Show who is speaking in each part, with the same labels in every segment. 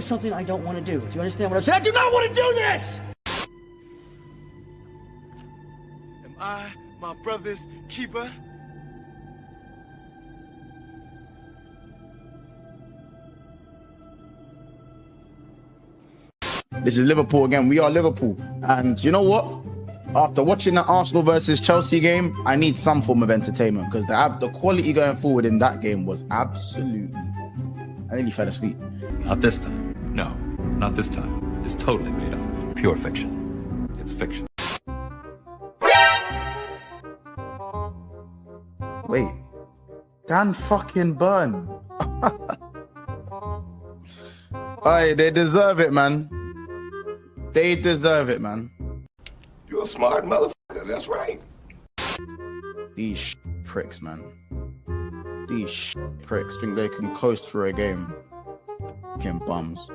Speaker 1: something I don't want to do. Do you understand what I'm saying? I do not want to do this!
Speaker 2: Am I my brother's keeper?
Speaker 3: This is Liverpool again. We are Liverpool. And you know what? After watching the Arsenal versus Chelsea game, I need some form of entertainment because the quality going forward in that game was absolutely... I nearly fell asleep.
Speaker 4: Not this time. No, not this time. It's totally made up. Pure fiction. It's fiction.
Speaker 3: Wait. Dan fucking Burn. Aye, they deserve it, man. They deserve it, man.
Speaker 5: You're a smart motherfucker, that's right.
Speaker 3: These pricks, man. These pricks think they can coast through a game. Fucking bums.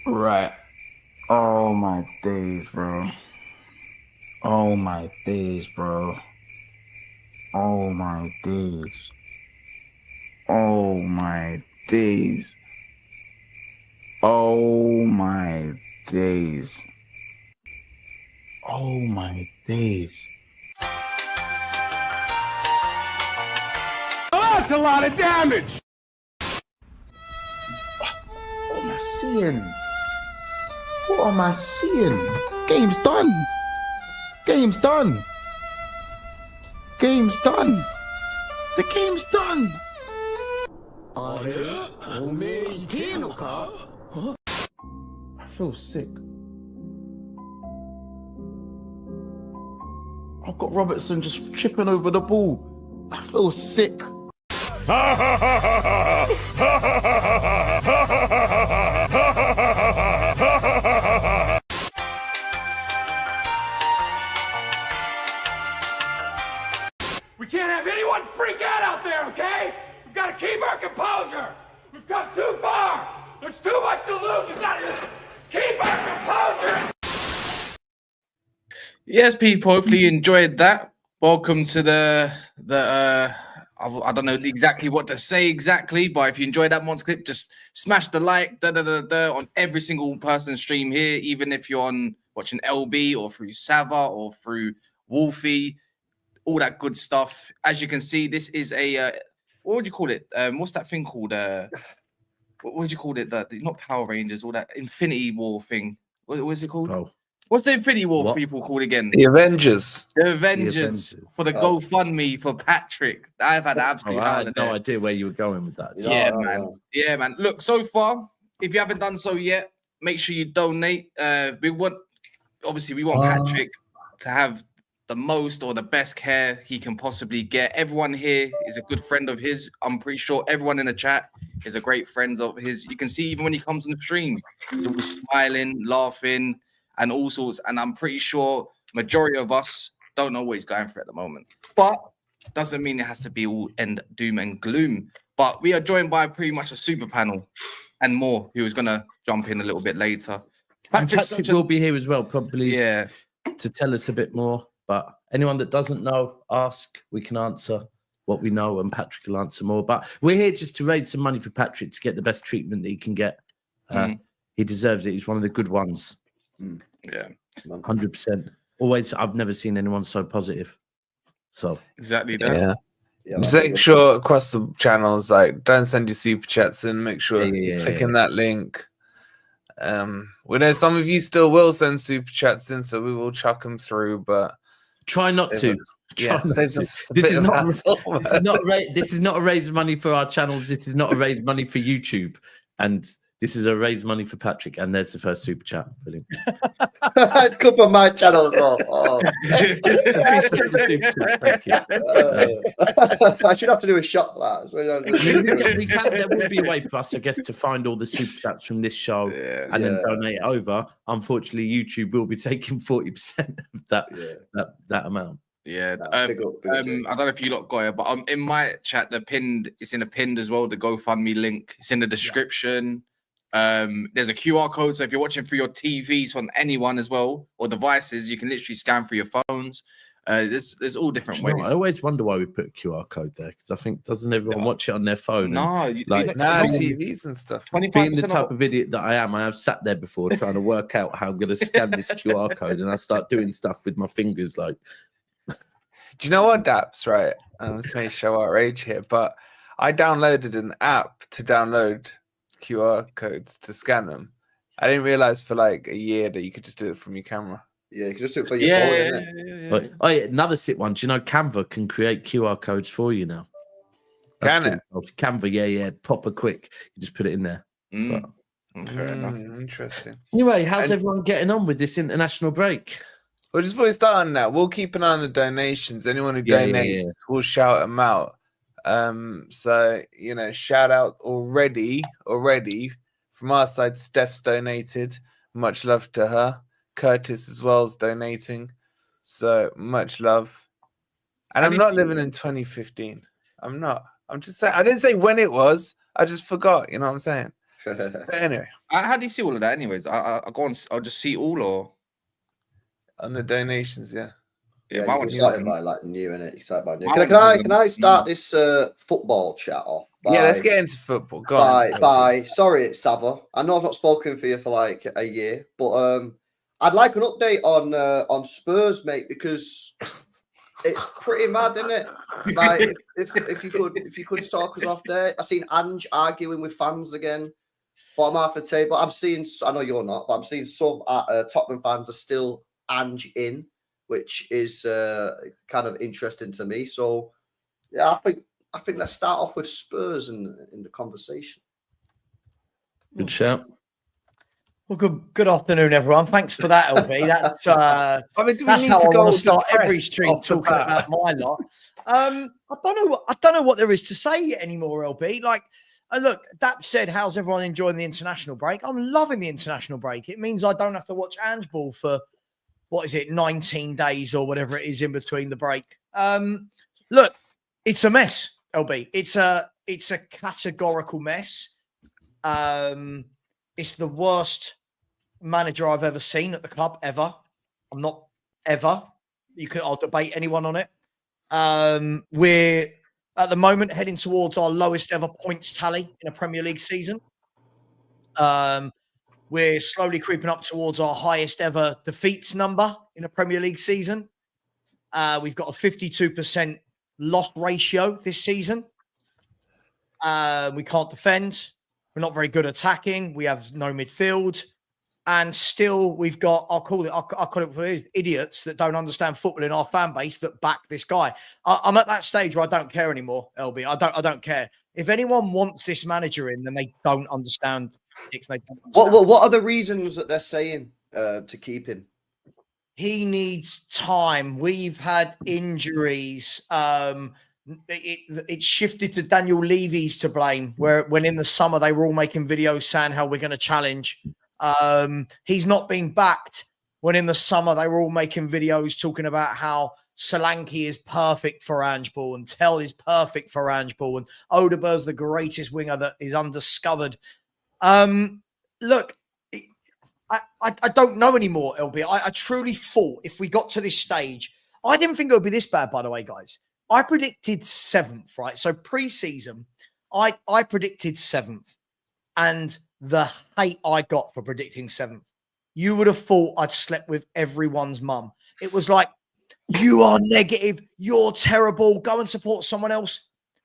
Speaker 3: Right. Oh my days, bro. Oh my days, bro. Oh my days. Oh my days. Oh my days. Oh my days.
Speaker 5: Oh, that's a lot of damage!
Speaker 3: What am I seeing? What am I seeing? Game's done. Game's done. Game's done. The game's done. I feel sick. I've got Robertson just tripping over the ball. I feel sick.
Speaker 6: We can't have anyone freak out there, okay? We've got to keep our composure. We've come too far. There's too much to lose. We've got to keep our composure.
Speaker 7: Yes, people, hopefully you enjoyed that. Welcome to the I don't know exactly what to say exactly, but if you enjoyed that monster clip, just smash the like on every single person's stream here, even if you're on watching LB or through Sava or through Wolfie, all that good stuff. As you can see, this is a what would you call it? What's that thing called? What would you call it? Not Power Rangers, all that Infinity War thing. What is it called?
Speaker 8: Oh.
Speaker 7: What's the Infinity War people called again?
Speaker 8: The Avengers.
Speaker 7: The Avengers for the GoFundMe for Patrick. I've had absolutely
Speaker 8: I had no idea where you were going with that.
Speaker 7: Yeah, man. Look, so far, if you haven't done so yet, make sure you donate. We want Patrick to have the most or the best care he can possibly get. Everyone here is a good friend of his. I'm pretty sure everyone in the chat is a great friend of his. You can see even when he comes on the stream, he's always smiling, laughing, and all sorts. And I'm pretty sure majority of us don't know what he's going through at the moment. But doesn't mean it has to be all end doom and gloom. But we are joined by pretty much a super panel and more, who is going to jump in a little bit later.
Speaker 8: Patrick will be here as well, probably to tell us a bit more. But anyone that doesn't know, ask. We can answer what we know, and Patrick will answer more. But we're here just to raise some money for Patrick to get the best treatment that he can get. He deserves it. He's one of the good ones.
Speaker 7: Yeah,
Speaker 8: 100%. Always, I've never seen anyone so positive. So
Speaker 7: exactly that.
Speaker 9: Just make sure across the channels, like, don't send your super chats in. Make sure you're clicking that link. We know some of you still will send super chats in, so we will chuck them through. But
Speaker 8: try not to. This is not a raise money for our channels. This is not a raise money for YouTube. And this is a raise money for Patrick, and there's the first super chat for him.
Speaker 10: I'd come on my channel as well. Oh.
Speaker 8: Thank you.
Speaker 10: I should have to do a shot for that. So
Speaker 8: there will be a way for us, I guess, to find all the super chats from this show and then donate it over. Unfortunately, YouTube will be taking 40% of that amount.
Speaker 7: Yeah.
Speaker 10: Big up,
Speaker 7: I don't know if you lot got it, but in my chat, it's in a pinned as well. The GoFundMe link. It's in the description. There's a QR code, so if you're watching through your TVs from anyone as well or devices, you can literally scan through your phones. There's all different ways.
Speaker 8: I always wonder why we put a QR code there, because I think doesn't everyone watch it on their phone?
Speaker 7: No,
Speaker 9: TVs and stuff.
Speaker 8: Being the type of idiot that I am, I have sat there before trying to work out how I'm going to scan this QR code, and I start doing stuff with my fingers. Like,
Speaker 9: do you know what, Daps? Right, this may show outrage here, but I downloaded an app to download QR codes to scan them. I didn't realize for like a year that you could just do it from your camera.
Speaker 10: Yeah, you can just do it for your phone, innit?
Speaker 8: Oh, yeah, another sick one. Do you know Canva can create QR codes for you now?
Speaker 9: Can it?
Speaker 8: Canva, yeah, proper quick. You just put it in there.
Speaker 7: Fair enough.
Speaker 9: Interesting.
Speaker 8: Anyway, how's everyone getting on with this international break?
Speaker 9: Well, just before we start on that, we'll keep an eye on the donations. Anyone who donates, we'll shout them out. So, you know, shout out already from our side. Steph's donated. Much love to her. Curtis as well is donating. So much love. And I'm not living in 2015. I'm not. I'm just saying. I didn't say when it was. I just forgot. You know what I'm saying? But anyway.
Speaker 7: How do you see all of that anyways? I go on, I'll just see all or
Speaker 9: on the donations, yeah.
Speaker 10: Yeah, you're excited by like new, innit? Excited by new. Can I start this football chat off?
Speaker 9: Yeah, let's get into football. Go on.
Speaker 10: Sorry, it's Sava. I know I've not spoken for you for like a year, but I'd like an update on Spurs, mate, because it's pretty mad, isn't it? Like, if you could talk us off there. I seen Ange arguing with fans again, bottom half of the table. I'm seeing, I know you're not, but I'm seeing some Tottenham fans are still Ange in, which is kind of interesting to me. So, yeah, I think let's start off with Spurs in the conversation.
Speaker 8: Good shout.
Speaker 1: Well, good afternoon, everyone. Thanks for that, LB. That's that's how I want to start every stream talking about my lot. I don't know what there is to say anymore, LB. Like, look, Dap said, "How's everyone enjoying the international break?" I'm loving the international break. It means I don't have to watch Ange ball for 19 days or whatever it is in between the break. Look, it's a mess, LB. It's a categorical mess. It's the worst manager I've ever seen at the club ever. I'm not ever. I'll debate anyone on it. We're at the moment heading towards our lowest ever points tally in a Premier League season. We're slowly creeping up towards our highest ever defeats number in a Premier League season. We've got a 52% loss ratio this season. We can't defend. We're not very good attacking. We have no midfield. And still, we've got, I'll call it what it is, idiots that don't understand football in our fan base that back this guy. I'm at that stage where I don't care anymore, LB. I don't care. If anyone wants this manager in, then they don't understand tactics.
Speaker 10: What are the reasons that they're saying to keep him?
Speaker 1: He needs time. We've had injuries. It shifted to Daniel Levy's to blame, when in the summer they were all making videos saying how we're going to challenge. He's not being backed, when in the summer they were all making videos talking about how Solanke is perfect for Ange ball and Tell is perfect for Ange ball and Odegaard's the greatest winger that is undiscovered. Look, I don't know anymore, LB. I truly thought if we got to this stage, I didn't think it would be this bad, by the way, guys. I predicted 7th, right? So pre-season, I predicted 7th. And the hate I got for predicting 7th, you would have thought I'd slept with everyone's mum. It was like, you are negative, you're terrible, go and support someone else.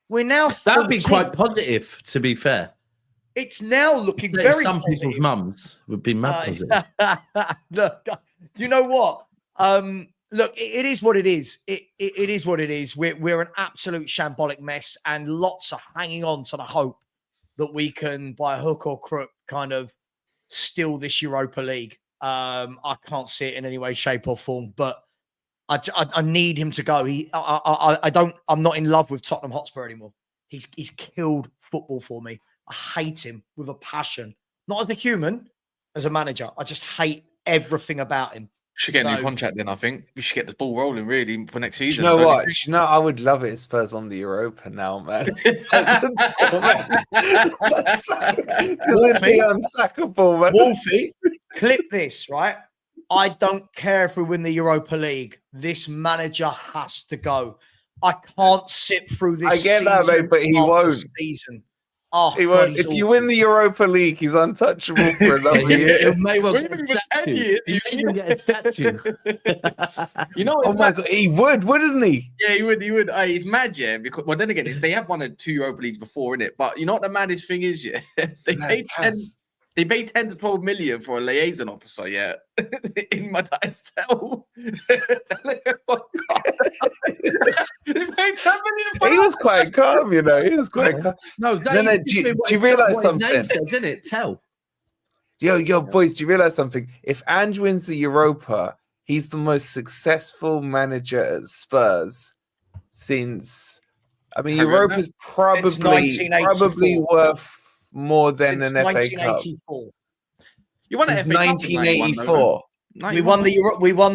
Speaker 1: We're now 14th.
Speaker 8: That would be quite positive, to be fair.
Speaker 1: It's now looking very
Speaker 8: some
Speaker 1: positive.
Speaker 8: people's mums would be mad positive.
Speaker 1: Look, do you know what? Look, it is what it is. It is what it is. We're an absolute shambolic mess, and lots are hanging on to the hope that we can, by hook or crook, kind of steal this Europa League. I can't see it in any way, shape, or form, but I need him to go. I'm not in love with Tottenham Hotspur anymore. He's killed football for me. I hate him with a passion. Not as a human, as a manager. I just hate everything about him.
Speaker 7: Should get a new contract then. I think we should get the ball rolling really for next season.
Speaker 9: You know what? You know, I would love it if Spurs on the Europa now, man. That's unsackable, man.
Speaker 1: Wolfie, clip this, right? I don't care if we win the Europa League. This manager has to go. I can't sit through this.
Speaker 9: I get that, mate, but he won't.
Speaker 1: Season. Oh,
Speaker 9: he won't. If you win the Europa League, he's untouchable for another year.
Speaker 8: He may well get a statue. He may even get a statue.
Speaker 7: You know,
Speaker 9: oh my God, he would, wouldn't he?
Speaker 7: Yeah, he would. He would. He's mad, yeah. Because well, then again, they have won 2 Europa Leagues before, innit? But you know what the maddest thing is, yeah? They paid 10 to 12 million for a liaison officer, yeah, in Madai's tell.
Speaker 9: He was quite calm, you know. He was quite calm.
Speaker 8: No,
Speaker 9: do you realize something?
Speaker 8: Name says, isn't it? Tell.
Speaker 9: Yo, boys, do you realize something? If Ange wins the Europa, he's the most successful manager at Spurs since. I mean, Europa's probably worth more than an FA Cup.
Speaker 7: You won an FA Cup
Speaker 9: 1984.
Speaker 1: We won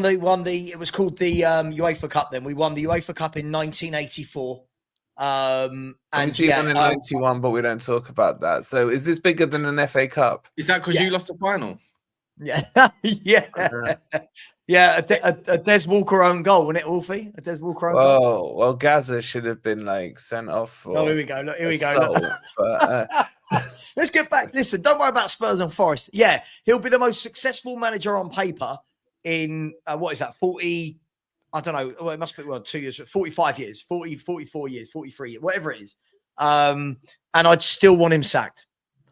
Speaker 1: the. It was called the UEFA Cup. Then we won the UEFA Cup in 1984.
Speaker 9: And yeah, won in 91, but we don't talk about that. So, is this bigger than an FA Cup?
Speaker 7: Is that because you lost the final?
Speaker 1: Yeah, yeah. A Des Walker own goal, wasn't it, Wolfie? A Des Walker own goal.
Speaker 9: Oh, well, Gaza should have been like sent off.
Speaker 1: Oh, here we go. Look, here we go. But, let's get back. Listen, don't worry about Spurs and Forest. Yeah, he'll be the most successful manager on paper in what is that? 40. I don't know. Well, it must be 2 years, 45 years, 40, 44 years, 43 years, whatever it is. And I'd still want him sacked.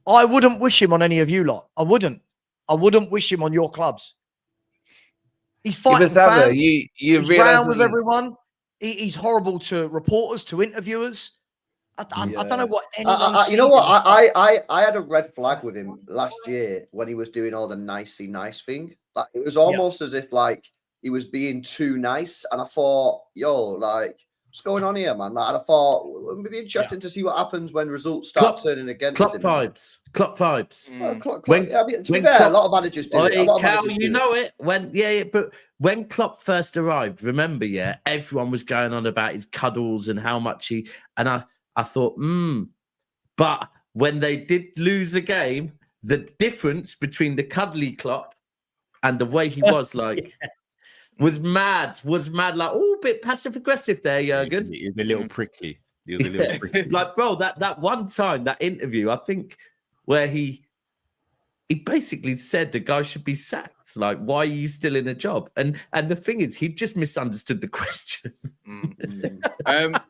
Speaker 1: I wouldn't wish him on any of you lot. I wouldn't wish him on your clubs. He's fighting fans. He's round with everyone. He's horrible to reporters, to interviewers. I don't know what anyone
Speaker 10: you know what? I had a red flag with him last year when he was doing all the nicey nice thing. Like it was almost as if like he was being too nice, and I thought, yo, like what's going on here, man? Like, and I thought it would be interesting to see what happens when results start turning against him.
Speaker 8: Klopp vibes.
Speaker 10: I mean, to be fair, a lot of managers do it.
Speaker 8: Know it. But when Klopp first arrived, remember, everyone was going on about his cuddles and how much he. And I thought, But when they did lose a game, the difference between the cuddly Klopp and the way he was like. Was mad, like a bit passive aggressive there, Jurgen.
Speaker 11: He was a little prickly.
Speaker 8: Like, bro, that one time, that interview, I think, where he basically said the guy should be sacked. Like, why are you still in a job? And the thing is, he just misunderstood the question.
Speaker 1: Would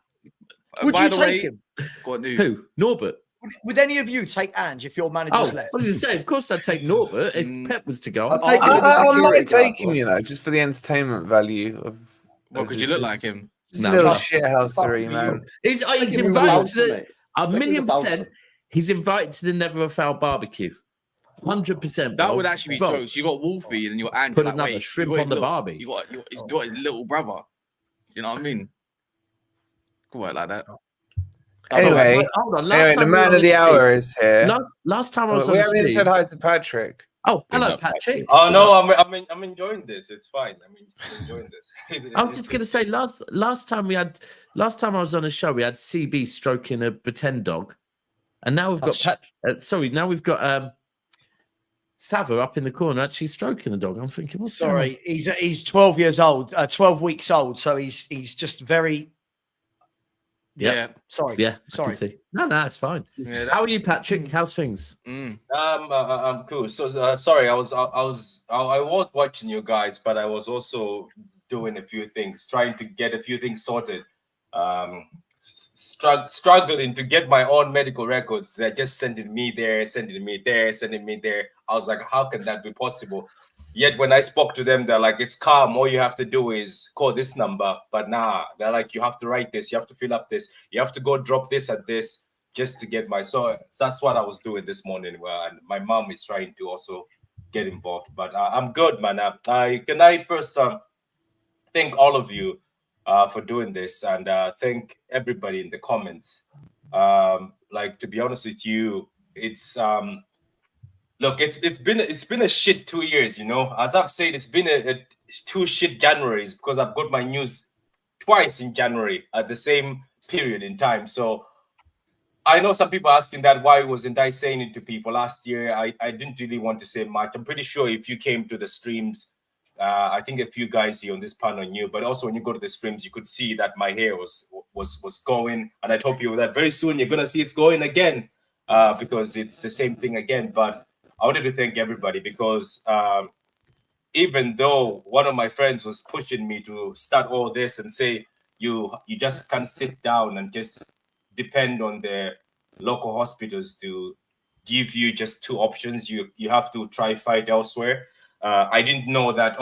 Speaker 1: you take him?
Speaker 8: Who? Norbert.
Speaker 1: Would any of you take Ange if your manager's left?
Speaker 8: What did you say? Of course, I'd take Norbert if Pep was to go.
Speaker 9: I might take him, you know, just for the entertainment value of.
Speaker 7: Well, because you look like him.
Speaker 9: Just a little shithousery, man.
Speaker 8: He's invited to a 1,000,000%. He's invited to the Never a Foul barbecue. 100%.
Speaker 7: That would actually be jokes. You got Wolfie and you got Ange.
Speaker 8: Put another shrimp on the barbie.
Speaker 7: He's got his little brother. You know what I mean? Could work like that.
Speaker 9: Anyway,
Speaker 8: hold on.
Speaker 9: The man of the hour is here.
Speaker 8: Last time I was
Speaker 9: we haven't even said hi to Patrick.
Speaker 8: Oh, hello, Patrick.
Speaker 12: Oh no, I'm enjoying this. It's fine. I'm enjoying this.
Speaker 8: I was just gonna say last time I was on a show, we had CB stroking a pretend dog, and now we've got now we've got Sava up in the corner actually stroking the dog. I'm thinking, what's
Speaker 1: sorry, he's 12 years old, 12 weeks old, so he's just very.
Speaker 7: Yeah.
Speaker 1: Sorry.
Speaker 8: Yeah.
Speaker 1: Sorry.
Speaker 8: No, it's fine. Yeah, How are you, Patrick? How's things?
Speaker 12: I'm cool. So sorry, I was watching you guys, but I was also doing a few things, trying to get a few things sorted. Struggling to get my own medical records. They're just sending me there. I was like, how can that be possible? Yet when I spoke to them, they're like, it's calm. All you have to do is call this number. But nah, they're like, you have to write this. You have to fill up this. You have to go drop this at this just to get my... So that's what I was doing this morning. Well, and my mom is trying to also get involved. But I'm good, man. Can I first thank all of you for doing this, and thank everybody in the comments. Like, to be honest with you, it's... Look, it's been a shit 2 years, you know. As I've said, it's been two shit Januaries because I've got my news twice in January at the same period in time. So I know some people asking that why wasn't I saying it to people last year? I didn't really want to say much. I'm pretty sure if you came to the streams, I think a few guys here on this panel knew, but also when you go to the streams, you could see that my hair was going, and I told people that very soon you're gonna see it's going again, because it's the same thing again. But I wanted to thank everybody because even though one of my friends was pushing me to start all this and say you just can't sit down and just depend on the local hospitals to give you just two options, you have to try fight elsewhere. I didn't know that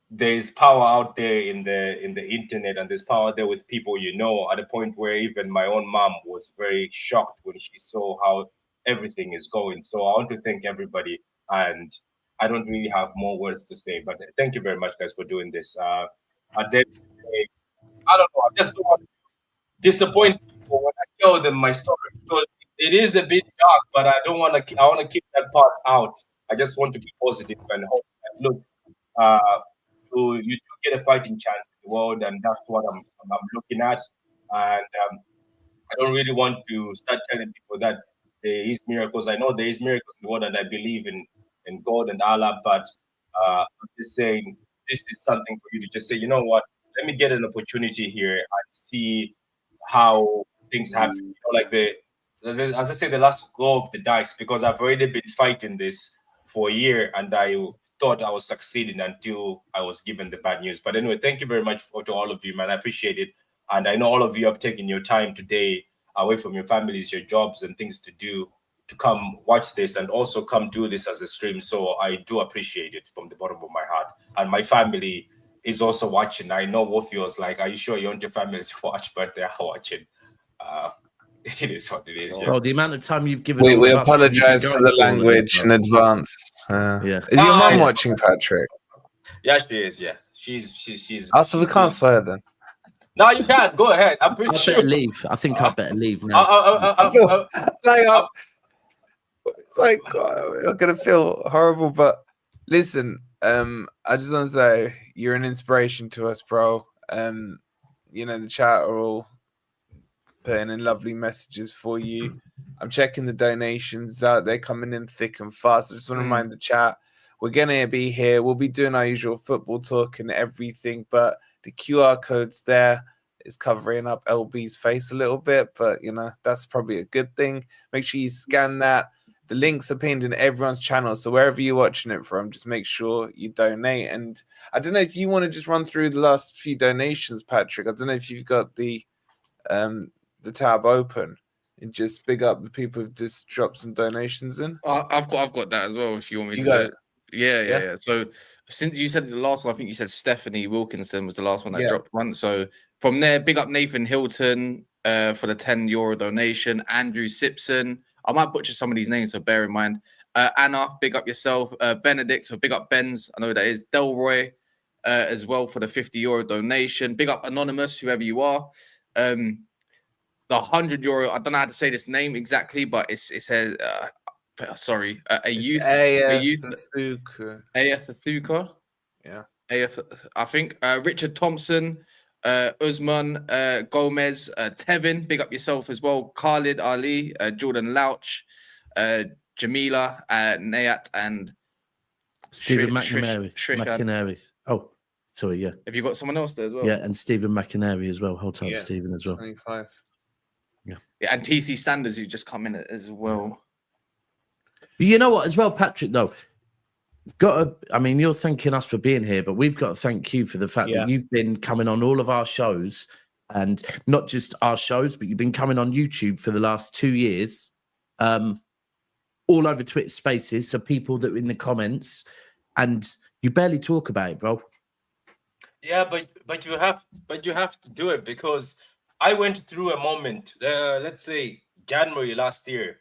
Speaker 12: there's power out there in the internet, and there's power there with people, at a point where even my own mom was very shocked when she saw how everything is going. So I want to thank everybody, and I don't really have more words to say, but thank you very much, guys, for doing this. I don't know, I just don't want to disappoint people when I tell them my story, because it is a bit dark, but I don't want to. I want to keep that part out. I just want to be positive and hope. And look, you do get a fighting chance in the world, and that's what I'm looking at. And I don't really want to start telling people that there is miracles. I know there is miracles in the world, and I believe in God and Allah. But I'm just saying this is something for you to just say, you know what? Let me get an opportunity here and see how things happen. Like as I say, the last go of the dice, because I've already been fighting this for a year, and I thought I was succeeding until I was given the bad news. But anyway, thank you very much to all of you, man. I appreciate it. And I know all of you have taken your time today away from your families, your jobs, and things to do to come watch this and also come do this as a stream. So I do appreciate it from the bottom of my heart. And my family is also watching. I know Wolfie was like, are you sure you want your family to watch? But they are watching. It is what it is.
Speaker 8: Well, the amount of time you've given.
Speaker 9: We apologize for the language in advance.
Speaker 8: Yeah.
Speaker 9: Is your mum watching, Patrick?
Speaker 12: Yeah, she is. Yeah, she's.
Speaker 9: Oh, so we can't swear then.
Speaker 12: No, you can't. Go ahead. I'm pretty sure.
Speaker 8: I better leave. I think I better leave now.
Speaker 9: It's like I'm gonna feel horrible, but listen. I just want to say you're an inspiration to us, bro. The chat are all putting in lovely messages for you. I'm checking the donations out. They're coming in thick and fast. I just want to remind the chat, we're going to be here. We'll be doing our usual football talk and everything, but the QR code's there. It's covering up LB's face a little bit, but, that's probably a good thing. Make sure you scan that. The links are pinned in everyone's channel, so wherever you're watching it from, just make sure you donate. And I don't know if you want to just run through the last few donations, Patrick. I don't know if you've got the tab open and just big up the people who've just dropped some donations in.
Speaker 7: I've got that as well. If you want me to do it. Yeah. So since you said the last one, I think you said Stephanie Wilkinson was the last one that dropped one. So from there, big up Nathan Hilton for the €10 donation. Andrew Simpson. I might butcher some of these names, so bear in mind. Anna, big up yourself. Benedict, so big up Benz. I know that is Delroy as well for the €50 donation. Big up Anonymous, whoever you are. The €100, I don't know how to say this name exactly, but it says, a youth. Athuka. Yeah. I think. Richard Thompson, Usman, Gomez, Tevin, big up yourself as well. Khalid Ali, Jordan Louch, Jamila, Nayat, and
Speaker 8: Stephen McInerney. Oh, sorry, yeah.
Speaker 7: Have you got someone else there as well?
Speaker 8: Yeah, and Stephen McInerney as well. Hold tight, Stephen as well.
Speaker 9: 25.
Speaker 7: Yeah, and TC Sanders, who just come in as well.
Speaker 8: But you know what, as well, Patrick, though, you're thanking us for being here, but we've got to thank you for the fact that you've been coming on all of our shows, and not just our shows, but you've been coming on YouTube for the last 2 years, all over Twitter Spaces, so people that are in the comments, and you barely talk about it, bro.
Speaker 12: Yeah, but you have to do it, because I went through a moment, let's say January last year.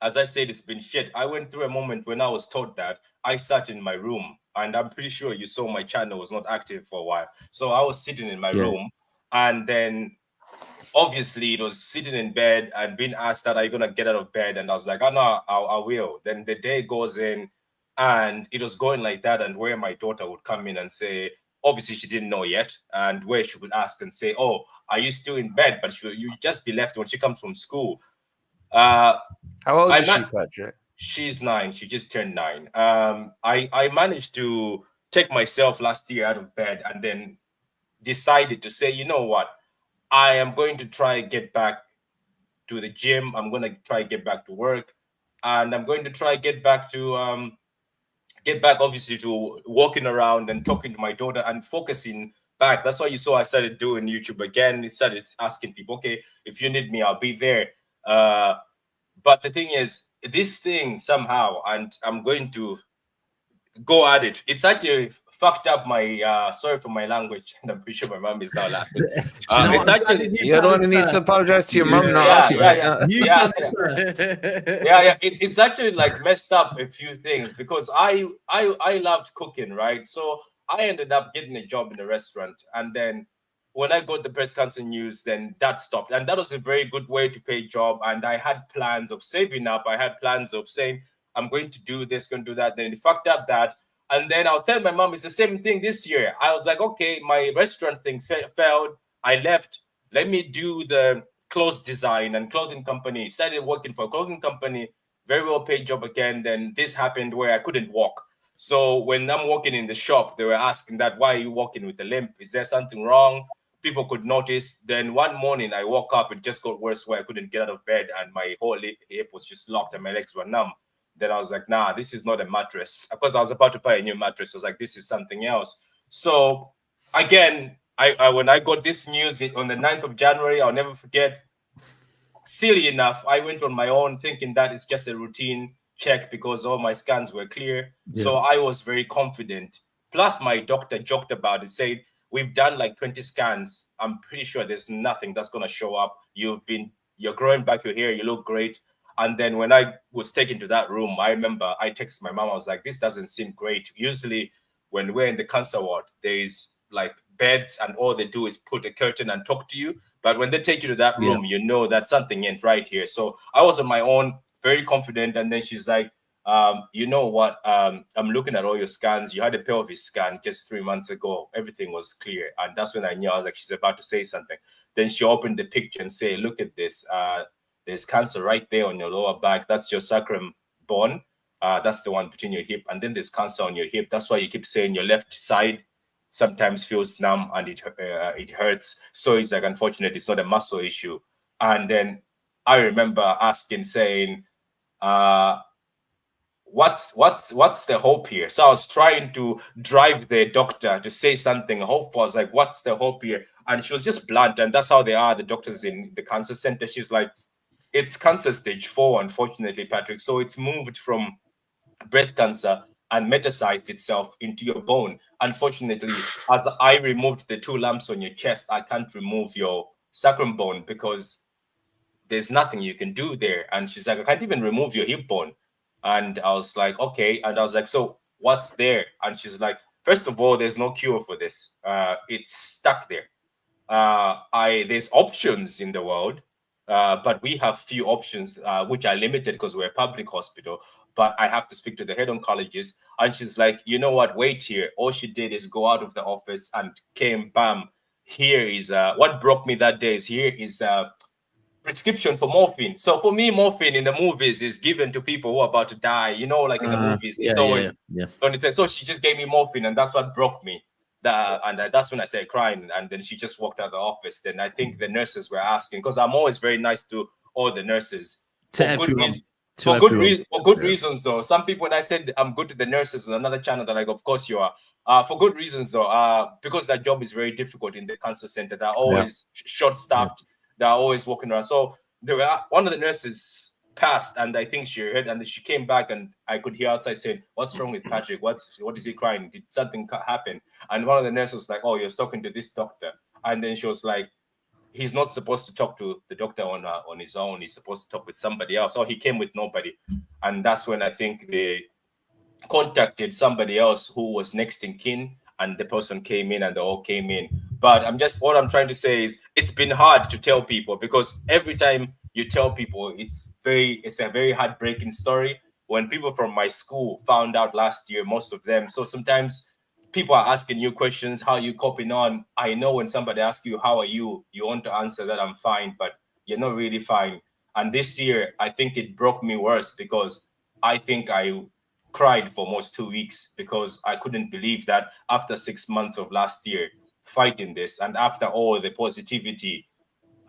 Speaker 12: As I said, it's been shit. I went through a moment when I was told that. I sat in my room, and I'm pretty sure you saw my channel was not active for a while. So I was sitting in my room, and then obviously it was sitting in bed and being asked that, are you going to get out of bed? And I was like, oh, no, I will. Then the day goes in, And it was going like that, and where my daughter would come in and say, obviously she didn't know yet, and where she would ask and say, oh, are you still in bed? But you just be left when she comes from school.
Speaker 9: How old is she, Patrick?
Speaker 12: She's 9. She just turned 9. I managed to take myself last year out of bed and then decided to say, you know what, I am going to try get back to the gym. I'm going to try get back to work, and I'm going to try get back to obviously to walking around and talking to my daughter and focusing back. That's why you saw I started doing YouTube again. It started asking people, okay, if you need me, I'll be there. But the thing is, this thing somehow, and I'm going to go at it. It's actually fucked up my sorry for my language, and I'm pretty sure my mom is now laughing. It's actually
Speaker 9: you're the one who needs to apologize to your mom, not us.
Speaker 12: It's actually like messed up a few things because I loved cooking, right? So I ended up getting a job in a restaurant, and then when I got the breast cancer news, then that stopped, and that was a very good way to pay job. And I had plans of saving up. I had plans of saying I'm going to do this, going to do that. Then it fucked up that. And then I was telling my mom it's the same thing this year. I was like, okay, my restaurant thing failed. I left. Let me do the clothes design and clothing company. Started working for a clothing company, very well paid job again. Then this happened where I couldn't walk. So when I'm walking in the shop, they were asking that, why are you walking with a limp? Is there something wrong? People could notice. Then one morning I woke up, it just got worse where I couldn't get out of bed and my whole hip was just locked and my legs were numb. Then I was like, nah, this is not a mattress. Because I was about to buy a new mattress. I was like, this is something else. So again, I when I got this news on the 9th of January, I'll never forget. Silly enough, I went on my own thinking that it's just a routine check because all my scans were clear. Yeah. So I was very confident. Plus my doctor joked about it, said, we've done like 20 scans. I'm pretty sure there's nothing that's going to show up. You're growing back your hair. You look great. And then when I was taken to that room, I remember I texted my mom. I was like, this doesn't seem great. Usually when we're in the cancer ward, there's like beds and all they do is put a curtain and talk to you. But when they take you to that room, you know that something ain't right here. So I was on my own, very confident. And then she's like, you know what? I'm looking at all your scans. You had a pelvis scan just 3 months ago. Everything was clear. And that's when I knew. I was like, she's about to say something. Then she opened the picture and said, look at this. There's cancer right there on your lower back. That's your sacrum bone. That's the one between your hip. And then there's cancer on your hip. That's why you keep saying your left side sometimes feels numb and it hurts. So it's like, unfortunately, it's not a muscle issue. And then I remember asking, saying, what's the hope here? So I was trying to drive the doctor to say something hopeful. I was like, what's the hope here? And she was just blunt. And that's how they are, the doctors in the cancer center. She's like, it's cancer stage 4, unfortunately, Patrick. So it's moved from breast cancer and metastasized itself into your bone. Unfortunately, as I removed the 2 lumps on your chest, I can't remove your sacrum bone because there's nothing you can do there. And she's like, I can't even remove your hip bone. And I was like, okay. And I was like, so what's there? And she's like, first of all, there's no cure for this. It's stuck there. There's options in the world. But we have few options, which are limited because we're a public hospital. But I have to speak to the head oncologist. And she's like, you know what? Wait here. All she did is go out of the office and came, bam. Here is what broke me that day is here is prescription for morphine. So for me, morphine in the movies is given to people who are about to die. You know, like in the movies, it's always. So she just gave me morphine, and that's what broke me. That's when I started crying, and then she just walked out of the office. Then I think the nurses were asking, because I'm always very nice to all the nurses. For good reasons, though. Some people, when I said I'm good to the nurses on another channel, they're like, of course you are. For good reasons, though, because that job is very difficult in the cancer center. They're always short-staffed. They're always walking around. So one of the nurses passed, and I think she heard, and she came back, and I could hear outside saying, "What's wrong with Patrick? What is he crying? Did something happen?" And one of the nurses was like, "Oh, you're talking to this doctor." And then she was like, "He's not supposed to talk to the doctor on his own. He's supposed to talk with somebody else." Oh, he came with nobody. And that's when I think they contacted somebody else who was next in kin, and the person came in, and they all came in. But what I'm trying to say is it's been hard to tell people, because every time you tell people, it's a very heartbreaking story. when people from my school found out last year, most of them. So sometimes people are asking you questions, how you coping on. I know when somebody asks you, how are you? You want to answer that I'm fine, but you're not really fine. And this year, I think it broke me worse because I think I cried for almost 2 weeks because I couldn't believe that after 6 months of last year fighting this, and after all the positivity,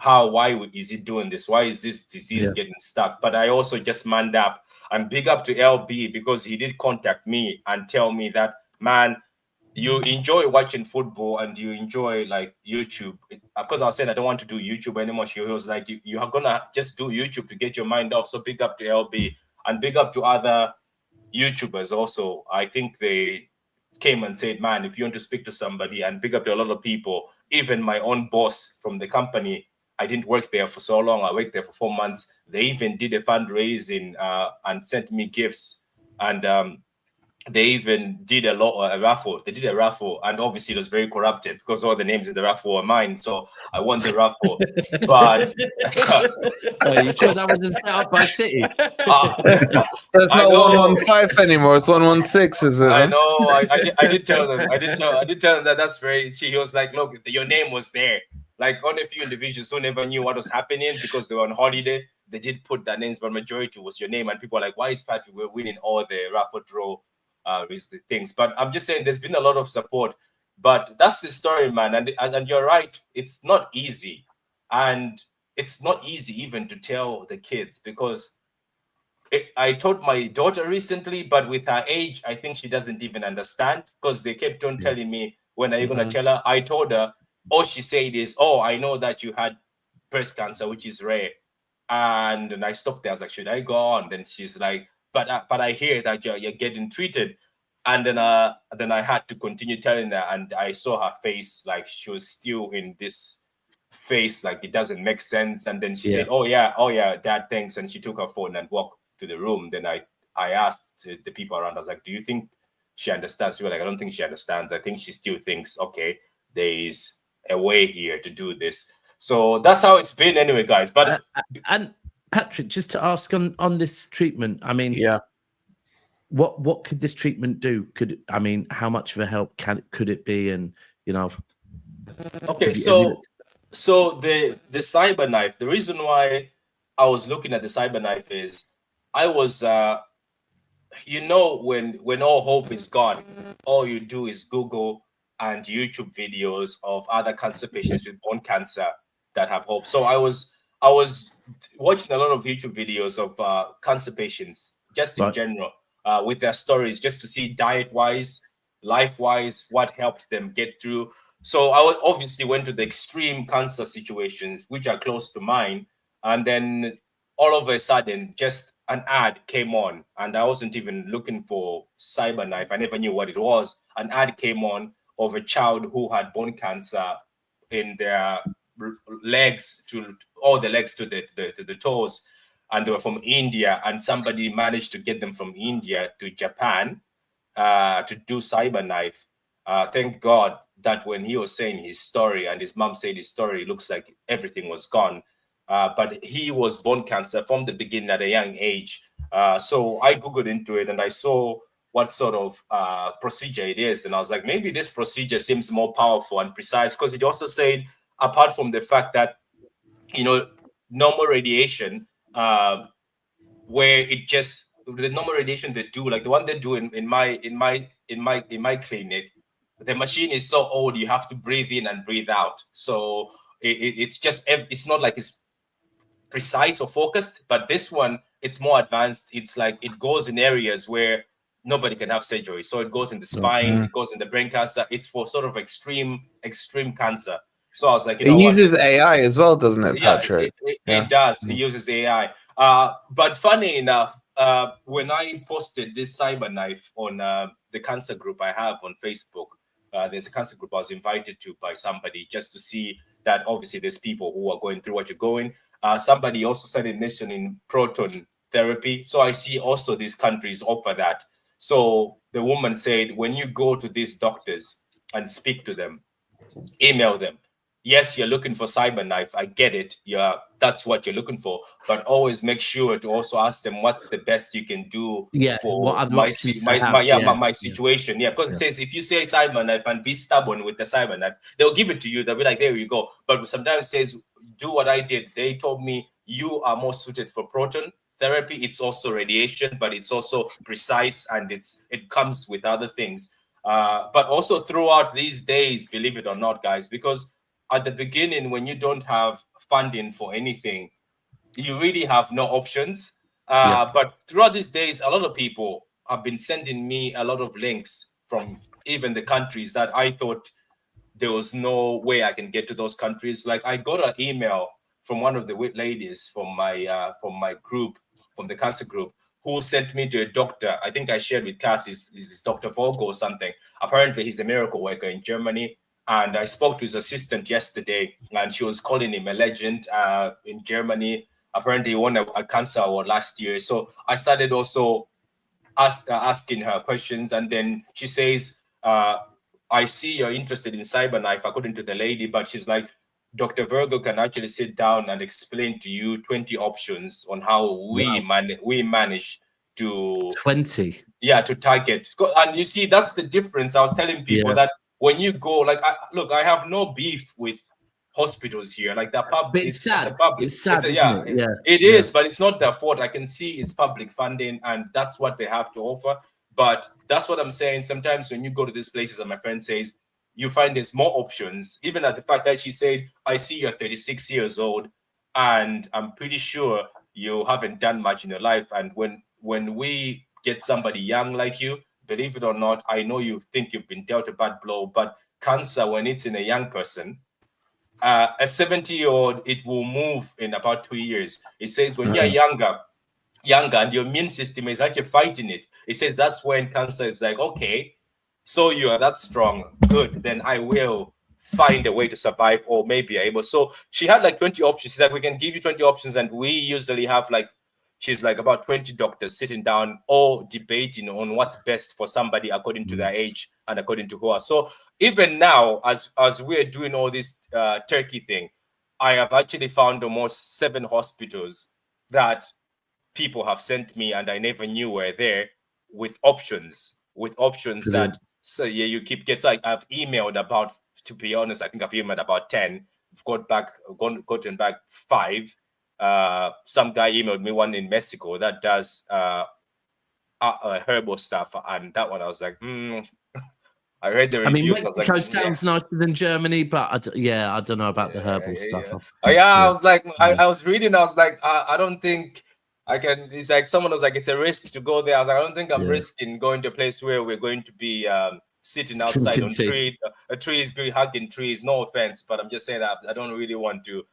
Speaker 12: why is it doing this? Why is this disease getting stuck? But I also just manned up, and big up to LB because he did contact me and tell me that, man, you enjoy watching football and you enjoy like YouTube. Because I was saying I don't want to do YouTube anymore. He was like, you are gonna just do YouTube to get your mind off. So big up to LB and big up to other YouTubers also. I think they came and said, man, if you want to speak to somebody, and big up to a lot of people, even my own boss from the company. I didn't work there for so long. I worked there for 4 months. They even did a fundraising and sent me gifts. And they even did a raffle. They did a raffle, and obviously it was very corrupted because all the names in the raffle are mine. So I won the raffle. But
Speaker 8: you sure that wasn't set up by City?
Speaker 9: There's not 115 anymore. It's 116, is it?
Speaker 12: I know. I did tell them. I did tell them that that's very. He was like, look, your name was there. Like only a few individuals who never knew what was happening because they were on holiday. They did put their names, but majority was your name. And people are like, why is Patrick we're winning all the raffle draw things? But I'm just saying there's been a lot of support. But that's the story, man. And you're right. It's not easy. And it's not easy even to tell the kids because I taught my daughter recently, but with her age, I think she doesn't even understand because they kept on telling me, when are you going to tell her? I told her, all she said is, oh, I know that you had breast cancer, which is rare. And I stopped there. I was like, should I go on? Then she's like, but I hear that you're getting treated. And then I had to continue telling her, and I saw her face, like she was still in this face, like it doesn't make sense. And then she said, oh yeah, Dad, thanks. And she took her phone and walked to the room. Then I asked the people around, I was like, do you think she understands? People were like, I don't think she understands. I think she still thinks, okay, there is a way here to do this. So that's how it's been anyway, guys. But
Speaker 8: and Patrick, just to ask on this treatment, I mean, what could this treatment do? How much of a help could it be? And
Speaker 12: okay, so the cyber knife, the reason why I was looking at the cyber knife is I was when all hope is gone, all you do is Google and YouTube videos of other cancer patients with bone cancer that have hope. So I was watching a lot of YouTube videos of cancer patients just in general with their stories, just to see diet-wise, life-wise, what helped them get through. So I obviously went to the extreme cancer situations, which are close to mine. And then all of a sudden, just an ad came on, and I wasn't even looking for cyber knife. I never knew what it was. An ad came on of a child who had bone cancer in their legs, to all the legs to the toes, and they were from India, and somebody managed to get them from India to Japan to do cyber knife. Thank God that when he was saying his story and his mom said his story, it looks like everything was gone. But he was bone cancer from the beginning at a young age. So I Googled into it and I saw what sort of procedure it is. And I was like, maybe this procedure seems more powerful and precise, because it also said, apart from the fact that, normal radiation, where it just, the normal radiation they do, like the one they do in my clinic, the machine is so old, you have to breathe in and breathe out. So it's just, it's not like it's precise or focused, but this one, it's more advanced. It's like it goes in areas where nobody can have surgery. So it goes in the spine, it goes in the brain cancer. It's for sort of extreme cancer. So I was like,
Speaker 9: it uses AI as well, doesn't it, Patrick?
Speaker 12: It does. It uses AI. But funny enough, when I posted this cyber knife on the cancer group I have on Facebook, there's a cancer group I was invited to by somebody, just to see that obviously there's people who are going through what you're going. Somebody also started mentioning proton therapy. So I see also these countries offer that. So the woman said, when you go to these doctors and speak to them, email them, yes, you're looking for Cyberknife. I get it. Yeah, that's what you're looking for. But always make sure to also ask them what's the best you can do for
Speaker 8: what other
Speaker 12: my
Speaker 8: options
Speaker 12: my,
Speaker 8: they
Speaker 12: my,
Speaker 8: have.
Speaker 12: yeah, my situation. Yeah, because it says if you say Cyberknife and be stubborn with the Cyberknife, they'll give it to you. They'll be like, there you go. But sometimes it says, do what I did. They told me you are more suited for proton therapy. It's also radiation, but it's also precise and it comes with other things. But also throughout these days, believe it or not, guys, because at the beginning, when you don't have funding for anything, you really have no options. But throughout these days, a lot of people have been sending me a lot of links from even the countries that I thought there was no way I can get to those countries. Like I got an email from one of the ladies from my group, from the cancer group, who sent me to a doctor. I think I shared with Cass, is Dr. Volko or something. Apparently, he's a miracle worker in Germany. And I spoke to his assistant yesterday, and she was calling him a legend in Germany. Apparently, he won a cancer award last year. So I started also asking her questions, and then she says, I see you're interested in Cyberknife, according to the lady, but she's like, Dr. Virgo can actually sit down and explain to you 20 options on how we manage to
Speaker 8: 20.
Speaker 12: Yeah, to target. And you see, that's the difference. I was telling people that when you go, like, look, I have no beef with hospitals here. Like the pub,
Speaker 8: but it's sad. It's sad,
Speaker 12: isn't
Speaker 8: it? Yeah,
Speaker 12: it is, but it's not their fault. I can see it's public funding, and that's what they have to offer. But that's what I'm saying. Sometimes when you go to these places, and my friend says, you find there's more options. Even at the fact that she said, I see you're 36 years old, and I'm pretty sure you haven't done much in your life. And when we get somebody young like you, believe it or not, I know you think you've been dealt a bad blow, but cancer, when it's in a young person, a 70-year-old, it will move in about 2 years. It says when you're younger, and your immune system is like you're fighting it. It says that's when cancer is like, okay, so you are that strong, good, then I will find a way to survive, or maybe able. So she had like 20 options. She's like, we can give you 20 options, and we usually have like, she's like about 20 doctors sitting down, all debating on what's best for somebody according to their age and according to who are. So even now, as we're doing all this Turkey thing, I have actually found almost 7 hospitals that people have sent me and I never knew were there, with options that, so yeah, you keep getting. Like I've emailed about, to be honest, I think I've emailed about 10. I've gotten back 5. Some guy emailed me one in Mexico that does herbal stuff, and that one I was like, I read the reviews.
Speaker 8: Mexico sounds nicer than Germany, but I don't know about the herbal stuff.
Speaker 12: I was like, I was reading, I was like, I don't think I can. It's like someone was like, it's a risk to go there. I was like, I don't think I'm risking going to a place where we're going to be sitting outside on trees, be hugging trees. No offense, but I'm just saying that I don't really want to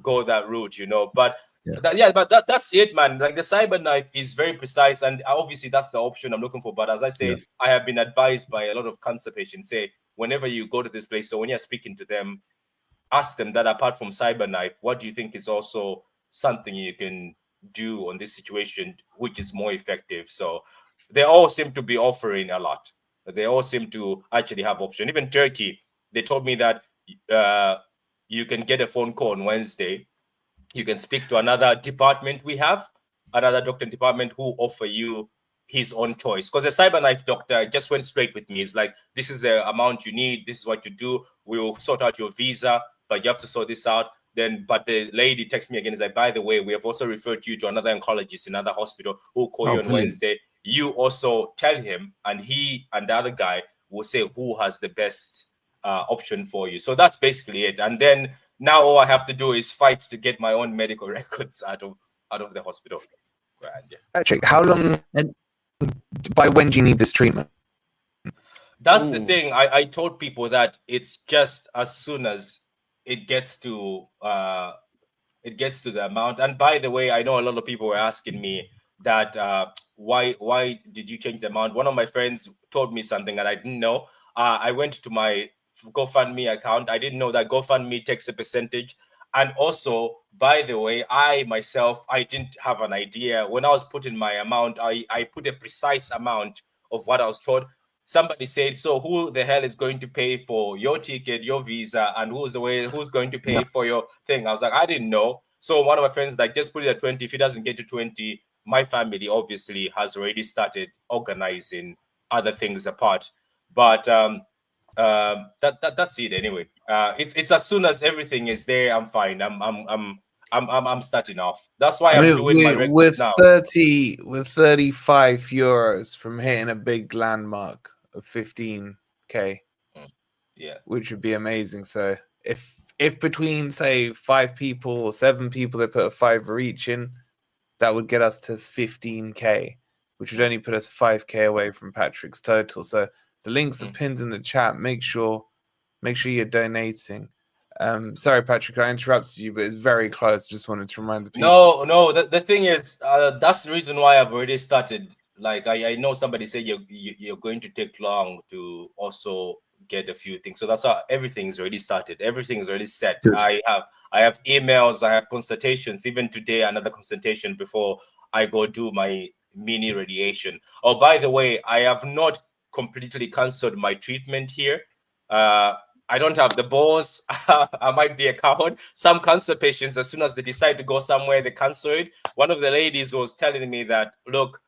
Speaker 12: go that route, But that's it, man. Like the Cyberknife is very precise, and obviously that's the option I'm looking for. But as I said, I have been advised by a lot of cancer patients, say whenever you go to this place, so when you're speaking to them, ask them that apart from Cyberknife, what do you think is also something you can do on this situation which is more effective? So they all seem to be offering a lot. They all seem to actually have option. Even Turkey, they told me that you can get a phone call on Wednesday. You can speak to another department. We have another doctor department who offer you his own choice. Because the Cyberknife doctor just went straight with me. It's like, this is the amount you need. This is what you do. We will sort out your visa, but you have to sort this out. But the lady texts me again. Is like, by the way, we have also referred you to another oncologist in another hospital who will call you on Wednesday. You also tell him, and he and the other guy will say who has the best option for you. So that's basically it. And then now all I have to do is fight to get my own medical records out of the hospital.
Speaker 9: Patrick, how long? By when do you need this treatment?
Speaker 12: That's the thing. I told people that it's just as soon as it gets to the amount. And by the way, I know a lot of people were asking me that why did you change the amount? One of my friends told me something that I didn't know. I went to my GoFundMe account. I didn't know that GoFundMe takes a percentage. And also, by the way, I myself, I didn't have an idea. When I was putting my amount, I put a precise amount of what I was told. somebody said, so who the hell is going to pay for your ticket, your visa, and who's going to pay for your thing? I was like, I didn't know. So one of my friends like, just put it at 20. If it doesn't get to 20, my family obviously has already started organizing other things apart. But that's it anyway. It's as soon as everything is there, I'm fine. I'm starting off. That's why I'm doing my records now.
Speaker 9: With 35 euros from hitting a big landmark of 15k,
Speaker 12: yeah,
Speaker 9: which would be amazing. So if between say 5 people or 7 people they put a $5 each in, that would get us to 15k, which would only put us 5k away from Patrick's total. So the links are pinned in the chat. Make sure you're donating. Sorry, Patrick, I interrupted you, but it's very close. Just wanted to remind the people.
Speaker 12: No. The thing is, that's the reason why I've already started. Like I know somebody said you're going to take long to also get a few things. So that's how everything's already started. Everything's already set.
Speaker 8: Good.
Speaker 12: I have emails. I have consultations. Even today, another consultation before I go do my mini radiation. Oh, by the way, I have not completely cancelled my treatment here. I don't have the balls. I might be a coward. Some cancer patients, as soon as they decide to go somewhere, they cancel it. One of the ladies was telling me that, look,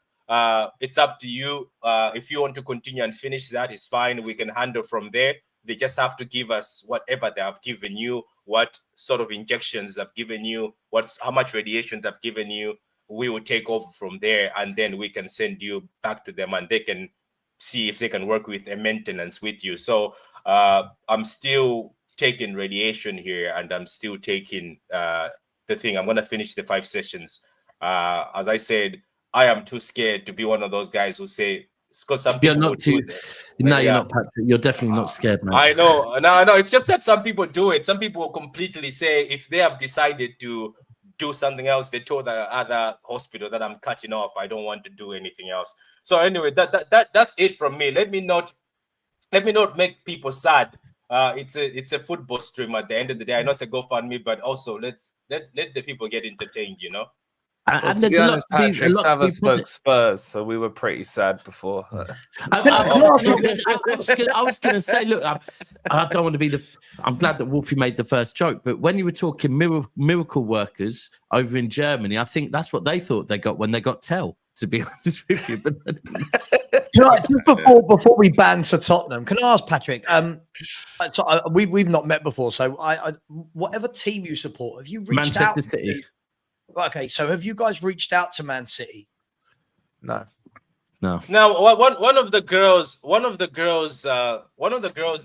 Speaker 12: it's up to you. If you want to continue and finish that, it's fine. We can handle from there. They just have to give us whatever they have given you, what sort of injections they've given you, how much radiation they've given you. We will take over from there, and then we can send you back to them, and they can see if they can work with a maintenance with you. So I'm still taking radiation here, and I'm still taking the thing. I'm going to finish the 5 sessions. As I said, I am too scared to be one of those guys who say, because some people
Speaker 8: not too. No, you're not, Patrick. You're definitely not scared, man.
Speaker 12: I know. No. It's just that some people do it. Some people completely say if they have decided to do something else, they told the other hospital that I'm cutting off. I don't want to do anything else. So anyway, that's it from me. Let me not make people sad. It's a football stream at the end of the day. I know it's a GoFundMe, but also let the people get entertained, you know.
Speaker 9: Well, to be honest, Patrick Sava spoke Spurs, so we were pretty sad before.
Speaker 8: I was going to say, look, I don't want to be I'm glad that Wolfie made the first joke, but when you were talking miracle workers over in Germany, I think that's what they thought they got when they got Tell, to be honest with you. But
Speaker 1: just before we banter Tottenham, can I ask Patrick? So we've not met before, so I whatever team you support, have you reached out?
Speaker 8: Manchester City.
Speaker 1: Okay, so have you guys reached out to Man City?
Speaker 9: No.
Speaker 12: Now, one of the girls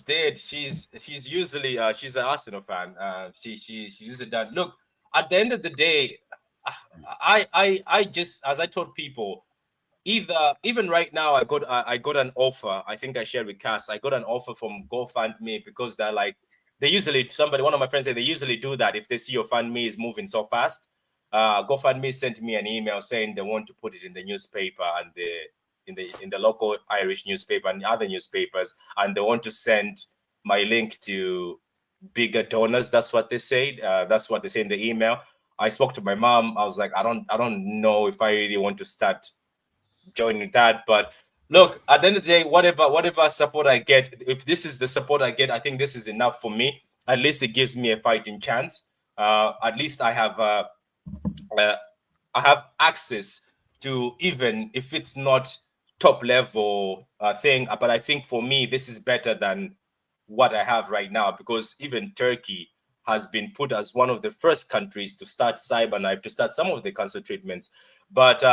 Speaker 12: did. She's usually she's an Arsenal fan. She's usually done. Look, at the end of the day, I just, as I told people, even right now, I got an offer. I think I shared with Cass. I got an offer from GoFundMe because they're like, one of my friends said they usually do that if they see your FundMe is moving so fast. GoFundMe sent me an email saying they want to put it in the newspaper and in the local Irish newspaper and other newspapers, and they want to send my link to bigger donors. That's what they said. That's what they say in the email. I spoke to my mom. I was like, I don't know if I really want to start joining that. But look, at the end of the day, whatever support I get, if this is the support I get, I think this is enough for me. At least it gives me a fighting chance. At least I have access to, even if it's not top level thing, but I think for me this is better than what I have right now, because even Turkey has been put as one of the first countries to start CyberKnife, to start some of the cancer treatments. But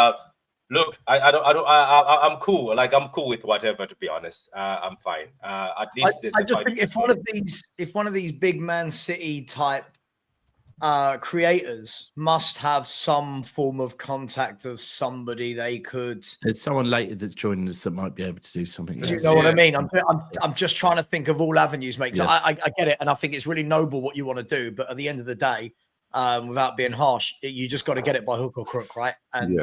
Speaker 12: look, I'm cool. Like, I'm cool with whatever, to be honest. I'm fine. At least there's
Speaker 1: I just think if one of these big Man City type creators must have some form of contact of somebody they could.
Speaker 8: There's someone later that's joining us that might be able to do something.
Speaker 1: Do you know what I mean? I'm just trying to think of all avenues, mate. Yeah. I get it, and I think it's really noble what you want to do, but at the end of the day, without being harsh, you just got to get it by hook or crook, right? And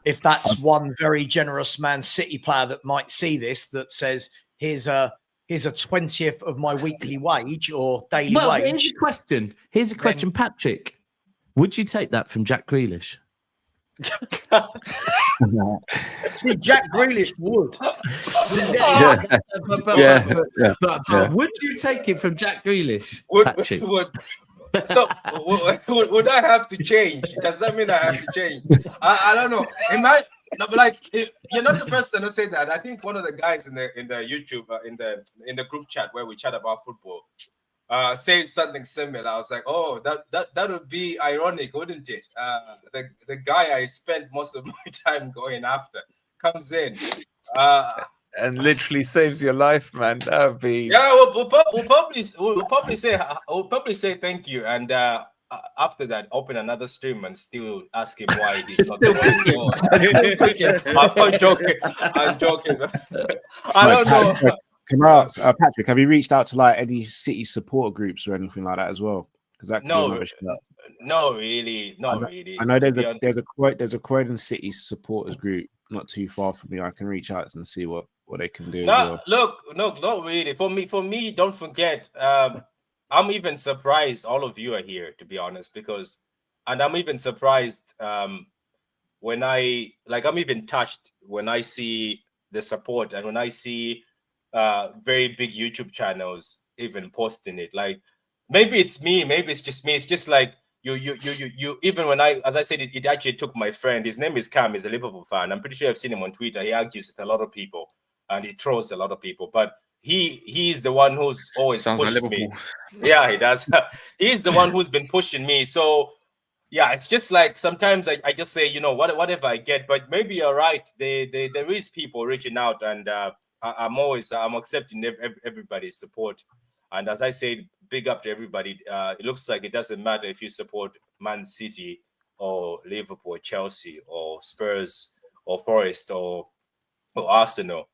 Speaker 1: if that's one very generous Man City player that might see this, that says, here's a 20th of my weekly wage or daily wage.
Speaker 8: Here's a question, Patrick. Would you take that from Jack Grealish?
Speaker 1: See, Jack Grealish would.
Speaker 8: But would you take it from Jack Grealish, Patrick?
Speaker 12: So would I have to change? Does that mean I have to change? I don't know. No, but like you're not the person to say that. I think one of the guys in the YouTube in the group chat where we chat about football said something similar. I was like, oh, that would be ironic, wouldn't it? The guy I spent most of my time going after comes in
Speaker 9: and literally saves your life, man. That would be
Speaker 12: we'll probably say thank you, and after that open another stream and still ask him why he's not I'm joking. I don't know.
Speaker 11: Can I ask, Patrick, have you reached out to like any City supporter groups or anything like that as well? Because that
Speaker 12: not really.
Speaker 11: I know there's a Croydon City supporters group not too far from me. I can reach out and see what they can do.
Speaker 12: Look, not really. For me, don't forget. I'm even surprised all of you are here, to be honest, and I'm even surprised when I'm even touched when I see the support and when I see very big YouTube channels even posting it. Like maybe it's me, maybe it's just me. It's just like you even when as I said, it actually took my friend. His name is Cam. He's a Liverpool fan. I'm pretty sure I've seen him on Twitter. He argues with a lot of people and he trolls a lot of people, but he's the one who's always pushed me. Yeah, he does. He's the one who's been pushing me. So yeah, it's just like sometimes I just say, whatever I get, but maybe you're right. There is people reaching out, and I'm accepting everybody's support. And as I said, big up to everybody. It looks like it doesn't matter if you support Man City or Liverpool, or Chelsea, or Spurs, or Forest, or Arsenal.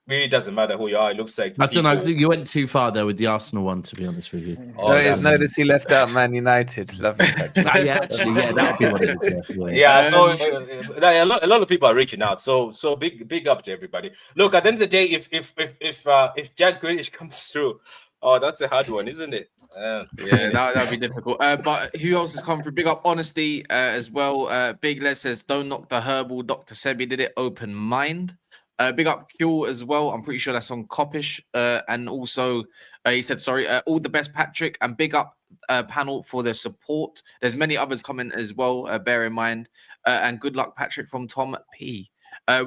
Speaker 12: Really doesn't matter who you are. It looks like
Speaker 8: I don't know. You went too far there with the Arsenal one, to be honest with you.
Speaker 9: Notice he left out Man United. Love you.
Speaker 8: That would be what it is.
Speaker 12: Yeah. So a lot of people are reaching out. So big up to everybody. Look, at the end of the day, if Jack Grealish comes through, that's a hard one, isn't it?
Speaker 7: That'd be difficult. But who else has come through? Big up Honesty as well. Big Les says, don't knock the herbal. Dr. Sebi did it. Open mind. Big up Fuel as well. I'm pretty sure that's on Coppish. And also, he said, sorry, all the best, Patrick. And big up panel for the support. There's many others coming as well, bear in mind. And good luck, Patrick, from Tom P.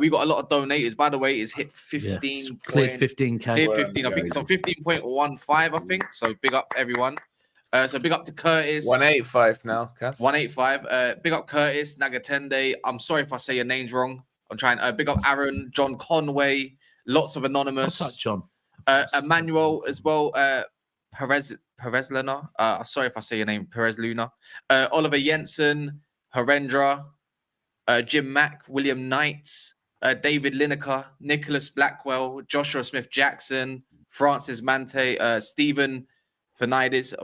Speaker 7: We got a lot of donators. By the way, it's hit 15.
Speaker 8: Cleared 15K.
Speaker 7: Cleared 15. I think it's on 15.15, I think. So big up, everyone. So big up to Curtis.
Speaker 9: 185 now, Cass.
Speaker 7: 185. Big up Curtis, Nagatende. I'm sorry if I say your names wrong. I'm trying. Big up Aaron, John Conway, lots of anonymous.
Speaker 8: What's that, John?
Speaker 7: Emmanuel as well. Perez Luna. Sorry if I say your name, Perez Luna. Oliver Jensen, Harendra, Jim Mack, William Knights, David Lineker, Nicholas Blackwell, Joshua Smith Jackson, Francis Mante, Stephen Fernandez,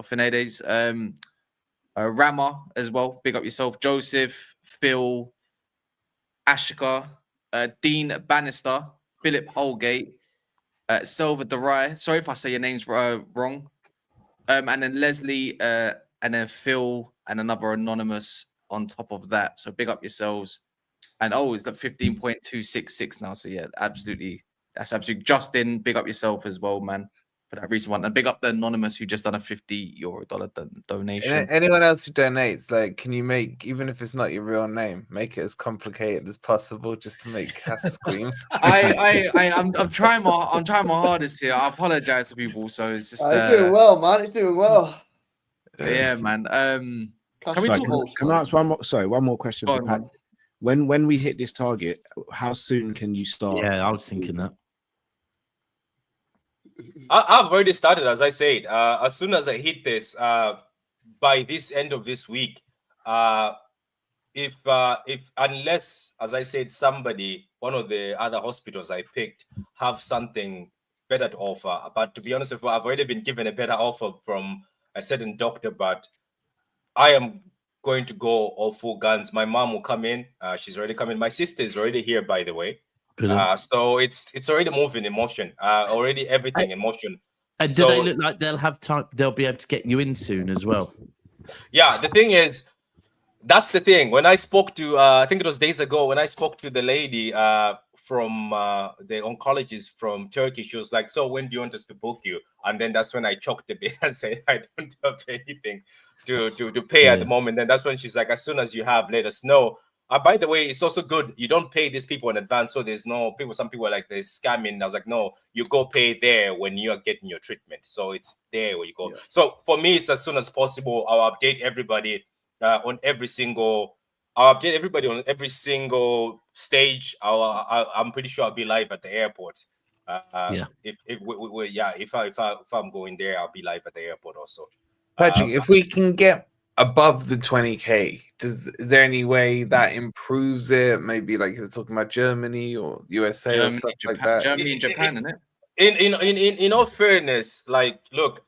Speaker 7: Rama as well. Big up yourself, Joseph, Phil, Ashika, Dean Bannister, Philip Holgate, Silva Derai. Sorry if I say your names wrong. And then Leslie, and then Phil, and another anonymous on top of that. So big up yourselves. And it's like 15.266 now. So yeah, absolutely. That's absolutely. Justin, big up yourself as well, man, for that recent one. And big up the anonymous who just done a $50 donation.
Speaker 9: Anyone else who donates, like, can you make, even if it's not your real name, make it as complicated as possible just to make Cass scream?
Speaker 7: I'm trying my hardest here. I apologize to people. So it's just
Speaker 10: it's doing well, man. It's doing well.
Speaker 7: Yeah, man.
Speaker 11: Can I ask one more question for Pat? When we hit this target, how soon can you start?
Speaker 8: Yeah, I was thinking that.
Speaker 12: I've already started, as I said. As soon as I hit this, by this end of this week, if unless, as I said, one of the other hospitals I picked, have something better to offer. But to be honest with you, I've already been given a better offer from a certain doctor. But I am going to go all full guns. My mom will come in. She's already coming. My sister is already here, by the way. So it's already moving in motion. Already everything in motion.
Speaker 8: And do they look like they'll have time? They'll be able to get you in soon as well.
Speaker 12: Yeah, the thing is, That's the thing. When I spoke to, I think it was days ago, when I spoke to the lady from the oncologist from Turkey, she was like, "So when do you want us to book you?" And then that's when I choked a bit and said, "I don't have anything to pay at the moment." And that's when she's like, "As soon as you have, let us know." By the way, it's also good. You don't pay these people in advance, so there's no people. Some people are like, "They're scamming." I was like, "No, you go pay there when you are getting your treatment." So it's there where you go. So for me, it's as soon as possible. I'll update everybody on every single. I'll update everybody on every single stage. I'm pretty sure I'll be live at the airport. If I'm going there, I'll be live at the airport also.
Speaker 9: Patrick, if we can get above the 20k, is there any way that improves it? Maybe like you were talking about Germany or USA
Speaker 7: Germany,
Speaker 9: or stuff
Speaker 7: Japan,
Speaker 9: like that.
Speaker 7: Germany and Japan, isn't it?
Speaker 12: In all fairness, like, look,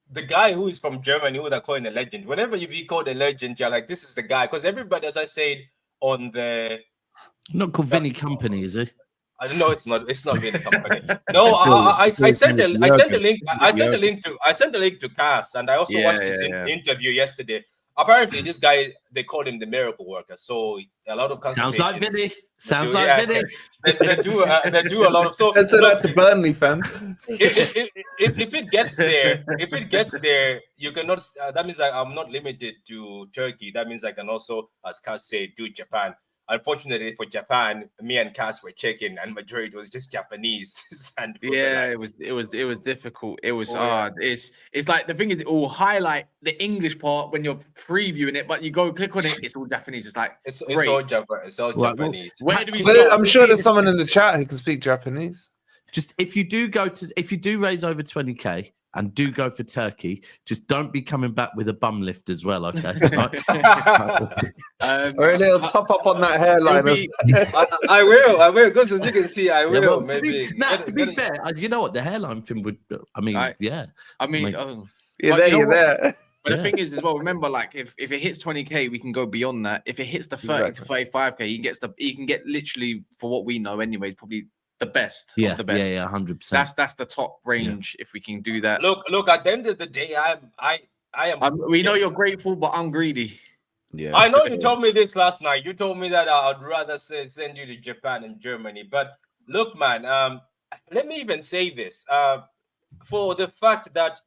Speaker 12: the guy who is from Germany, who they're calling a legend. Whenever you be called a legend, you're like, this is the guy. Because everybody, as I said on the,
Speaker 8: not called Vinny Company, is he?
Speaker 12: I don't know. It's not Vinny Company. No, I sent a link. I sent a link to Cass, and I also watched this interview yesterday. Apparently, this guy, they called him the miracle worker. So a lot of
Speaker 8: sounds like Vinny.
Speaker 12: Vinny. They do a lot of. So
Speaker 9: let's do that to Burnley fans.
Speaker 12: If it gets there, you cannot. That means I'm not limited to Turkey. That means I can also, as Cass said, do Japan. Unfortunately for Japan, me and Cass were checking, and majority was just Japanese. And
Speaker 7: it was difficult. It was it's like the thing is, it will highlight the English part when you're previewing it, but you go click on it, it's all Japanese. It's like
Speaker 12: it's all Japanese.
Speaker 7: Where do we start?
Speaker 9: I'm sure there's someone in the chat who can speak Japanese.
Speaker 8: Just if you do raise over 20k and do go for Turkey, just don't be coming back with a bum lift as well, okay?
Speaker 9: Or a little top up on that hairline.
Speaker 12: I will. Because as you can see, I will. Maybe.
Speaker 8: To be fair, you know what the hairline thing would.
Speaker 7: You're
Speaker 9: there.
Speaker 7: But the thing is, as well, remember, like if it hits 20k, we can go beyond that. If it hits the 30 to 35k, you can get literally, for what we know, anyways, probably the best. Of the best.
Speaker 8: 100%.
Speaker 7: That's the top range. If we can do that.
Speaker 12: Look. At the end of the day, I am.
Speaker 7: We know you're grateful, but I'm greedy.
Speaker 12: Yeah. I know you told me this last night. You told me that I'd rather send you to Japan and Germany. But look, man. Let me even say this. For the fact that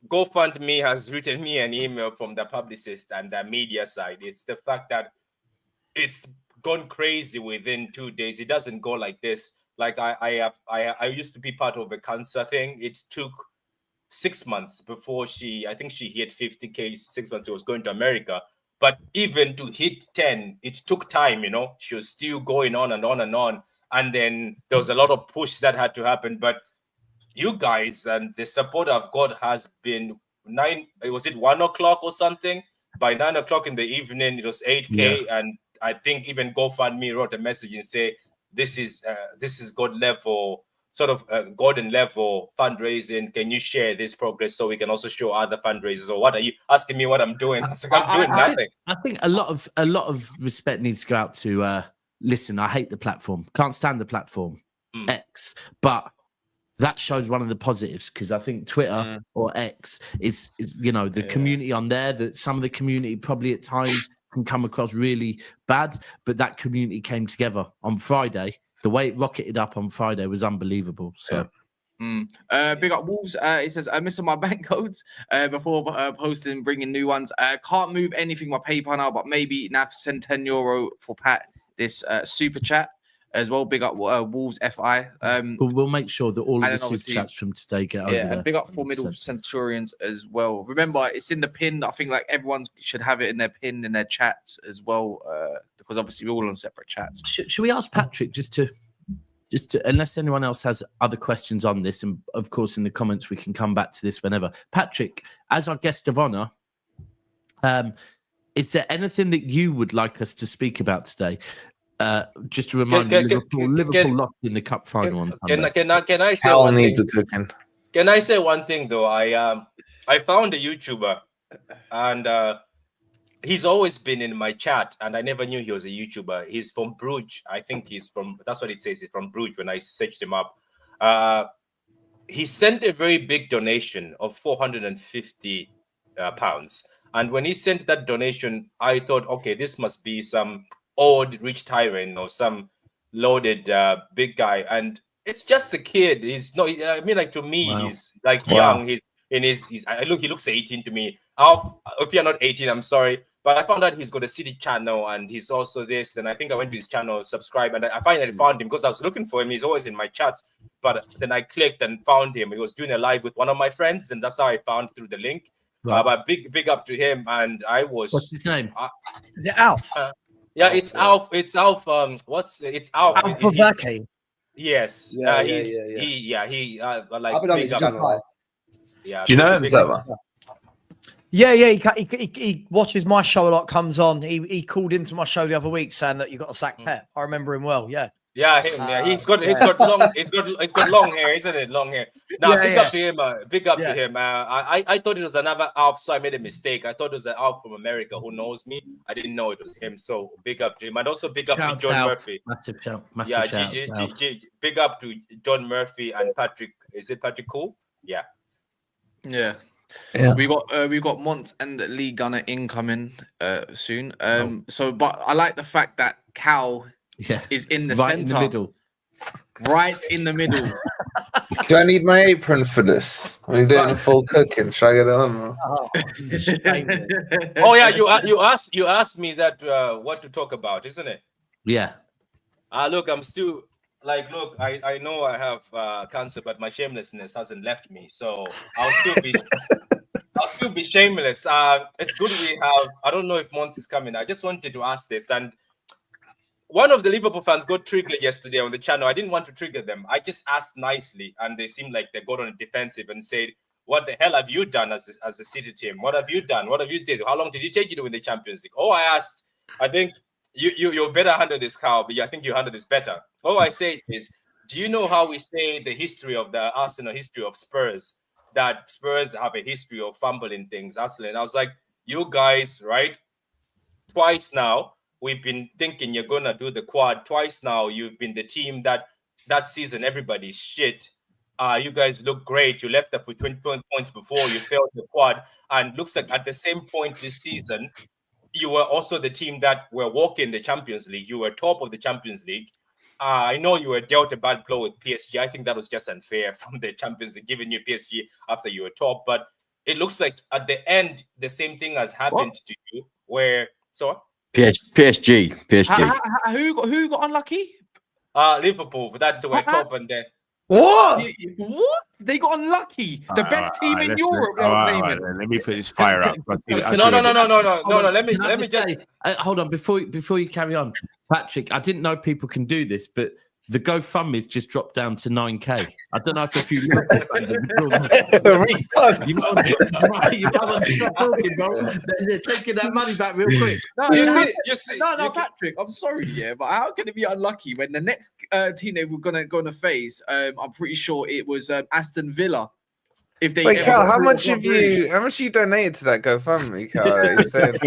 Speaker 12: GoFundMe has written me an email from the publicist and the media side, it's the fact that it's gone crazy within 2 days. It doesn't go like this. Like I used to be part of a cancer thing. It took 6 months before I think she hit 50k. 6 months she was going to America. But even to hit 10, it took time, you know. She was still going on and on and on. And then there was a lot of push that had to happen. But you guys and the support I've got has been 1 o'clock or something? By 9 o'clock in the evening, it was 8k. Yeah. And I think even GoFundMe wrote a message and say, this is God level, sort of golden level fundraising. Can you share this progress so we can also show other fundraisers? Or what are you asking me what I'm doing? I'm doing nothing.
Speaker 8: I think a lot of respect needs to go out to listen, I hate the platform. Can't stand the platform X, but that shows one of the positives, because I think Twitter or X is the community on there, that some of the community probably at times can come across really bad, but that community came together on Friday. The way it rocketed up on Friday was unbelievable. So
Speaker 7: big up Wolves. It says I'm missing my bank codes before posting, bringing new ones. Can't move anything by PayPal now, but maybe Nav send €10 for Pat this super chat as well. Big up Wolves FI.
Speaker 8: We'll make sure that all of the super chats from today get over there.
Speaker 7: Big up for Middle Centurions as well. Remember, it's in the pin. I think like everyone should have it in their pin, in their chats as well, because obviously we're all on separate chats.
Speaker 8: Should we ask Patrick just to, unless anyone else has other questions on this, and of course in the comments we can come back to this whenever. Patrick, as our guest of honor, is there anything that you would like us to speak about today? Just to remind you, Liverpool lost in the cup final on Sunday.
Speaker 12: Can I say one thing? Can I say one thing though? I found a YouTuber, and he's always been in my chat, and I never knew he was a YouTuber. He's from Bruges. I think he's from. That's what it says. He's from Bruges. When I searched him up, he sent a very big donation of £450, And when he sent that donation, I thought, okay, this must be some old rich tyrant or some loaded big guy. And it's just a kid. He's not. I mean, like to me, he's like young. He's in his. He looks 18 to me. If you're not 18, I'm sorry. But I found out he's got a city channel and he's also this. And I think I went to his channel, subscribe, and I finally found him because I was looking for him. He's always in my chats. But then I clicked and found him. He was doing a live with one of my friends, and that's how I found through the link. Right. But big up to him. And I was.
Speaker 8: What's his name?
Speaker 1: Is it Alf?
Speaker 12: Yeah, it's Alf. It's Alf. It's Alf?
Speaker 1: Alf Pavaki.
Speaker 12: Yes. He like
Speaker 10: I've been on his channel.
Speaker 12: Yeah.
Speaker 9: Do you know him, Zema?
Speaker 1: Yeah. He watches my show a lot. Comes on. He called into my show the other week saying that you got to sack Pep. I remember him well. Yeah.
Speaker 12: Yeah, him. Yeah, he's got long hair, isn't it? Long hair. Now, big up to him. Big up to him. I thought it was another Alf, so I made a mistake. I thought it was an Alf from America who knows me. I didn't know it was him. So big up to him, and also big up to John Murphy.
Speaker 8: Massive shout.
Speaker 12: Big up to John Murphy and Patrick. Is it Patrick Cool? Yeah.
Speaker 7: Yeah. We got Mont and Lee Gunner incoming soon. So, but I like the fact that Cal is in the center,
Speaker 8: in the middle.
Speaker 7: Right in the middle.
Speaker 9: Do I need my apron for this? Are you doing a full cooking? Should I get it on?
Speaker 12: Oh yeah, you asked me that what to talk about, isn't it?
Speaker 8: Yeah.
Speaker 12: Look, I'm still look, I know I have cancer, but my shamelessness hasn't left me, so I'll still be shameless. It's good we have. I don't know if Mons is coming. I just wanted to ask this, and one of the Liverpool fans got triggered yesterday on the channel. I didn't want to trigger them. I just asked nicely, and they seemed like they got on the defensive and said, "What the hell have you done as a City team? What have you done? What have you did? How long did it take you to win the Champions League?" Oh, I asked. I think you're better handle this, Carl, but I think you handle this better. All I say is, do you know how we say the history of the Arsenal, history of Spurs? That Spurs have a history of fumbling things, Arsenal. And I was like, you guys, right? Twice now. We've been thinking you're going to do the quad. Twice now, you've been the team that season, everybody's shit. You guys look great. You left up with 20 points before. You failed the quad. And looks like at the same point this season, you were also the team that were walking the Champions League. You were top of the Champions League. I know you were dealt a bad blow with PSG. I think that was just unfair from the Champions League, giving you PSG after you were top. But it looks like at the end, the same thing has happened to you where... So
Speaker 13: PSG.
Speaker 7: Who got unlucky?
Speaker 12: Liverpool for that to were top and then
Speaker 7: what? They got unlucky. The best team in Europe.
Speaker 11: Right, let me put this fire up.
Speaker 12: No. Let me just
Speaker 8: say, hold on before you carry on, Patrick. I didn't know people can do this, but the GoFundMe's just dropped down to 9k. I don't know if a few you they're taking that money back real quick.
Speaker 7: No, Patrick, I'm sorry, but how can it be unlucky when the next team they were gonna face? I'm pretty sure it was Aston Villa. If they
Speaker 9: wait, Cal, how much you donated to that GoFundMe, Cal? You said.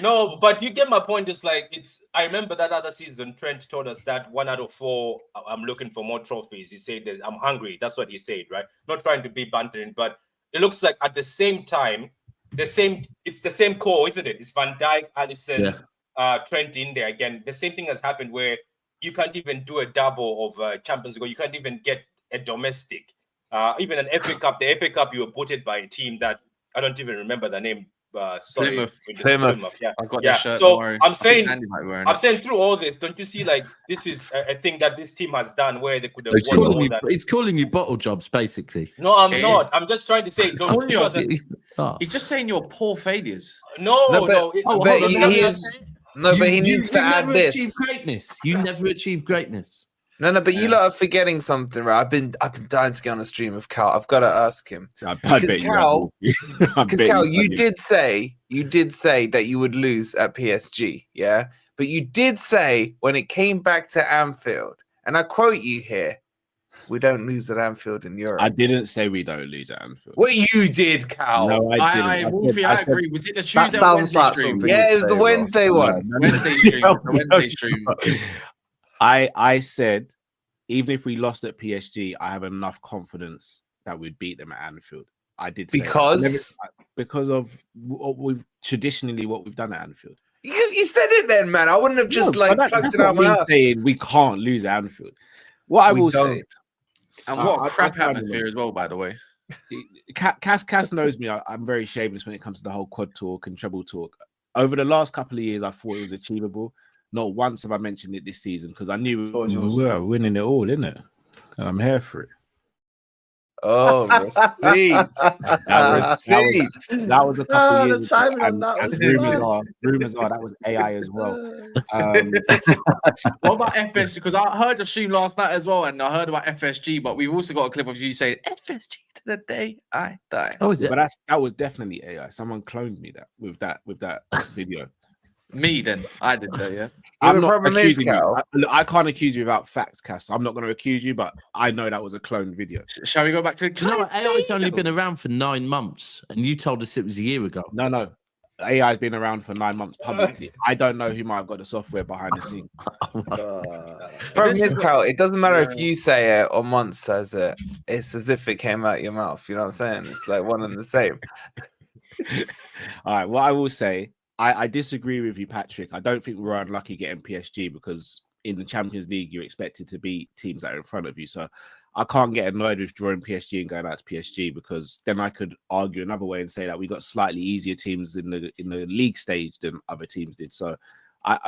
Speaker 12: No, but you get my point. It's like I remember that other season, Trent told us that 1 out of 4, I'm looking for more trophies. He said that I'm hungry. That's what he said, right? Not trying to be bantering, but it looks like at the same time, it's the same core, isn't it? It's Van Dijk, Alisson, Trent in there again. The same thing has happened where you can't even do a double of Champions League. You can't even get a domestic. Even an FA Cup. The FA Cup, you were booted by a team that I don't even remember the name.
Speaker 9: Plymouth.
Speaker 12: Yeah.
Speaker 7: I got that shirt,
Speaker 12: so I'm saying through all this, don't you see like this is a thing that this team has done where they could have won all that?
Speaker 8: He's calling you bottle jobs, basically.
Speaker 12: No, I'm not. I'm just trying to say
Speaker 7: he's just saying you're poor failures.
Speaker 12: No,
Speaker 9: but he needs to add this.
Speaker 8: You never achieve greatness.
Speaker 9: No, but you lot are forgetting something, right? I've been dying to get on a stream of Cal. I've got to ask him. Because Cal, you did say that you would lose at PSG, yeah? But you did say when it came back to Anfield, and I quote you here, we don't lose at Anfield in Europe.
Speaker 11: I didn't say we don't lose at Anfield.
Speaker 9: Well, you did, Cal.
Speaker 11: No, I didn't.
Speaker 7: I agree. Was it the Tuesday
Speaker 9: that sounds like stream? Yeah, it was the Wednesday one.
Speaker 7: Wednesday stream.
Speaker 11: I said, even if we lost at PSG, I have enough confidence that we'd beat them at Anfield. I did say because of what we've done at Anfield.
Speaker 9: You said it then, man. I wouldn't have just plucked it out my ass.
Speaker 11: Saying we can't lose at Anfield. What I will say,
Speaker 7: and what a crap atmosphere as well, by the way.
Speaker 11: Cass knows me. I'm very shameless when it comes to the whole quad talk and treble talk. Over the last couple of years, I thought it was achievable. Not once have I mentioned it this season because I knew we're winning it all, isn't it? And I'm here for it.
Speaker 9: Oh, receipts.
Speaker 11: That was a couple of years ago. And rumors are that was AI as well.
Speaker 7: What about FSG? Because I heard a stream last night as well, and I heard about FSG, but we've also got a clip of you saying FSG to the day I die.
Speaker 11: Oh, is it? But that was definitely AI. Someone cloned me with that video.
Speaker 7: Me then, I did that. Yeah,
Speaker 11: I'm not accusing you. I can't accuse you without facts, Cass. So I'm not going to accuse you, but I know that was a cloned video.
Speaker 7: Shall we go back to?
Speaker 8: Do you know what? AI's only been around for 9 months, and you told us it was a year ago.
Speaker 11: No. AI's been around for 9 months publicly. I don't know who might have got the software behind the scenes.
Speaker 9: Problem is, Cal, it doesn't matter if you say it or Mont says it. It's as if it came out your mouth. You know what I'm saying? It's like one and the same.
Speaker 11: All right. What I will say. I disagree with you, Patrick. I don't think we're unlucky getting PSG because in the Champions League, you're expected to beat teams that are in front of you. So I can't get annoyed with drawing PSG and going out to PSG because then I could argue another way and say that we got slightly easier teams in the league stage than other teams did. So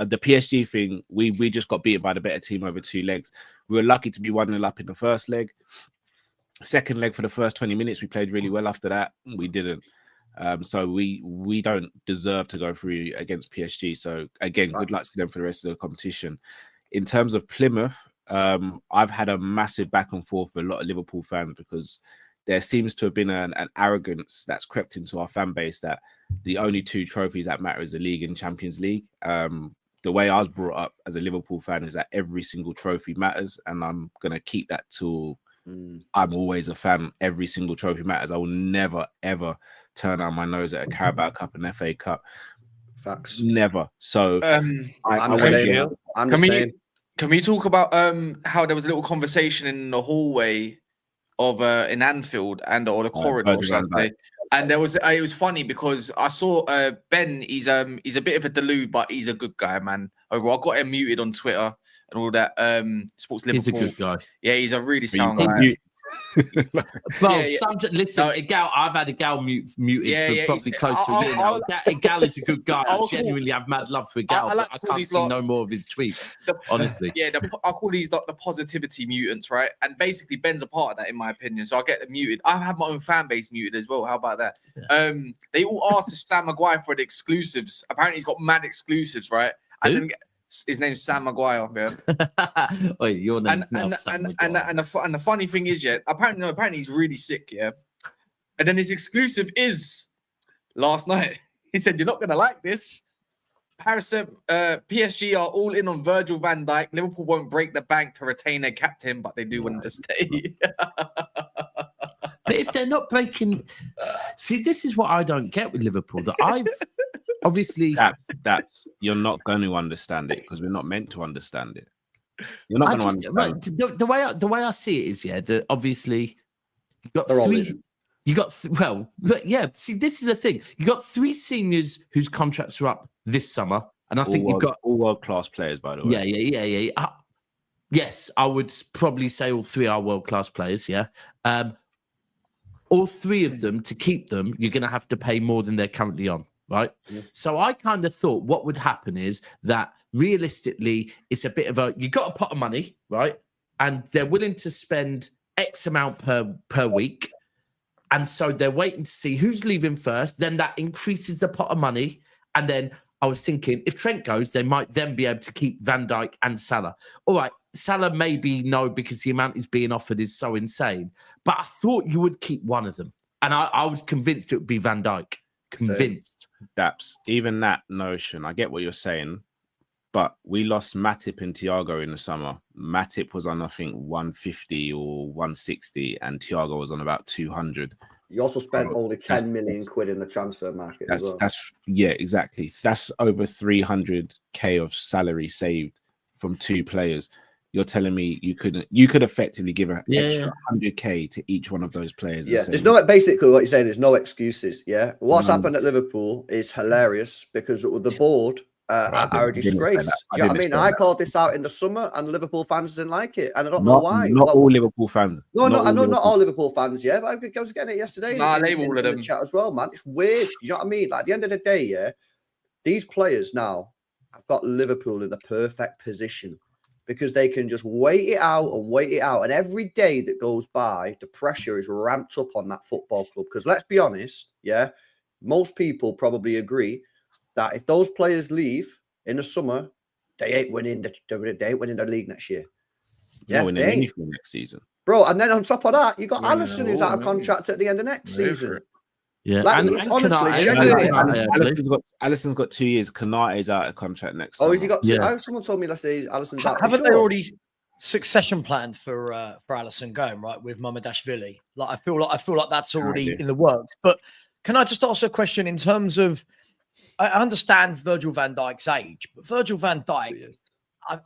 Speaker 11: the PSG thing, we just got beaten by the better team over 2 legs. We were lucky to be 1-0 up in the first leg. Second leg for the first 20 minutes, we played really well. After that, we didn't. So we don't deserve to go through against PSG. So again, good luck to them for the rest of the competition. In terms of Plymouth, I've had a massive back and forth with a lot of Liverpool fans because there seems to have been an arrogance that's crept into our fan base that the only 2 trophies that matter is the league and Champions League. The way I was brought up as a Liverpool fan is that every single trophy matters, and I'm gonna keep that till I'm always a fan. Every single trophy matters. I will never ever turn on my nose at a Carabao Cup and FA Cup.
Speaker 10: Facts.
Speaker 11: Never. So
Speaker 10: I'm the same.
Speaker 7: Can we talk about how there was a little conversation in the hallway of in Anfield or the corridor, should I say? And there was it was funny because I saw Ben. He's a bit of a delude, but he's a good guy, man. Overall, I got him muted on Twitter and all that. Sports Liverpool.
Speaker 8: He's a good guy.
Speaker 7: Yeah, he's a really sound guy.
Speaker 8: Bro, listen, I've had a gal muted for probably close to a year now. Gal is a good guy. I genuinely have mad love for Gal, but I can't see no more of his tweets, honestly.
Speaker 7: Yeah, I call these the positivity mutants, right? And basically, Ben's a part of that, in my opinion. So I get them muted. I have my own fan base muted as well. How about that? Yeah. They all asked Sam Maguire for the exclusives. Apparently, he's got mad exclusives, right? And then his name's Sam Maguire. Yeah.
Speaker 8: Wait, your name's
Speaker 7: and the funny thing is, yeah, apparently he's really sick, yeah. And then his exclusive is last night. He said, "You're not gonna like this. PSG are all in on Virgil van Dijk. Liverpool won't break the bank to retain their captain, but they do want him to stay."
Speaker 8: But if they're not breaking, see, this is what I don't get with Liverpool. That I've obviously
Speaker 11: that's you're not going to understand it because we're not meant to understand it. You're not going to understand.
Speaker 8: Right, the way I see it is, yeah, that obviously you got three. You got see, this is the thing. You got 3 seniors whose contracts are up this summer, and I think you've got
Speaker 11: all world-class players, by the way.
Speaker 8: Yeah. Yes, I would probably say all 3 are world-class players. Yeah. All 3 of them, to keep them, you're going to have to pay more than they're currently on, right? Yeah. So I kind of thought what would happen is that realistically, it's a bit of you got a pot of money, right? And they're willing to spend X amount per week. And so they're waiting to see who's leaving first. Then that increases the pot of money. And then I was thinking, if Trent goes, they might then be able to keep Van Dijk and Salah. All right, Salah maybe no, because the amount he's being offered is so insane. But I thought you would keep one of them. And I was convinced it would be Van Dijk. Convinced.
Speaker 11: Daps, even that notion, I get what you're saying. But we lost Matip and Thiago in the summer. Matip was on, I think, 150 or 160, and Thiago was on about 200.
Speaker 10: You also spent only 10 million quid in the transfer market as well.
Speaker 11: Yeah, exactly. That's over 300k of salary saved from 2 players. you're telling me you could effectively give an
Speaker 8: Yeah,
Speaker 11: extra 100k to each one of those players.
Speaker 10: Yeah, there's no basically what you're saying. There's no excuses. Yeah, what's
Speaker 11: No.
Speaker 10: happened at Liverpool is hilarious because the board
Speaker 11: Right,
Speaker 10: are a
Speaker 11: I didn't say
Speaker 10: disgrace.
Speaker 11: that.
Speaker 10: Do you know what I mean?
Speaker 11: didn't say
Speaker 10: I
Speaker 11: that.
Speaker 10: called this out in the summer, and Liverpool fans didn't like it, and I don't know why.
Speaker 11: Not all Liverpool fans.
Speaker 10: No,
Speaker 11: Not
Speaker 10: I know
Speaker 11: all
Speaker 10: not all Liverpool fans, yeah, but I was getting it yesterday
Speaker 7: Nah,
Speaker 10: in
Speaker 7: all of
Speaker 10: the
Speaker 7: them.
Speaker 10: chat as well, man. It's weird. You know what I mean? Like at the end of the day, yeah, these players now have got Liverpool in the perfect position because they can just wait it out and wait it out. And every day that goes by, the pressure is ramped up on that football club. Because let's be honest, yeah, most people probably agree that if those players leave in the summer, they ain't winning the league next year.
Speaker 11: Yeah, winning anything next season,
Speaker 10: bro. And then on top of that, you got
Speaker 11: Winning
Speaker 10: Alisson
Speaker 11: it
Speaker 10: who's
Speaker 11: all,
Speaker 10: out of
Speaker 11: maybe.
Speaker 10: contract at the end of next season.
Speaker 8: Yeah,
Speaker 10: Like,
Speaker 8: and
Speaker 10: honestly,
Speaker 8: Kanate,
Speaker 10: genuinely.
Speaker 11: Alisson's got 2 years. Kanate's out of contract next
Speaker 10: Oh,
Speaker 11: summer.
Speaker 10: has he got?
Speaker 8: Yeah.
Speaker 10: Someone told me last day Alisson's out.
Speaker 1: Haven't they already succession planned for Alisson going right with Mamadashvili? Like I feel like that's already in the works. But can I just ask a question in terms of? I understand Virgil van Dijk's age, but Virgil van Dijk,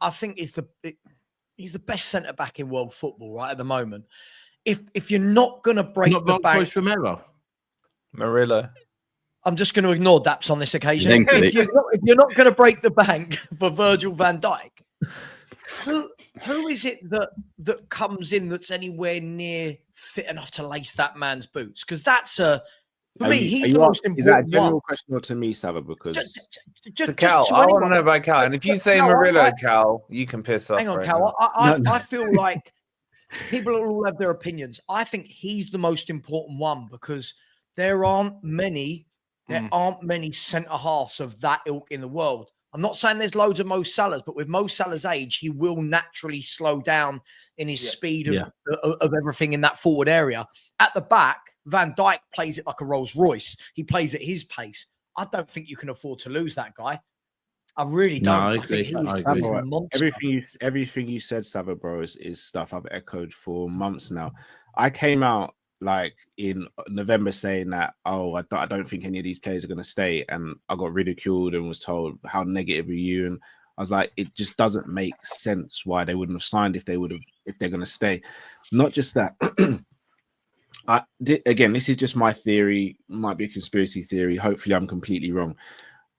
Speaker 1: I think he's the best centre back in world football right at the moment. If you're not going to break the bank,
Speaker 9: Murillo.
Speaker 1: I'm just going to ignore Daps on this occasion. If you're not going to break the bank for Virgil van Dijk, who is it that comes in that's anywhere near fit enough to lace that man's boots? Because that's for me, he's the most important.
Speaker 11: Is that a general
Speaker 1: one.
Speaker 11: question or to me, Sava? Because
Speaker 9: to Cal, I want to know about Cal. And if you say Murillo, Cal, you can piss off.
Speaker 1: Hang on,
Speaker 9: right
Speaker 1: Cal.
Speaker 9: now.
Speaker 1: I feel like people all have their opinions. I think he's the most important one because there aren't many centre halves of that ilk in the world. I'm not saying there's loads of Mo Salahs, but with Mo Salah's age, he will naturally slow down in his speed of everything in that forward area. At the back, Van Dijk plays it like a Rolls Royce. He plays at his pace. I don't think you can afford to lose that guy. I really don't.
Speaker 8: No, I
Speaker 1: think he's
Speaker 8: agree.
Speaker 1: a monster.
Speaker 11: everything you said, Sava, bro, is stuff I've echoed for months now. I came out like in November saying that, I don't think any of these players are going to stay, and I got ridiculed and was told how negative are you, and I was like, it just doesn't make sense why they wouldn't have signed if they're going to stay. Not just that. Again, this is just my theory, might be a conspiracy theory. Hopefully I'm completely wrong.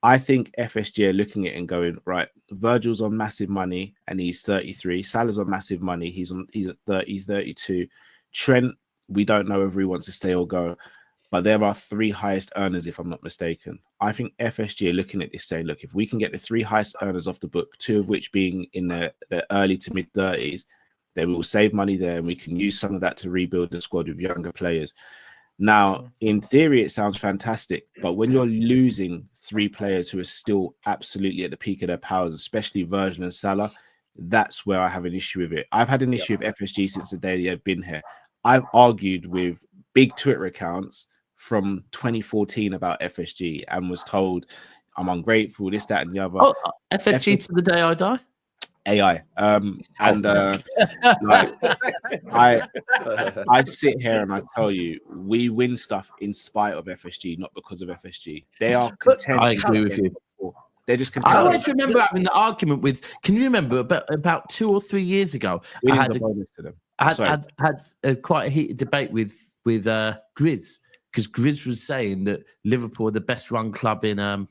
Speaker 11: I think FSG are looking at it and going, right, Virgil's on massive money and he's 33. Salah's on massive money. He's at 30, he's 32. Trent, we don't know if he wants to stay or go, but there are 3 highest earners, if I'm not mistaken. I think FSG are looking at this saying, look, if we can get the 3 highest earners off the book, 2 of which being in the early to mid 30s, then we will save money there and we can use some of that to rebuild the squad with younger players. Now, in theory, it sounds fantastic, but when you're losing 3 players who are still absolutely at the peak of their powers, especially Virgil and Salah, that's where I have an issue with it. I've had an issue with FSG since the day they've been here. I've argued with big Twitter accounts from 2014 about FSG and was told I'm ungrateful, this, that, and the other.
Speaker 8: Oh, FSG to the day I die?
Speaker 11: AI. Like, I sit here and I tell you, we win stuff in spite of FSG, not because of FSG. They are content.
Speaker 8: I agree with you.
Speaker 11: They're just content.
Speaker 8: I always remember having the argument with. Can you remember about 2 or 3 years ago? I had quite a heated debate with Grizz, because Grizz was saying that Liverpool are the best run club in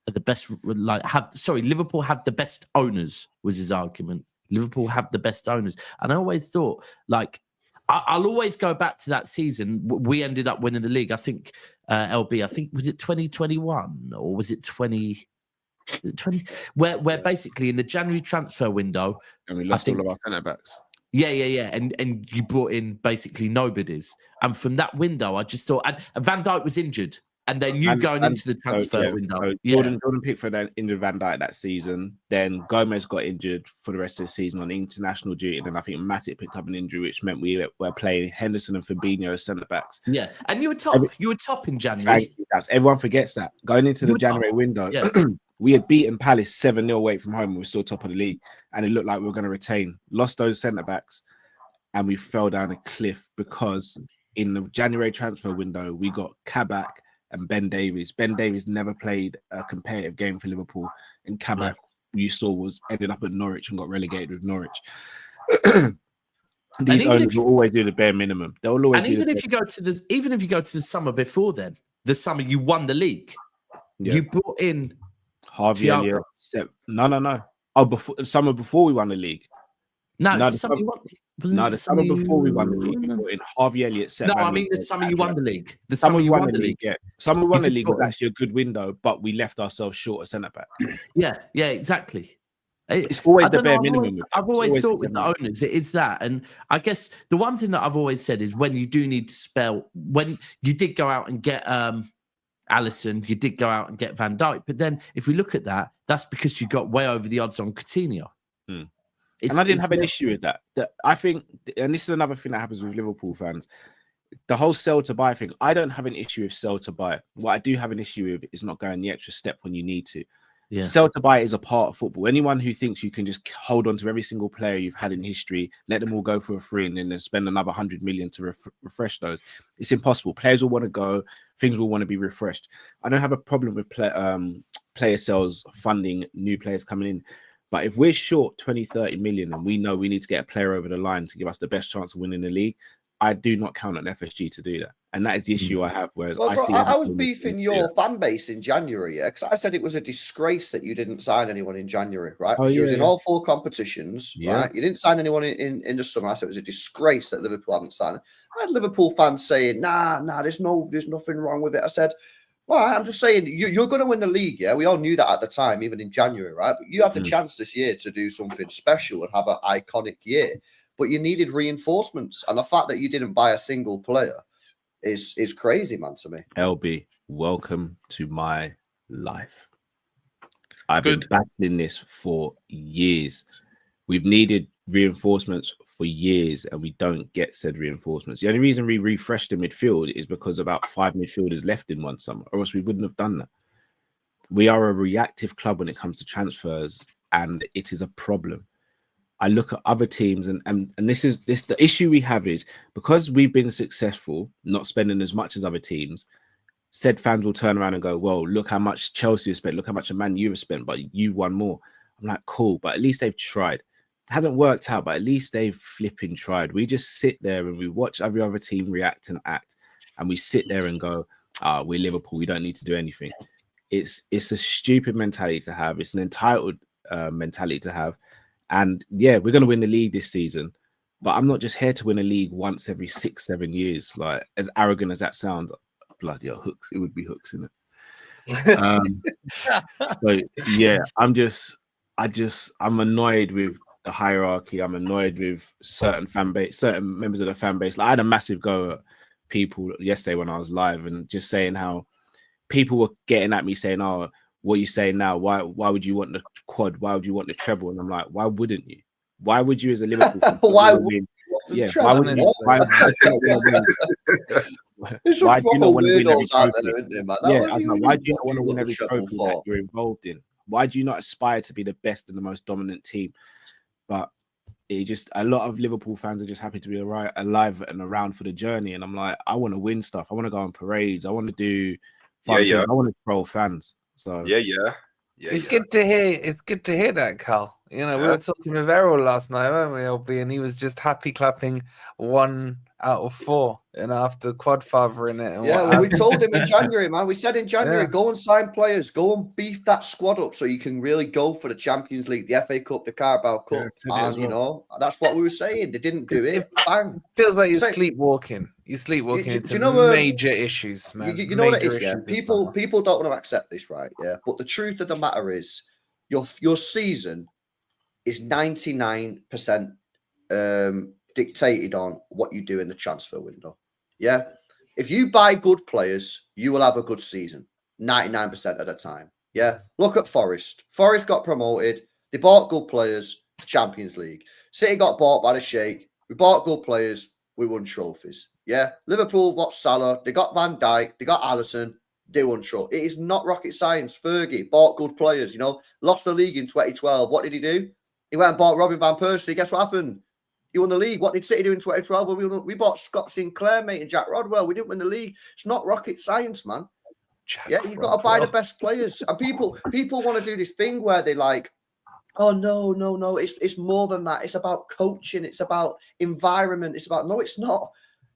Speaker 8: Liverpool have the best owners, was his argument. Liverpool have the best owners. And I always thought, like, I'll always go back to that season. We ended up winning the league. I think, LB, I think, was it 2021 or was it 2020? Where basically in the January transfer window.
Speaker 11: And we lost all of our centre-backs.
Speaker 8: Yeah. And you brought in basically nobodies. And from that window, I just thought, and Van Dijk was injured. And then going into the transfer window.
Speaker 11: So Jordan Pickford injured Van Dijk that season. Then Gomez got injured for the rest of the season on international duty. And then I think Matic picked up an injury, which meant we were playing Henderson and Fabinho as centre-backs.
Speaker 8: Yeah. And you were top. You were top in January.
Speaker 11: Thank you, everyone forgets that. Going into the January window, we had beaten Palace 7-0 away from home. We were still top of the league. And it looked like we were going to retain. Lost those centre-backs. And we fell down a cliff because in the January transfer window, we got Kabak and Ben Davies. Ben Davies never played a competitive game for Liverpool, and Kabak you saw was ended up at Norwich and got relegated with Norwich.
Speaker 8: And
Speaker 11: These
Speaker 8: even
Speaker 11: owners
Speaker 8: if you-
Speaker 11: will always do the bare minimum. They'll always
Speaker 8: And
Speaker 11: do
Speaker 8: even
Speaker 11: the
Speaker 8: if you go to the summer before then, the summer you won the league,
Speaker 11: Yeah.
Speaker 8: you brought in
Speaker 11: Harvey
Speaker 8: Thiago.
Speaker 11: Elliott. No. Oh, before summer before we won the league.
Speaker 8: No,
Speaker 11: No,
Speaker 8: it's the summer you won. Wasn't
Speaker 11: No,
Speaker 8: it
Speaker 11: the summer before we won the league, we
Speaker 8: No,
Speaker 11: brought in Harvey Elliott.
Speaker 8: I mean the summer you won the league. The
Speaker 11: Summer
Speaker 8: summer
Speaker 11: we
Speaker 8: you
Speaker 11: won
Speaker 8: won
Speaker 11: the
Speaker 8: the league.
Speaker 11: league. Yeah, summer we won
Speaker 8: You
Speaker 11: the
Speaker 8: just
Speaker 11: league was
Speaker 8: brought in-
Speaker 11: actually a good window, but we left ourselves short of centre back.
Speaker 8: Yeah, exactly.
Speaker 11: It's always
Speaker 8: I
Speaker 11: the
Speaker 8: don't
Speaker 11: bare
Speaker 8: know,
Speaker 11: minimum.
Speaker 8: I've always thought with the owners, it is that. And I guess the one thing that I've always said is when you do need to spell, when you did go out and get Alisson, you did go out and get Van Dijk. But then if we look at that, that's because you got way over the odds on Coutinho.
Speaker 11: And I didn't have an issue with that. I think, and this is another thing that happens with Liverpool fans, the whole sell to buy thing. I don't have an issue with sell to buy. What I do have an issue with is not going the extra step when you need to.
Speaker 8: Yeah.
Speaker 11: Sell to buy is a part of football. Anyone who thinks you can just hold on to every single player you've had in history, let them all go for a free, and then spend another 100 million to refresh those, it's impossible. Players will want to go, things will want to be refreshed. I don't have a problem with player sales funding new players coming in. But if we're short 20, 30 million and we know we need to get a player over the line to give us the best chance of winning the league, I do not count on FSG to do that. And that is the issue I have. Whereas
Speaker 10: I was beefing your fan base in January, because I said it was a disgrace that you didn't sign anyone in January, right? You was in all 4 competitions, right? You didn't sign anyone in the summer. I said it was a disgrace that Liverpool hadn't signed. I had Liverpool fans saying, nah, there's nothing wrong with it. I said, well, I'm just saying, you're going to win the league, yeah? We all knew that at the time, even in January, right? But you had the chance this year to do something special and have an iconic year. But you needed reinforcements. And the fact that you didn't buy a single player is crazy, man, to me.
Speaker 11: LB, welcome to my life. I've been battling this for years. We've needed reinforcements for years and we don't get said reinforcements. The only reason we refreshed the midfield is because about 5 midfielders left in one summer, or else we wouldn't have done that. We are a reactive club when it comes to transfers, and it is a problem. I look at other teams, and this the issue we have is because we've been successful, not spending as much as other teams, said fans will turn around and go, well, look how much Chelsea has spent, look how much Man U have spent, but you've won more. I'm like, cool, but at least they've tried. It hasn't worked out, but at least they've flipping tried. We just sit there and we watch every other team react and act, and we sit there and go, we're Liverpool, we don't need to do anything. It's a stupid mentality to have. It's an entitled mentality to have. And yeah, we're going to win the league this season, but I'm not just here to win a league once every 6-7 years. Like, as arrogant as that sounds, bloody hell, hooks. It would be hooks, isn't it? So yeah, I'm annoyed with the hierarchy. I'm annoyed with certain members of the fan base. Like, I had a massive go at people yesterday when I was live and just saying how people were getting at me saying, oh, what are you saying now? Why would you want the quad? Why would you want the treble? And I'm like, why wouldn't you? Why would you as a Liverpool fan?
Speaker 10: Why
Speaker 11: would you? Yeah, why would you? Why do you not want to win every trophy? Why do you not want to win every trophy that you're involved in? Why do you not aspire to be the best and the most dominant team? But it just, a lot of Liverpool fans are just happy to be alive and around for the journey. And I'm like, I want to win stuff. I want to go on parades. I want to do fun things. I want to troll fans. So
Speaker 9: It's good to hear. It's good to hear that, Carl. You know, we were talking with Errol last night, weren't we, LB? And he was just happy clapping 1 out of 4, and after quadfather in it. And
Speaker 10: well, we told him in January, man. We said in January, go and sign players, go and beef that squad up so you can really go for the Champions League, the FA Cup, the Carabao Cup. And you know, that's what we were saying. They didn't do it. Bang.
Speaker 9: Feels like you're sleepwalking. You're sleepwalking into major issues, man.
Speaker 10: You know what it is, yeah? People don't want to accept this, right? Yeah. But the truth of the matter is, your season is 99% dictated on what you do in the transfer window. Yeah. If you buy good players, you will have a good season 99% of the time. Yeah. Look at Forest. Forest got promoted. They bought good players, Champions League. City got bought by the Sheikh. We bought good players. We won trophies. Yeah. Liverpool got Salah. They got Van Dijk. They got Alisson. They won trophies. It is not rocket science. Fergie bought good players, lost the league in 2012. What did he do? He went and bought Robin Van Persie. Guess what happened? He won the league. What did City do in 2012? Well, we bought Scott Sinclair, mate, and Jack Rodwell. We didn't win the league. It's not rocket science, man. You've got to buy the best players. And people want to do this thing where they like, oh no, it's more than that. It's about coaching. It's about environment. It's about no, it's not.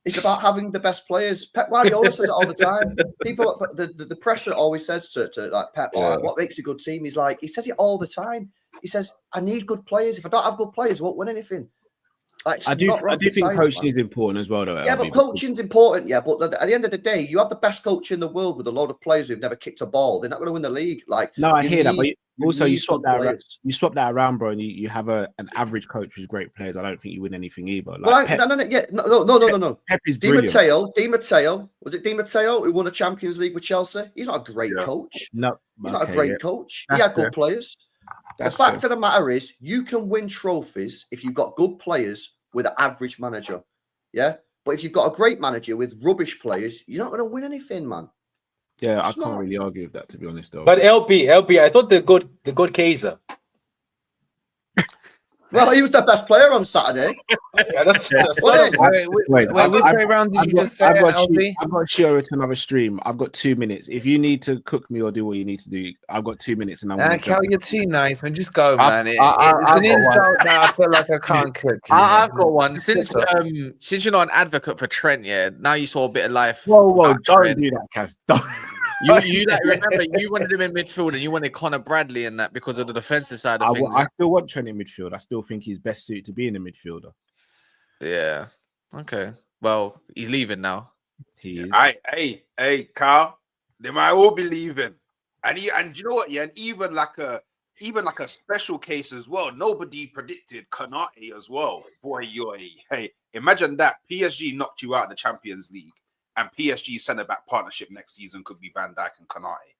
Speaker 10: It's about having the best players. Pep Guardiola says it all the time. People, the pressure always says to like Pep, what makes a good team? He's like, he says it all the time. He says, I need good players. If I don't have good players, I won't win anything. Like,
Speaker 11: I do think coaching is important as well, though.
Speaker 10: Yeah, but coaching's important. Yeah, but at the end of the day, you have the best coach in the world with a load of players who've never kicked a ball. They're not going to win the league. Like,
Speaker 11: no, I hear that, but also you swap that around, bro, and you have an average coach with great players. I don't think you win anything either. Like
Speaker 10: no.
Speaker 11: Pep is
Speaker 10: Di Matteo, was it Di Matteo who won a Champions League with Chelsea? He's not a great coach.
Speaker 11: No,
Speaker 10: he's not a great coach. He had good players. The fact of the matter is, you can win trophies if you've got good players with an average manager. Yeah. But if you've got a great manager with rubbish players, you're not going to win anything, man.
Speaker 11: Yeah, I can't really argue with that, to be honest, though.
Speaker 12: But LB, I thought the good Kaiser.
Speaker 10: Well, he was the best player on Saturday.
Speaker 12: Yeah, that's
Speaker 11: wait,
Speaker 9: which round did you just say?
Speaker 11: I've got to share it to another stream. I've got 2 minutes. If you need to cook me or do what you need to do, I've got 2 minutes, and I'm.
Speaker 9: Cal, you're too nice, man. Just go, man. It's an insult that I feel like I can't cook.
Speaker 7: I've got one. Since you're not an advocate for Trent, yeah, now you saw a bit of life.
Speaker 11: Whoa, don't do that, Kaz.
Speaker 7: You remember you wanted him in midfield and you wanted Connor Bradley in that because of the defensive side of things.
Speaker 11: I still want Trent in midfield. I still think he's best suited to being a midfielder.
Speaker 7: Yeah. Okay. Well, he's leaving now.
Speaker 11: He is.
Speaker 5: Hey, Carl. They might all be leaving, and you know what? Yeah, and even like a special case as well. Nobody predicted Konate as well. Boy, hey, imagine that PSG knocked you out of the Champions League. And PSG centre-back partnership next season could be Van Dijk and Konate.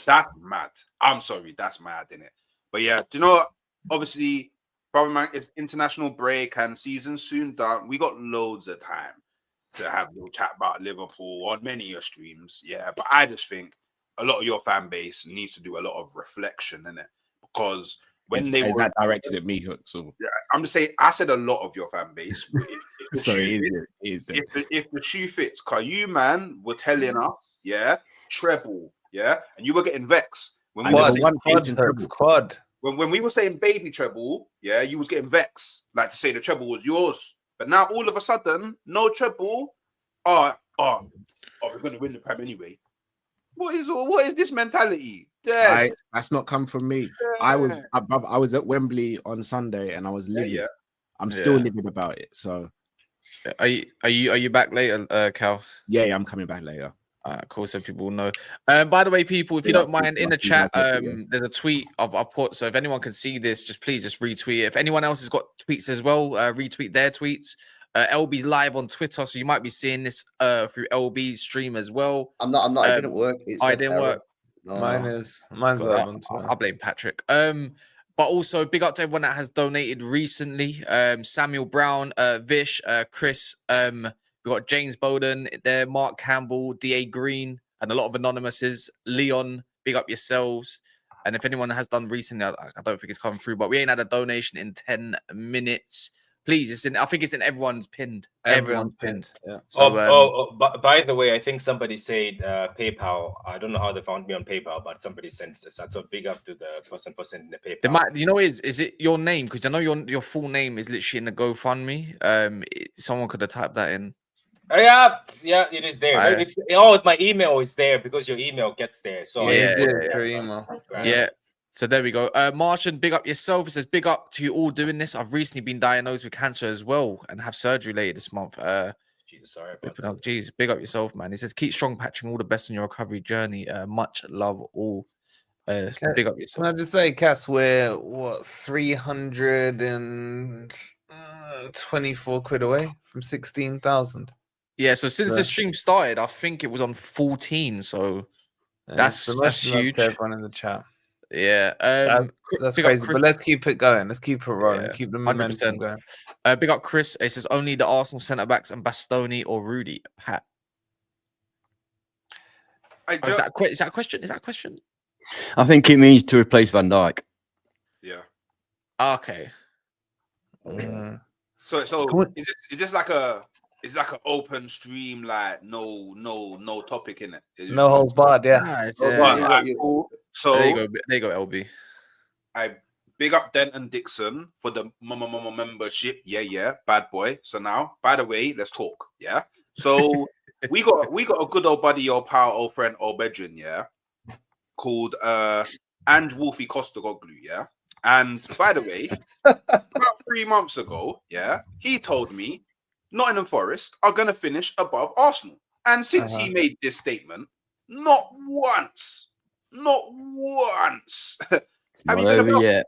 Speaker 5: That's mad. I'm sorry, that's mad, isn't it? But yeah, do you know what? Obviously, probably it's international break and season soon done. We got loads of time to have a little chat about Liverpool on many of your streams. Yeah, but I just think a lot of your fan base needs to do a lot of reflection in it, because when they
Speaker 11: were that directed at me, Hook. So
Speaker 5: yeah, I'm just saying. I said a lot of your fan base.
Speaker 11: If
Speaker 5: the shoe fits, cause you man were telling us, yeah, treble, yeah, and you were getting vexed when we when we were saying baby treble, yeah, you was getting vexed, like to say the treble was yours. But now all of a sudden, no treble. We're gonna win the Prem anyway. What is this mentality?
Speaker 11: That's not come from me. I was at Wembley on Sunday and I was livid. Yeah. I'm still livid about it. So,
Speaker 7: are you back later, Cal?
Speaker 11: Yeah, I'm coming back later.
Speaker 7: Cool. So people will know. By the way, people, if you don't mind, in the chat, there's a tweet I've put. So if anyone can see this, please retweet it. If anyone else has got tweets as well, retweet their tweets. LB's live on Twitter, so you might be seeing this through LB's stream as well.
Speaker 10: I'm not. It didn't work.
Speaker 7: It didn't work.
Speaker 10: No.
Speaker 9: Mine's
Speaker 7: I blame Patrick. But also big up to everyone that has donated recently. Samuel Brown, Vish, Chris, we got James Bowden there, Mark Campbell, DA Green, and a lot of anonymouses. Leon, big up yourselves. And if anyone has done recently, I don't think it's coming through, but we ain't had a donation in 10 minutes. Please, I think it's in everyone's pinned. Everyone's pinned. Yeah.
Speaker 12: So, by the way, I think somebody said PayPal. I don't know how they found me on PayPal, but somebody sent this. So big up to the person in the PayPal.
Speaker 7: They might, is it your name? Because I know your full name is literally in the GoFundMe. Someone could have typed that in.
Speaker 12: Yeah, it is there. My email is there because your email gets there. So
Speaker 7: your email. Yeah. So there we go. Martian, big up yourself. It says, big up to you all doing this. I've recently been diagnosed with cancer as well and have surgery later this month.
Speaker 12: Sorry.
Speaker 7: Jeez, big up yourself, man. He says, keep strong, Patrick, all the best on your recovery journey. Much love all. Big up yourself.
Speaker 9: Can I just say, Cass, we're 324 quid away from 16,000.
Speaker 7: Yeah, so since the stream started, I think it was on 14. So that's huge.
Speaker 9: To everyone in the chat.
Speaker 7: Yeah,
Speaker 9: that's crazy. But let's keep it going. Let's keep it rolling.
Speaker 7: Yeah,
Speaker 9: keep the momentum going.
Speaker 7: Big up Chris. It says only the Arsenal centre backs and Bastoni or Rudy. Pat. Is that a question? Is that a question?
Speaker 13: I think it means to replace Van Dijk.
Speaker 5: Yeah.
Speaker 7: Okay.
Speaker 5: So is this like an open stream, like no topic in it?
Speaker 9: No holds barred, yeah.
Speaker 5: So
Speaker 7: there you go, LB.
Speaker 5: I big up Denton Dixon for the membership. Yeah, bad boy. So now, by the way, let's talk. Yeah. So we got a good old buddy, old pal, old friend, old bedroom, yeah, called Ange Wolfie Costagoglu, yeah. And by the way, about 3 months ago, yeah, he told me Nottingham Forest are gonna finish above Arsenal. And since he made this statement, not once. Have you been
Speaker 13: over
Speaker 5: above?
Speaker 13: yet.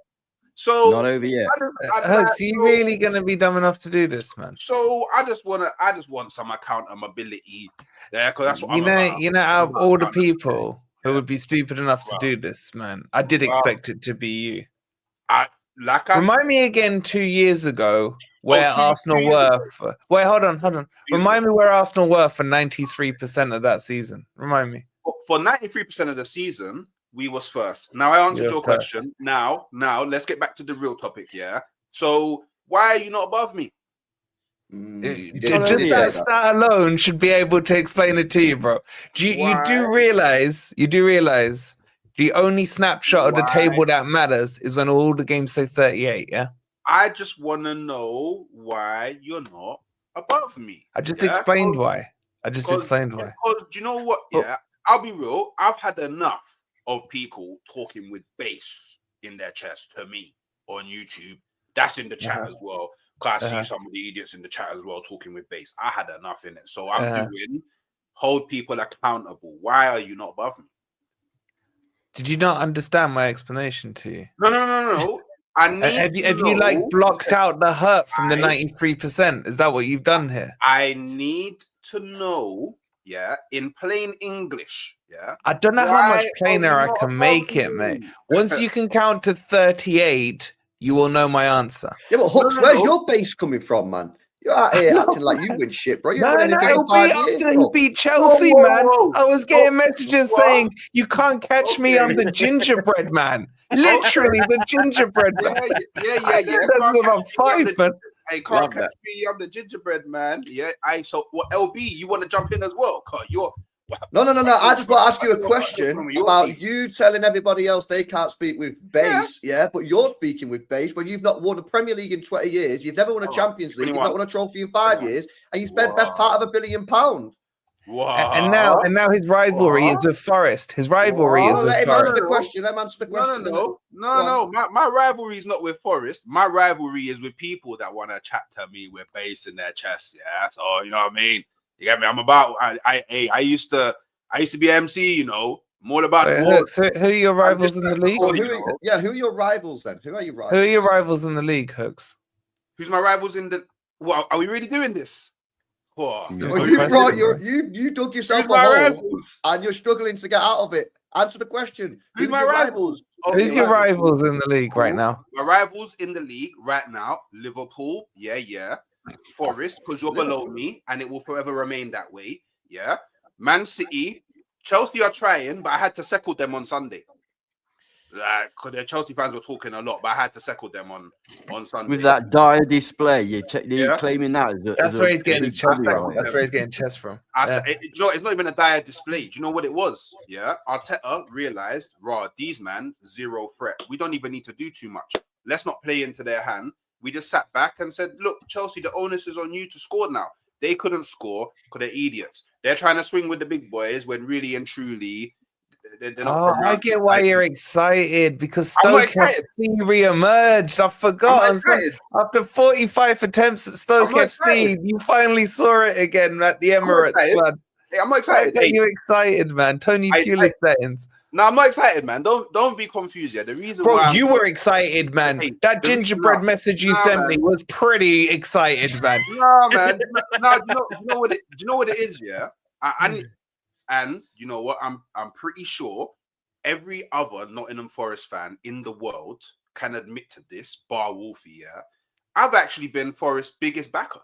Speaker 5: So
Speaker 13: Not over yet.
Speaker 9: Are you really gonna be dumb enough to do this, man?
Speaker 5: So I just want some accountability. Yeah, because that's what I'm about.
Speaker 9: You know, out of all the people who would be stupid enough to do this, man, I did expect it to be you. Remind me again 2 years ago where Arsenal were. Wait, hold on. Remind me where Arsenal were for 93% of that season. Remind me.
Speaker 5: For 93% of the season, we was first. Now I answered your question. Now let's get back to the real topic. Yeah. So why are you not above me?
Speaker 9: Just that stat alone should be able to explain it to you, bro. You do realize the only snapshot of the table that matters is when all the games say 38. Yeah.
Speaker 5: I just want to know why you're not above me.
Speaker 9: I just explained why. Because
Speaker 5: do you know what? Yeah, I'll be real. I've had enough of people talking with bass in their chest to me on YouTube. That's in the chat as well. Because I see some of the idiots in the chat as well talking with bass. I had enough in it. So I'm doing hold people accountable. Why are you not above me?
Speaker 9: Did you not understand my explanation to you?
Speaker 5: No. I need
Speaker 9: have you like blocked out the hurt from the 93%? Is that what you've done here?
Speaker 5: I need to know, yeah, in plain English, yeah.
Speaker 9: I don't know how much plainer I can make it, mate. Once you can count to 38, you will know my answer.
Speaker 10: Yeah, but Hooks, where's your base coming from, man? You're out here acting like you win shit, bro. You're
Speaker 9: it'll be after he beat Chelsea, man. I was getting messages saying, you can't catch me, I'm the gingerbread man. Literally the gingerbread man.
Speaker 5: Yeah.
Speaker 9: That's about 5, man.
Speaker 5: Hey, can't catch me, I'm the gingerbread man. Yeah, so what, LB, you want to jump in as well? You're...
Speaker 10: No. I just want to ask you a question about you telling everybody else they can't speak with bass, but you're speaking with bass when you've not won a Premier League in 20 years, you've never won a Champions League, you've not won a trophy in 5 years, and you spent best part of £1 billion.
Speaker 5: Wow.
Speaker 9: And now his rivalry is with Forest. His rivalry is with Forest.
Speaker 10: Let him answer the question.
Speaker 5: No. My rivalry is not with Forest. My rivalry is with people that want to chat to me with bass in their chest. Yeah, so you know what I mean. You get me? I'm about. I used to be MC. You know, more about.
Speaker 9: So who are your rivals in the league?
Speaker 10: Who are your rivals then? Who are your rivals?
Speaker 9: Who are your rivals in the league, Hooks?
Speaker 5: Who's my rivals in the? Well, are we really doing this?
Speaker 10: Well, you dug yourself a hole and you're struggling to get out of it. Answer the question.
Speaker 5: Who's my rivals?
Speaker 9: Who's your rivals in the league right now?
Speaker 5: My rivals in the league right now: Liverpool. Yeah. Forest, because you're below me, and it will forever remain that way. Yeah. Man City, Chelsea are trying, but I had to settle them on Sunday. Like, because the Chelsea fans were talking a lot, but I had to settle them on Sunday.
Speaker 13: With that dire display, you're claiming that
Speaker 9: that's where he's getting his chest from. That's where he's getting chest from.
Speaker 5: It's not even a dire display. Do you know what it was? Yeah. Arteta realized, these man, zero threat. We don't even need to do too much. Let's not play into their hand. We just sat back and said, look, Chelsea, the onus is on you to score now. They couldn't score because they're idiots. They're trying to swing with the big boys when really and truly they're not.
Speaker 9: I get why you're excited, because Stoke FC re-emerged. I forgot. After 45 attempts at Stoke FC, you finally saw it again at the Emirates.
Speaker 5: Hey, I'm not excited.
Speaker 9: You excited, man. Tony Pulis settings.
Speaker 5: No, I'm not excited, man. Don't be confused. Yeah, the reason why
Speaker 9: you were excited, man. That gingerbread message you sent me was pretty excited, man.
Speaker 5: No, man. No, do you know what it is? Yeah, and you know what? I'm pretty sure every other Nottingham Forest fan in the world can admit to this, bar Wolfie. Yeah, I've actually been Forest's biggest backer.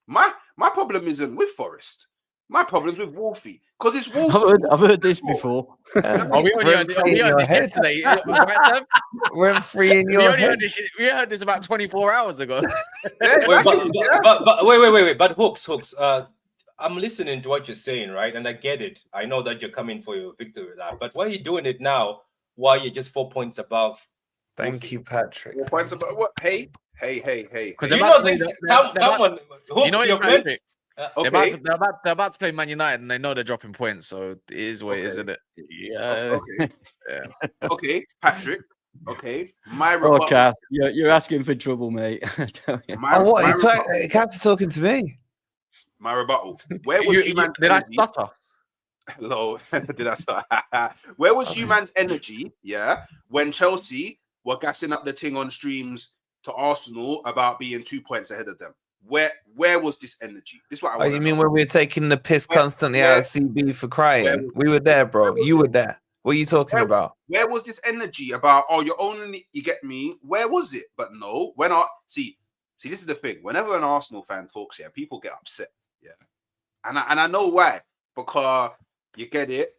Speaker 5: My problem isn't with Forest. My problem's with Wolfie, because it's Wolfie.
Speaker 13: I've heard this before.
Speaker 7: We heard this yesterday.
Speaker 9: Went free in your head.
Speaker 7: We heard this about 24 hours ago.
Speaker 12: Wait. But Hooks. I'm listening to what you're saying, right? And I get it. I know that you're coming for your victory, but why are you doing it now? Why you're just 4 points above
Speaker 9: Thank you, Patrick.
Speaker 5: 4 points about what? Hey.
Speaker 12: You know this. Come on.
Speaker 14: You know
Speaker 12: you're
Speaker 14: what, Patrick?
Speaker 5: Okay.
Speaker 14: They're about to play Man United, and they know they're dropping points, so it is what it is, isn't it?
Speaker 13: Yeah.
Speaker 5: Okay.
Speaker 14: Yeah.
Speaker 5: Okay, Patrick. Okay, my rebuttal.
Speaker 13: Okay, you're asking for trouble, mate.
Speaker 9: Cat's talking to me.
Speaker 5: My rebuttal. Where was you man's
Speaker 14: did I
Speaker 5: energy?
Speaker 14: stutter?
Speaker 5: Hello, did I start? Where was you man's energy? Yeah, when Chelsea were gassing up the thing on streams to Arsenal about being 2 points ahead of them. Where was this energy? This is what I want.
Speaker 9: You mean when we were taking the piss constantly out of CB for crying? We were there, bro. You were there. What are you talking about?
Speaker 5: Where was this energy about? Oh, you get me? Where was it? But no, when I see, this is the thing. Whenever an Arsenal fan talks, yeah, people get upset. Yeah, and I know why. Because you get it,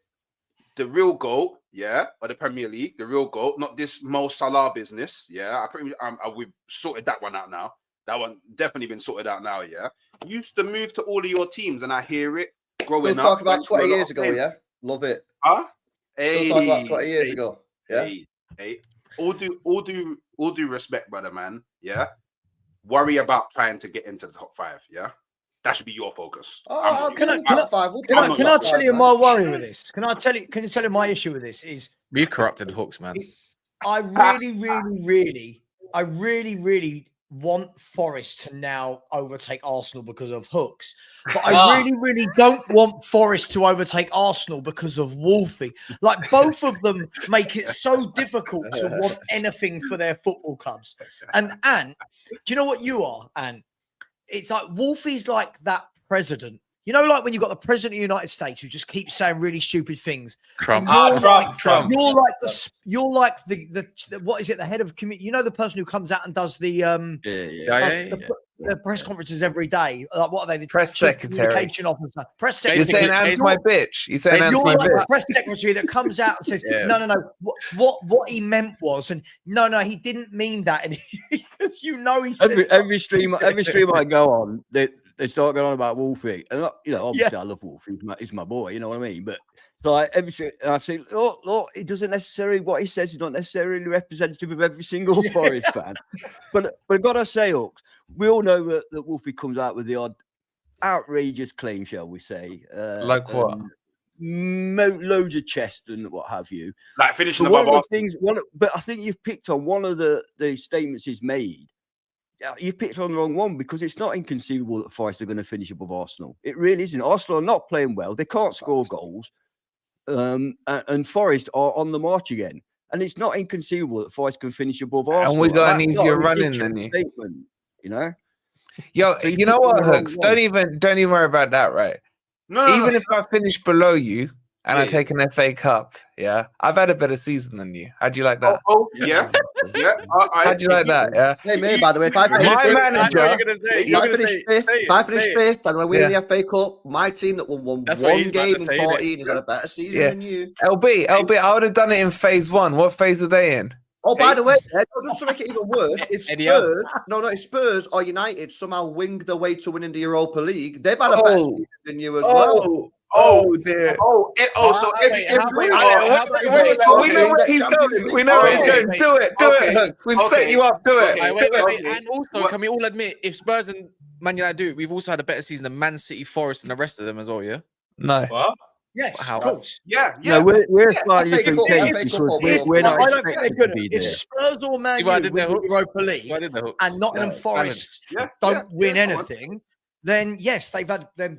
Speaker 5: the real GOAT, yeah, of the Premier League, the real GOAT, not this Mo Salah business. Yeah, we've sorted that one out now. That one definitely been sorted out now. Yeah, used to move to all of your teams, and I hear it growing up.
Speaker 10: We'll talk about 20 years ago. Yeah, love it.
Speaker 5: Huh?
Speaker 10: We'll talk about 20 years ago. Yeah.
Speaker 5: Hey. All due respect, brother, man. Yeah. Worry about trying to get into the top 5. Yeah. That should be your focus.
Speaker 1: Can I tell you my worry with this? Can you tell you my issue with this is
Speaker 14: we've corrupted the hooks, man.
Speaker 1: I really want Forest to now overtake Arsenal because of hooks. But I really don't want Forest to overtake Arsenal because of Wolfie. Like, both of them make it so difficult to want anything for their football clubs. And do you know what you are, Ant? It's like Wolfie's like that president. You know, like when you've got the president of the United States who just keeps saying really stupid things.
Speaker 14: Trump.
Speaker 1: Trump. You're like the what is it? The head of community. You know, the person who comes out and does the press conferences every day. Like, what are they? The
Speaker 9: press secretary,
Speaker 1: communication officer, press secretary.
Speaker 9: You're saying Ant's my bitch. You're saying Ant's my bitch.
Speaker 1: The press secretary that comes out and says, no. What he meant was, and no, he didn't mean that. And he said
Speaker 13: every stream I go on, they start going on about Wolfie, and obviously I love Wolfie. He's my boy, you know what I mean. But so I say, look, it doesn't necessarily what he says is not necessarily representative of every single Forest fan. But I've got to say, Hooks, we all know that Wolfie comes out with the odd outrageous claim, shall we say?
Speaker 9: Like what?
Speaker 13: Loads of chest and what have you.
Speaker 5: Like finishing above
Speaker 13: things. But I think you've picked on one of the statements he's made. You've picked on the wrong one, because it's not inconceivable that Forest are going to finish above Arsenal. It really isn't. Arsenal are not playing well. They can't score goals. And Forest are on the march again. And it's not inconceivable that Forest can finish above Arsenal.
Speaker 9: And we got an easier running than you.
Speaker 13: You know?
Speaker 9: Yo,
Speaker 13: So
Speaker 9: you know what, Hooks? Don't even worry about that, right? Even if I finish below you and I take an FA Cup, yeah, I've had a better season than you. How'd you like that?
Speaker 5: Yeah.
Speaker 9: How'd you like that? Yeah.
Speaker 10: Hey, me, by the way, if I finish fifth and I win the FA Cup, my team that won one game in 14 is had a better season than you.
Speaker 9: LB, I would have done it in phase 1. What phase are they in?
Speaker 10: Oh, by the way, just to make it even worse, if Spurs, if Spurs or United somehow winged their way to winning the Europa League, they've had a better season than you as well.
Speaker 9: Oh dear.
Speaker 5: So
Speaker 9: we know where he's going. We know where he's going. Do it, Hooks. We've set you up. Do it.
Speaker 14: Wait. And also, can we all admit, if Spurs and Man United do, we've also had a better season than Man City, Forest, and the rest of them as well, yeah?
Speaker 9: No.
Speaker 12: What?
Speaker 1: Yes,
Speaker 14: How?
Speaker 1: of course.
Speaker 5: Yeah.
Speaker 13: No, we're slightly different cases because we're not
Speaker 1: I don't think
Speaker 13: expected
Speaker 1: they're
Speaker 13: to be
Speaker 1: good. If
Speaker 13: there.
Speaker 1: Spurs or Man U win the Europa League and Nottingham Forest don't win anything, then yes,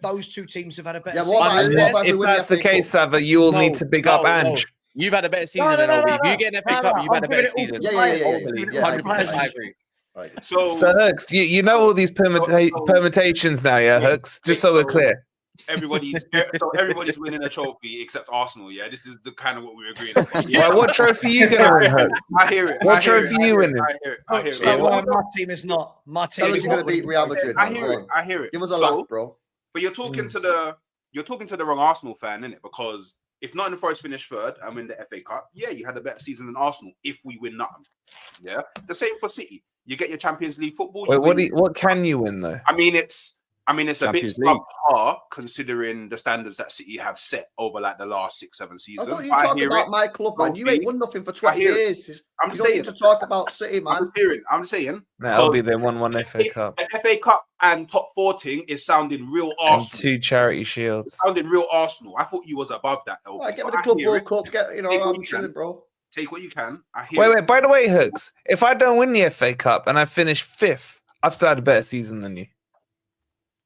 Speaker 1: those two teams have had a better season.
Speaker 9: If that's the case, Sava, you will need to big up Ange.
Speaker 14: You've had a better season than Obi. If you get an FA Cup, you've had a better season.
Speaker 10: Yeah.
Speaker 14: 100%, I agree.
Speaker 5: So
Speaker 9: Hooks, you know all these permutations now, yeah, Hooks? Just so we're clear.
Speaker 5: Everybody's winning a trophy except Arsenal. Yeah, this is the kind of what we're agreeing on.
Speaker 9: Yeah. What trophy you gonna win, Hooks?
Speaker 5: I hear it.
Speaker 9: What trophy you winning?
Speaker 5: I hear it.
Speaker 1: My team is not. My team is
Speaker 10: going to beat Real Madrid.
Speaker 5: I hear it.
Speaker 10: Give us a laugh, bro.
Speaker 5: But you're talking to the wrong Arsenal fan, innit? Because if Nottingham Forest finish third and win the FA Cup, yeah, you had a better season than Arsenal if we win Nottingham. Yeah, the same for City. You get your Champions League football.
Speaker 9: Wait, what can you win though?
Speaker 5: I mean, it's I mean, it's a bit
Speaker 13: Champions League.
Speaker 5: subpar considering the standards that City have set over like the last 6-7 seasons.
Speaker 10: What are you talking about, my club, man? You ain't won nothing for 20 years.
Speaker 5: I'm
Speaker 10: you
Speaker 5: saying
Speaker 10: don't need to talk about City, man.
Speaker 5: I'm saying.
Speaker 9: That'll be they won 1 FA Cup.
Speaker 5: The FA Cup and top 4 thing is sounding real
Speaker 9: And
Speaker 5: Arsenal.
Speaker 9: 2 charity shields.
Speaker 5: It's sounding real Arsenal. I thought you was above that. LB,
Speaker 10: Right, get me
Speaker 5: but
Speaker 10: the
Speaker 5: I
Speaker 10: Club
Speaker 5: hear
Speaker 10: World
Speaker 5: it.
Speaker 10: Cup. Get, you know,
Speaker 5: Take what
Speaker 10: I'm
Speaker 5: you
Speaker 10: chilling,
Speaker 5: can.
Speaker 10: bro.
Speaker 5: Take what you can. I hear it.
Speaker 9: Wait. By the way, Hooks, if I don't win the FA Cup and I finish 5th, I've still had a better season than you.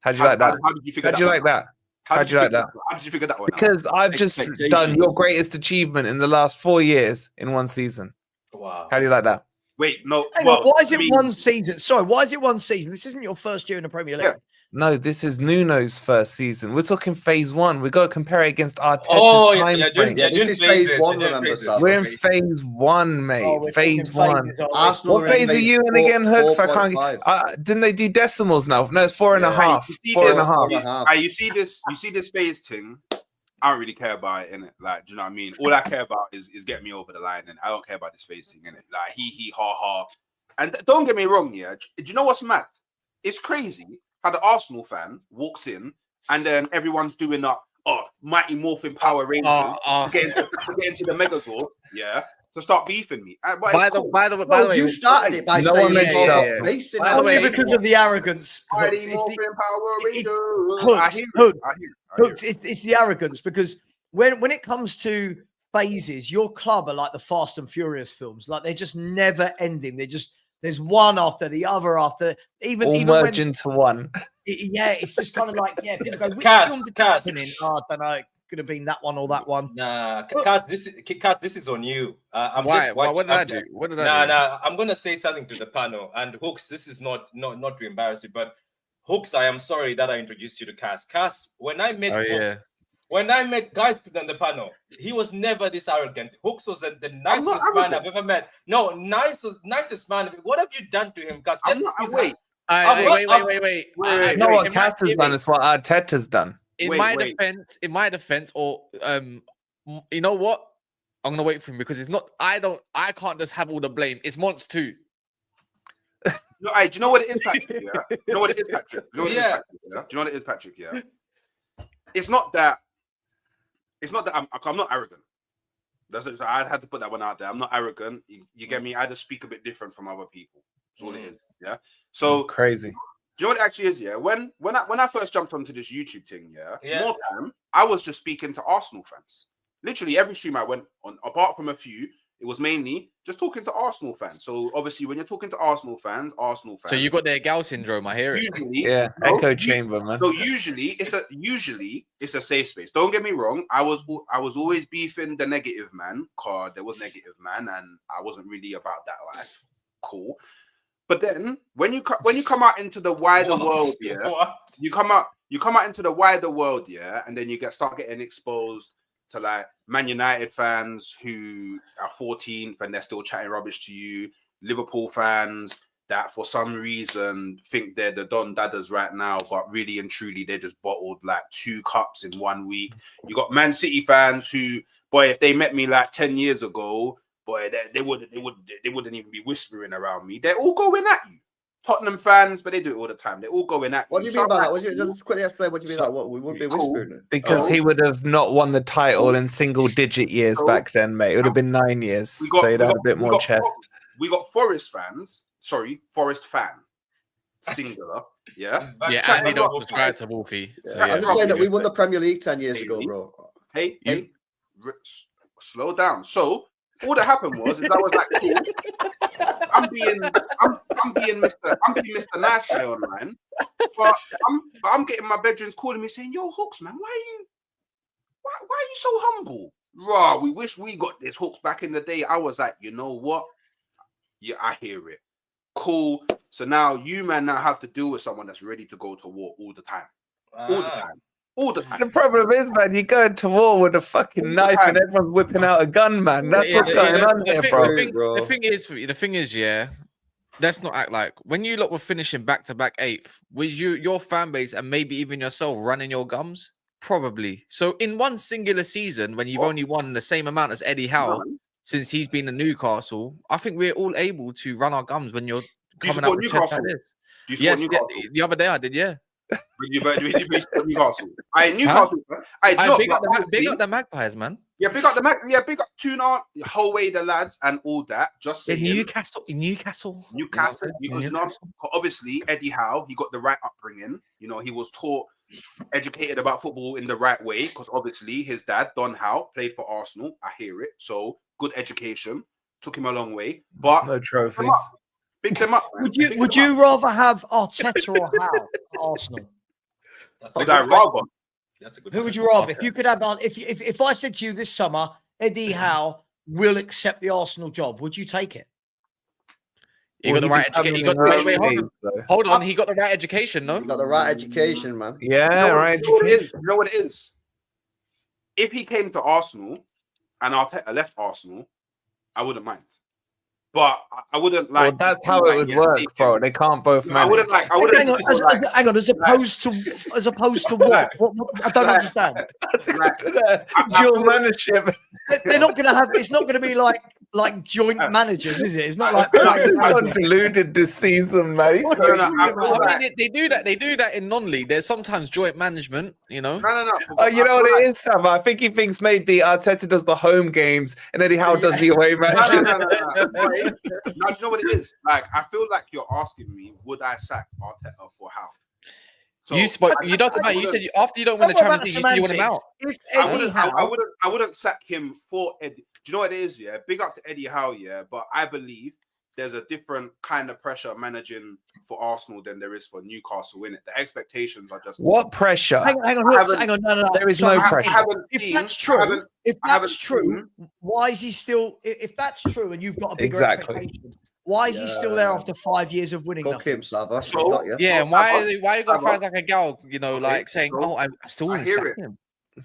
Speaker 9: How'd you like that?
Speaker 5: How did you figure
Speaker 9: How'd you like that? How'd you like that?
Speaker 5: How did you figure that one out?
Speaker 9: Because I've just done your greatest achievement in the last 4 years in 1 season.
Speaker 12: Wow.
Speaker 9: How do you like that?
Speaker 5: Wait, no.
Speaker 1: Hang on, why is it 1 season? Sorry, why is it 1 season? This isn't your first year in the Premier League.
Speaker 5: Yeah.
Speaker 9: No, this is Nuno's first season. We're talking phase 1. We got to compare it against Arteta's time frame.
Speaker 10: this is phase 1, remember, Sam.
Speaker 9: We're in phase 1, mate.
Speaker 1: Oh,
Speaker 9: phase 1.
Speaker 10: Arsenal
Speaker 9: What phase are you in again, Hooks? I can't. Didn't they do decimals now? No, it's 4.5.
Speaker 5: You see this phase thing. I don't really care about it, innit? Like, do you know what I mean? All I care about is get me over the line, and I don't care about this phase thing, innit? Like, he, ha, ha. And don't get me wrong, yeah. Do you know what's mad? It's crazy how the Arsenal fan walks in, and then everyone's doing that, Mighty Morphin Power Rangers to get into the Megazord, yeah, to start beefing me.
Speaker 14: By the way,
Speaker 10: you started it by saying
Speaker 1: Only because of the arrogance.
Speaker 5: Mighty Morphin Power Rangers.
Speaker 1: Hooks, it's the arrogance, because when it comes to phases, your club are like the Fast and Furious films. Like, they're just never ending. There's one after the other after even
Speaker 9: merge into one.
Speaker 1: It's just kind of like, people go, which
Speaker 12: Cass,
Speaker 1: film did that happen in? Oh, I don't know. It could have been that one or that one.
Speaker 12: Nah, Cass, this is on you.
Speaker 14: Why? What did I do? What did I do?
Speaker 12: Nah. I'm gonna say something to the panel. And Hooks, this is not to embarrass you, but Hooks, I am sorry that I introduced you to Cass. Cass, when I met Hooks, when I met guys on the panel, he was never this arrogant. Hooks was the nicest man I've ever met. No, nicest man. What have you done to him? Because
Speaker 14: wait.
Speaker 9: It's not what Cass has done, it's what Arteta's done.
Speaker 14: In my defense, or you know what? I'm gonna wait for him, because it's not. I can't just have all the blame. It's Monts too.
Speaker 5: No, do you know what it is, Patrick? Yeah? Do you know what it is, Patrick? Do you know what it is, Patrick? Yeah. It's not that I'm not arrogant. I had to put that one out there. I'm not arrogant. You get me? I just speak a bit different from other people. That's all it is. Yeah. So
Speaker 9: crazy.
Speaker 5: Do you know what it actually is? Yeah. When I first jumped onto this YouTube thing, more time I was just speaking to Arsenal fans. Literally every stream I went on, apart from a few, it was mainly just talking to Arsenal fans. So obviously, when you're talking to Arsenal fans.
Speaker 14: So you got their Gal syndrome. I hear it.
Speaker 5: Usually,
Speaker 9: echo chamber, man.
Speaker 5: So usually it's a safe space. Don't get me wrong. I was always beefing the negative man, cause there was negative man, and I wasn't really about that life. Cool. But then when you come out into the wider world, you come out into the wider world, and then you start getting exposed to like Man United fans who are 14th and they're still chatting rubbish to you. Liverpool fans that for some reason think they're the Don Dadas right now, but really and truly they just bottled like 2 cups in 1 week. You got Man City fans who, boy, if they met me like 10 years ago, boy, they wouldn't even be whispering around me. They're all going at you. Tottenham fans, but they do it all the time. They're all going at you.
Speaker 10: What do you mean by that? Just quickly explain what you mean by that. What we wouldn't be whispering.
Speaker 9: Because he would have not won the title in single-digit years back then, mate. It would have been 9 years, so he'd had a bit more chest.
Speaker 5: We got Forest fans. Sorry, Forest fan. Singular. Yeah.
Speaker 14: And they don't subscribe to Wolfie.
Speaker 10: I'm just saying that we won the Premier League 10 years ago, bro.
Speaker 5: Hey, slow down. So all that happened was I was like, cool. I'm being Mr. Nice Guy online, but I'm getting my bedrooms calling me saying, "Yo, Hooks, man, why are you so humble? Raw, we wish we got this, Hooks, back in the day." I was like, you know what? Yeah, I hear it. Cool. So now you man now have to deal with someone that's ready to go to war all the time. All the time. All the time.
Speaker 9: The problem is, man, you go to war with a fucking knife and everyone's whipping out a gun, man. That's what's going on here, bro.
Speaker 14: The thing is, let's not act like when you lot were finishing back-to-back 8th, with your fan base and maybe even yourself running your gums, probably. So in one singular season, when you've only won the same amount as Eddie Howe since he's been in Newcastle, I think we're all able to run our gums when you're coming out with chest like this.
Speaker 5: Yes,
Speaker 14: the other day I did, yeah.
Speaker 5: Newcastle. Newcastle.
Speaker 7: Big up the Magpies, man.
Speaker 5: Yeah, big up Tuna, whole way the lads and all that. Just saying.
Speaker 7: Newcastle.
Speaker 5: Because obviously Eddie Howe, he got the right upbringing. You know, he was educated about football in the right way. Because obviously his dad, Don Howe, played for Arsenal. I hear it. So good education took him a long way. But
Speaker 9: no trophies.
Speaker 5: Pick them up.
Speaker 1: Would you rather have Arteta or Howe at Arsenal?
Speaker 12: That's a good question. That's a good
Speaker 1: Who would you rather? If you could have, if I said to you this summer, Eddie Howe will accept the Arsenal job, would you take it?
Speaker 7: He got the right education. Hold on. He got the right education, no?
Speaker 10: He got the right education, man.
Speaker 9: Yeah, right.
Speaker 5: You know what it is? If he came to Arsenal and Arteta left Arsenal, I wouldn't mind. But I wouldn't like.
Speaker 9: Well, that's how it would work, bro. They can't both manage.
Speaker 5: I wouldn't like.
Speaker 1: Hang on. As opposed to what? I don't understand.
Speaker 9: Dual managership.
Speaker 1: They're not going to have. It's not going to be like joint managers, is it? It's not like.
Speaker 9: He's deluded this season, mate.
Speaker 7: They do that. They do that in non-league. There's sometimes joint management. You know.
Speaker 5: No.
Speaker 9: Oh, you know what it is, Sam? I think he thinks maybe Arteta does the home games and Eddie Howe does the away matches.
Speaker 5: No. Now, do you know what it is? Like, I feel like you're asking me, would I sack Arteta for Howe? So,
Speaker 7: you don't. You said after you don't win the Champions League, you want him out.
Speaker 1: If Eddie Howe,
Speaker 5: I wouldn't sack him for Eddie. Do you know what it is? Yeah, big up to Eddie Howe. Yeah, but I believe there's a different kind of pressure managing for Arsenal than there is for Newcastle. In it, the expectations are just
Speaker 9: what pressure?
Speaker 1: Hang on. No.
Speaker 9: There is no pressure.
Speaker 1: If that's true, why is he still? If that's true, and you've got a bigger expectation, why is he still there after 5 years of winning?
Speaker 10: Cook him, Sava.
Speaker 7: Yeah, and why you got fans like a gal? You know, like saying, "Oh, I still want to sack him."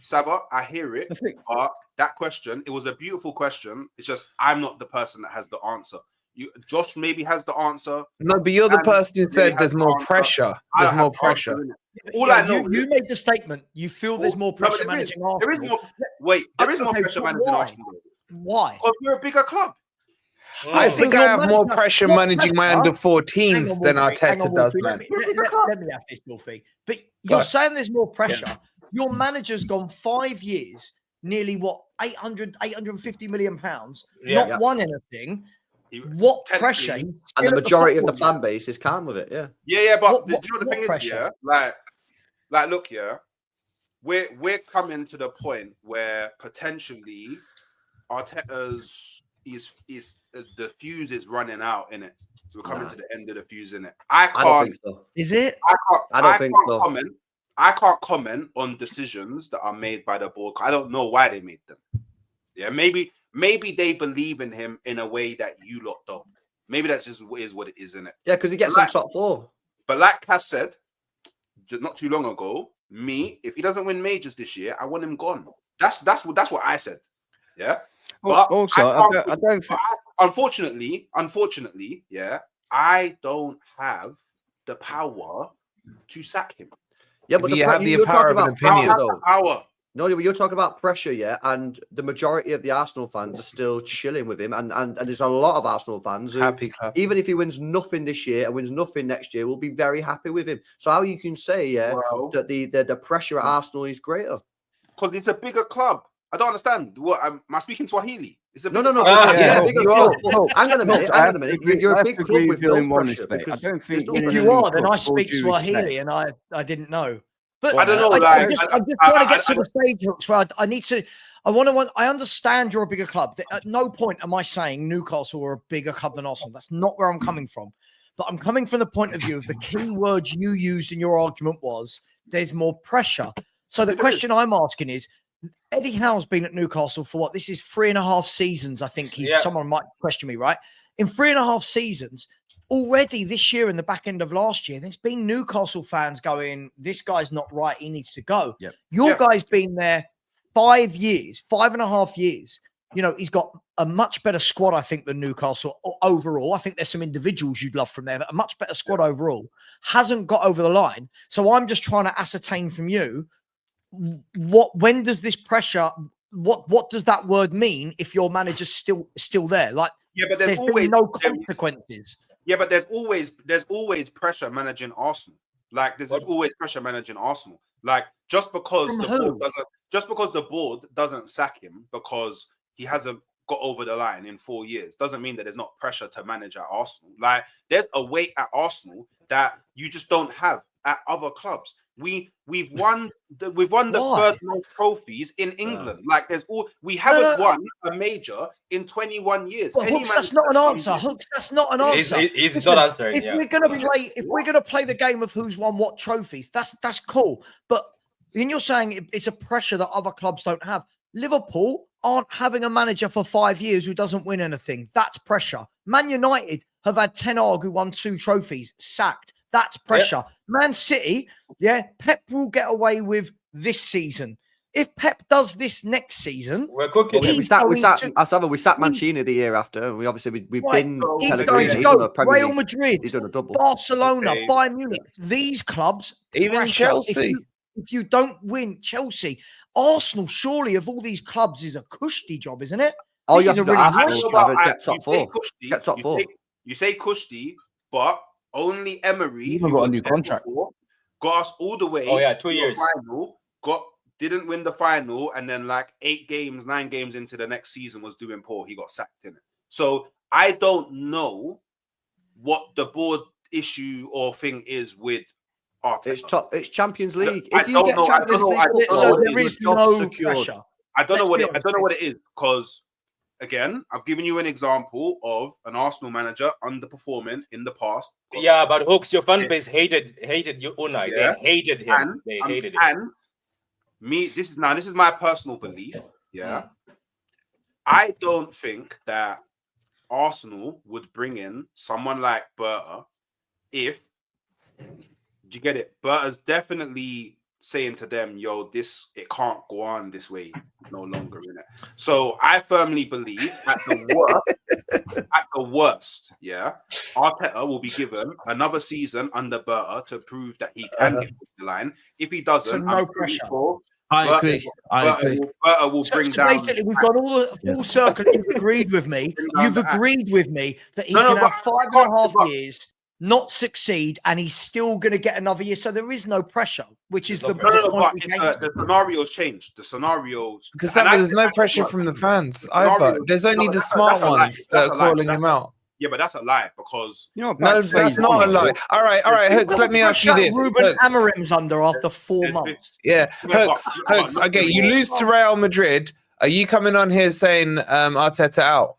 Speaker 5: Sava, I hear it, but that question, it was a beautiful question. It's just I'm not the person that has the answer. Josh maybe has the answer.
Speaker 9: No, but you're the person who said there's more pressure. There's more pressure.
Speaker 5: All I know,
Speaker 1: you made the statement. You feel there's more pressure managing Arsenal.
Speaker 5: There is more. Wait, there is more pressure managing Arsenal.
Speaker 1: Why?
Speaker 5: Because we're a bigger club.
Speaker 9: I think I have more pressure managing my under 14s than Arteta does, man.
Speaker 1: Let me have this, Wolfie. But you're saying there's more pressure. Yeah. Your manager's gone 5 years, nearly 850 million pounds, not won anything. What pressure?
Speaker 10: And the majority of the fan base is calm with it, yeah.
Speaker 5: Yeah, but do you know the thing is, yeah? Like, look, yeah, we're coming to the point where potentially Arteta's the fuse is running out, innit? We're coming to the end of the fuse, innit? I don't think so.
Speaker 1: Is it?
Speaker 10: I don't think so.
Speaker 5: I can't comment on decisions that are made by the board. I don't know why they made them. Yeah, maybe they believe in him in a way that you lot don't. Maybe that's just what it is, isn't it?
Speaker 10: Yeah, because he gets some top four.
Speaker 5: But like Cass said, not too long ago, if he doesn't win majors this year, I want him gone. That's what I said. Yeah. But
Speaker 13: also, I don't.
Speaker 5: Unfortunately, yeah, I don't have the power to sack him.
Speaker 10: Yeah, but
Speaker 9: you have the power of an opinion.
Speaker 5: Power.
Speaker 10: No, you're talking about pressure, yeah, and the majority of the Arsenal fans are still chilling with him, and there's a lot of Arsenal fans who,
Speaker 9: happy club.
Speaker 10: Even if he wins nothing this year and wins nothing next year, will be very happy with him. So how you can say, that the pressure at Arsenal is greater?
Speaker 5: Because it's a bigger club. I don't understand. What am I speaking Swahili? It's a
Speaker 10: no. Hang on a minute. You're a big club with no pressure.
Speaker 13: I don't think
Speaker 1: if you are, then I speak Swahili, and I didn't know. But
Speaker 5: I don't know.
Speaker 1: I'm just trying to get to the stage where I need to. I understand you're a bigger club. At no point am I saying Newcastle are a bigger club than Arsenal. That's not where I'm coming from. But I'm coming from the point of view of the key words you used in your argument was there's more pressure. So the question I'm asking is, Eddie Howe's been at Newcastle for what? This is 3.5 seasons. I think someone might question me, right? In 3.5 seasons, already this year in the back end of last year, there's been Newcastle fans going, this guy's not right. He needs to go.
Speaker 13: Yep.
Speaker 1: Your guy's been there 5 years, 5.5 years. You know, he's got a much better squad, I think, than Newcastle overall. I think there's some individuals you'd love from there, but a much better squad overall. Hasn't got over the line. So I'm just trying to ascertain from you, when does this pressure, what does that word mean if your manager's still there? Like,
Speaker 5: but there's always
Speaker 1: no consequences.
Speaker 5: Yeah, but there's always pressure managing Arsenal. Like there's always pressure managing Arsenal. Like just because the board doesn't sack him because he hasn't got over the line in 4 years doesn't mean that there's not pressure to manage at Arsenal. Like there's a weight at Arsenal that you just don't have at other clubs. We've won the third most trophies in England. Like we haven't won a major in 21 years.
Speaker 1: Well, Hooks, that's not an answer. Hooks, that's not an answer.
Speaker 12: He's not answering.
Speaker 1: If we're gonna play the game of who's won what trophies, that's cool. But then you're saying it's a pressure that other clubs don't have. Liverpool aren't having a manager for 5 years who doesn't win anything. That's pressure. Man United have had Ten Hag who won 2 trophies, sacked. That's pressure. Yeah. Man City, Pep will get away with this season. If Pep does this next season,
Speaker 12: we're cooking.
Speaker 15: We sacked Mancini the year after. We've been.
Speaker 1: He's going to go. Real Madrid, he's done a double. Barcelona, Bayern Munich. These clubs,
Speaker 9: even
Speaker 1: pressure.
Speaker 9: Chelsea.
Speaker 1: If you don't win, Chelsea, Arsenal, surely of all these clubs is a cushy job, isn't it?
Speaker 15: Oh,
Speaker 1: this is a really nice
Speaker 15: job. Get top four.
Speaker 5: You say cushy, but only Emery
Speaker 3: even got a new contract.
Speaker 5: Got us all the way.
Speaker 12: Oh yeah, 2 years.
Speaker 5: Final, didn't win the final, and then like 9 games into the next season was doing poor. He got sacked in it. So I don't know what the board issue or thing is with Arteta.
Speaker 15: It's Champions League.
Speaker 5: I don't know.
Speaker 1: So there is no pressure.
Speaker 5: I don't know what it is because. Again, I've given you an example of an Arsenal manager underperforming in the past.
Speaker 12: Yeah, but Hooks, your fan base hated you, Unai. Yeah. They hated him. They hated him.
Speaker 5: And me, this is my personal belief. Yeah, I don't think that Arsenal would bring in someone like Berta if. Do you get it? Berta's definitely saying to them, yo, it can't go on this way no longer in it. So I firmly believe at the worst, Arteta will be given another season under Berta to prove that he can get the line. If he doesn't,
Speaker 1: so no pressure.
Speaker 8: I agree.
Speaker 5: Berta will bring down.
Speaker 1: Basically, we've got all the full circle. You've agreed with me. You've agreed with me that he can have 5.5 years. Not succeed, and he's still going to get another year. So there is no pressure, which is the
Speaker 5: scenarios changed. The scenarios
Speaker 9: because there's no pressure from the fans either. There's only the smart ones that are calling him out.
Speaker 5: Yeah, but that's a lie because
Speaker 9: no, that's not a lie. All right, Hooks. Let me ask you this:
Speaker 1: Ruben Amorim's under after 4 months.
Speaker 9: Yeah, Hooks. Okay, you lose to Real Madrid. Are you coming on here saying Arteta out?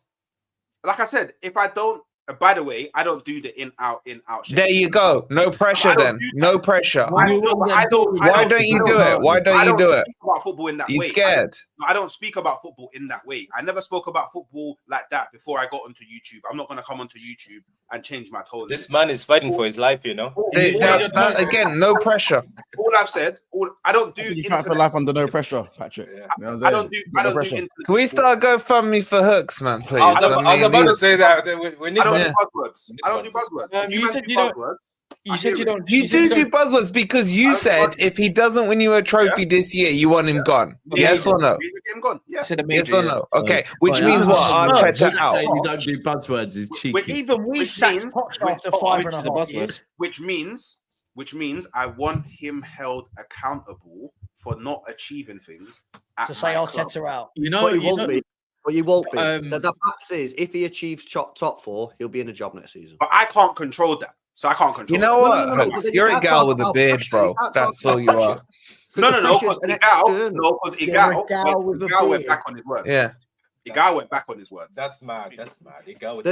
Speaker 5: Like I said, if I don't. By the way, I don't do the in out shit.
Speaker 9: There you go. No pressure then. No pressure.
Speaker 5: Why don't
Speaker 9: you do it? Why don't you do it?
Speaker 5: About football in that way.
Speaker 9: You scared?
Speaker 5: I don't speak about football in that way. I never spoke about football like that before I got onto YouTube. I'm not going to come onto YouTube and change my tone.
Speaker 12: This man is fighting for his life, you know.
Speaker 9: Again, no pressure.
Speaker 5: All I've said, I don't do.
Speaker 3: You fight for life under no pressure, Patrick.
Speaker 5: Yeah. I don't do.
Speaker 9: Can we start GoFundMe for Hooks, man, please?
Speaker 12: I was about to say that. We need.
Speaker 5: I don't do buzzwords.
Speaker 12: You said you don't. You said you don't.
Speaker 9: You do buzzwords because you said if he doesn't win you a trophy this year, you want him gone. Yes or no? Yes or no? Okay, which means what? Arteta out.
Speaker 8: You don't do buzzwords is cheeky.
Speaker 1: Even we sacked Poch after 5.5 years.
Speaker 5: Which means I want him held accountable for not achieving things.
Speaker 1: To say Arteta out.
Speaker 15: But he won't be. But you won't be. The fact is, if he achieves top 4, he'll be in a job next season.
Speaker 5: But I can't control that. So I can't control.
Speaker 9: You know what? You're a gal with a beard, bro. That's all you are.
Speaker 5: No, because Igal went back on his word.
Speaker 9: Yeah.
Speaker 5: Igal went back on his word.
Speaker 12: That's mad.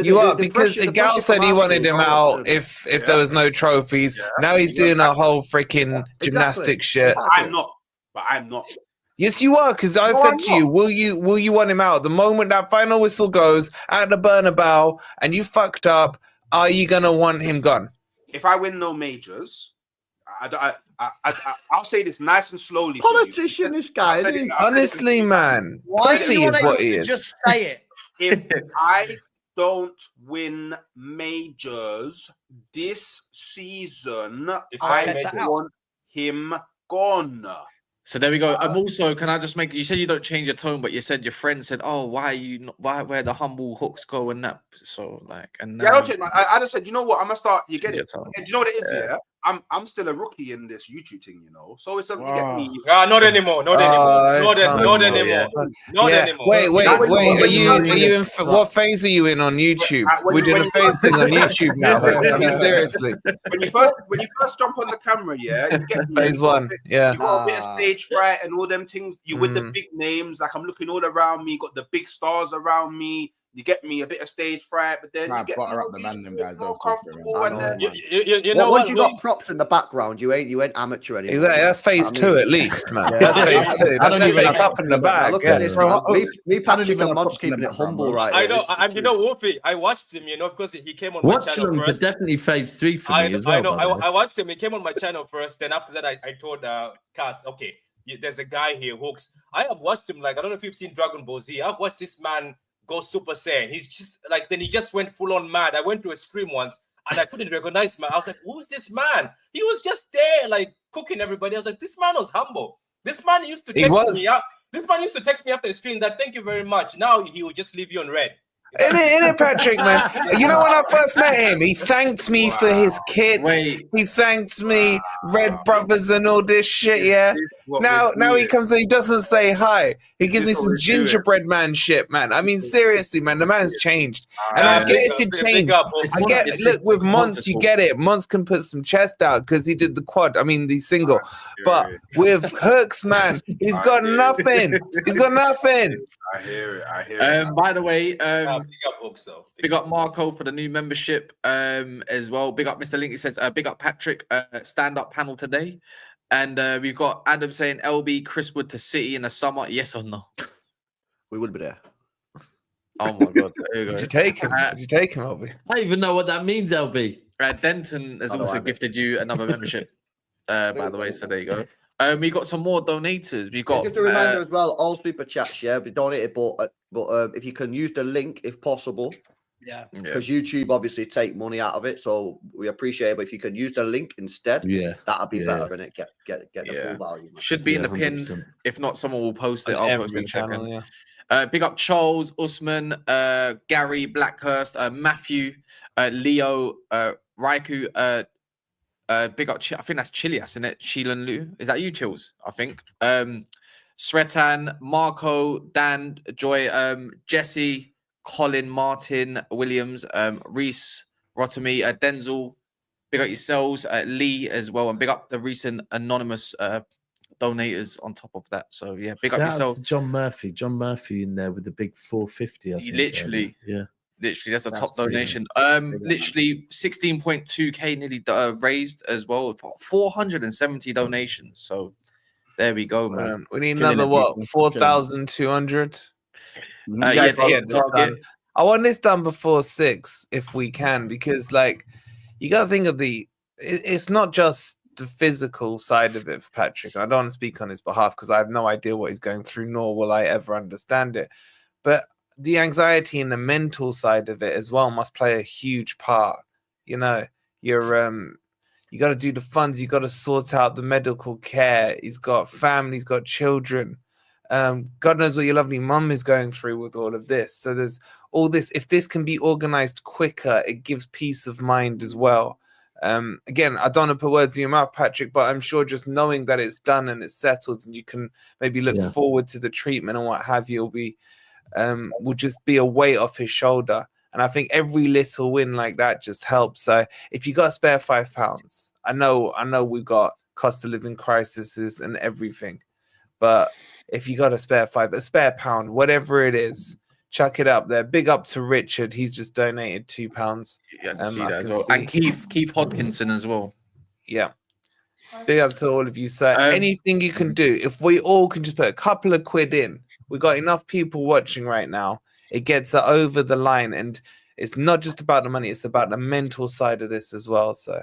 Speaker 9: You are because Igal said he wanted him out if there was no trophies. Now he's doing a whole freaking gymnastic shit.
Speaker 5: I'm not.
Speaker 9: Yes, you are, because I said to you, will you want him out? The moment that final whistle goes at the Bernabeu and you fucked up, are you gonna want him gone?
Speaker 5: If I win no majors, I'll say this nice and slowly.
Speaker 15: Politician, this guy.
Speaker 9: Honestly, man, pussy is what he is.
Speaker 1: Just say it.
Speaker 5: If I don't win majors this season, I want him gone.
Speaker 14: So there we go. Also, can I just make? You said you don't change your tone, but you said your friend said, "Oh, why are you? Where the humble Hooks go and that?" So like, and
Speaker 5: I just said, you know what? I'm gonna start. You get it? Do you know what it is? Yeah. I'm still a rookie in this YouTube thing, you know. So it's you get me.
Speaker 12: Not anymore. Not anymore. Not anymore. Not anymore.
Speaker 9: Wait. Are you in? What phase are you in on YouTube? We're doing a phase thing on YouTube now. I mean, seriously.
Speaker 5: When you first jump on the camera, yeah, you get me.
Speaker 9: Phase one, yeah.
Speaker 5: You got a bit of stage fright and all them things. You with the big names, like I'm looking all around me, got the big stars around me. You get me a bit of stage fright, but then you get
Speaker 3: butter up the man, them guys.
Speaker 5: more comfortable. And then
Speaker 12: you know
Speaker 10: once you got props in the background, you ain't amateur anymore.
Speaker 9: Exactly, that's phase 2 at least, man. That's phase 2.
Speaker 3: I don't even
Speaker 9: up in the bag.
Speaker 10: Look at this, me, Patrick, and Mon's keeping it humble, right?
Speaker 12: I know, and you know, Wolfie, I watched him, you know, because he came on my channel first.
Speaker 8: Definitely phase 3 for me as well.
Speaker 12: I know. I watched him. He came on my channel first. Then after that, I told Cass, okay, there's a guy here, Hooks. I have watched him. Like, I don't know if you've seen Dragon Ball Z. I've watched this man go Super Saiyan. He's just like, then he just went full on mad. I went to a stream once and I couldn't recognize him. I was like, who's this man? He was just there, like cooking everybody. I was like, this man was humble. This man used to text me out. This man used to text me after the stream that thank you very much. Now he will just leave you on red.
Speaker 9: Innit, Patrick, man. You know, when I first met him, he thanked me for his kits. He thanked me, Red Brothers and all this shit, yeah? Now he comes and he doesn't say hi. He gives me some gingerbread man shit, man. I mean, seriously, man, the man's changed. And I get if he changed. Look, with Mons, you get it. Mons can put some chest out because he did the quad. I mean, the single. But with Hooks, man, he's got nothing. He's got nothing.
Speaker 5: I hear it.
Speaker 14: By the way,
Speaker 12: big up Hooks, though.
Speaker 14: Big up Marco for the new membership as well. Big up Mr. Link. He says, big up Patrick, stand-up panel today. And we've got Adam saying, LB, Chris Wood to City in the summer. Yes or no?
Speaker 15: We would be there.
Speaker 14: Oh, my God. There you go.
Speaker 9: Did you take him? Did you take him, LB?
Speaker 8: I don't even know what that means, LB.
Speaker 14: Denton has also gifted you another membership, by the way. So there you go. We got some more donators. We've got
Speaker 10: just a reminder as well. All super chats, yeah, we donated, but if you can use the link if possible, because YouTube obviously take money out of it, so we appreciate it. But if you can use the link instead, that'd be better, and it get the full value. Man.
Speaker 14: Should be in the pin. 100%. If not, someone will post it. I'll post it in a second. Big up Charles, Usman, Gary, Blackhurst, Matthew, Leo, Raiku. Big up, I think that's Chilias, isn't it? Shilan Lu. Is that you, Chills? I think. Sretan, Marco, Dan, Joy, Jesse, Colin, Martin, Williams, Reese, Rotami, Denzel. Big up yourselves, Lee as well, and big up the recent anonymous donators on top of that. So yeah, big up yourself.
Speaker 8: John Murphy in there with the big 450. I think,
Speaker 14: literally, that's a top donation. Literally 16.2k nearly raised as well for 470 donations. So there we go, man.
Speaker 9: We need another 4,200. I want this done before 6 if we can, because like you gotta think of it's not just the physical side of it for Patrick. I don't want to speak on his behalf because I have no idea what he's going through, nor will I ever understand it. But the anxiety and the mental side of it as well must play a huge part. You know, you got to do the funds, you got to sort out the medical care. He's got family, he's got children. God knows what your lovely mum is going through with all of this. So there's all this. If this can be organized quicker, it gives peace of mind as well. Again, I don't want to put words in your mouth, Patrick, but I'm sure just knowing that it's done and it's settled and you can maybe look forward to the treatment and what have you will just be a weight off his shoulder. And I think every little win like that just helps. So if you got a spare £5, I know we've got cost of living crises and everything, but if you got a spare £1, whatever it is, chuck it up there. Big up to Richard. He's just donated £2.
Speaker 14: Yeah, see that as well. And Keith Hodkinson as well.
Speaker 9: Yeah. Big up to all of you. So anything you can do, if we all can just put a couple of quid in, we got enough people watching right now. It gets it over the line, and it's not just about the money; it's about the mental side of this as well. So,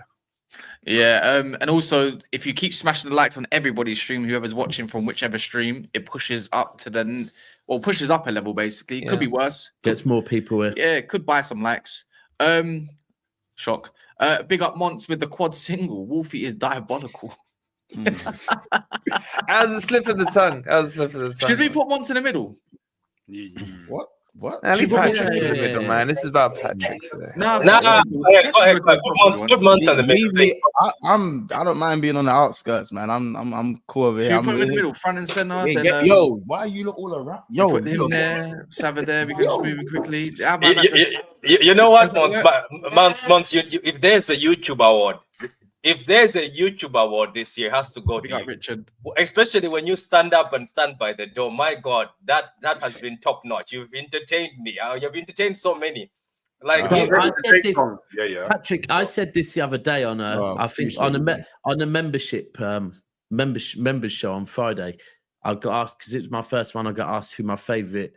Speaker 14: yeah, and also if you keep smashing the likes on everybody's stream, whoever's watching from whichever stream, it pushes up to pushes up a level basically. It could be worse.
Speaker 8: Gets more people in.
Speaker 14: Yeah, it could buy some likes. Shock. Big up Monts with the quad single. Wolfie is diabolical.
Speaker 9: That was a slip of the tongue.
Speaker 14: Should we put Monts in the middle?
Speaker 3: What? What?
Speaker 9: Nah, leave Patrick in the middle, man. This is about Patrick today.
Speaker 12: Nah, go ahead, good months on the middle.
Speaker 3: I don't mind being on the outskirts, man. I'm cool over here.
Speaker 14: Should we put him in the middle, front and center?
Speaker 3: Hey,
Speaker 14: Then,
Speaker 3: yo, why are you lot all around? Yo,
Speaker 14: put him there, Sava there. We can just move it quickly. How about
Speaker 12: You know what, Months? If there's a YouTube award, this year, it has to go to you.
Speaker 14: Richard.
Speaker 12: Especially when you stand up and stand by the door. My God, that has been top notch. You've entertained me. You've entertained so many. Like
Speaker 8: I said this,
Speaker 5: yeah.
Speaker 8: Patrick. I said this the other day on I think on a membership members show on Friday. I got asked because it was my first one. I got asked who my favorite,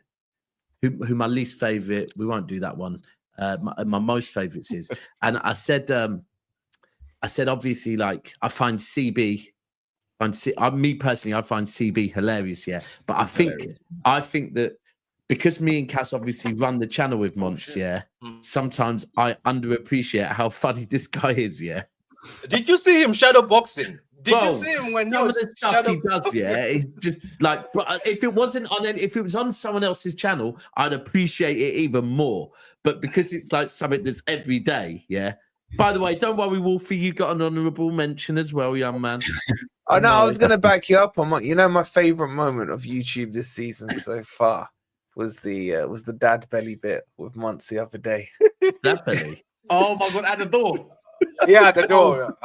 Speaker 8: who my least favorite. We won't do that one. My most favorites is, and I said obviously like I find CB. Me personally, I find CB hilarious. Yeah, but I think that. Because me and Cass obviously run the channel with Monts, sometimes I underappreciate how funny this guy is, yeah.
Speaker 12: Did you see him shadow boxing? Did you see him when
Speaker 8: some of the stuff he does, it's just like, if it wasn't on, if it was on someone else's channel, I'd appreciate it even more. But because it's like something that's every day, yeah. By the way, don't worry, Wolfie, you got an honourable mention as well, young man.
Speaker 9: Oh no, I was gonna back you up on my favorite moment of YouTube this season so far. Was the dad belly bit with Monts the other day.
Speaker 8: Dad belly?
Speaker 14: Oh my God, at the door.
Speaker 12: Yeah, at the door.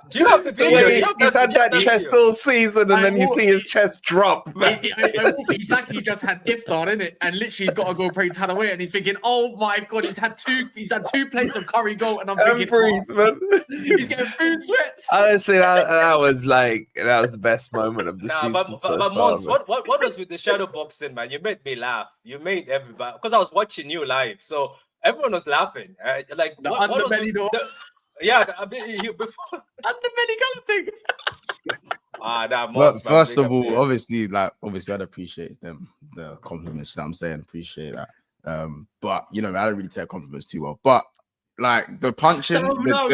Speaker 12: Do you have the video?
Speaker 9: He's had that chest all season, and then you see his chest drop.
Speaker 14: He's like he just had iftar in it, and literally he's got to go pray Tarawih, and he's thinking, "Oh my God, he's had two plates of curry goat," and I'm thinking, he's getting food sweats.
Speaker 9: Honestly, that was the best moment of the season.
Speaker 12: But Mons, what was with the shadow boxing, man? You made me laugh. You made everybody, because I was watching you live, so everyone was laughing. Like
Speaker 14: the underbelly door.
Speaker 12: Yeah, before
Speaker 14: underbelly color thing.
Speaker 3: But first of all, obviously, I'd appreciate the compliments. I'm saying appreciate that. But I don't really take compliments too well. But like the punching,
Speaker 8: no,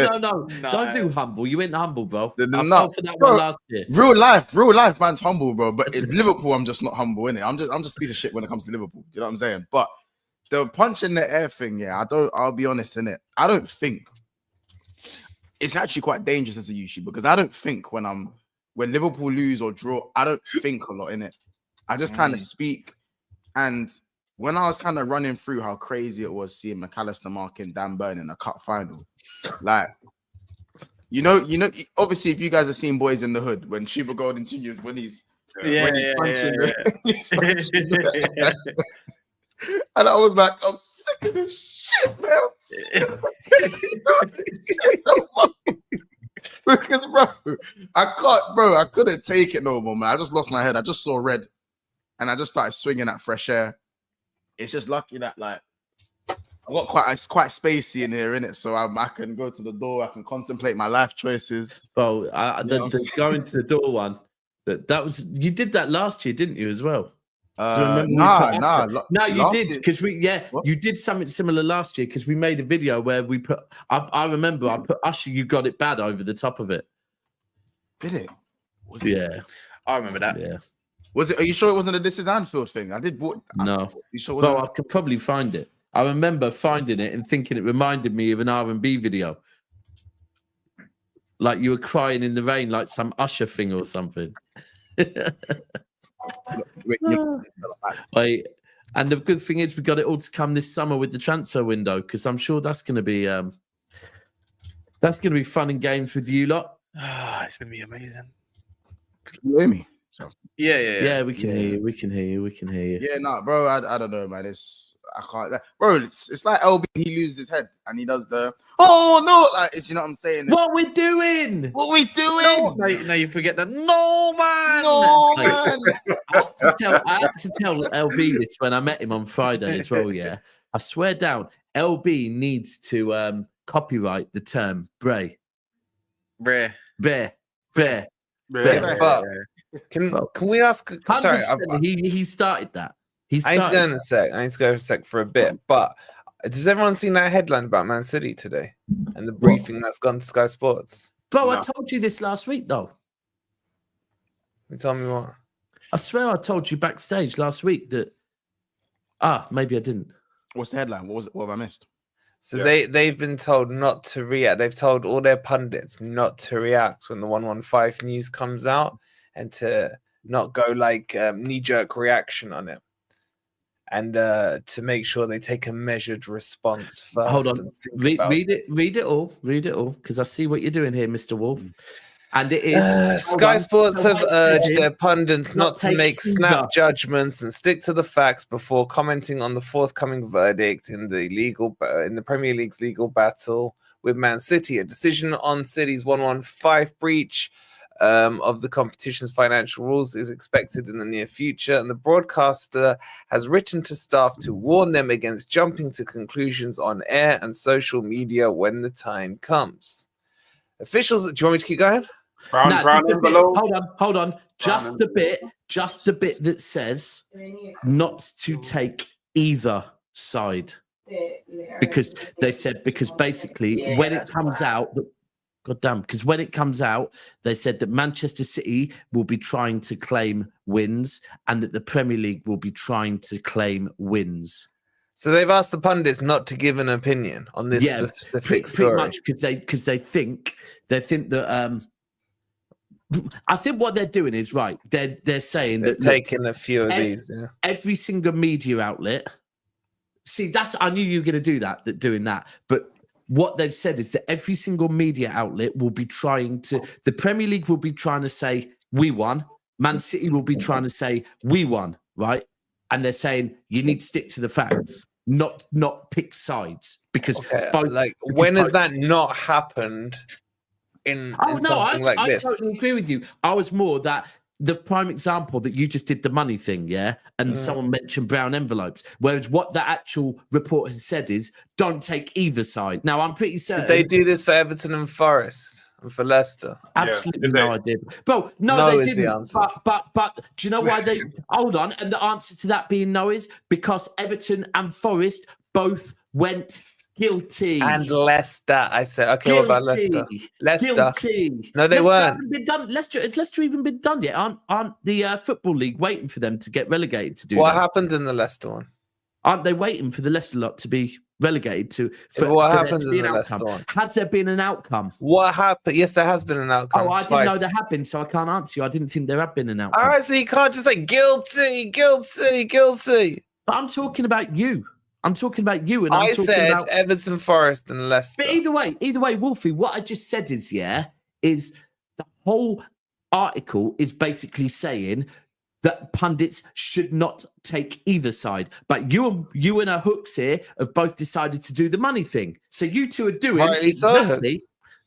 Speaker 8: don't do humble. You ain't humble, bro. I fell for that
Speaker 3: bro,
Speaker 8: one last year.
Speaker 3: Real life, man's humble, bro. But in Liverpool, I'm just not humble, innit? I'm just a piece of shit when it comes to Liverpool. You know what I'm saying? But the punch in the air thing, I'll be honest, innit? I don't think. It's actually quite dangerous as a YouTuber because I don't think when Liverpool lose or draw, I don't think a lot in it. I just kind of speak. And when I was kind of running through how crazy it was seeing McAllister marking Dan Burn in a cup final, like, obviously if you guys have seen Boys in the Hood when Shuba Golden Jr. when he's punching. And I was like, I'm sick of this shit, man. Because, I couldn't take it no more, man. I just lost my head. I just saw red and I just started swinging at fresh air. It's just lucky that, like, it's quite spacey in here, innit? So I can go to the door, I can contemplate my life choices.
Speaker 8: Bro, the going to the door one, that was, you did that last year, didn't you, as well?
Speaker 3: No,
Speaker 8: you did because you did something similar last year because we made a video where we put. I remember I put Usher, you got it bad over the top of it.
Speaker 3: Did it?
Speaker 14: I remember that.
Speaker 8: Yeah.
Speaker 3: Was it? Are you sure it wasn't a This Is Anfield thing?
Speaker 8: No.
Speaker 3: You sure?
Speaker 8: Well, I could probably find it. I remember finding it and thinking it reminded me of an R&B video. Like you were crying in the rain, like some Usher thing or something. Wait, and the good thing is we got it all to come this summer with the transfer window because I'm sure that's going to be fun and games with you lot.
Speaker 14: It's going to be amazing.
Speaker 3: You hear me?
Speaker 14: Yeah.
Speaker 8: We can hear you. We can hear you.
Speaker 3: Yeah, no, bro. I don't know, man. I can't, bro. It's like LB. He loses his head and he does the like it's, you know what I'm saying?
Speaker 8: What we doing?
Speaker 14: No, you forget that. No man.
Speaker 8: I had to tell LB this when I met him on Friday as well. Yeah, I swear down, LB needs to copyright the term "bray."
Speaker 9: Can we ask? Sorry,
Speaker 8: he started that.
Speaker 9: I need to go in a sec. I need to go a sec for a bit. But has everyone seen that headline about Man City today and the briefing that's gone to Sky Sports?
Speaker 8: Bro, I told you this last week, though.
Speaker 9: You tell me what?
Speaker 8: I swear I told you backstage last week that Maybe I didn't.
Speaker 3: What's the headline? What have I missed?
Speaker 9: So they've been told not to react. They've told all their pundits not to react when the 115 news comes out, and to not go like knee-jerk reaction on it, and to make sure they take a measured response first.
Speaker 8: Hold on, read it all, because I see what you're doing here, Mr. Wolf. And it is
Speaker 9: Sky Sports have urged their pundits not to make snap judgments and stick to the facts before commenting on the forthcoming verdict in the Premier League's legal battle with Man City. A decision on City's 115 breach of the competition's financial rules is expected in the near future, and the broadcaster has written to staff to warn them against jumping to conclusions on air and social media when the time comes. Officials, do you want me to keep going?
Speaker 5: Brown envelope.
Speaker 8: Hold on. Just the bit that says not to take either side, because they said basically when it comes out they said that Manchester City will be trying to claim wins and that the Premier League will be trying to claim wins.
Speaker 9: So they've asked the pundits not to give an opinion on this specific story.
Speaker 8: Pretty much because they think that I think what they're doing is right. They're saying
Speaker 9: they're
Speaker 8: that
Speaker 9: taking a few of these. Yeah.
Speaker 8: Every single media outlet. See, I knew you were going to do that. Doing that, but what they've said is that every single media outlet will be trying to. The Premier League will be trying to say we won. Man City will be trying to say we won. Right, and they're saying you need to stick to the facts. Not pick sides, because
Speaker 9: when has that not happened in something like this?
Speaker 8: I totally agree with you. I was more that the prime example that you just did the money thing, and someone mentioned brown envelopes, whereas what the actual report has said is don't take either side. Now I'm pretty certain
Speaker 9: they do this for Everton and Forest and for Leicester.
Speaker 8: Absolutely no idea, bro. No, they didn't.
Speaker 9: The answer.
Speaker 8: But do you know why they hold on? And the answer to that being no is because Everton and Forest both went guilty.
Speaker 9: And Leicester, I said. Okay, what about Leicester? Leicester.
Speaker 8: Guilty.
Speaker 9: No, they weren't.
Speaker 8: Hasn't been done. Has Leicester even been done yet? Aren't the Football League waiting for them to get relegated to do
Speaker 9: what
Speaker 8: that?
Speaker 9: happened in the Leicester one?
Speaker 8: Aren't they waiting for the Leicester lot to be relegated to?
Speaker 9: What happened in the Leicester one?
Speaker 8: Has there been an outcome?
Speaker 9: What happened? Yes, there has been an outcome.
Speaker 8: Oh, I didn't know there had been, so I can't answer you. I didn't think there had been an outcome.
Speaker 9: All right, so you can't just say guilty.
Speaker 8: But I'm talking about you. And
Speaker 9: I said Everton, Forest, and Leicester.
Speaker 8: But either way, Wolfie, what I just said is the whole article is basically saying that pundits should not take either side. But you and our hooks here have both decided to do the money thing. So you two are doing exactly.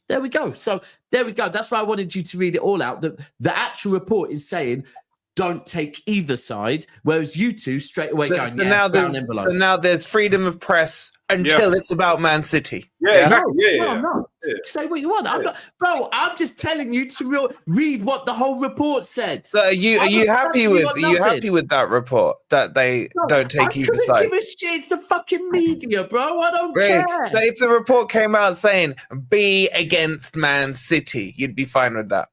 Speaker 8: There we go. So there we go. That's why I wanted you to read it all out. The actual report is saying don't take either side, whereas you two straight away going,
Speaker 9: now there's freedom of press until it's about Man City.
Speaker 5: Yeah, exactly.
Speaker 8: No. Say what you want. I'm just telling you to read what the whole report said.
Speaker 9: So are you happy with that report that they don't take either side?
Speaker 8: I couldn't give a shit. It's the fucking media, bro. I don't care.
Speaker 9: So if the report came out saying be against Man City, you'd be fine with that.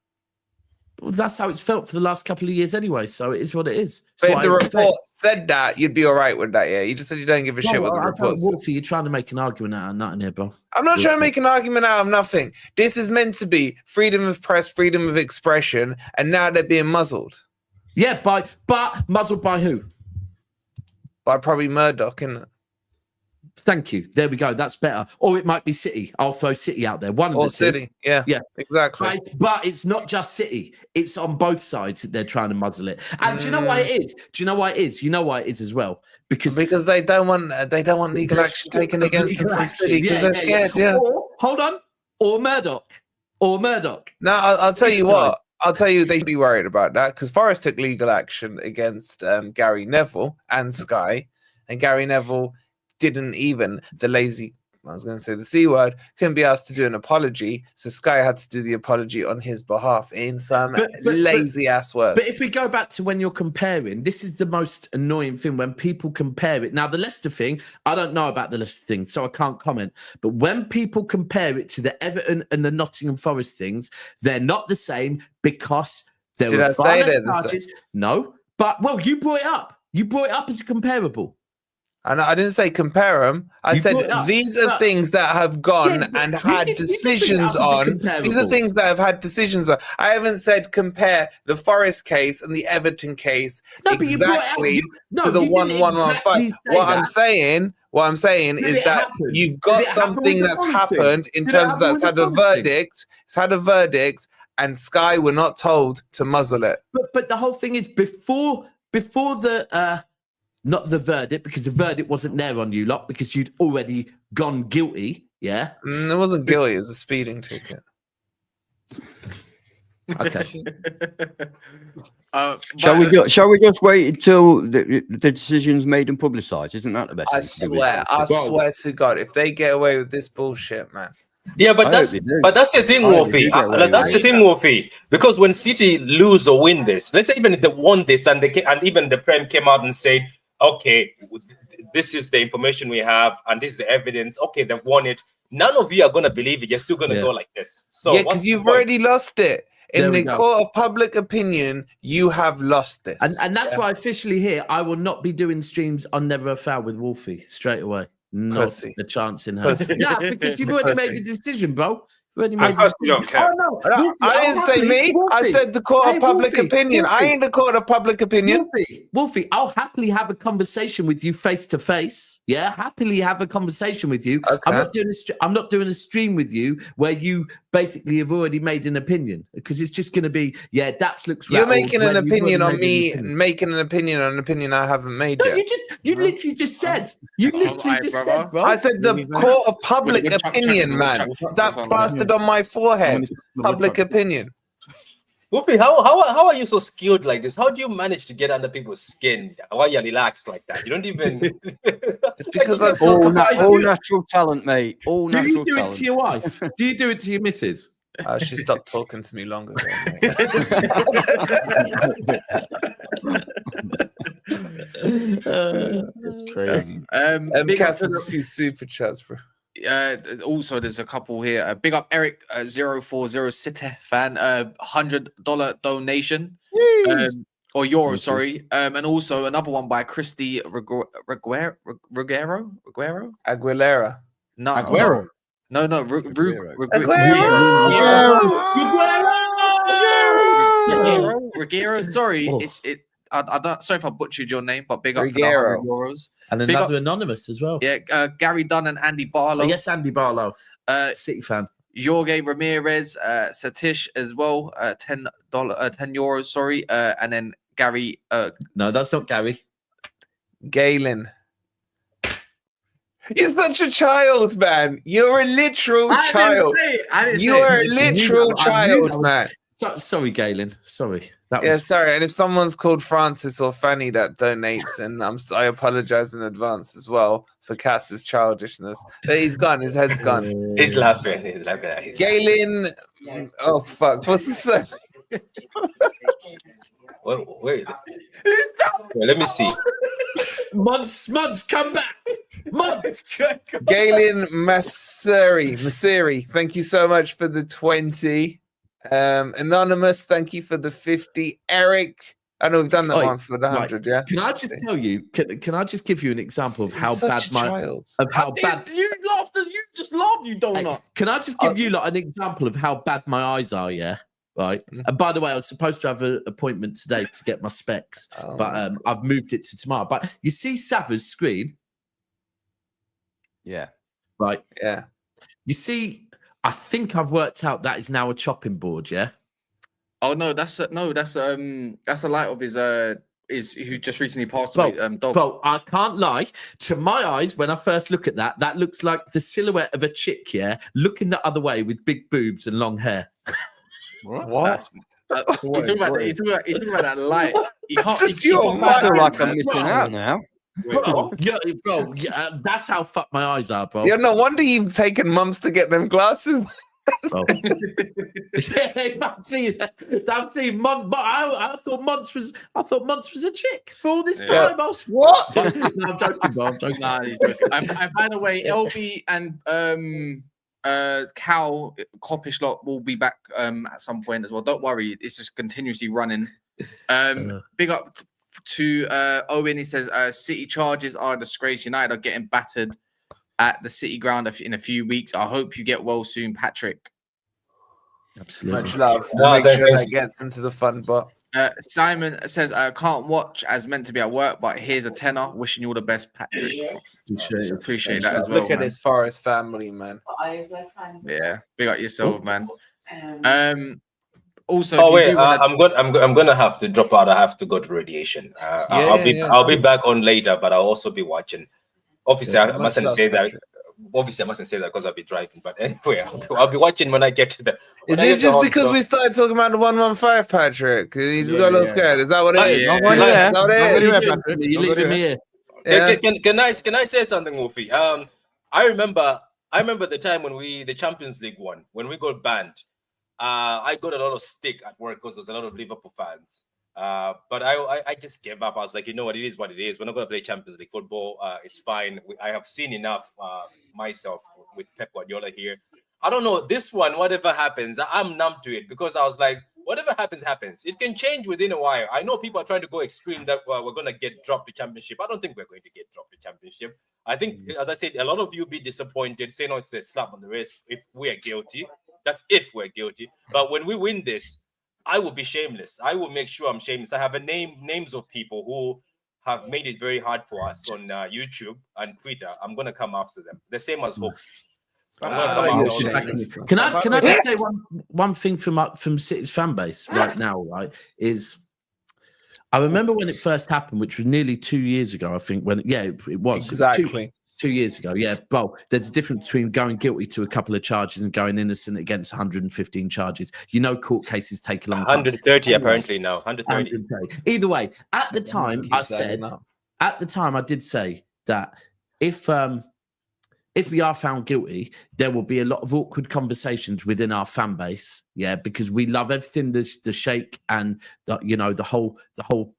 Speaker 8: Well, that's how it's felt for the last couple of years anyway, so it is what it is.
Speaker 9: But if the report said that, you'd be all right with that, yeah? You just said you don't give a shit what the report said.
Speaker 8: Wolfie, you're trying to make an argument out of nothing here, bro.
Speaker 9: I'm not trying to make an argument out of nothing. This is meant to be freedom of press, freedom of expression, and now they're being muzzled.
Speaker 8: Yeah, but muzzled by who?
Speaker 9: By probably Murdoch, innit?
Speaker 8: Thank you. There we go. That's better. Or it might be City. I'll throw City out there. One of the
Speaker 9: City.
Speaker 8: Two.
Speaker 9: Yeah, exactly.
Speaker 8: But it's not just City. It's on both sides that they're trying to muzzle it. And do you know why it is? You know why it is as well? Because
Speaker 9: they don't want legal action taken against them from City because they're scared. Yeah.
Speaker 8: Or, hold on. Or Murdoch.
Speaker 9: No, I'll tell you what. I'll tell you, they'd be worried about that because Forest took legal action against Gary Neville and Sky, and Gary Neville didn't even the C word, couldn't be asked to do an apology. So Sky had to do the apology on his behalf in some lazy ass words.
Speaker 8: But if we go back to when you're comparing, this is the most annoying thing when people compare it. Now, the Leicester thing, I don't know about the Leicester thing, so I can't comment. But when people compare it to the Everton and the Nottingham Forest things, they're not the same because there were far less charges. No, but you brought it up. You brought it up as a comparable.
Speaker 9: And I didn't say compare them. I said these are things that have gone and had decisions on. These are things that have had decisions on. I haven't said compare the Forest case and the Everton case exactly to the 1-1-1-5. What I'm saying is that you've got something that's happened in terms of that's had a verdict. It's had a verdict, and Sky were not told to muzzle it.
Speaker 8: But the whole thing is before the not the verdict, because the verdict wasn't there on you lot because you'd already gone guilty. Yeah,
Speaker 9: it wasn't guilty. It was a speeding ticket.
Speaker 8: Okay.
Speaker 13: Shall we just wait until the decision's made and publicised? Isn't that the best?
Speaker 9: I swear to God, if they get away with this bullshit, man.
Speaker 12: Yeah, but that's the thing, Wolfie. That's the thing, Wolfie. Because when City lose or win this, let's say even if they won this and even the Prem came out and said, okay, this is the information we have and this is the evidence. Okay, they've won it. None of you are going to believe it. You're still going to go like this. So
Speaker 9: yeah, because you've already lost it. In the court of public opinion, you have lost this.
Speaker 8: And that's why officially here, I will not be doing streams on Never a Foul with Wolfie straight away. Not a chance in her. Yeah, because you've already made a decision, bro.
Speaker 5: I don't care.
Speaker 8: Oh, no.
Speaker 9: I didn't say me. Wolfie. I said the court of public opinion. I ain't the court of public opinion.
Speaker 8: Wolfie, I'll happily have a conversation with you face to face. Yeah, happily have a conversation with you. Okay. I'm not doing a stream with you where you basically have already made an opinion, because it's just going to be, Daps looks.
Speaker 9: You're making an opinion on me, making an opinion on an opinion I haven't made yet.
Speaker 8: You literally just said. You literally just said, bro.
Speaker 9: I said the court of public opinion, man. That's plastered on my forehead. Public opinion.
Speaker 12: Wolfie, how are you so skilled like this? How do you manage to get under people's skin? Why you're relaxed like that? You don't even.
Speaker 9: It's because I'm
Speaker 13: all natural talent, mate. All natural talent.
Speaker 8: Do you do it to your wife? Do you do it to your missus?
Speaker 9: She stopped talking to me long ago.
Speaker 11: It's crazy.
Speaker 9: Cass has a few super chats, bro.
Speaker 14: Also, there's a couple here. Big up Eric 040 City fan, $100 donation, or euro, sorry. And also another one by Christy Aguilera. No,
Speaker 9: Aguero.
Speaker 14: No, Reguero. Sorry, I don't. Sorry if I butchered your name, but big up
Speaker 9: Reguero.
Speaker 14: for the €100.
Speaker 8: And another anonymous as well.
Speaker 14: Yeah, Gary Dunn and Andy Barlow.
Speaker 8: Oh, yes, Andy Barlow, City fan.
Speaker 14: Jorge Ramirez, Satish as well, €10. Sorry, and then Gary.
Speaker 8: No, that's not Gary.
Speaker 9: Galen. You're such a child, man. You're a literal child. You're a literal child, man.
Speaker 8: Sorry, Galen. Sorry.
Speaker 9: Sorry. And if someone's called Francis or Fanny that donates, and I apologize in advance as well for Cass's childishness. But he's gone. His head's gone.
Speaker 12: He's laughing.
Speaker 9: Galen. Oh fuck! What's the surname?
Speaker 12: Wait, let me see.
Speaker 8: Months, come back. Months.
Speaker 9: Galen Maseri. Thank you so much for the 20. Anonymous, thank you for the 50. Eric, I know we've done that one for the 100. Yeah.
Speaker 8: Can I just tell you? Can I just give you an example of how bad
Speaker 14: you laughed as you just laughed, you donut.
Speaker 8: Can I just give you like an example of how bad my eyes are? Yeah. Right. And by the way, I was supposed to have an appointment today to get my specs, but I've moved it to tomorrow. But you see Sava's screen?
Speaker 13: Yeah.
Speaker 8: Right.
Speaker 9: Yeah.
Speaker 8: You see, I think I've worked out that is now a chopping board. Yeah.
Speaker 14: Oh no, that's a light of his who just recently passed away. Dog.
Speaker 8: Bro, I can't lie. To my eyes, when I first look at that looks like the silhouette of a chick. Yeah, looking the other way with big boobs and long hair.
Speaker 14: What? You're talking about that light.
Speaker 13: Like I'm missing out now.
Speaker 8: Bro, that's how fucked my eyes are, bro.
Speaker 9: Yeah, no wonder you've taken months to get them glasses.
Speaker 8: Oh. I've seen Months, but I thought Months was a chick for all this time.
Speaker 9: Yeah. What?
Speaker 8: No, I'm joking, bro. I'm joking.
Speaker 14: Nah, he's joking. By the way, LB and Cal Coppish lot will be back at some point as well. Don't worry, it's just continuously running. Big up
Speaker 7: to Owen. He says City charges are a disgrace. United are getting battered at the City ground in a few weeks. I hope you get well soon, Patrick.
Speaker 8: Absolutely.
Speaker 9: Much love.
Speaker 12: No,
Speaker 9: Make sure
Speaker 12: thank
Speaker 9: that gets into the fun bot.
Speaker 7: Simon says, can't watch as meant to be at work, but here's a tenner. Wishing you all the best, Patrick. Appreciate that as well.
Speaker 9: Look at his Forest family, man.
Speaker 7: Yeah, big up yourself, man. Also,
Speaker 12: Oh
Speaker 7: if you
Speaker 12: wait,
Speaker 7: do wanna...
Speaker 12: I'm gonna have to drop out. I have to go to radiation. I'll be back on later, but I'll also be watching. Obviously, I mustn't say that. Obviously, I mustn't say that because I'll be driving. But anyway, I'll be watching when I get to the.
Speaker 9: Is it just because we started talking about the 115, Patrick? You just got a little scared. Is that what it is?
Speaker 8: You're leaving me here.
Speaker 12: Yeah. Can I say something, Wolfie? I remember the time when the Champions League won, when we got banned. I got a lot of stick at work because there's a lot of Liverpool fans. But I just gave up. I was like, you know what? It is what it is. We're not going to play Champions League football. It's fine. I have seen enough myself with Pep Guardiola here. I don't know. This one, whatever happens, I'm numb to it because I was like, whatever happens, happens. It can change within a while. I know people are trying to go extreme that we're going to get dropped the championship. I don't think we're going to get dropped the championship. I think, as I said, a lot of you be disappointed, say no, it's a slap on the wrist if we are guilty. That's if we're guilty. But when we win this, I will be shameless. I will make sure I'm shameless. I have names of people who have made it very hard for us on YouTube and Twitter. I'm going to come after them. The same as Hooks.
Speaker 8: Can I just say one thing from City's fan base right now, right, is I remember when it first happened, which was nearly 2 years ago, I think, when, it was.
Speaker 9: Exactly.
Speaker 8: It was 2 years ago, yeah. Well, there's a difference between going guilty to a couple of charges and going innocent against 115 charges. You know, court cases take a long time.
Speaker 12: 130 apparently now. 130.
Speaker 8: Either way, at the time, I did say that if we are found guilty, there will be a lot of awkward conversations within our fan base, yeah, because we love everything the Sheikh and the whole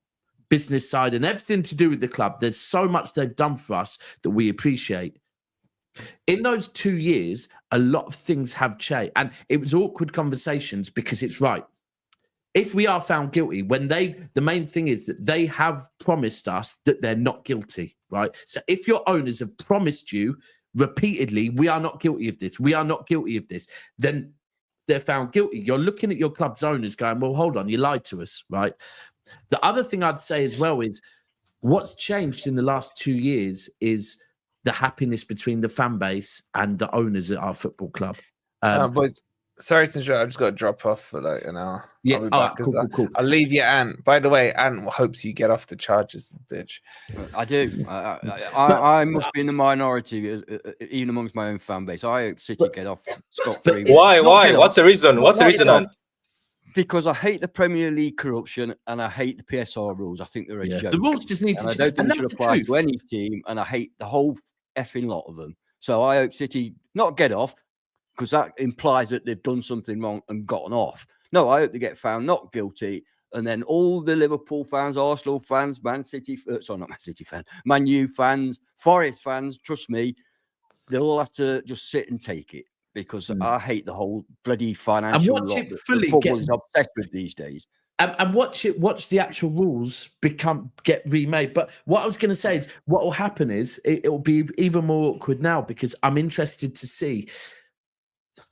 Speaker 8: business side and everything to do with the club. There's so much they've done for us that we appreciate. In those 2 years, a lot of things have changed, and it was awkward conversations because it's right. If we are found guilty, the main thing is that they have promised us that they're not guilty, right? So if your owners have promised you repeatedly, we are not guilty of this, we are not guilty of this, then they're found guilty. You're looking at your club's owners going, well, hold on, you lied to us, right? The other thing I'd say as well is what's changed in the last 2 years is the happiness between the fan base and the owners at our football club.
Speaker 9: Boys, sorry to interrupt. I just got to drop off for like an hour.
Speaker 8: Yeah,
Speaker 9: I'll be back.
Speaker 8: cool.
Speaker 9: I'll leave you, Ant. By the way, Ant hopes you get off the charges, bitch.
Speaker 13: I do. I must be in the minority, even amongst my own fan base. I hope City get off scot-free.
Speaker 12: Why? What's the reason? What's the reason, Ant?
Speaker 13: Because I hate the Premier League corruption and I hate the PSR rules. I think they're a joke.
Speaker 8: The rules just need to
Speaker 13: change. I don't think they should apply to any team, and I hate the whole effing lot of them. So I hope City not get off, because that implies that they've done something wrong and gotten off. No, I hope they get found not guilty, and then all the Liverpool fans, Arsenal fans, Man U fans, Forest fans, trust me, they'll all have to just sit and take it. Because I hate the whole bloody financial lot that football is obsessed with these days.
Speaker 8: And watch the actual rules get remade. But what I was going to say is what will happen is it will be even more awkward now, because I'm interested to see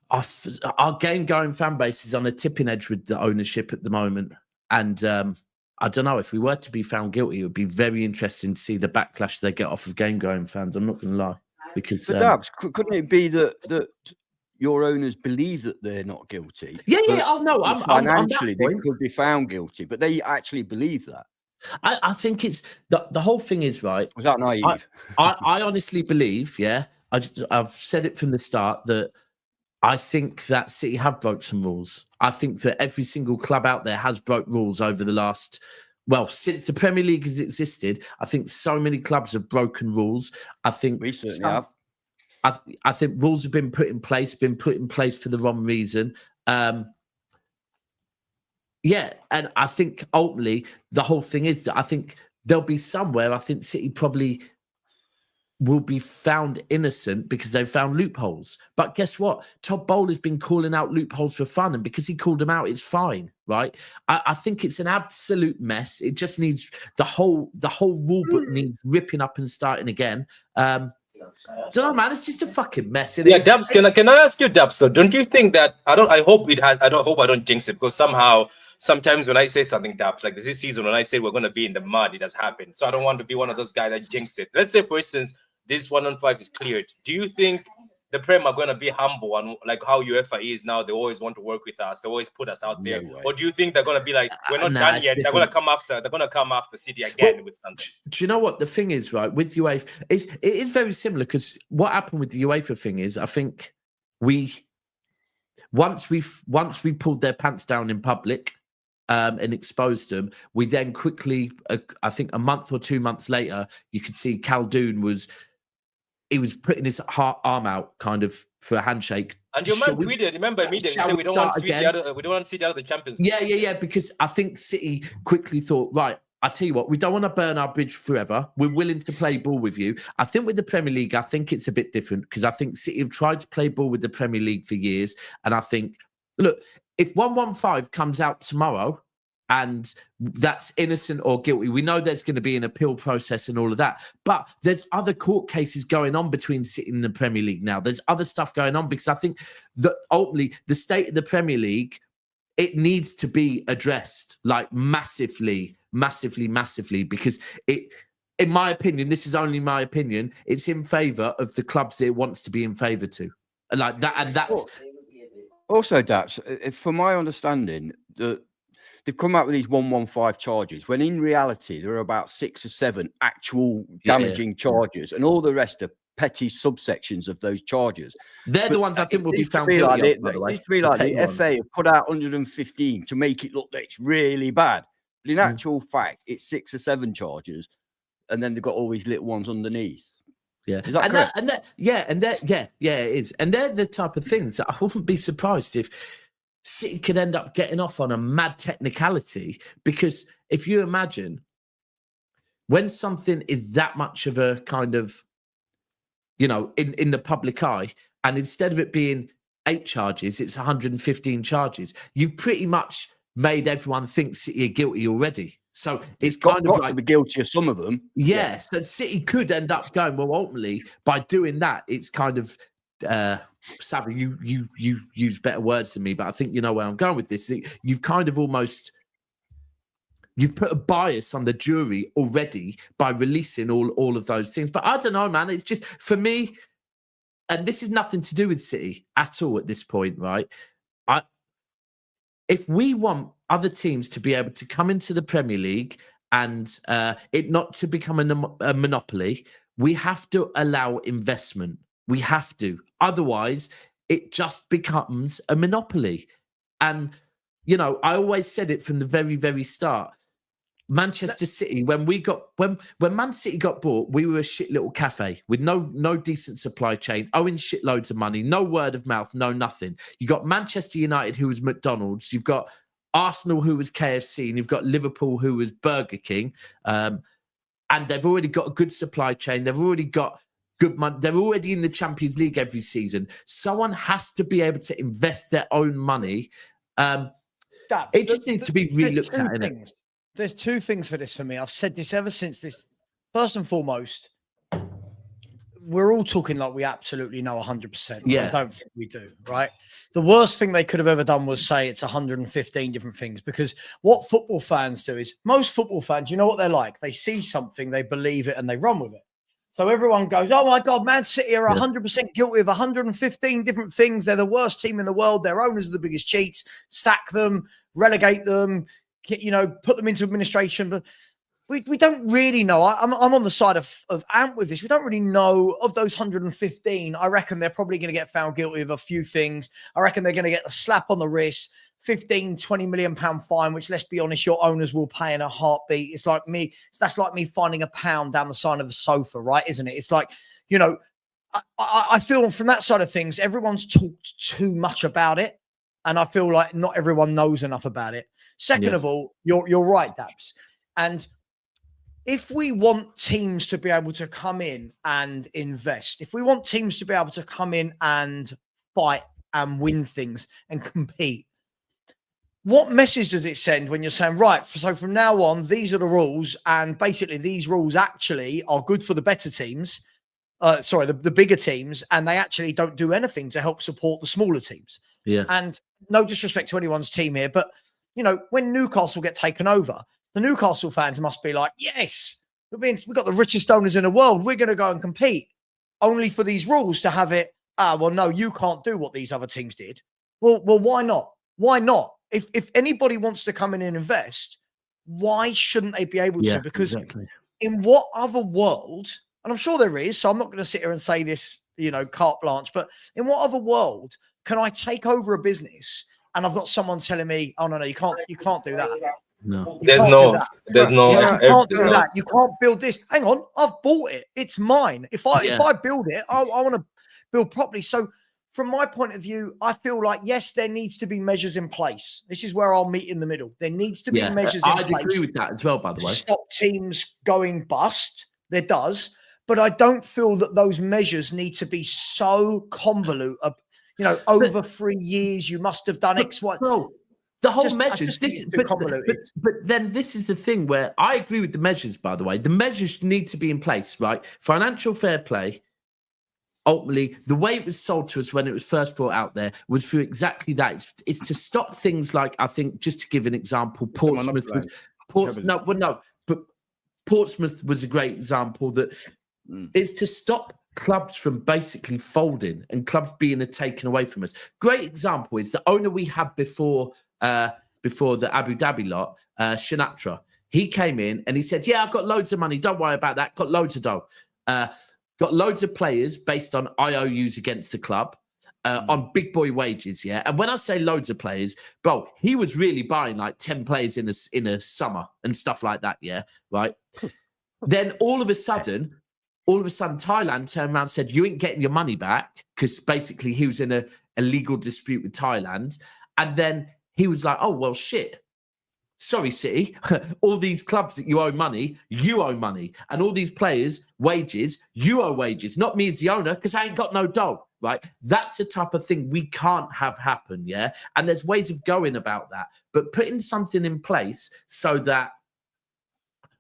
Speaker 8: our game-going fan base is on a tipping edge with the ownership at the moment. And I don't know, if we were to be found guilty, it would be very interesting to see the backlash they get off of game-going fans. I'm not going to lie. Because
Speaker 13: Dabs, couldn't it be that your owners believe that they're not guilty?
Speaker 8: Yeah. Oh no,
Speaker 13: financially they could be found guilty, but they actually believe that.
Speaker 8: I think it's the whole thing is right.
Speaker 13: Was that naive?
Speaker 8: I honestly believe, yeah. I've said it from the start that I think that City have broke some rules. I think that every single club out there has broke rules over the last. Well, since the Premier League has existed, I think so many clubs have broken rules. I think
Speaker 13: we certainly have.
Speaker 8: I think rules have been put in place for the wrong reason. Yeah, and I think ultimately the whole thing is that I think there'll be somewhere. I think City probably will be found innocent because they've found loopholes. But guess what? Todd Bowler's been calling out loopholes for fun, and because he called them out, it's fine, right? I think it's an absolute mess. It just needs the whole rule book needs ripping up and starting again. Don't know, man. It's just a fucking mess.
Speaker 12: Yeah, Dabs. Can I ask you, Dabs? Though, don't you think that I hope it has. I don't jinx it, because sometimes when I say something, Dabs, like this season when I say we're going to be in the mud, it has happened. So I don't want to be one of those guys that jinx it. Let's say, for instance, this 1-5 is cleared. Do you think the Prem are going to be humble and like how UEFA is now? They always want to work with us. They always put us out there. Or do you think they're going to be like, we're not done yet? They're going to come after. They're going to come after City again with something.
Speaker 8: Do you know what the thing is, right? With UEFA, it is very similar, because what happened with the UEFA thing is, I think once we pulled their pants down in public and exposed them, we then quickly, I think a month or 2 months later, you could see Khaldoon was putting his arm out kind of for a handshake.
Speaker 12: And your man tweeted, remember, immediately, he said we don't want to see the other Champions League.
Speaker 8: Yeah, because I think City quickly thought, right, I tell you what, we don't want to burn our bridge forever. We're willing to play ball with you. I think with the Premier League, I think it's a bit different, because I think City have tried to play ball with the Premier League for years. And I think, look, if 1-1-5 comes out tomorrow and that's innocent or guilty, we know there's going to be an appeal process and all of that. But there's other court cases going on between City and the Premier League now. There's other stuff going on, because I think that ultimately the state of the Premier League, it needs to be addressed like massively, because in my opinion, this is only my opinion, it's in favour of the clubs that it wants to be in favour to. Like that, and that's...
Speaker 13: Also, Daps, from my understanding, they've come out with these 1-1-5 charges, when in reality there are about 6 or 7 actual damaging charges, and all the rest are petty subsections of those charges.
Speaker 8: They're the ones I think will be found guilty.
Speaker 13: It needs to be like the FA have put out 115 to make it look like it's really bad. But in actual fact, it's 6 or 7 charges, and then they've got all these little ones underneath.
Speaker 8: Yeah,
Speaker 13: is that correct?
Speaker 8: It is, and they're the type of things that I wouldn't be surprised if City could end up getting off on a mad technicality, because if you imagine when something is that much of a kind of, in the public eye, and instead of it being 8 charges, it's 115 charges, you've pretty much made everyone think City are guilty already. So it's kind of like
Speaker 13: to be guilty of some of them.
Speaker 8: Yes, so City could end up going, well, ultimately, by doing that, it's kind of Savvy, you use better words than me, but I think you know where I'm going with this. You've kind of you've put a bias on the jury already by releasing all of those things. But I don't know, man. It's just, for me, and this is nothing to do with City at all at this point, right? If we want other teams to be able to come into the Premier League and it not to become a monopoly, we have to allow investment. We have to. Otherwise, it just becomes a monopoly. And, I always said it from the very, very start. Manchester City, when Man City got bought, we were a shit little cafe with no decent supply chain, owing shitloads of money, no word of mouth, no nothing. You got Manchester United, who was McDonald's. You've got Arsenal, who was KFC, and you've got Liverpool, who was Burger King. And they've already got a good supply chain. They've already got good money. They're already in the Champions League every season. Someone has to be able to invest their own money. It just needs to be re-looked at, innit?
Speaker 1: There's 2 things for this for me. I've said this ever since this. First and foremost, we're all talking like we absolutely know 100%.
Speaker 8: Yeah.
Speaker 1: I don't think we do, right? The worst thing they could have ever done was say it's 115 different things, because what football fans do is, most football fans, you know what they're like? They see something, they believe it, and they run with it. So everyone goes, oh my God, Man City are 100% guilty of 115 different things. They're the worst team in the world. Their owners are the biggest cheats. Sack them, relegate them, put them into administration. But we don't really know. I'm on the side of Ant with this. We don't really know. Of those 115, I reckon they're probably going to get found guilty of a few things. I reckon they're going to get a slap on the wrist, 15, 20 million pound fine, which, let's be honest, your owners will pay in a heartbeat. It's like me. That's like me finding £1 down the side of the sofa, right? Isn't it? It's like, I feel from that side of things, everyone's talked too much about it. And I feel like not everyone knows enough about it. Second of all, you're right, Dabs. And if we want teams to be able to come in and invest, if we want teams to be able to come in and fight and win things and compete, what message does it send when you're saying, right, so from now on, these are the rules, and basically these rules actually are good for the better teams, the bigger teams, and they actually don't do anything to help support the smaller teams.
Speaker 8: Yeah.
Speaker 1: And no disrespect to anyone's team here, but, you know, when Newcastle get taken over, the Newcastle fans must be like, yes, we've got the richest owners in the world. We're going to go and compete, only for these rules to have it. Well, no, you can't do what these other teams did. Well, why not? Why not? If anybody wants to come in and invest, why shouldn't they be able to? Because in what other world, and I'm sure there is, so I'm not going to sit here and say this, you know, carte blanche, but in what other world can I take over a business and I've got someone telling me, oh, no, you can't do that.
Speaker 8: No,
Speaker 12: there's no.
Speaker 1: You can't do that. You can't build this. Hang on, I've bought it. It's mine. If I build it, I want to build properly. So from my point of view, I feel like, yes, there needs to be measures in place. This is where I'll meet in the middle. There needs to be measures in place.
Speaker 8: I'd agree with that as well, by the way.
Speaker 1: Stop teams going bust. There does. But I don't feel that those measures need to be so convoluted. You know, over 3 years, you must have done X, Y.
Speaker 8: No, the whole measures. But then this is the thing where I agree with the measures, by the way. The measures need to be in place, right? Financial fair play. Ultimately, the way it was sold to us when it was first brought out there was for exactly that. It's to stop things like, I think, just to give an example, Portsmouth was a great example that is to stop clubs from basically folding and clubs being taken away from us. Great example is the owner we had before the Abu Dhabi lot, Sinatra. He came in and he said, yeah, I've got loads of money. Don't worry about that. Got loads of dough. Got loads of players based on IOUs against the club on big boy wages, yeah? And when I say loads of players, bro, he was really buying like 10 players in a summer and stuff like that, yeah? Right? Then all of a sudden, Thailand turned around and said, you ain't getting your money back, because basically he was in a legal dispute with Thailand. And then he was like, oh, well, shit. Sorry, City, all these clubs that you owe money. And all these players, wages, you owe wages. Not me as the owner, because I ain't got no dough, right? That's the type of thing we can't have happen, yeah? And there's ways of going about that. But putting something in place so that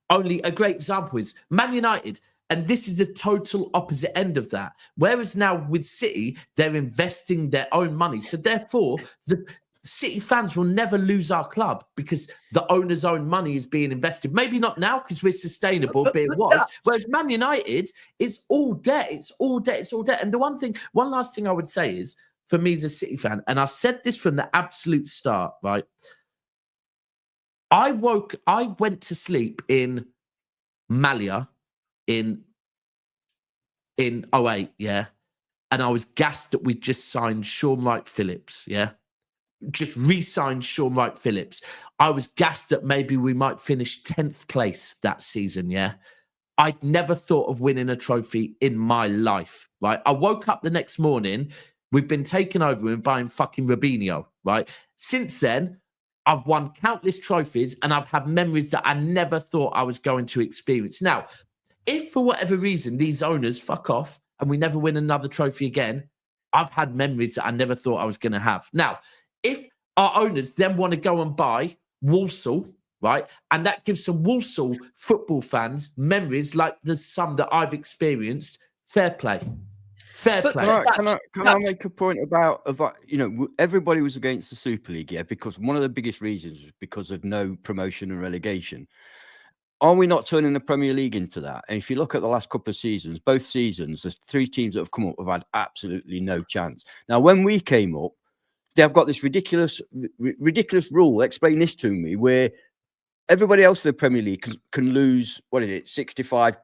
Speaker 8: only a great example is Man United. And this is the total opposite end of that. Whereas now with City, they're investing their own money. So therefore, the City fans will never lose our club because the owner's own money is being invested. Maybe not now because we're sustainable, but it was. Whereas Man United, it's all debt. It's all debt. It's all debt. And one last thing I would say is, for me as a City fan, and I said this from the absolute start, right? I went to sleep in Malia in 08, yeah? And I was gassed that we just signed Sean Wright-Phillips, yeah? Just re-signed Sean Wright-Phillips. I was gassed that maybe we might finish 10th place that season, yeah? I'd never thought of winning a trophy in my life, right? I woke up the next morning, we've been taken over and buying fucking Robinho, right? Since then, I've won countless trophies and I've had memories that I never thought I was going to experience. Now, if for whatever reason these owners fuck off and we never win another trophy again, I've had memories that I never thought I was going to have. Now, if our owners then want to go and buy Walsall, right, and that gives some Walsall football fans memories like some that I've experienced, fair play. Fair play.
Speaker 13: Right, can I make a point about everybody was against the Super League, yeah, because one of the biggest reasons was because of no promotion and relegation. Are we not turning the Premier League into that? And if you look at the last couple of seasons, both seasons, the three teams that have come up have had absolutely no chance. Now, when we came up, they've got this ridiculous rule. Explain this to me, where everybody else in the Premier League can lose, 65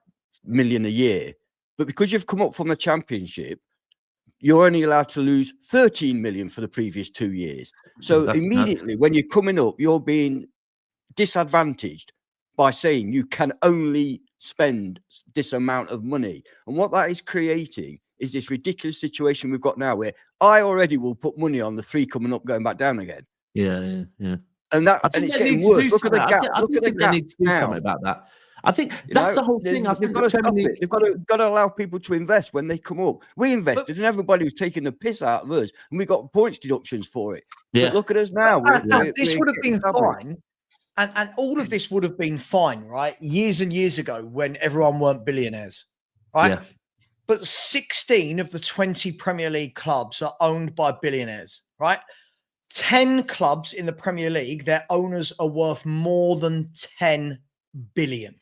Speaker 13: million a year. But because you've come up from the Championship, you're only allowed to lose 13 million for the previous 2 years. So immediately when you're coming up, you're being disadvantaged by saying you can only spend this amount of money. And what that is creating is this ridiculous situation we've got now where I already will put money on the three coming up, going back down again.
Speaker 8: Yeah.
Speaker 13: And it's getting worse. Look at the gap.
Speaker 8: I think they need to do something about that. I think that's the whole thing. I
Speaker 13: They've
Speaker 8: think
Speaker 13: got to stop it. They've got to allow people to invest when they come up. We invested, and everybody was taking the piss out of us, and we got points deductions for it.
Speaker 8: Yeah.
Speaker 13: But look at us now.
Speaker 1: This would have been fine. And all of this would have been fine, right? Years and years ago when everyone weren't billionaires, right?
Speaker 8: Yeah.
Speaker 1: But 16 of the 20 Premier League clubs are owned by billionaires, right? 10 clubs in the Premier League, their owners are worth more than 10 billion,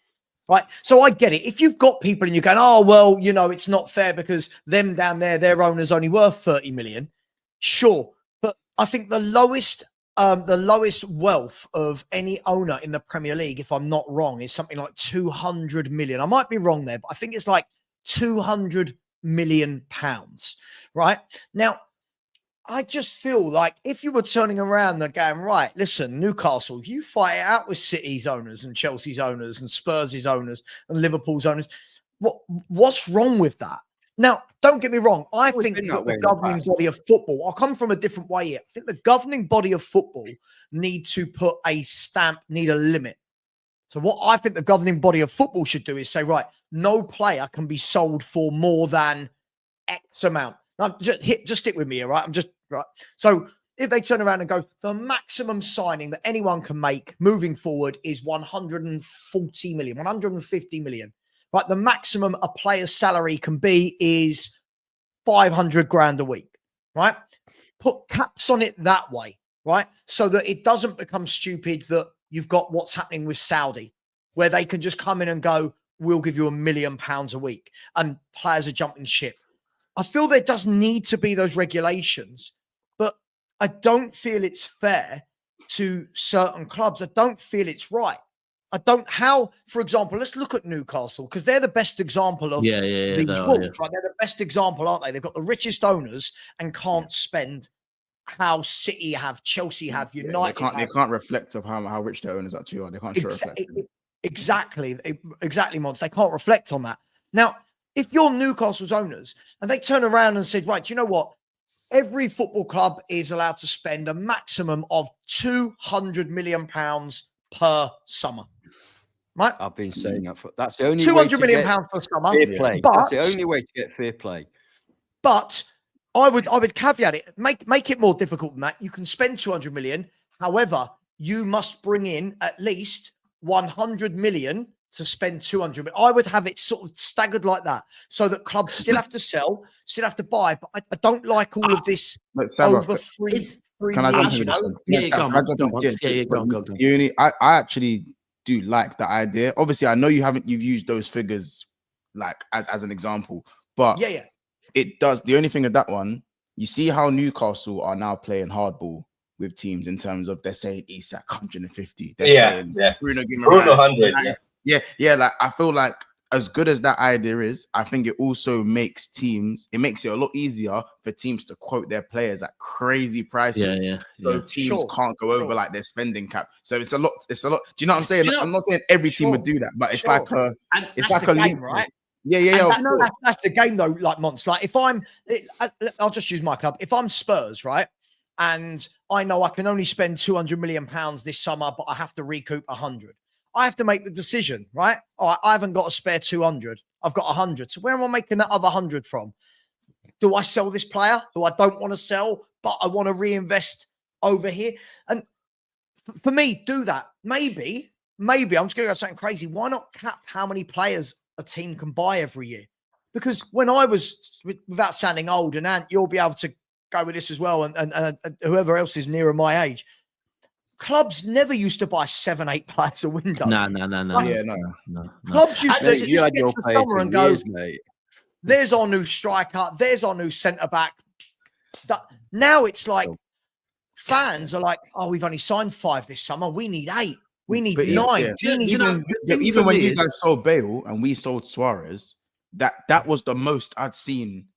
Speaker 1: right? So I get it. If you've got people and you're going, oh, well, you know, it's not fair because them down there, their owner's only worth 30 million. Sure. But I think the lowest wealth of any owner in the Premier League, if I'm not wrong, is something like 200 million. I might be wrong there, but I think it's like 200 million pounds, right? Now, I just feel like if you were turning around and going, right, listen, Newcastle, you fight it out with City's owners and Chelsea's owners and Spurs' owners and Liverpool's owners. What's wrong with that? Now, don't get me wrong. I think that the governing body of football, I'll come from a different way here. I think the governing body of football need to put a stamp, need a limit. So what I think the governing body of football should do is say, right, no player can be sold for more than X amount. Now, just stick with me here, right? Right. So if they turn around and go, the maximum signing that anyone can make moving forward is 140 million, 150 million. Right, the maximum a player's salary can be is 500 grand a week, right? Put caps on it that way, right? So that it doesn't become stupid that you've got what's happening with Saudi, where they can just come in and go, we'll give you £1 million a week, and players are jumping ship. I feel there does need to be those regulations, but I don't feel it's fair to certain clubs. I don't feel it's right. For example, let's look at Newcastle, because they're the best example of these rules, right? They're the best example, aren't they? They've got the richest owners and can't spend how City have, Chelsea have, United.
Speaker 3: They can't reflect of how rich their owners actually are. They can't show reflect.
Speaker 1: Exactly, Mons. They can't reflect on that. Now, if you're Newcastle's owners and they turn around and said, right, do you know what? Every football club is allowed to spend a maximum of £200 million per summer. Right?
Speaker 13: I've been saying that's the only
Speaker 1: £200 million per summer.
Speaker 13: Fair play. That's the only way to get fair play.
Speaker 1: But I would caveat it. Make it more difficult than that. You can spend 200 million. However, you must bring in at least 100 million to spend 200 million. I would have it sort of staggered like that, so that clubs still have to sell, still have to buy. But I don't like all of this over three
Speaker 3: Can I
Speaker 1: years.
Speaker 3: I actually do like the idea. Obviously, I know you've used those figures like as an example, but it does. The only thing of that one, you see how Newcastle are now playing hardball with teams in terms of they're saying Isak 150. They're saying Bruno
Speaker 12: 100.
Speaker 3: Like I feel like as good as that idea is, I think it also makes it makes it a lot easier for teams to quote their players at crazy prices. So teams can't go over like their spending cap. So it's a lot. Do you know what I'm saying? I'm not saying every team would do that, but it's like a
Speaker 1: game, right? That's the game though. Like Mons, like if I'll just use my club. If I'm Spurs, right, and I know I can only spend 200 million pounds this summer, but I have to recoup 100. I have to make the decision, right? All right, I haven't got a spare 200. I've got 100. So where am I making that other 100 from? Do I sell this player who I don't want to sell, but I want to reinvest over here? And for me, do that. Maybe I'm just going to go something crazy. Why not cap how many players a team can buy every year? Because when I was, without sounding old, and Ant, you'll be able to go with this as well, and whoever else is nearer my age, clubs never used to buy 7-8 players a window.
Speaker 8: No.
Speaker 1: Clubs used to get to the summer and go, there's our new striker, there's our new centre-back. Now it's like fans are like, oh, we've only signed 5 this summer. We need 8. We need 9.
Speaker 3: Even when you guys sold Bale and we sold Suarez, that was the most I'd seen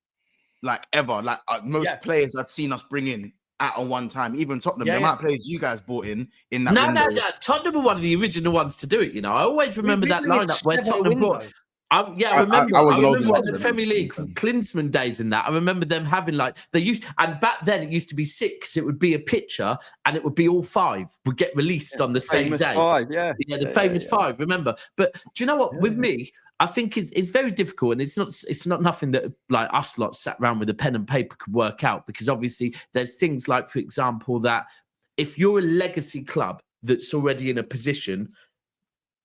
Speaker 3: like ever. Like most players I'd seen us bring in at a one time. Even Tottenham, the amount of players you guys bought in that window.
Speaker 8: No. Tottenham were one of the original ones to do it. You know, I always remember that lineup where Tottenham brought. I remember.
Speaker 3: I
Speaker 8: I
Speaker 3: was
Speaker 8: remember
Speaker 3: loaded
Speaker 8: when
Speaker 3: up
Speaker 8: the Premier League Klinsmann days and that. I remember them having and back then it used to be 6. It would be a picture, and it would be all 5 would get released on the same
Speaker 13: famous
Speaker 8: day.
Speaker 13: 5,
Speaker 8: the famous 5. Remember, but do you know what? With me, I think it's very difficult, and it's not nothing that like us lot sat around with a pen and paper could work out, because obviously there's things like, for example, that if you're a legacy club that's already in a position.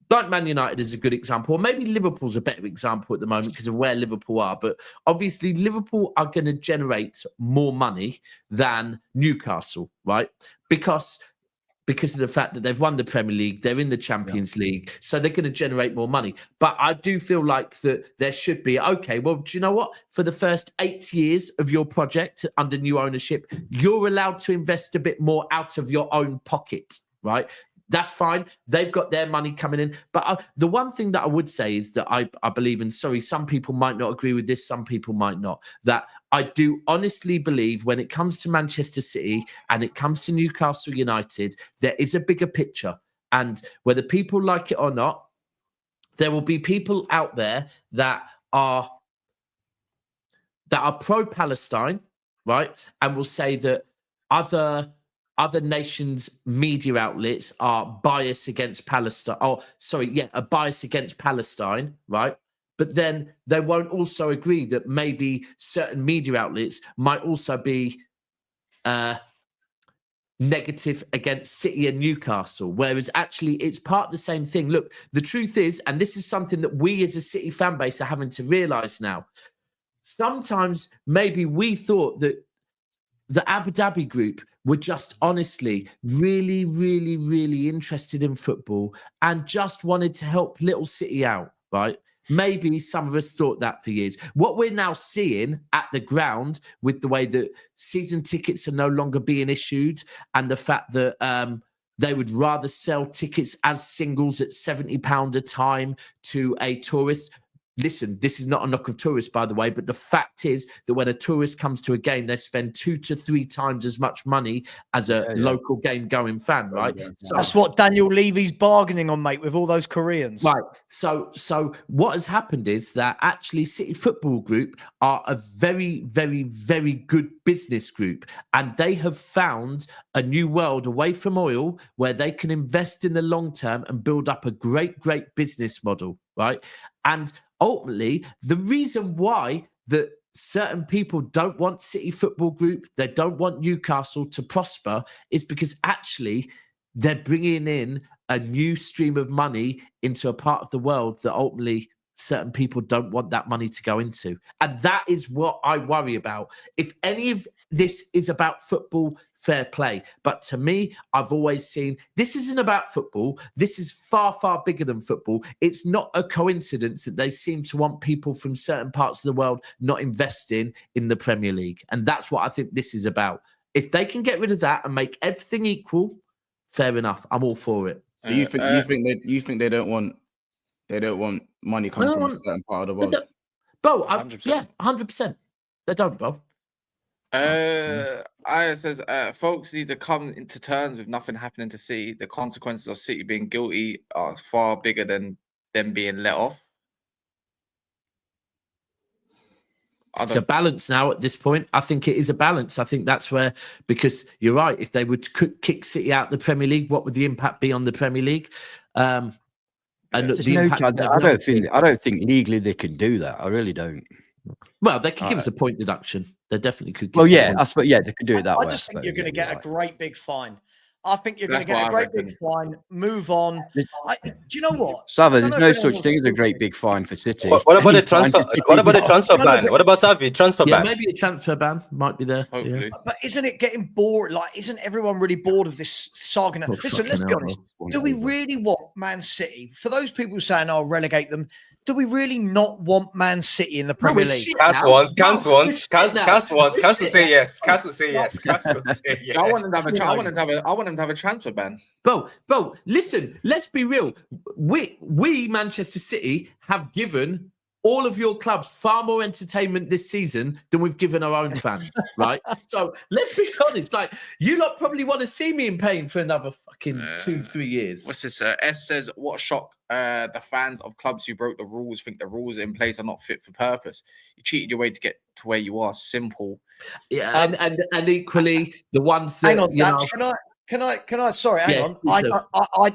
Speaker 8: Like Man United is a good example, or maybe Liverpool's a better example at the moment because of where Liverpool are. But obviously, Liverpool are going to generate more money than Newcastle, right? Because of the fact that they've won the Premier League, they're in the Champions League, so they're going to generate more money. But I do feel like that there should be, okay, well, do you know what? For the first 8 years of your project under new ownership, you're allowed to invest a bit more out of your own pocket, right? That's fine. They've got their money coming in. But the one thing that I would say is that I believe, and sorry, some people might not agree with this, some people might not, that I do honestly believe when it comes to Manchester City and it comes to Newcastle United, there is a bigger picture. And whether people like it or not, there will be people out there that are pro-Palestine, right? And will say that other nations' media outlets are biased against Palestine. A bias against Palestine, right? But then they won't also agree that maybe certain media outlets might also be negative against City and Newcastle, whereas actually it's part of the same thing. Look, the truth is, and this is something that we as a City fan base are having to realise now, sometimes maybe we thought that the Abu Dhabi group were just honestly really, really, really interested in football and just wanted to help Little City out, right? Maybe some of us thought that for years. What we're now seeing at the ground with the way that season tickets are no longer being issued and the fact that they would rather sell tickets as singles at £70 a time to a tourist. Listen, this is not a knock of tourists, by the way, but the fact is that when a tourist comes to a game, they spend 2 to 3 times as much money as a local game-going fan, right?
Speaker 1: So that's what Daniel Levy's bargaining on, mate, with all those Koreans.
Speaker 8: Right. So what has happened is that actually City Football Group are a very, very, very good business group, and they have found a new world away from oil where they can invest in the long term and build up a great, great business model, right? And ultimately, the reason why that certain people don't want City Football Group, they don't want Newcastle to prosper, is because actually they're bringing in a new stream of money into a part of the world that ultimately certain people don't want that money to go into. And that is what I worry about. If any of this is about football, fair play. But to me, I've always seen this isn't about football. This is far, far bigger than football. It's not a coincidence that they seem to want people from certain parts of the world not investing in the Premier League. And that's what I think this is about. If they can get rid of that and make everything equal, fair enough. I'm all for it.
Speaker 3: So you think they don't want money coming from a certain part of the world?
Speaker 8: Bro, 100%. They don't, bro.
Speaker 14: Aya says, folks need to come into terms with nothing happening to City. The consequences of City being guilty are far bigger than them being let off.
Speaker 8: It's a balance now at this point. I think it is a balance. I think that's where, because you're right, if they would kick City out of the Premier League, what would the impact be on the Premier League? And
Speaker 13: I don't think legally they can do that. I really don't.
Speaker 8: Well, they could give us a point deduction. They definitely could.
Speaker 13: Well, yeah, I suppose. Yeah, they could do it that way.
Speaker 1: I just think you're going to get a great big fine. I think you're going to get a great big fine. Move on. Do you know what?
Speaker 13: Sava, there's no such thing as a great big fine for City.
Speaker 16: What about the transfer? What about the transfer ban? What about Savi? Transfer ban?
Speaker 8: Maybe a transfer ban might be there. Yeah.
Speaker 1: But isn't it getting bored? Like, isn't everyone really bored of this saga? Now? Listen, let's be honest. Do we really want Man City? For those people saying, "I'll relegate them," do we really not want Man City in the Premier League?
Speaker 12: Cass wants. Cass will say yes. Cass will say yes.
Speaker 7: I want them to have a transfer ban.
Speaker 8: Bro, listen, let's be real. We Manchester City have given all of your clubs far more entertainment this season than we've given our own fans, right? So let's be honest. Like, you lot probably want to see me in pain for another fucking 2-3 years.
Speaker 14: What's this? S says, what a shock. The fans of clubs who broke the rules think the rules in place are not fit for purpose. You cheated your way to get to where you are. Simple.
Speaker 8: Yeah, and equally, the ones that...
Speaker 1: Hang on,
Speaker 8: you know,
Speaker 1: can I? Sorry, hang on.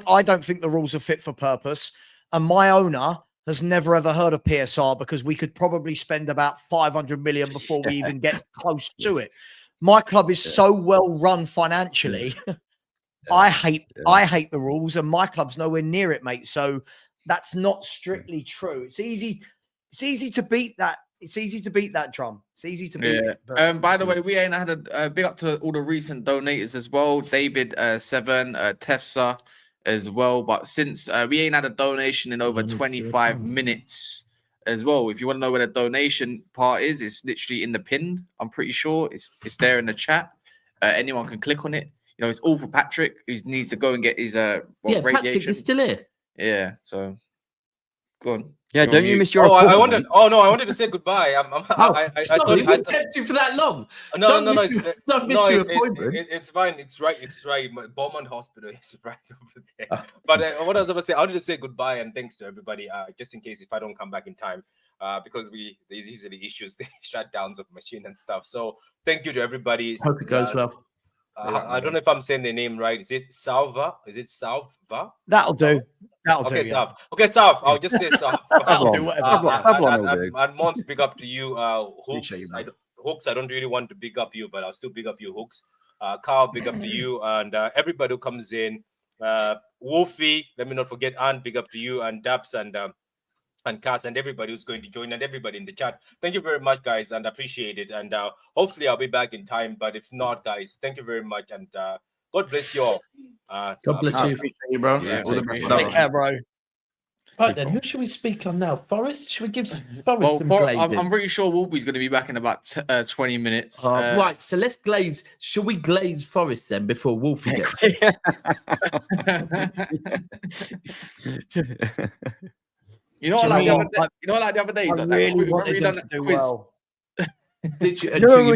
Speaker 1: I don't think the rules are fit for purpose. And my owner has never ever heard of PSR because we could probably spend about 500 million before we even get close to it. My club is so well run financially. I hate the rules, and my club's nowhere near it, mate. So that's not strictly true. It's easy to beat that. It's easy to beat that drum. It's easy to beat it. But,
Speaker 14: by the way, we ain't had a big up to all the recent donators as well. David 7, Tefsa as well. But since we ain't had a donation in over 25 minutes as well. If you want to know where the donation part is, it's literally in the pinned. I'm pretty sure it's there in the chat. Anyone can click on it. You know, it's all for Patrick, who needs to go and get his radiation.
Speaker 8: Patrick is still here.
Speaker 14: Yeah, so go on.
Speaker 13: Yeah, don't you miss your?
Speaker 12: I wanted to say goodbye. I thought
Speaker 8: we kept you for that long.
Speaker 12: No, it's fine. It's right. My Beaumont Hospital is right over there. But what I was about to say, I wanted to say goodbye and thanks to everybody. Just in case if I don't come back in time, because there's usually issues, the shutdowns of machine and stuff. So thank you to everybody.
Speaker 8: Hope it goes well.
Speaker 12: I don't know if I'm saying the name right. Is it Salva? Is it Salva?
Speaker 1: That'll do.
Speaker 12: Okay, Salv. Okay, Salv. I'll just say Salv.
Speaker 1: That'll do whatever.
Speaker 12: And Mons, big up to you. Hooks. Hooks, I don't really want to big up you, but I'll still big up you, Hooks. Carl, big up to you. And everybody who comes in. Wolfie, let me not forget Anne, big up to you. And Dabs and Cass and everybody who's going to join and everybody in the chat. Thank you very much, guys, and appreciate it. And hopefully I'll be back in time. But if not, guys, thank you very much. And God bless you all.
Speaker 8: God bless you.
Speaker 3: Appreciate you, bro.
Speaker 14: Yeah,
Speaker 3: All the best.
Speaker 1: Take care, bro.
Speaker 8: Right then, who should we speak on now? Forrest? Should we give Forrest some glazing?
Speaker 14: I'm pretty sure Wolfie's going to be back in about 20 minutes.
Speaker 8: Right, so let's glaze. Shall we glaze Forrest then before Wolfie gets here?
Speaker 14: You know what, like the other day?
Speaker 1: I really wanted them to do well.
Speaker 8: Did you?
Speaker 13: We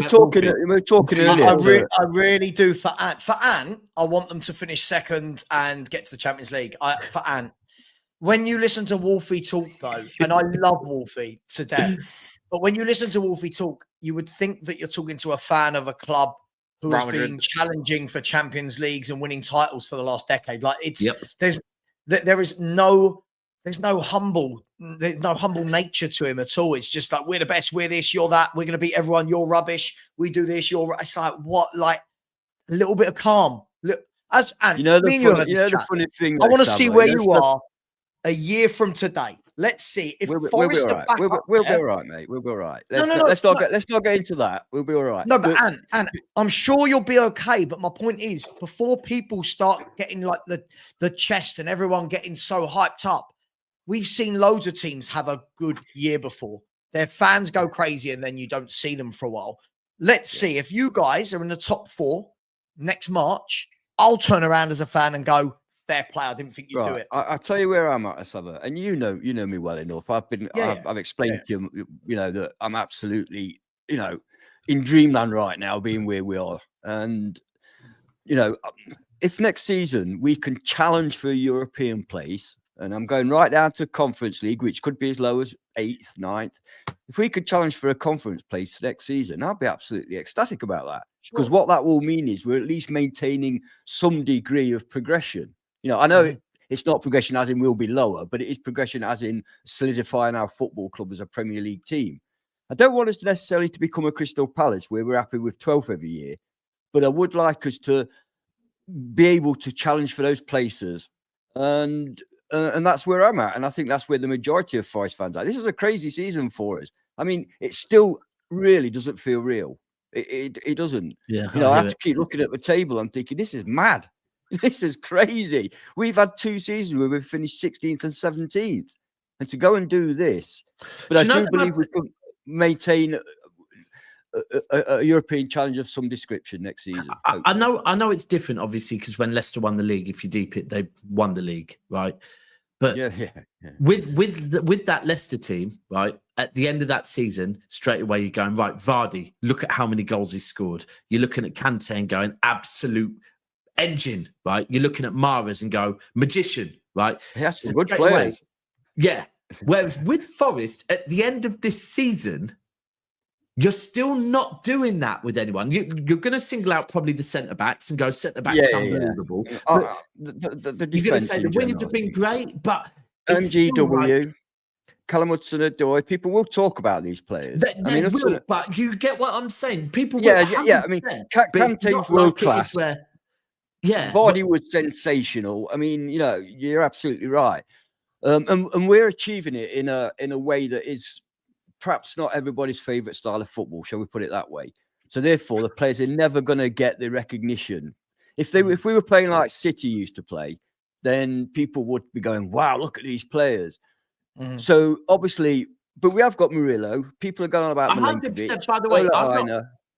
Speaker 13: were talking earlier.
Speaker 1: I really do for Ant. For Ant, I want them to finish second and get to the Champions League. For Ant. When you listen to Wolfie talk, though, and I love Wolfie to death, but when you listen to Wolfie talk, you would think that you're talking to a fan of a club who has been challenging for Champions Leagues and winning titles for the last decade. Like there's no humble nature to him at all. It's just like, we're the best, we're this, you're that, we're going to beat everyone, you're rubbish, we do this, it's like, what, like a little bit of calm. Look, the
Speaker 13: funny thing,
Speaker 1: I want to see where you are a year from today. Let's see if Forrest are back up
Speaker 13: we'll be all right, mate. We'll be all right. Let's not get into that. We'll be all right.
Speaker 1: No, but Ant, I'm sure you'll be okay. But my point is, before people start getting like the chest and everyone getting so hyped up, we've seen loads of teams have a good year before. Their fans go crazy and then you don't see them for a while. Let's see if you guys are in the top 4 next March. I'll turn around as a fan and go, fair play. I didn't think you'd do it.
Speaker 13: I'll tell you where I'm at, Asaba, and you know me well enough. I've explained to you, that I'm absolutely, in dreamland right now, being where we are. And, if next season we can challenge for a European place, and I'm going right down to Conference League, which could be as low as 8th, 9th. If we could challenge for a conference place next season, I'd be absolutely ecstatic about that. Because what that will mean is we're at least maintaining some degree of progression. I know it's not progression as in we'll be lower, but it is progression as in solidifying our football club as a Premier League team. I don't want us necessarily to become a Crystal Palace where we're happy with 12th every year, but I would like us to be able to challenge for those places. And that's where I'm at. And I think that's where the majority of Forest fans are. This is a crazy season for us. I mean, it still really doesn't feel real. It doesn't.
Speaker 8: Yeah,
Speaker 13: I have to keep looking at the table. I'm thinking, this is mad. This is crazy. We've had 2 seasons where we've finished 16th and 17th. And to go and do this, but I do believe we could maintain a European challenge of some description next season.
Speaker 8: I know it's different, obviously, because when Leicester won the league, if you deep it, they won the league, right? But
Speaker 13: yeah.
Speaker 8: with that Leicester team, right, at the end of that season, straight away you're going, right, Vardy, look at how many goals he scored. You're looking at Kante and going, absolute engine, right? You're looking at Mahrez and go, magician, right?
Speaker 13: That's
Speaker 8: So
Speaker 13: good
Speaker 8: straight
Speaker 13: players.
Speaker 8: away, yeah. Whereas with Forest, at the end of this season, you're still not doing that with anyone. You're going to single out probably the centre-backs and go, centre-backs unbelievable. But
Speaker 13: the
Speaker 8: you're going to
Speaker 13: defense
Speaker 8: say the
Speaker 13: in
Speaker 8: wingers
Speaker 13: general,
Speaker 8: have been great, but it's still
Speaker 13: MGW,
Speaker 8: like,
Speaker 13: Callum Hudson-Odoi, people will talk about these players.
Speaker 8: they will, but you get what I'm saying. People will,
Speaker 13: yeah. I mean, Kante's world class.
Speaker 8: Yeah,
Speaker 13: Vardy was sensational. I mean, you're absolutely right. And we're achieving it in a way that is perhaps not everybody's favourite style of football, shall we put it that way? So therefore, the players are never going to get the recognition. If we were playing like City used to play, then people would be going, "Wow, look at these players." So obviously, but we have got Murillo. People are going on about
Speaker 8: 100%. By the way,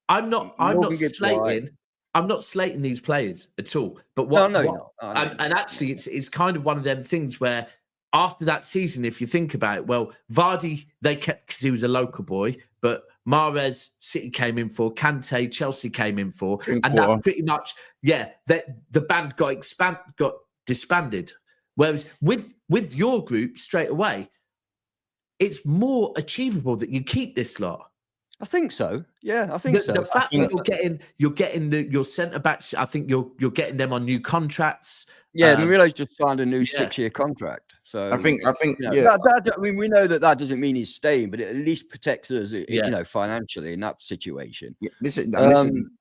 Speaker 8: I'm not slating.
Speaker 13: White.
Speaker 8: I'm not slating these players at all. But what?
Speaker 13: No.
Speaker 8: And actually, it's kind of one of them things where after that season, if you think about it, well, Vardy they kept because he was a local boy, but Mahrez, City came in for, Kante, Chelsea came in for, and that pretty much, the band got disbanded. Whereas with your group straight away, it's more achievable that you keep this lot.
Speaker 13: I think so. Yeah, I think so.
Speaker 8: The fact that you're getting your centre backs, I think you're getting them on new contracts.
Speaker 13: Yeah, Murillo's just signed a new 6-year contract. So
Speaker 3: I think,
Speaker 13: I mean, we know that doesn't mean he's staying, but it at least protects us, financially in that situation.
Speaker 3: Yeah,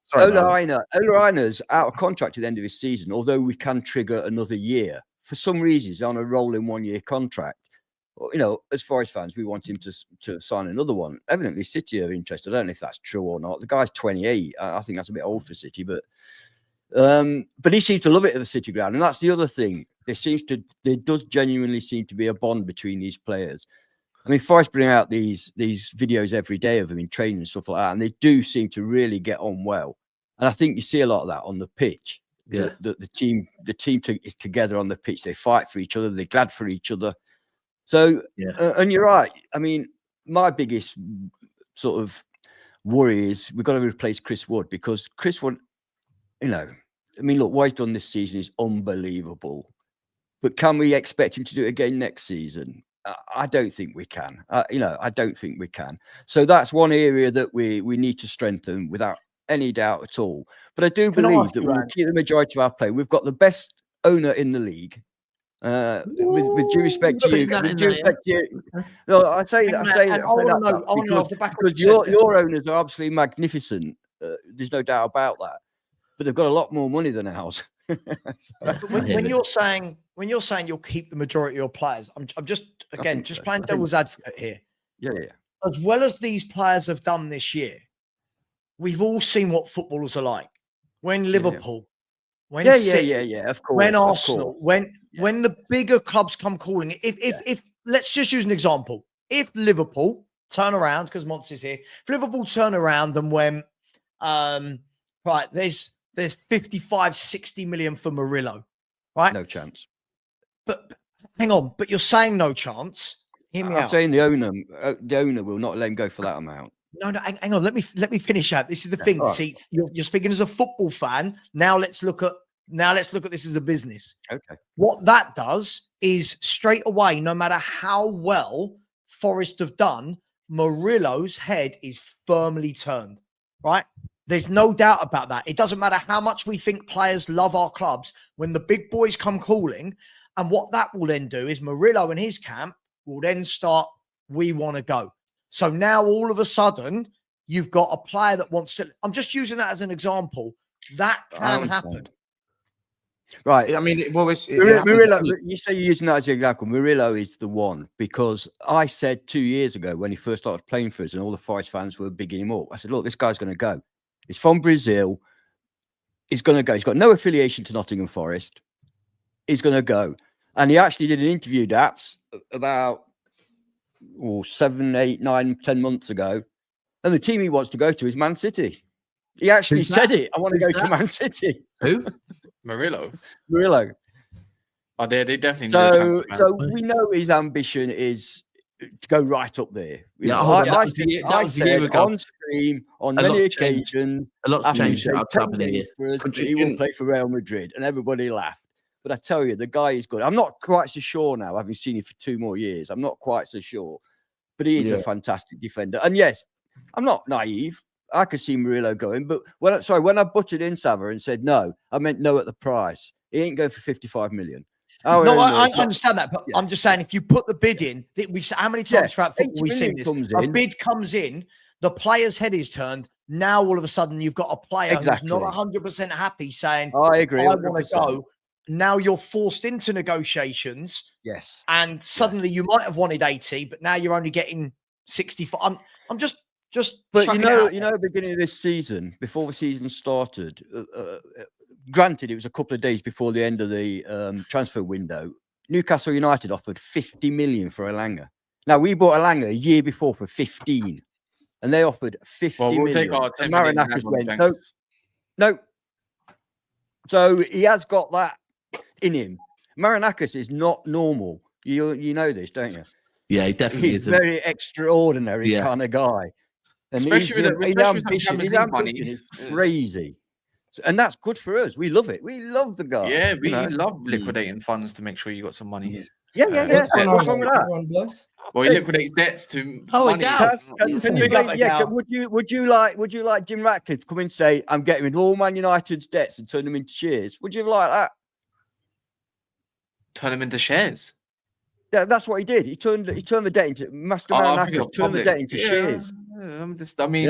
Speaker 3: sorry,
Speaker 13: Ola Aina's out of contract at the end of his season, although we can trigger another year. For some reason, he's on a rolling 1-year contract. As Forest fans, we want him to sign another one. Evidently, City are interested. I don't know if that's true or not. The guy's 28. I think that's a bit old for City, but he seems to love it at the City ground, and that's the other thing. There does genuinely seem to be a bond between these players. I mean, Forest bring out these videos every day of them in training and stuff like that, and they do seem to really get on well. And I think you see a lot of that on the pitch.
Speaker 8: Yeah,
Speaker 13: the team is together on the pitch. They fight for each other. They're glad for each other. So, and you're right. I mean, my biggest sort of worry is we've got to replace Chris Wood, because Chris Wood, I mean, look, what he's done this season is unbelievable. But can we expect him to do it again next season? I don't think we can. I don't think we can. So that's one area that we need to strengthen without any doubt at all. But I do believe that we'll keep the majority of our play. We've got the best owner in the league. With due respect to you, no, I say that because your owners are absolutely magnificent. There's no doubt about that. But they've got a lot more money than ours.
Speaker 1: When you're saying you'll keep the majority of your players, I'm just playing devil's advocate here.
Speaker 13: Yeah.
Speaker 1: As well as these players have done this year, we've all seen what footballers are like. When Liverpool, when City,
Speaker 13: of course,
Speaker 1: when Arsenal, when the bigger clubs come calling, if let's just use an example. If Liverpool turn around, because Montz is here, if Liverpool turn around and went, right, there's 55, 60 million for Murillo, right?
Speaker 13: No chance.
Speaker 1: But hang on, but you're saying no chance. Hear me out.
Speaker 13: I'm saying the owner will not let him go for that amount.
Speaker 1: No, hang on. Let me finish out. This is the thing.
Speaker 13: Right.
Speaker 1: See, you're speaking as a football fan. Now let's look at this as a business.
Speaker 13: Okay.
Speaker 1: What that does is straight away, no matter how well Forest have done, Murillo's head is firmly turned. Right? There's no doubt about that. It doesn't matter how much we think players love our clubs. When the big boys come calling, and what that will then do is Murillo and his camp will then start, we want to go. So now all of a sudden, you've got a player that wants to... I'm just using that as an example. That can happen.
Speaker 13: Right.
Speaker 3: I mean,
Speaker 13: Murillo, you say you're using that as an example. Murillo is the one, because I said 2 years ago when he first started playing for us and all the Forest fans were bigging him up, I said, look, this guy's going to go. He's from Brazil. He's going to go. He's got no affiliation to Nottingham Forest. He's going to go. And he actually did an interview, Daps, about 7, 8, 9, 10 months ago. And the team he wants to go to is Man City. He actually said it. I want to go to Man City.
Speaker 8: Who?
Speaker 7: Murillo.
Speaker 14: Oh, they definitely need a transfer ban.
Speaker 13: So we know his ambition is to go right up there. You
Speaker 8: Yeah,
Speaker 13: know,
Speaker 8: hold on, that
Speaker 13: I
Speaker 8: was a
Speaker 13: said,
Speaker 8: year- that
Speaker 13: I
Speaker 8: was a year
Speaker 13: said
Speaker 8: ago.
Speaker 13: on stream on
Speaker 8: A
Speaker 13: many
Speaker 8: lot's changed.
Speaker 13: occasions.
Speaker 8: A lot's
Speaker 13: after
Speaker 8: changed
Speaker 13: he
Speaker 8: at
Speaker 13: said
Speaker 8: our club
Speaker 13: 10
Speaker 8: in a
Speaker 13: million
Speaker 8: year.
Speaker 13: for us,
Speaker 3: But
Speaker 13: that he won't play for Real Madrid, and everybody laughed. But I tell you, the guy is good. I'm not quite so sure now, having seen him for 2 more years. I'm not quite so sure, but he is a fantastic defender. And yes, I'm not naive. I could see Murillo going, but when I butted in Sava and said no, I meant no at the price. He ain't going for 55 million.
Speaker 1: No, I understand that, but I'm just saying, if you put the bid in, how many times throughout football we've seen this? A bid comes in, the player's head is turned. Now all of a sudden you've got a player who's not 100% happy saying,
Speaker 13: I agree,
Speaker 1: I want to
Speaker 13: 100%.
Speaker 1: go. Now you're forced into negotiations.
Speaker 13: Yes.
Speaker 1: And suddenly you might have wanted 80, but now you're only getting 65. I'm just
Speaker 13: But
Speaker 1: chucking
Speaker 13: you
Speaker 1: it
Speaker 13: know,
Speaker 1: out
Speaker 13: at the beginning of this season, before the season started, granted, it was a couple of days before the end of the transfer window. Newcastle United offered 50 million for Elanga. Now we bought Elanga a year before for 15, and they offered 50
Speaker 14: Well, we'll
Speaker 13: million.
Speaker 14: take our 10
Speaker 13: And
Speaker 14: million
Speaker 13: Marinakis
Speaker 14: now,
Speaker 13: went,
Speaker 14: thanks.
Speaker 13: no. So he has got that in him. Marinakis is not normal. You know this, don't you?
Speaker 8: Yeah, he definitely
Speaker 13: He's
Speaker 8: is.
Speaker 13: a very extraordinary kind of guy. And
Speaker 14: Especially with
Speaker 13: his
Speaker 14: some
Speaker 13: ambition
Speaker 14: Champions League money.
Speaker 13: is crazy. And that's good for us. We love it. We love the guy.
Speaker 14: Yeah, we
Speaker 13: you know?
Speaker 14: love liquidating funds to make sure you got some money.
Speaker 13: Yeah. What's wrong with that?
Speaker 14: Well, he liquidates debts to money.
Speaker 13: Would you like Jim Ratcliffe to come in and say, I'm getting rid of all Man United's debts and turn them into shares? Would you like that?
Speaker 14: Turn them into shares?
Speaker 13: Yeah, that's what he did. He turned the debt into Master Marinakis turned the debt into shares.
Speaker 14: I mean,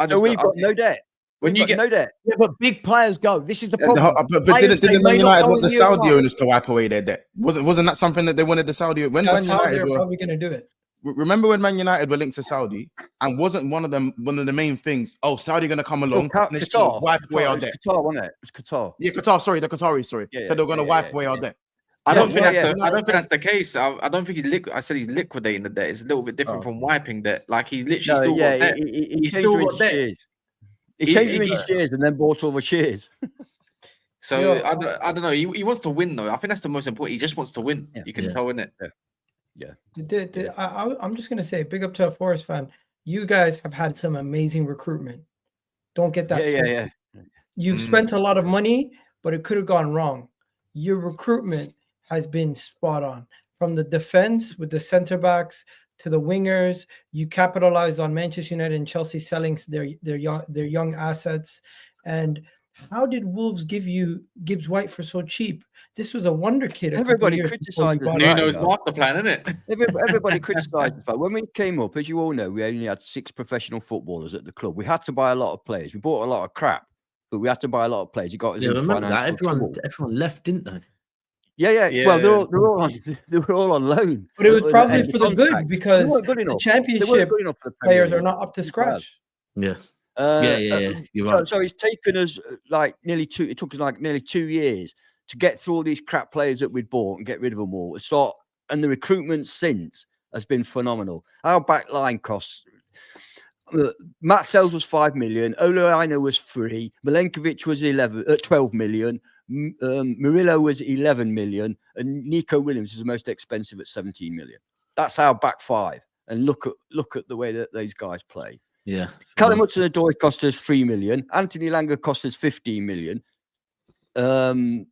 Speaker 13: so we've got no debt.
Speaker 14: When you get
Speaker 13: no debt.
Speaker 1: Yeah, but big players go. This is the problem.
Speaker 3: But didn't Man United want the Saudi owners to wipe away their debt? Wasn't that something that they wanted the Saudi? When
Speaker 17: That's
Speaker 3: Man
Speaker 17: how
Speaker 3: United
Speaker 17: they're
Speaker 3: were,
Speaker 17: probably going to do it.
Speaker 3: remember when Man United were linked to Saudi, and wasn't one of the main things? Oh, Saudi going to come along and it's going to wipe away our debt.
Speaker 13: Qatar, wasn't it? It was Qatar.
Speaker 3: Yeah, Qatar. Sorry, the Qataris. Sorry, so they're going to wipe away our debt.
Speaker 14: I don't think that's the case. I don't think I said he's liquidating the debt. It's a little bit different from wiping debt. Like he's literally still got debt. He's still got debt.
Speaker 13: He changed them into shares and then bought all the shares.
Speaker 14: So I don't know. He wants to win though. I think that's the most important. He just wants to win. You can tell, innit?
Speaker 13: Yeah.
Speaker 17: I'm just gonna say, big up to a Forest fan. You guys have had some amazing recruitment. Don't get that twisted. You've spent a lot of money, but it could have gone wrong. Your recruitment has been spot on. From the defense with the center backs to the wingers, you capitalized on Manchester United and Chelsea selling their young assets. And how did Wolves give you Gibbs White for so cheap? This was a wonder kid.
Speaker 13: Everybody criticized
Speaker 14: Nuno's master plan, isn't it?
Speaker 13: Everybody criticized the fact when we came up, as you all know, we only had 6 professional footballers at the club. We had to buy a lot of players. We bought a lot of crap, but we had to buy a lot of players. It got us into
Speaker 8: remember that
Speaker 13: financial
Speaker 8: everyone left, didn't they?
Speaker 13: Yeah. Well, they were all on loan.
Speaker 17: But it was probably for the good because the championship players are not up to scratch.
Speaker 8: Yeah. You're right.
Speaker 13: So it's taken us it took us nearly 2 years to get through all these crap players that we'd bought and get rid of them all. And the recruitment since has been phenomenal. Our back line costs. Matt Sells was 5 million. Olaina was 3. Milenkovic was 12 million. Murillo was 11 million, and Nico Williams is the most expensive at 17 million. That's our back 5. And look at the way that these guys play.
Speaker 8: Yeah.
Speaker 13: Callum Hudson-Odoi cost us 3 million. Anthony Langa cost us 15 million. Danilo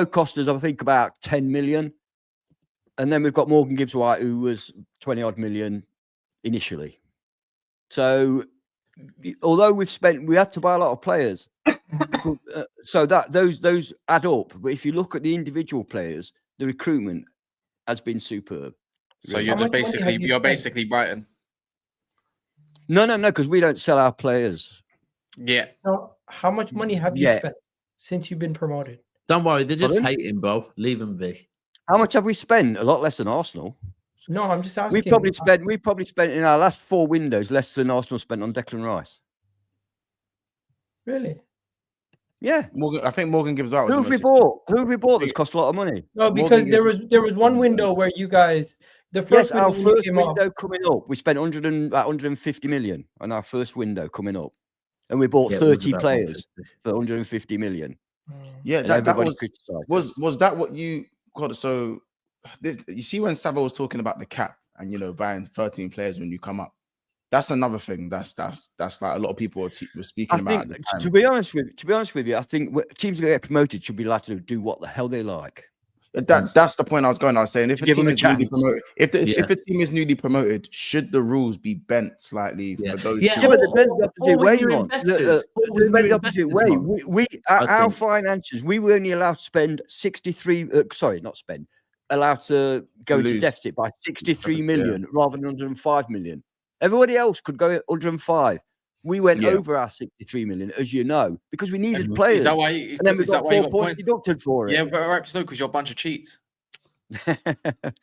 Speaker 13: cost us, I think, about 10 million. And then we've got Morgan Gibbs-White, who was 20 odd million initially. So although we had to buy a lot of players. So that those add up. But if you look at the individual players, the recruitment has been superb.
Speaker 14: So you're basically Brighton.
Speaker 13: No, because we don't sell our players.
Speaker 14: Yeah.
Speaker 17: So how much money have you spent since you've been promoted?
Speaker 8: Don't worry, they're just hating, bro. Leave them be.
Speaker 13: How much have we spent? A lot less than Arsenal.
Speaker 17: No, I'm just asking.
Speaker 13: We probably spent in our last 4 windows less than Arsenal spent on Declan Rice.
Speaker 17: Really?
Speaker 13: Yeah.
Speaker 3: I think Morgan Gibbs White.
Speaker 13: Who have we bought? That's cost a lot of money?
Speaker 17: No, because there was one window where you guys
Speaker 13: our first window coming up. We spent 150 million on our first window coming up, and we bought 30 players for 150 million.
Speaker 1: Yeah,
Speaker 13: And
Speaker 1: that
Speaker 13: everybody
Speaker 1: was
Speaker 13: criticised
Speaker 1: was that what you got? So you see when Savo was talking about the cap and buying 13 players when you come up, that's another thing. That's like a lot of people were speaking
Speaker 13: I
Speaker 1: about
Speaker 13: think,
Speaker 1: at the time.
Speaker 13: to be honest with you, I think teams that get promoted should be allowed to do what the hell they like.
Speaker 1: That's the point I was going. I was saying if a
Speaker 13: Give
Speaker 1: team
Speaker 13: them a
Speaker 1: is newly
Speaker 13: chance.
Speaker 1: promoted, if a team is newly promoted, should the rules be bent slightly for those?
Speaker 13: Yeah, but it bends the opposite way, man. It bends the opposite way. We our finances, we were only allowed to spend 63. Allowed to go into deficit by 63 million rather than 105 million. Everybody else could go 105. We went over our 63 million, as you know, because we needed players.
Speaker 14: Is that why?
Speaker 13: And then we got 4 points deducted for it.
Speaker 14: Yeah, but right, so because you're a bunch of cheats.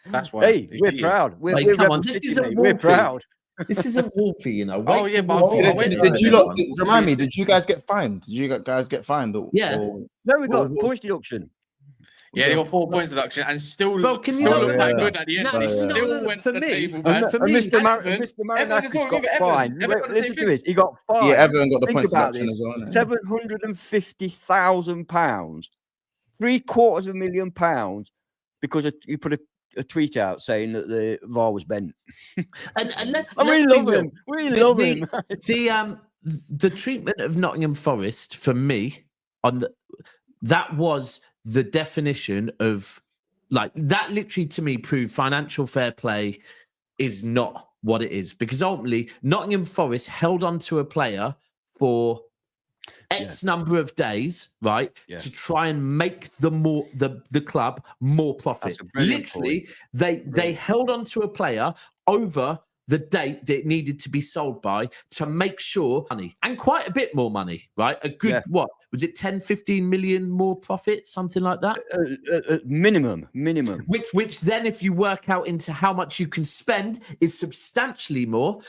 Speaker 14: That's why.
Speaker 13: Hey, we're proud. We're
Speaker 8: come
Speaker 13: Rebel
Speaker 8: on, this
Speaker 13: City,
Speaker 8: isn't
Speaker 13: mate. We're
Speaker 8: Wolfie.
Speaker 13: proud.
Speaker 8: This isn't Wolfie,
Speaker 14: Oh yeah, but
Speaker 1: Did you remind me? Did you guys get fined? Did you guys get fined?
Speaker 13: No, we got points deduction.
Speaker 14: Yeah, they got 4 points deduction and still look
Speaker 13: you
Speaker 14: quite good at the end. They still went to the table, man.
Speaker 13: And Mr. Marinakis got fined. Listen to this. He got fined.
Speaker 1: Yeah, everyone got the
Speaker 13: Think
Speaker 1: points
Speaker 13: about
Speaker 1: deduction
Speaker 13: this.
Speaker 1: as well.
Speaker 13: £750,000, £750,000, because you put a tweet out saying that the VAR was bent.
Speaker 8: And let's
Speaker 13: we
Speaker 8: be
Speaker 13: love
Speaker 8: real.
Speaker 13: him. We love him.
Speaker 8: The treatment of Nottingham Forest for me that was the definition of that. Literally, to me, proved financial fair play is not what it is, because ultimately Nottingham Forest held on to a player for X number of days, right, to try and make the club more profit. Literally, they held on to a player over the date that it needed to be sold by to make sure money, and quite a bit more money, right? A good, what was it, 10, 15 million more profit, something like that?
Speaker 13: Minimum.
Speaker 8: Which then, if you work out into how much you can spend, is substantially more.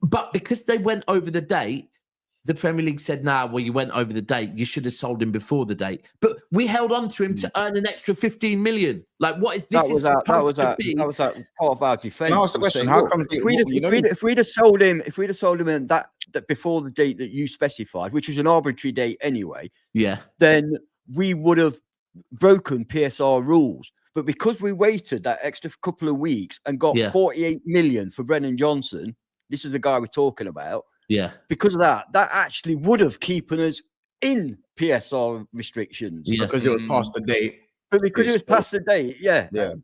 Speaker 8: But because they went over the date, the Premier League said, "Nah, well, you went over the date. You should have sold him before the date." But we held on to him to earn an extra 15 million. Like, what is this? That was
Speaker 13: part of our defense.
Speaker 1: Can I ask the question? How comes
Speaker 13: if we'd have sold him, in that before the date that you specified, which was an arbitrary date anyway, then we would have broken PSR rules. But because we waited that extra couple of weeks and got 48 million for Brennan Johnson, this is the guy we're talking about.
Speaker 8: Yeah.
Speaker 13: Because of that actually would have keepten us in PSR restrictions.
Speaker 1: Yeah. Because it was past the date.
Speaker 13: But because it was past the date,
Speaker 14: Yeah.
Speaker 1: By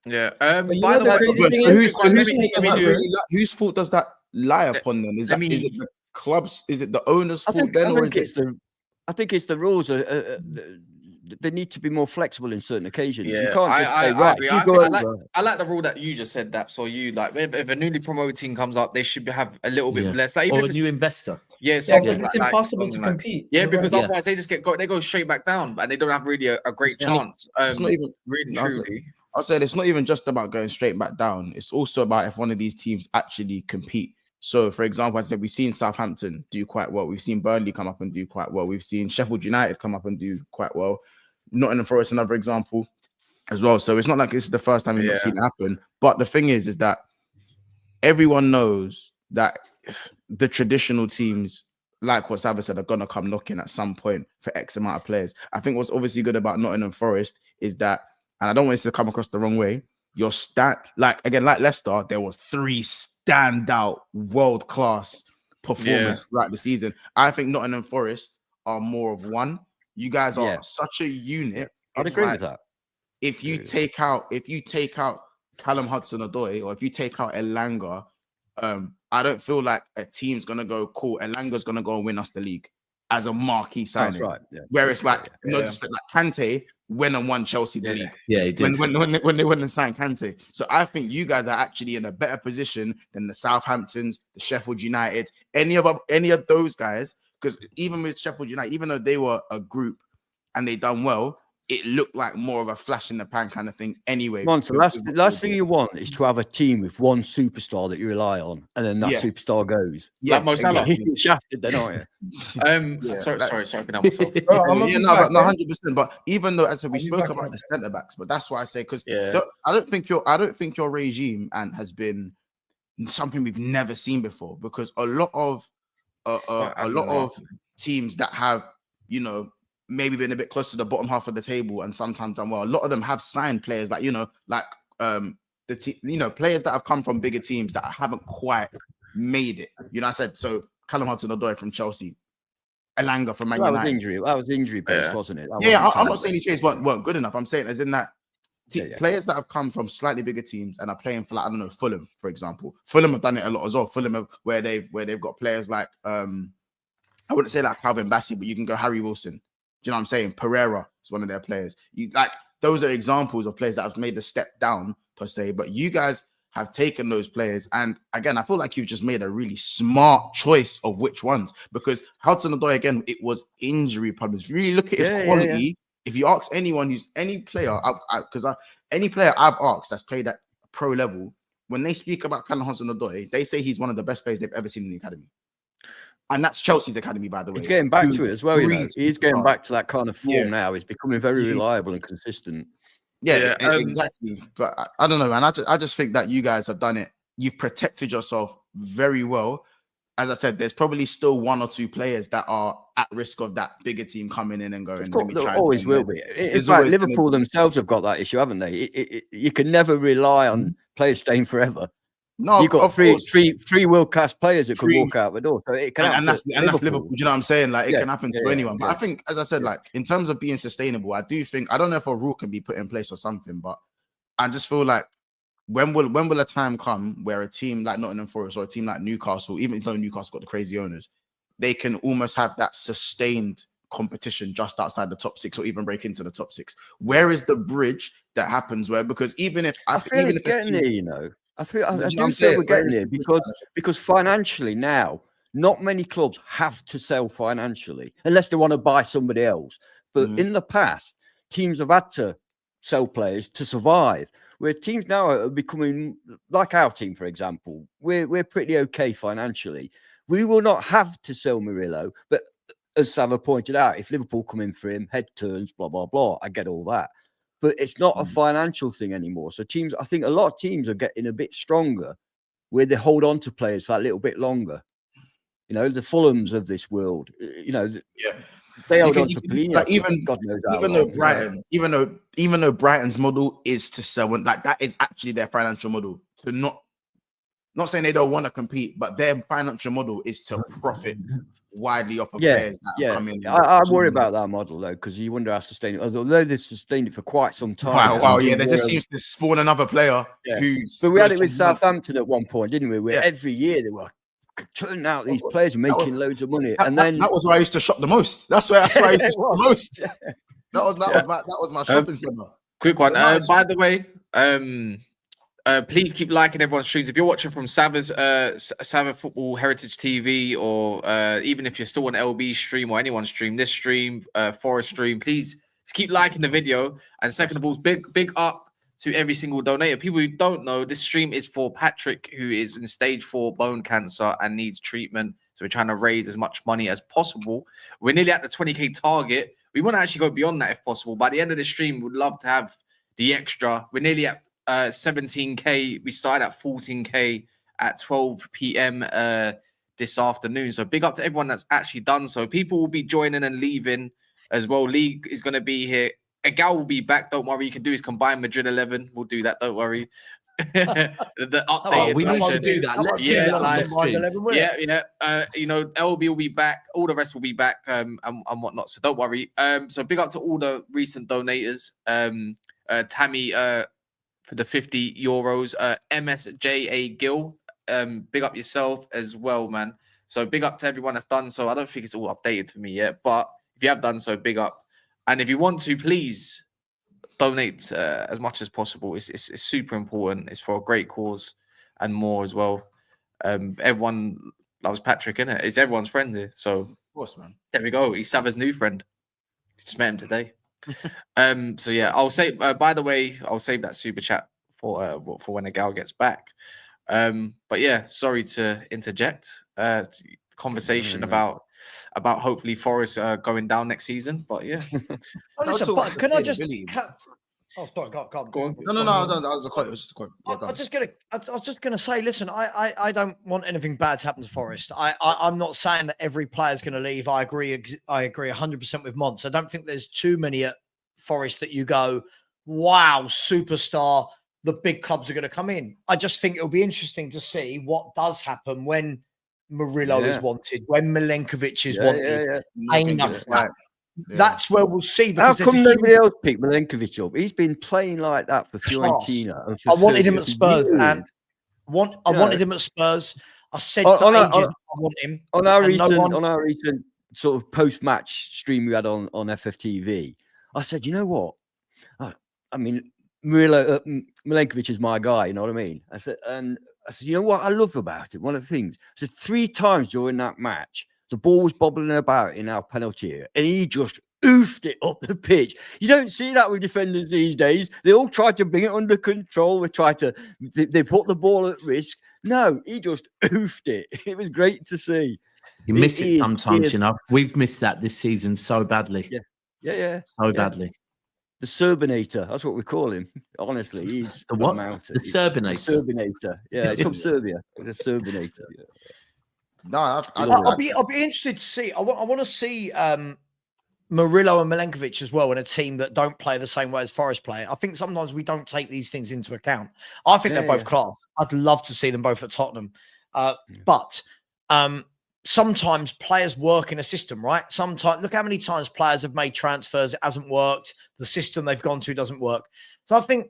Speaker 1: the way, whose fault does that lie upon them? Is it the club's? Is it the owner's fault then, or is it?
Speaker 13: I think it's the rules. They need to be more flexible in certain occasions.
Speaker 14: Yeah,
Speaker 13: you can't just say,
Speaker 14: I like the rule that you just said. That so you like if a newly promoted team comes up, they should have a little bit less. Like, even
Speaker 8: or
Speaker 14: if
Speaker 8: a new investor.
Speaker 14: Yeah,
Speaker 17: because it's
Speaker 14: like
Speaker 17: impossible to compete.
Speaker 14: Yeah, because otherwise they just they go straight back down, and they don't have really a great chance.
Speaker 1: It's not even
Speaker 14: really truly.
Speaker 1: I said it's not even just about going straight back down. It's also about if one of these teams actually compete. So, for example, I said we've seen Southampton do quite well. We've seen Burnley come up and do quite well. We've seen Sheffield United come up and do quite well. Nottingham Forest, another example as well. So it's not like this is the first time we've not seen it happen. But the thing is that everyone knows that the traditional teams, like what Sava said, are going to come knocking at some point for X amount of players. I think what's obviously good about Nottingham Forest is that, and I don't want this to come across the wrong way, like Leicester, there was 3 standout world-class performers throughout the season. I think Nottingham Forest are more of one. You guys are such a unit.
Speaker 13: I'd agree with that.
Speaker 1: If you take out Callum Hudson-Odoi, or if you take out Elanga, I don't feel like a team's gonna go, cool, Elanga's gonna go and win us the league as a marquee signing.
Speaker 13: That's right. Yeah.
Speaker 1: Where it's like just like Kante went and won Chelsea the league.
Speaker 8: Yeah, he did.
Speaker 1: When they went and signed Kante. So I think you guys are actually in a better position than the Southamptons, the Sheffield United, any of those guys. Because even with Sheffield United, even though they were a group and they done well, it looked like more of a flash in the pan kind of thing anyway.
Speaker 13: So last thing you want is to have a team with one superstar that you rely on, and then that superstar goes.
Speaker 14: Like Mo Salah.
Speaker 13: You're shafted then, aren't you?
Speaker 14: Sorry, I can help myself.
Speaker 1: But 100%. But even though, as I said, we spoke about the centre backs, but that's why I say, because I don't think your regime and has been something we've never seen before, because a lot of teams that have,
Speaker 3: maybe been a bit close to the bottom half of the table and sometimes done well. A lot of them have signed players like, players that have come from bigger teams that haven't quite made it. I said, so Callum Hudson-Odoi from Chelsea, Elanga from Man United.
Speaker 13: That was injury based, wasn't it?
Speaker 3: I'm not saying these players weren't good enough. I'm saying as in that players that have come from slightly bigger teams and are playing for, like, I don't know, Fulham, for example. Fulham have done it a lot as well. Fulham where they've got players like I wouldn't say like Calvin Bassey, but you can go Harry Wilson. Do you know what I'm saying? Pereira is one of their players. Those are examples of players that have made the step down per se. But you guys have taken those players, and again, I feel like you've just made a really smart choice of which ones, because Hudson-Odoi, again, it was injury problems. If you really look at his quality, if you ask anyone any player I've asked that's played at pro level, when they speak about Callum Hudson-Odoi, they say he's one of the best players they've ever seen in the academy. And that's Chelsea's academy, by the way.
Speaker 13: He's getting back to it as well. He's getting back to that kind of form now. He's becoming very reliable and consistent.
Speaker 3: Yeah, exactly. But I don't know, man. I just think that you guys have done it. You've protected yourself very well. As I said, there's probably still one or two players that are at risk of that bigger team coming in and going.
Speaker 13: There always will be. In fact, Liverpool themselves have got that issue, haven't they? You can never rely on players staying forever. No, you've got three world-class players that could walk out the door. So it can happen.
Speaker 3: And that's Liverpool. You know what I'm saying? Like, it can happen to anyone. But I think, as I said, like, in terms of being sustainable, I don't know if a rule can be put in place or something, but I just feel like when will a time come where a team like Nottingham Forest or a team like Newcastle, even though Newcastle got the crazy owners, they can almost have that sustained competition just outside the top six or even break into the top six? Where is the bridge that happens where, because I
Speaker 13: do feel we're getting there because financially now, not many clubs have to sell financially unless they want to buy somebody else. But in the past, teams have had to sell players to survive. Where teams now are becoming like our team, for example, we're pretty okay financially. We will not have to sell Murillo, but as Sava pointed out, if Liverpool come in for him, head turns, blah blah blah. I get all that. But it's not a financial thing anymore. So I think a lot of teams are getting a bit stronger where they hold on to players for a little bit longer. The Fulhams of this world, they hold on to Paulinho.
Speaker 3: Like even though Brighton's model is to sell, and like that is actually their financial model, to not saying they don't want to compete, but their financial model is to profit widely off of players that come in.
Speaker 13: I worry about that model though, because you wonder how sustainable. Although they've sustained it for quite some time.
Speaker 3: Wow, yeah, there just seems to spawn another player who's.
Speaker 13: But we had it with Southampton at one point, didn't we? Where every year they were turning out these players and making loads of money, and then
Speaker 3: that was where I used to shop the most. That's where I used to shop the most. That was my shopping center.
Speaker 7: Quick one, by the way, please keep liking everyone's streams. If you're watching from Sava Football Heritage TV, or even if you're still on LB stream or anyone's stream, this stream, Forest stream, please just keep liking the video. And second of all, big up to every single donator. People who don't know, this stream is for Patrick, who is in stage 4 bone cancer and needs treatment. So we're trying to raise as much money as possible. We're nearly at the 20k target. We want to actually go beyond that if possible. By the end of the stream, we'd love to have the extra. We're nearly at 17k. We started at 14k at 12 p.m. This afternoon. So big up to everyone that's actually done so. People will be joining and leaving as well. League is going to be here. Egal will be back. Don't worry. You can do his combined Madrid 11. We'll do that. Don't worry. The update.
Speaker 8: We need to do that. Let's do that live stream.
Speaker 7: LB will be back. All the rest will be back and whatnot. So don't worry. So big up to all the recent donators. Tammy for the €50. MSJA Gill. Big up yourself as well, man. So big up to everyone that's done so. I don't think it's all updated for me yet, but if you have done so, big up. And if you want to, please donate as much as possible. It's super important. It's for a great cause and more as well. Everyone loves Patrick, innit? It's everyone's friend here. So
Speaker 3: of course, man.
Speaker 7: There we go. He's Sava's new friend. Just met him today. So yeah, I'll say. By the way, I'll save that super chat for when Egal gets back. But yeah, sorry to interject. Conversation about hopefully Forest going down next season. But yeah,
Speaker 1: Listen, can I just Oh, sorry, go on.
Speaker 3: No, that was a quote. It was just a quote. Yeah,
Speaker 1: I was just gonna say, listen, I don't want anything bad to happen to Forest. I'm not saying that every player's going to leave. I agree 100% with Mons. I don't think there's too many at Forest that you go, wow, superstar. The big clubs are going to come in. I just think it'll be interesting to see what does happen when Murillo is wanted, when Milenkovic is wanted. That's where we'll see.
Speaker 13: How
Speaker 1: Because
Speaker 13: come nobody else picked Milenkovic up? He's been playing like that for Fiorentina. And for
Speaker 1: I wanted him
Speaker 13: Serbia
Speaker 1: at Spurs,
Speaker 13: for years.
Speaker 1: and I wanted him at Spurs. I said for ages I want him.
Speaker 13: On our recent sort of post-match stream we had on FFTV, I said, you know what? I mean, Milenkovic is my guy. You know what I mean? I said, you know what I love about it? One of the things. I said 3 times during that match, the ball was bobbling about in our penalty area, and he just oofed it up the pitch. You don't see that with defenders these days. They all try to bring it under control. They put the ball at risk. No, he just oofed it. It was great to see.
Speaker 8: You miss it sometimes, you know. We've missed that this season so badly.
Speaker 13: Yeah.
Speaker 8: So badly.
Speaker 13: The Serbinator, that's what we call him. Honestly, he's
Speaker 8: the what? The Serbinator.
Speaker 13: The Serbinator. Yeah, it's from Serbia. The Serbinator. Yeah.
Speaker 3: No,
Speaker 1: I'll be interested to see. I want to see Murillo and Milenkovic as well in a team that don't play the same way as Forest play. I think sometimes we don't take these things into account. I think they're both class. I'd love to see them both at Tottenham. But sometimes players work in a system, right? Sometimes look how many times players have made transfers, it hasn't worked. The system they've gone to doesn't work. So I think,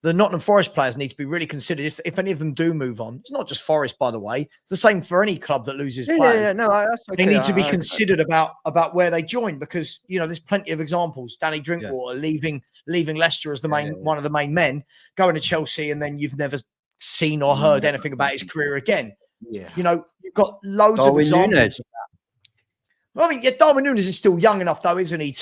Speaker 1: the Nottingham Forest players need to be really considered if any of them do move on. It's not just Forest, by the way. It's the same for any club that loses players.
Speaker 13: That's okay.
Speaker 1: They need to be considered about where they join, because there's plenty of examples. Danny Drinkwater leaving Leicester as one of the main men, going to Chelsea, and then you've never seen or heard anything about his career again.
Speaker 3: Yeah,
Speaker 1: you've got loads of examples.
Speaker 13: Nunes.
Speaker 1: I mean, Darwin Nunes is still young enough, though, isn't he?
Speaker 13: We'd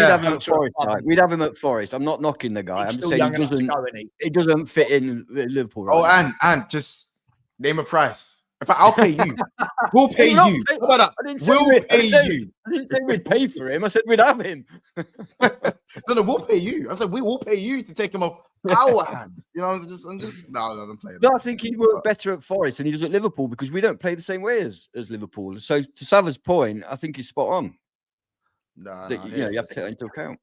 Speaker 13: have him at Forest. We'd have him at Forest. I'm not knocking the guy. I'm just saying he doesn't fit in Liverpool. Right?
Speaker 3: Oh, and just name a price. In fact, I'll pay you. We'll pay you. How about that? We'll pay you.
Speaker 13: I didn't say we'd pay for him. I said we'd have him.
Speaker 3: No, we'll pay you. I said we will pay you to take him off our hands. I'm playing.
Speaker 13: No, I think he'd work better at Forest than he does at Liverpool, because we don't play the same way as Liverpool. So to Sava's point, I think he's spot on. You have to take that into account.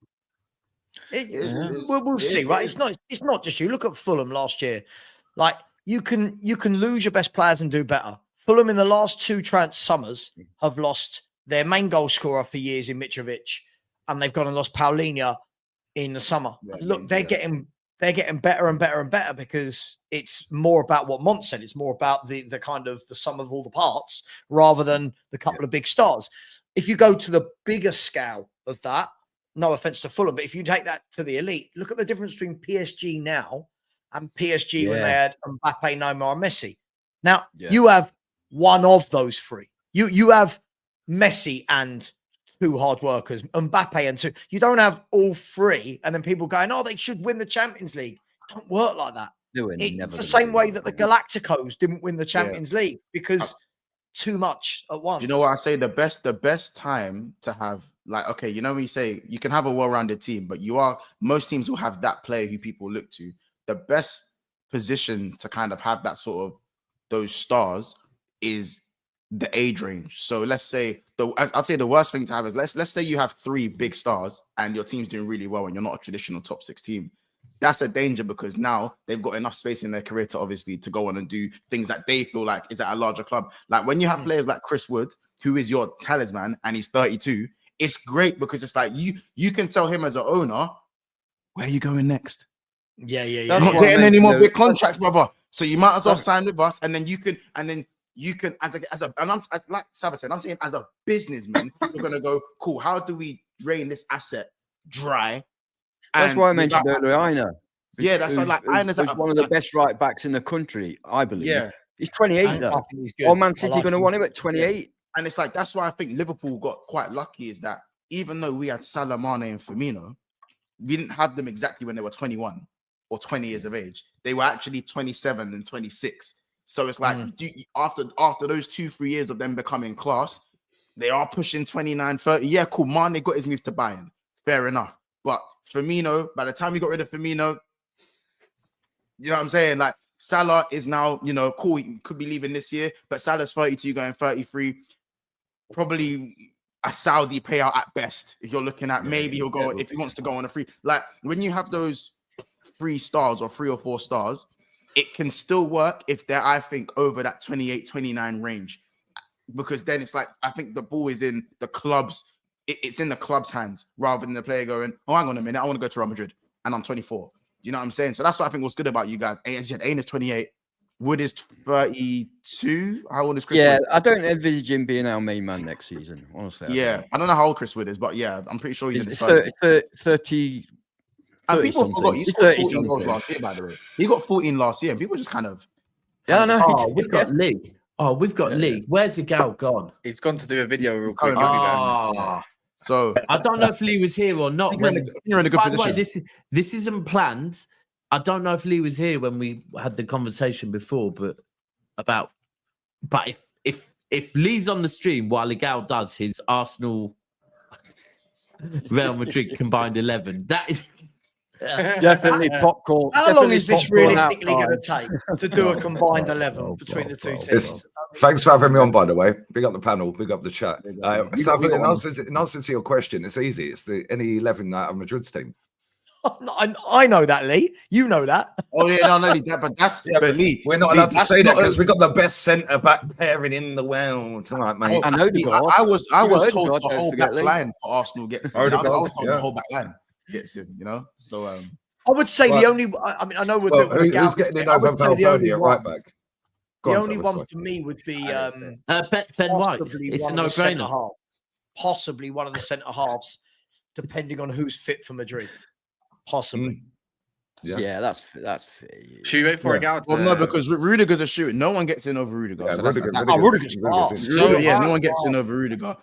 Speaker 1: We'll see, right? It's not just you. Look at Fulham last year. Like, you can lose your best players and do better. Fulham in the last 2 summers have lost their main goal scorer for years in Mitrovic, and they've gone and lost Paulinho in the summer. Look, they're getting better and better and better, because it's more about what Mont said. It's more about the kind of the sum of all the parts rather than the couple of big stars. If you go to the bigger scale of that, no offense to Fulham, but if you take that to the elite, look at the difference between PSG now and PSG when they had Mbappe, Neymar, and Messi. Now, you have one of those 3. You have Messi and 2 hard workers, Mbappe and 2. You don't have all 3, and then people going, oh, they should win the Champions League. It don't work like that. It's the same way that the Galacticos didn't win the Champions League, because too much at once.
Speaker 3: You know what I say? The best time to have, like, okay, when you say you can have a well-rounded team, but most teams will have that player who people look to. The best position to kind of have that sort of those stars is the age range. So let's say I'd say the worst thing to have is let's say you have 3 big stars and your team's doing really well and you're not a traditional top 6 team. That's a danger, because now they've got enough space in their career to obviously to go on and do things that they feel like is at a larger club. Like when you have players like Chris Wood, who is your talisman, and he's 32, it's great, because it's like you can tell him as an owner, where are you going next?
Speaker 1: Yeah.
Speaker 3: You're not getting any more big contracts, brother. So you might as well sign with us, and then you can like Sava said, I'm saying as a businessman, you're gonna go, cool, how do we drain this asset dry?
Speaker 13: That's why I mentioned earlier Aina.
Speaker 3: Yeah, that's like Aina's
Speaker 13: one of the best right backs in the country, I believe.
Speaker 3: Yeah.
Speaker 13: He's 28 though. Or Man City going to want him at 28.
Speaker 3: Yeah. And it's like, that's why I think Liverpool got quite lucky, is that even though we had Salah, Mane and Firmino, we didn't have them exactly when they were 21 or 20 years of age. They were actually 27 and 26. So it's like after those 2-3 years of them becoming class, they are pushing 29, 30. Yeah, cool. Mane got his move to Bayern. fair enough. But Firmino, by the time you got rid of Firmino, you know what I'm saying? Like Salah is now, you know, cool. He could be leaving this year, but Salah's 32, going 33. Probably a Saudi payout at best. If you're looking at, maybe he'll go if he wants to go on a free. Like when you have those 3 stars or 3 or 4 stars, it can still work if they're, I think, over that 28, 29 range. Because then it's like, I think the ball is in the club's, it's in the club's hands rather than the player going, oh, hang on a minute, I want to go to Real Madrid and I'm 24. You know what I'm saying? So that's what I think was good about you guys. As you said, Ain is 28, Wood is 32. How old is Chris Wood?
Speaker 13: I don't envisage him being our main man next season, honestly.
Speaker 3: I don't know how old Chris Wood is, but yeah, I'm pretty sure he's in his
Speaker 13: 30.
Speaker 3: And people forgot he scored 14 goals
Speaker 13: something.
Speaker 3: last year, by the way. He got 14 last year, and people just kind of.
Speaker 13: Yeah, I know.
Speaker 8: Oh, we've got Lee. Oh, we've got Lee. Where's the gal gone?
Speaker 7: He's gone to do a video real quick.
Speaker 3: So
Speaker 8: I don't know if Lee was here or not.
Speaker 3: You're in a good
Speaker 8: by the way,
Speaker 3: position.
Speaker 8: this isn't planned. I don't know if Lee was here when we had the conversation before, but if Lee's on the stream while Ligal does his Arsenal Real Madrid combined 11, that is
Speaker 13: definitely popcorn.
Speaker 1: How long is this realistically going to take to do a combined 11 between the two teams?
Speaker 18: Thanks for having me on, by the way. Big up the panel, big up the chat. Savi, in answer to your question, it's easy. It's any 11 out of Madrid's team.
Speaker 1: I know that, Lee. You know that.
Speaker 3: Oh yeah, not only that, but that's but Lee.
Speaker 18: We're not allowed to say that because we got the best centre back pairing in the world tonight, mate.
Speaker 3: I know. I was told the whole back line for Arsenal gets. I was told the whole back line gets him. You know, so
Speaker 1: I would say the only. I mean, I know we're doing.
Speaker 18: Who's getting in over Valverde at right back?
Speaker 1: The only one for me would be
Speaker 8: Ben White. It's a no-brainer.
Speaker 1: Possibly one of the centre halves, depending on who's fit for Madrid. Possibly.
Speaker 13: Yeah, that's fair.
Speaker 7: Should we wait for a gout?
Speaker 3: Well, no, because Rudiger's a shooter. No one gets in over Rudiger.
Speaker 18: Yeah,
Speaker 3: so
Speaker 18: Rudiger's
Speaker 3: no one gets in over Rudiger.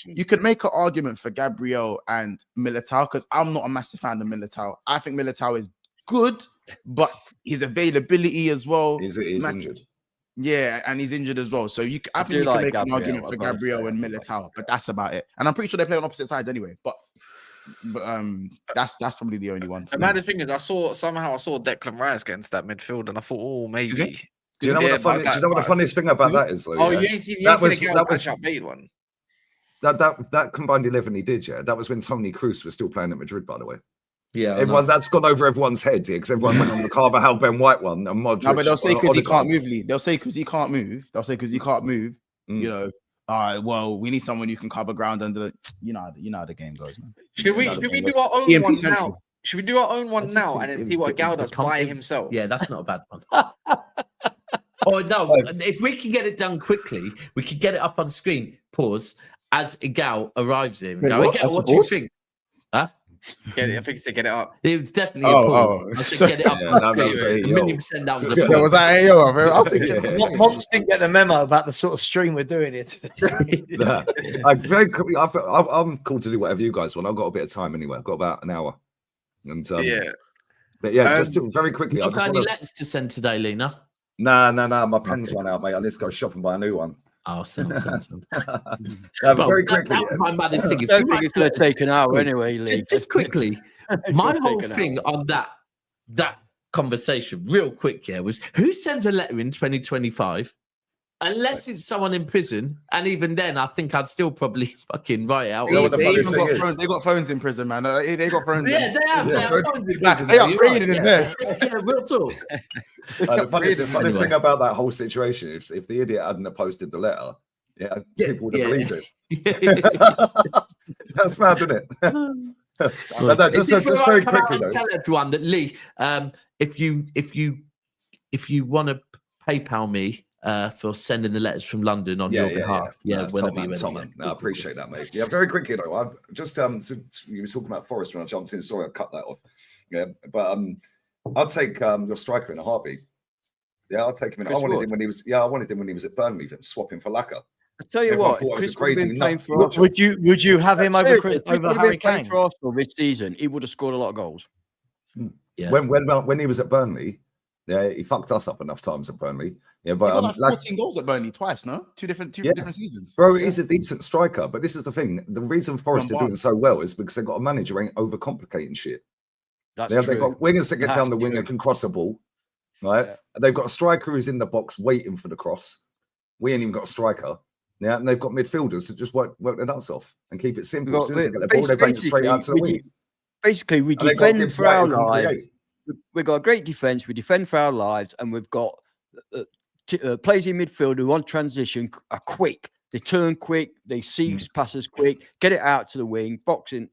Speaker 3: You could make an argument for Gabriel and Militao because I'm not a massive fan of Militao. I think Militao is good, but his availability as well.
Speaker 18: He's injured.
Speaker 3: Yeah, and he's injured as well. So I think you can make an argument for Gabriel and Militao, but that's about it. And I'm pretty sure they play on opposite sides anyway. But that's probably the only one.
Speaker 7: The maddest thing is, I saw Declan Rice get into that midfield, and I thought, oh, maybe.
Speaker 18: Do you know what the funniest thing about that is? Though,
Speaker 7: you ain't seen the Bale one.
Speaker 18: That combined 11 he did, yeah. That was when Toni Kroos was still playing at Madrid, by the way.
Speaker 8: Yeah,
Speaker 18: that's gone over everyone's head here because everyone went on the Carvajal Ben White one and Modric.
Speaker 3: No, but they'll say because he can't move, Lee. They'll say because he can't move. You know, well, we need someone who can cover ground under the. You know how the game goes, man.
Speaker 7: Should we do our own one now? Should we do our own one now and then see what Gal does by himself?
Speaker 8: Yeah, that's not a bad one. Oh no! If we can get it done quickly, we could get it up on screen. Pause as Gal arrives here. What do you think? Huh?
Speaker 7: I think he said get it up.
Speaker 8: It was definitely a pause. Get it up. $1,000,000 that was a pause.
Speaker 3: Was that AO? I'll take it.
Speaker 1: Moms didn't get the memo about the sort of stream we're doing it.
Speaker 18: Very quickly, I'm cool to do whatever you guys want. I've got a bit of time anyway. I've got about an hour. And but just very quickly.
Speaker 8: I've got any letters to send today, Lena?
Speaker 18: No. My pen's run out, mate. I need to go shop and buy a new one.
Speaker 8: Oh, send.
Speaker 18: Very quickly.
Speaker 8: My maddest thing is,
Speaker 13: I don't think it's going to take an hour anyway, Lee.
Speaker 8: Just quickly, my whole thing on that conversation, real quick, was who sends a letter in 2025? Unless it's someone in prison, and even then, I think I'd still probably fucking write it out.
Speaker 3: They got phones in prison, man. They got phones.
Speaker 8: Yeah, they have. They have phones in prison.
Speaker 3: They are bringing in there.
Speaker 8: Yeah, real talk.
Speaker 18: The funniest thing about that whole situation, if the idiot hadn't posted the letter, people would have believed it. That's mad, isn't it? Just very quickly, though.
Speaker 8: Tell everyone that Lee, if you want to PayPal me. For sending the letters from London on your behalf. Whenever you're ready.
Speaker 18: I appreciate that, mate. Yeah, very quickly though. I just you were talking about Forest when I jumped in. Sorry, I cut that off. Yeah, but I'd take your striker in a heartbeat. Yeah, I'll take him in. I wanted him when he was at Burnley, swapping for Laka.
Speaker 13: I tell you what,
Speaker 18: it was crazy.
Speaker 1: Would you have him over Harry Kane
Speaker 13: for Arsenal this season? He would have scored a lot of goals.
Speaker 18: Yeah. When he was at Burnley, Yeah, he fucked us up enough times at Burnley. Yeah,
Speaker 3: He
Speaker 18: but
Speaker 3: got like 14 goals at Burnley twice, no? Two different seasons.
Speaker 18: Bro, he's a decent striker, but this is the thing. The reason Forest are doing
Speaker 3: Barnes.
Speaker 18: so well is because they've got a manager who ain't overcomplicating shit.
Speaker 13: That's
Speaker 18: They've
Speaker 13: true.
Speaker 18: got wingers that get
Speaker 13: That's
Speaker 18: down the wing
Speaker 13: true.
Speaker 18: and can cross the ball, right?
Speaker 13: Yeah.
Speaker 18: They've got a striker who's in the box waiting for the cross. We ain't even got a striker. Yeah, and they've got midfielders that just work their nuts off and keep it simple. As soon as they get the ball, they bang it straight out to the wing.
Speaker 13: Basically, we
Speaker 18: And they've got
Speaker 13: defend
Speaker 18: Gibbs
Speaker 13: for
Speaker 18: White
Speaker 13: our
Speaker 18: who can
Speaker 13: lives.
Speaker 18: create.
Speaker 13: We've got a great defense. We defend for our lives, and we've got players in midfield who on transition are quick. They turn quick. They see passes quick. Get it out to the wing. Boxing.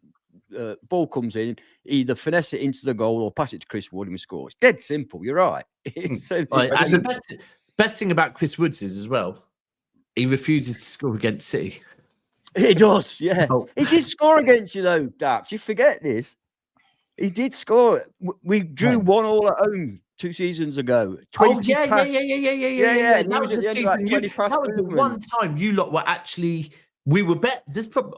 Speaker 13: Ball comes in. Either finesse it into the goal or pass it to Chris Wood and we score. It's dead simple. You're right. So
Speaker 8: Right, and the best thing about Chris Woods is as well, he refuses to score against City.
Speaker 13: He does, yeah.
Speaker 8: Oh.
Speaker 13: He did score against you though, Daps. You forget this. He did score. We drew 1-1 at home 2 seasons ago. 20
Speaker 8: yeah.
Speaker 13: pass.
Speaker 8: Yeah.
Speaker 13: And he
Speaker 8: That
Speaker 13: was
Speaker 8: was
Speaker 13: at
Speaker 8: the
Speaker 13: the end of
Speaker 8: season.
Speaker 13: that 20 pass
Speaker 8: That was the
Speaker 13: movement.
Speaker 8: one time you lot were actually. We were better.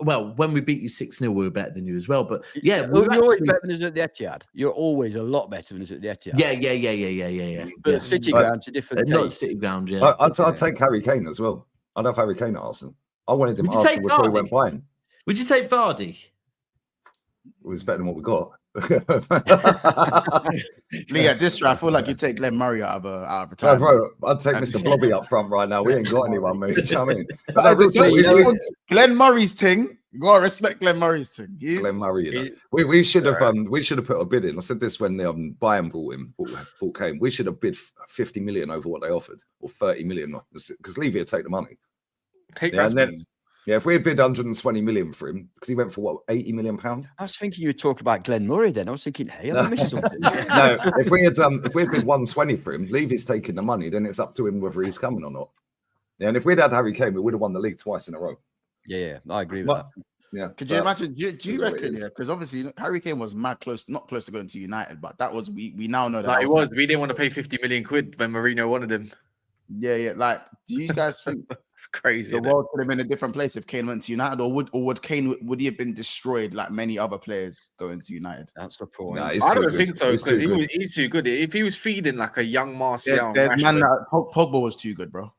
Speaker 8: Well, when we beat you 6-0, we were better than you as well. But yeah, we
Speaker 13: You're
Speaker 8: were
Speaker 13: always
Speaker 8: actually...
Speaker 13: better than us at the Etihad. You're always a lot better than us at the Etihad.
Speaker 8: Yeah.
Speaker 13: But City ground's a different
Speaker 8: Not
Speaker 13: case.
Speaker 8: City ground, yeah.
Speaker 18: I'd take Harry Kane as well. I'd have Harry Kane at Arsenal. I wanted him
Speaker 8: Would
Speaker 18: at
Speaker 8: you take
Speaker 18: Arsenal before he
Speaker 8: Vardy?
Speaker 18: went buying.
Speaker 8: Would you take Vardy?
Speaker 18: It was better than what we got.
Speaker 3: Yeah, this year I feel like you take Glenn Murray out of a
Speaker 18: No,
Speaker 3: time.
Speaker 18: bro, I'd take Mr. Blobby up front right now. We ain't got anyone, mate. You know what I mean?
Speaker 3: Glenn Murray's thing. You gotta respect Glenn Murray's thing.
Speaker 18: Glenn Murray, you know. We should have put a bid in. I said this when the Bayern bought Kane. We should have bid 50 million over what they offered, or 30 million, because Levy would take the money. If we had bid 120 million for him, because he went for what, 80 million pounds?
Speaker 13: I was thinking you were talking about Glenn Murray then. I was thinking, hey, I missed something.
Speaker 18: No, if we had bid 120 for him, Levy's taking the money, then it's up to him whether he's coming or not. Yeah, and if we'd had Harry Kane, we would have won the league twice in a row.
Speaker 13: Yeah, I agree with that.
Speaker 18: Yeah.
Speaker 3: Could you imagine? Do you reckon?
Speaker 18: is.
Speaker 3: Yeah, because obviously Harry Kane was not close to going to United, but that was we now know that.
Speaker 14: Like it was. We didn't want to pay 50 million quid when Mourinho wanted him.
Speaker 3: Yeah. Like, do you guys think
Speaker 14: it's crazy?
Speaker 3: The world could have been a different place if Kane went to United, or would Kane would he have been destroyed like many other players going to United?
Speaker 13: That's the point.
Speaker 18: Nah,
Speaker 14: I don't think so because he's too good. If he was feeding like a young Martial,
Speaker 3: There's man that Pogba was too good, bro.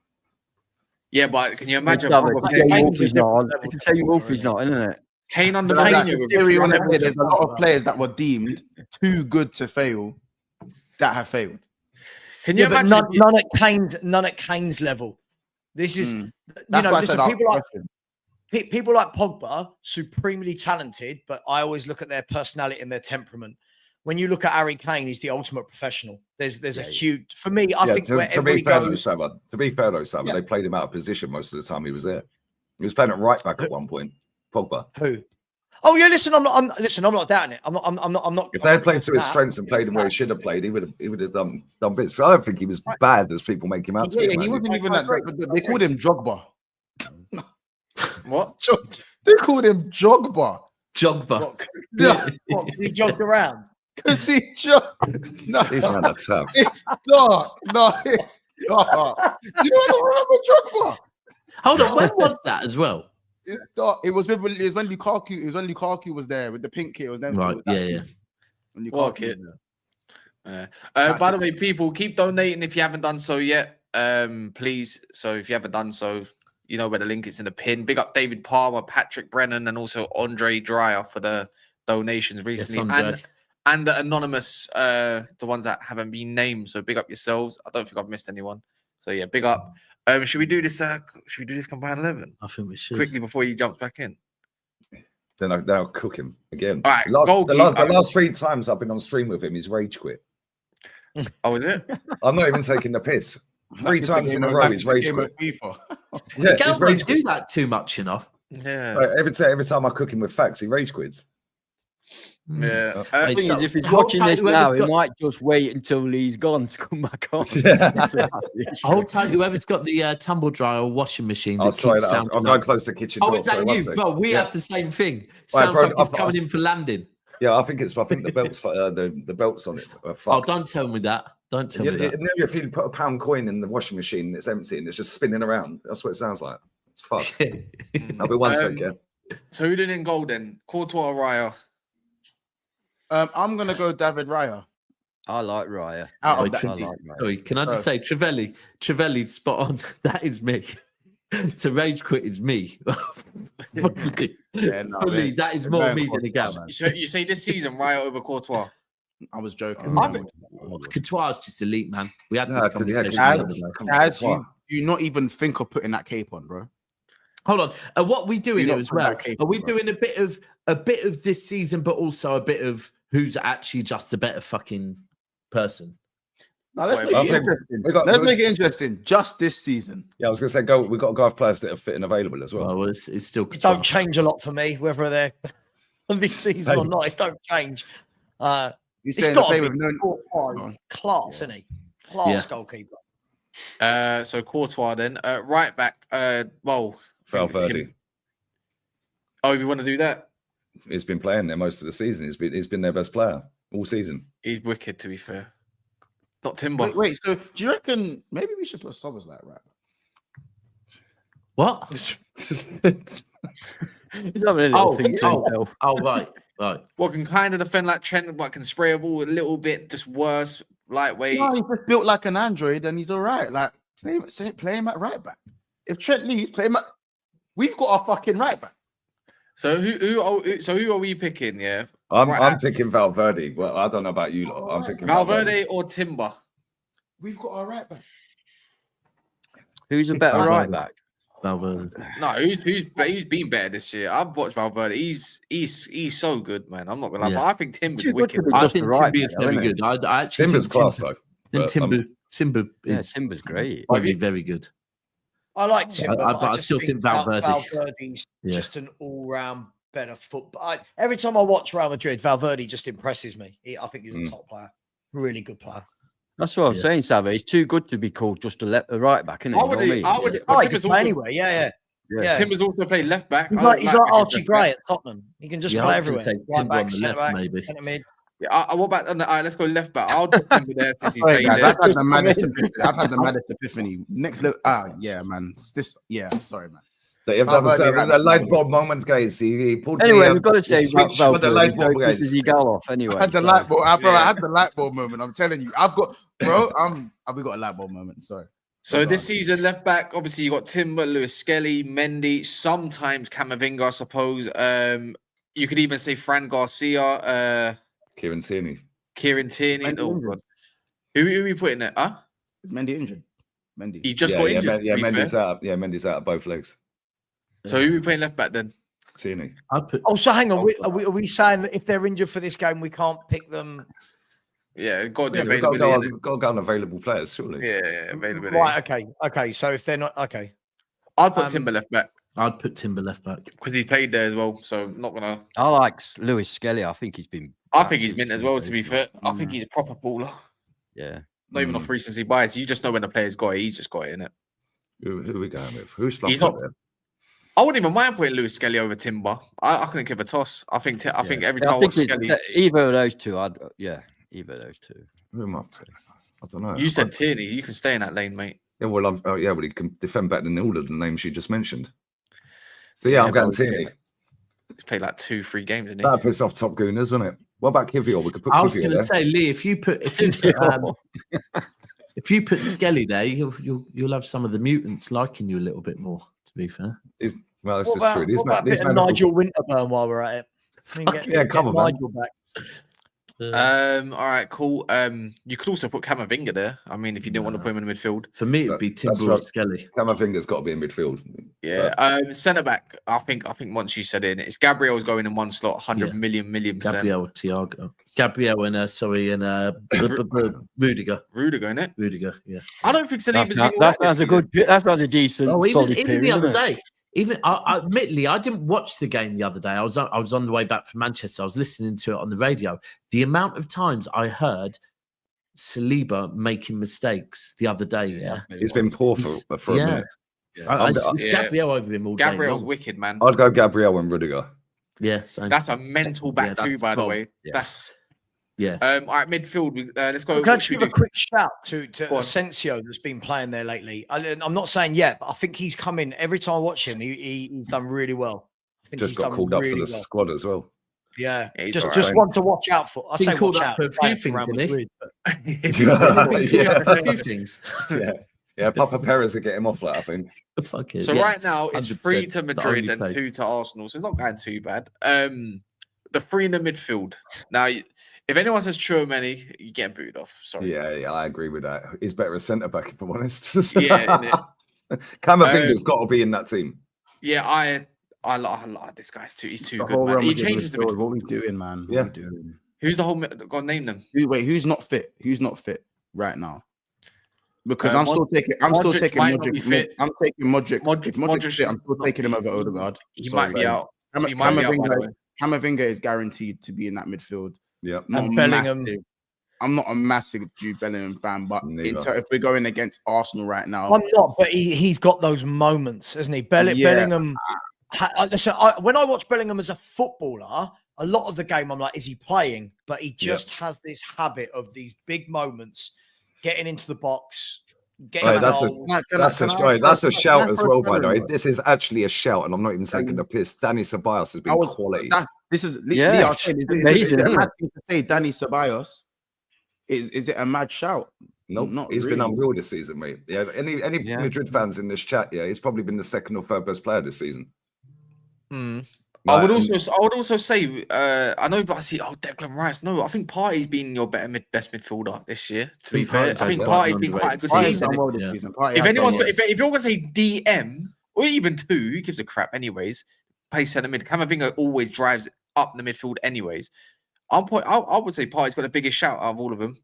Speaker 14: Yeah, but can you imagine?
Speaker 13: It's the same Wolfie's not, isn't it?
Speaker 14: Kane under
Speaker 3: Like,
Speaker 14: Mourinho.
Speaker 3: there's a lot of players that were deemed too good to fail that have failed.
Speaker 14: Can you
Speaker 1: but
Speaker 14: imagine?
Speaker 1: none at Kane's level. This is,
Speaker 3: That's why I said
Speaker 1: people like Pogba, supremely talented, but I always look at their personality and their temperament. When you look at Harry Kane, he's the ultimate professional. There's a huge, for me, I think
Speaker 18: to be fair though, Sam, they played him out of position most of the time he was there. He was playing at right back at one point. Pogba.
Speaker 1: Who? Oh yeah, listen, I'm not doubting it. I'm not.
Speaker 18: If they had played to his strengths and played him where he should have played, he would have done bits. So I don't think he was bad as people make him out to be.
Speaker 3: Yeah, he wasn't even that. They called him Drogba.
Speaker 14: What?
Speaker 3: They called him Jogba.
Speaker 1: Yeah, he jogged around.
Speaker 3: Because he jogged. No,
Speaker 18: these men are tough.
Speaker 3: It's dark. No, it's dark. Do you know what Drogba?
Speaker 8: Hold on, when was that as well?
Speaker 3: It's dark. It was when Lukaku. It was when Lukaku was there with the pink kit. It was then
Speaker 8: right. Yeah.
Speaker 3: When
Speaker 14: Lukaku kit. By the way, people keep donating if you haven't done so yet. Please. So if you haven't done so, you know where the link is in the pin. Big up David Palmer, Patrick Brennan, and also Andre Dreyer for the donations recently, and the anonymous, the ones that haven't been named. So big up yourselves. I don't think I've missed anyone. So yeah, big up. Should we do this? Should we do this combined 11?
Speaker 8: I think we should
Speaker 14: quickly before he jumps back in.
Speaker 18: Then I'll cook him again.
Speaker 14: All right,
Speaker 18: the last 3 times I've been on stream with him, he's rage quit.
Speaker 14: Oh, is it?
Speaker 18: I'm not even taking the piss. 3 times in a row, he's rage quit.
Speaker 8: Yeah, he's rage do that too much, you know.
Speaker 14: Yeah.
Speaker 18: Every time I cook him with facts, he rage quits.
Speaker 14: Yeah.
Speaker 13: The thing is, if he's watching this now, he might just wait until he's gone to come back on.
Speaker 8: Hold tight, whoever's got the tumble dryer or washing machine.
Speaker 18: I'm going close to the kitchen door.
Speaker 8: Oh, is that you? Bro, we have the same thing. Sounds like he's coming in for landing.
Speaker 18: Yeah, I think the belts the belts on it are fucked.
Speaker 8: Oh, don't tell me that. Don't tell me that.
Speaker 18: If you put a pound coin in the washing machine and it's empty and it's just spinning around, that's what it sounds like. It's fucked. I'll be 1 sec, yeah.
Speaker 14: So who did in goal then? Courtois or Raya?
Speaker 3: I'm gonna go David Raya.
Speaker 13: I like Raya.
Speaker 8: Out
Speaker 13: Yeah,
Speaker 8: of that,
Speaker 13: I like Raya.
Speaker 8: sorry, can I just say, Trevelli's spot on. That is me. To rage quit is me.
Speaker 3: Yeah, no,
Speaker 8: Fully, that is more me than a gal.
Speaker 7: You say this season, Raya over Courtois?
Speaker 3: I was joking.
Speaker 8: Courtois is just elite, man. We had this
Speaker 3: Yeah,
Speaker 8: conversation.
Speaker 3: As
Speaker 8: the other day.
Speaker 3: you not even think of putting that cape on, bro.
Speaker 8: Hold on. What are we doing
Speaker 3: You're
Speaker 8: here
Speaker 3: not
Speaker 8: as
Speaker 3: putting
Speaker 8: well?
Speaker 3: that cape
Speaker 8: Are
Speaker 3: on,
Speaker 8: we
Speaker 3: bro.
Speaker 8: doing a bit of this season, but also a bit of who's actually just a better fucking person?
Speaker 3: Now let's make it interesting. Let's make it interesting. Just this season.
Speaker 18: Yeah, I was going to say, we've got to go have players that are fit and available as well.
Speaker 8: Well, it's still.
Speaker 1: It don't change a lot for me, whether they're on this season or not. It don't change. It's got to be class, isn't he? Class goalkeeper.
Speaker 7: So Courtois then. Right back. Well,
Speaker 18: Valverde.
Speaker 7: Oh, you want to do that?
Speaker 18: He's been playing there most of the season. He's been their best player all season.
Speaker 7: He's wicked, to be fair. Not Timber.
Speaker 3: Wait, so do you reckon maybe we should put Sobbers like right?
Speaker 8: What?
Speaker 13: He's having a little thing to himself.
Speaker 8: Right.
Speaker 7: What can kind of defend like Trent, but can spray a ball a little bit, just worse, lightweight.
Speaker 3: No, he's just built like an android and he's all right. Like, play him at right back. If Trent leaves, play him at... We've got our fucking right back.
Speaker 7: So who are we picking? Yeah,
Speaker 18: I'm picking Valverde. Well, I don't know about you lot. I'm thinking
Speaker 7: Valverde or Timber.
Speaker 3: We've got our right back.
Speaker 13: Who's a better right back?
Speaker 8: Valverde.
Speaker 7: No, who's been better this year? I've watched Valverde. He's so good, man. I'm not gonna lie, but I think Timber's wicked.
Speaker 8: I think Timber is very good. I actually
Speaker 18: Timber's
Speaker 8: think
Speaker 18: class though.
Speaker 8: And Timber is
Speaker 13: Timber's great.
Speaker 8: Very, very good.
Speaker 1: I like Timber,
Speaker 8: but I
Speaker 1: just
Speaker 8: still think Valverde.
Speaker 1: Valverde's just an all-round better football. Every time I watch Real Madrid, Valverde just impresses me. I think he's a top player, really good player.
Speaker 13: That's what I'm saying, Savvy. He's too good to be called just a right back, isn't he?
Speaker 7: I would.
Speaker 1: Timber's also, anyway, yeah.
Speaker 7: Timber's also played left back.
Speaker 1: He's like Archie Gray at Tottenham. He can just play everywhere. Right back, centre back,
Speaker 8: maybe.
Speaker 1: centre mid.
Speaker 7: Yeah, what about on the let's go left back. I'll put Timber there since he's played
Speaker 3: Guys,
Speaker 7: there.
Speaker 3: I've had the maddest epiphany. I've had the maddest epiphany. Next level. Yeah, man. It's this. Yeah, sorry, man.
Speaker 18: They have a light bulb moment, guys. He pulled
Speaker 13: anyway,
Speaker 18: the,
Speaker 13: we've got to say
Speaker 18: switch for the light bulb, guys.
Speaker 13: This is off anyway.
Speaker 3: I had the light bulb, bro. I had the light bulb moment. I'm telling you, I've got, bro. We got a light bulb moment. Sorry.
Speaker 7: So this season, left back, obviously you got Timber, Lewis Skelly, Mendy, sometimes Camavinga, I suppose. You could even say Fran Garcia,
Speaker 18: Kieran Tierney.
Speaker 7: Oh god, who are you putting there? Huh?
Speaker 3: Is Mendy injured? Mendy.
Speaker 7: He just got injured.
Speaker 18: Mendy's out. Yeah, Mendy's out of both legs.
Speaker 7: So who are we playing left back then?
Speaker 18: Tierney.
Speaker 1: So hang on. Are we saying that if they're injured for this game, we can't pick them?
Speaker 7: Yeah, got to
Speaker 18: We've got to go on available players, surely.
Speaker 7: Yeah, availability.
Speaker 1: Right. Okay. So if they're not okay,
Speaker 7: I'd put Timber left back.
Speaker 8: I'd put Timber left back
Speaker 7: because he played there as well. So not gonna.
Speaker 13: I like Lewis Skelly. I think he's been.
Speaker 7: I think he's mint as well. To be fair, I think he's a proper baller.
Speaker 13: Yeah.
Speaker 7: Not even off recency bias. You just know when the player's got it. He's just got it in it.
Speaker 18: Who are we going with? Who's
Speaker 7: he's not there? I wouldn't even mind putting Lewis Skelly over Timber. I couldn't give a toss. I think every time I watch Skelly,
Speaker 13: either of those two. Either of those two.
Speaker 18: Who am I? I don't know.
Speaker 7: You said Tierney. You can stay in that lane, mate.
Speaker 18: Yeah, well, he can defend better than all of the names you just mentioned. So yeah, I'm going Tierney.
Speaker 7: He's played like 2-3 games, didn't he?
Speaker 18: That pissed off top gooners, wasn't it? What about Kivior? We could put.
Speaker 8: I was going to say, Lee, if you put Skelly there, you'll have some of the mutants liking you a little bit more. To be fair,
Speaker 18: well, that's
Speaker 1: just true. What about a bit of Nigel Winterburn while we're at it?
Speaker 18: Come on,
Speaker 1: Nigel back.
Speaker 7: All right, cool. You could also put Camavinga there. I mean, if you didn't want to put him in the midfield.
Speaker 8: For me, it'd be Timber or Skelly.
Speaker 18: Camavinga's got to be in midfield.
Speaker 7: Yeah. Centre back. I think once you said it, it's Gabriel's going in one slot, 100 million %.
Speaker 8: Gabriel, Thiago, Gabriel, and Rudiger.
Speaker 7: Rudiger, innit?
Speaker 8: Rudiger. Yeah.
Speaker 7: I don't think Saliba's
Speaker 13: that sounds a good. That sounds a decent.
Speaker 8: Even the other day. Even admittedly, I didn't watch the game the other day. I was on the way back from Manchester. I was listening to it on the radio. The amount of times I heard Saliba making mistakes the other day. Yeah,
Speaker 18: he's been poor for a minute.
Speaker 8: It's Gabriel over him all day.
Speaker 7: Gabriel's wicked, man.
Speaker 18: I'd go Gabriel and Rudiger.
Speaker 8: Yeah, same.
Speaker 7: That's a mental back too, by the way.
Speaker 8: Yeah.
Speaker 7: That's.
Speaker 8: Yeah.
Speaker 7: All right, midfield. Let's go.
Speaker 1: Can I just give a quick shout to Asensio that's been playing there lately? I'm not saying yet, but I think he's come in every time I watch him. He's done really well. I think
Speaker 18: just got called up for the squad as well.
Speaker 1: Yeah,
Speaker 14: he's
Speaker 1: just one to watch out for. I
Speaker 8: Been
Speaker 1: say
Speaker 8: called
Speaker 1: watch
Speaker 8: up
Speaker 1: out.
Speaker 8: for a
Speaker 1: He's playing
Speaker 8: few
Speaker 1: for
Speaker 8: things,
Speaker 1: Real
Speaker 8: isn't
Speaker 1: Madrid,
Speaker 8: he?
Speaker 1: but-
Speaker 8: A few things.
Speaker 18: Yeah, Papa Perez will get him off that, I think.
Speaker 8: Fuck it.
Speaker 14: So
Speaker 8: yeah,
Speaker 14: right now it's 3
Speaker 8: 100%.
Speaker 14: to
Speaker 8: The
Speaker 14: Madrid
Speaker 8: only
Speaker 14: and
Speaker 8: place.
Speaker 14: 2 to Arsenal, so it's not going too bad. The 3 in the midfield. Now, if anyone says Tchouaméni, you get booted off. Sorry.
Speaker 18: Yeah, I agree with that. He's better as centre back, if I'm honest.
Speaker 14: Yeah,
Speaker 18: Camavinga's got to be in that team.
Speaker 14: Yeah, I like this guy. He's too
Speaker 3: The
Speaker 14: good,
Speaker 3: whole
Speaker 14: man.
Speaker 3: Real
Speaker 14: He
Speaker 3: Madrid
Speaker 14: changes the
Speaker 3: midfield,
Speaker 14: midfield.
Speaker 3: what we doing, man? What we doing?
Speaker 14: Who's the whole? Go on, name them.
Speaker 3: Wait, who's not fit? Who's not fit right now? Because I'm still
Speaker 14: Modric
Speaker 3: taking
Speaker 14: might not be
Speaker 3: Modric.
Speaker 14: fit.
Speaker 3: I'm taking Modric. If Modric's
Speaker 14: Modric
Speaker 3: fit, I'm still
Speaker 14: not
Speaker 3: taking him
Speaker 14: be-
Speaker 3: over Odegaard.
Speaker 14: He might be out.
Speaker 3: Cam-
Speaker 14: He might be out, by the way.
Speaker 3: Camavinga is guaranteed to be in that midfield.
Speaker 18: Yeah,
Speaker 3: Not
Speaker 1: And Bellingham.
Speaker 3: massive. I'm not a massive Jude Bellingham fan, but
Speaker 18: Neither.
Speaker 3: if we're going against Arsenal right now,
Speaker 1: I'm not, but he's got those moments, hasn't he? Bellingham. Listen, when I watch Bellingham as a footballer, a lot of the game I'm like, is he playing? But he just has this habit of these big moments, getting into the box, getting
Speaker 18: Right,
Speaker 1: a goal.
Speaker 18: that's a shout as well, by the way. This is actually a shout, and I'm not even taking a piss. Danny Ceballos has been quality.
Speaker 3: This is
Speaker 18: Yeah,
Speaker 3: Lee, I was saying, is
Speaker 18: amazing,
Speaker 3: it a
Speaker 18: isn't
Speaker 3: mad thing to say Danny Ceballos? Is it a mad shout?
Speaker 18: Nope,
Speaker 3: Not
Speaker 18: he's been
Speaker 3: really.
Speaker 18: unreal this season, mate. Yeah, any Madrid fans in this chat, yeah, he's probably been the second or third best player this season.
Speaker 14: I would also say, I know, but I see, Declan Rice. No, I think Partey's been your best midfielder this year. To be fair, I think Partey's been quite a good season. If anyone's got, if you're going to say DM or even 2, who gives a crap, anyways? Play centre mid. Camavinga always drives up the midfield, anyways. I would say Partey's got the biggest shout out of all of them.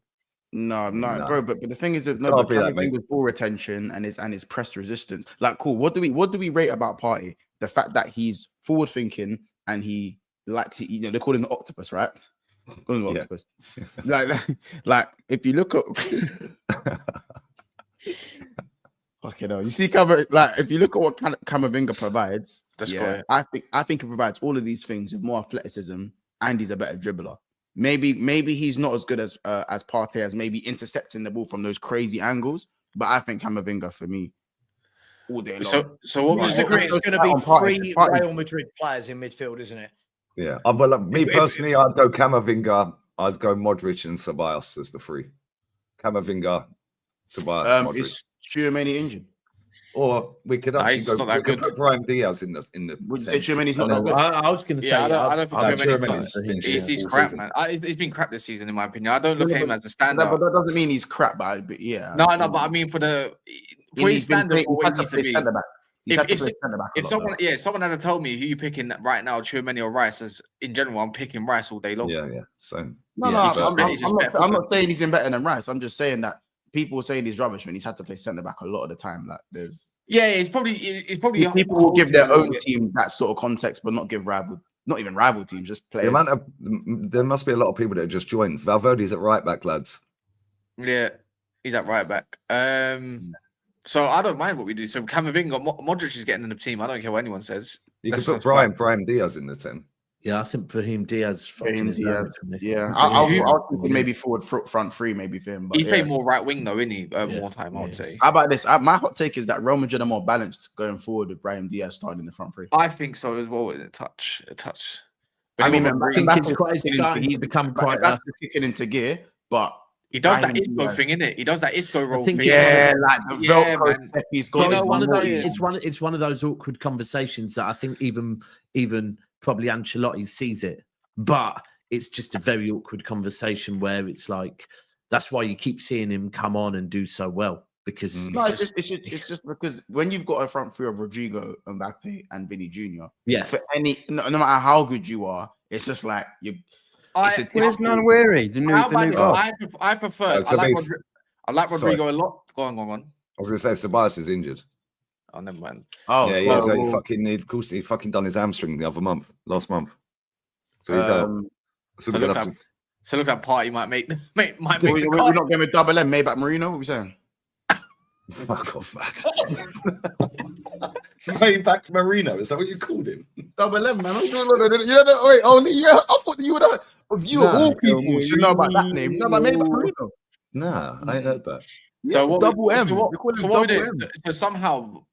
Speaker 3: No, bro. But the thing is that
Speaker 18: Can't be that, mate.
Speaker 3: Camavinga's ball retention and his press resistance. Like, cool. What do we rate about Partey? The fact that he's forward thinking and he likes to, they call him the octopus, right? Call him the octopus. like if you look at fucking hell, you see if you look at what Camavinga provides, I think he provides all of these things with more athleticism and he's a better dribbler. Maybe he's not as good as Partey as maybe intercepting the ball from those crazy angles, but I think Camavinga for me all day long.
Speaker 14: So what was
Speaker 1: Just agree, it's going to be 3 Real Madrid players in midfield, isn't it?
Speaker 18: Yeah, well, me personally, I'd go Camavinga, I'd go Modric and Ceballos as the 3. Camavinga, Ceballos, Modric.
Speaker 3: Is Tchouaméni injured?
Speaker 18: Or we could actually put Brahim Diaz in the.
Speaker 3: Would you say Tchouaméni's not that good?
Speaker 8: I was going to say,
Speaker 14: I don't think
Speaker 18: Tchouaméni's
Speaker 14: he's crap, man. He's been crap this season, in my opinion. I don't look at him as the standout.
Speaker 3: But that doesn't mean he's crap, but yeah.
Speaker 14: No, but I mean for his standard, for where he needs to be. If someone had to tell me who you picking right now, Tchouaméni or Rice, as in general, I'm picking Rice all day long.
Speaker 18: Yeah. So
Speaker 3: I'm not saying he's been better than Rice. I'm just saying that people saying he's rubbish when he's had to play centre back a lot of the time. Like there's
Speaker 14: it's probably
Speaker 3: people will give their own team that sort of context, but not give not even rival teams, just players.
Speaker 18: There must be a lot of people that just joined. Valverde's at right back, lads.
Speaker 14: Yeah, he's at right back. So I don't mind what we do. So Camavinga, Modric is getting in the team. I don't care what anyone says.
Speaker 18: You can put Brahim Diaz in the 10.
Speaker 8: Yeah, I think Brahim Diaz.
Speaker 3: Yeah, I was thinking maybe front 3, maybe for him. But
Speaker 14: he's playing more right wing though, isn't he? More time, I would say.
Speaker 3: How about this? My hot take is that Real Madrid are more balanced going forward with Brahim Diaz starting in the front 3.
Speaker 14: I think so as well. A touch.
Speaker 3: But I mean,
Speaker 8: he's become quite
Speaker 3: kicking into gear, but.
Speaker 14: He does that Isco thing, innit? He does that Isco roll thing.
Speaker 3: Yeah, like the Velcro he's got.
Speaker 8: It's one of those awkward conversations that I think even probably Ancelotti sees it, but it's just a very awkward conversation where it's like that's why you keep seeing him come on and do so well because
Speaker 3: it's just because when you've got a front 3 of Rodrigo, Mbappe, and Vinny Jr.
Speaker 8: For
Speaker 3: no matter how good you are, it's just like you.
Speaker 13: Where's Nunweary?
Speaker 14: I prefer. I like Rodrigo a lot. Go on.
Speaker 18: I was going to say Ceballos is injured.
Speaker 14: Oh, never mind.
Speaker 18: Oh, yeah. So he fucking done his hamstring last month. So
Speaker 14: So looks like Partey might make.
Speaker 3: We're not going with double M. Maybach Marino. What are we saying?
Speaker 18: Fuck off, man. Maybach Marino. Is that what you called him?
Speaker 3: Double M, man. Wait, only I thought you would have. You of all people should know about that name. No, but Maybach Marino.
Speaker 18: Nah, I ain't heard that.
Speaker 14: So what?
Speaker 3: Double M.
Speaker 14: So what we do? So somehow,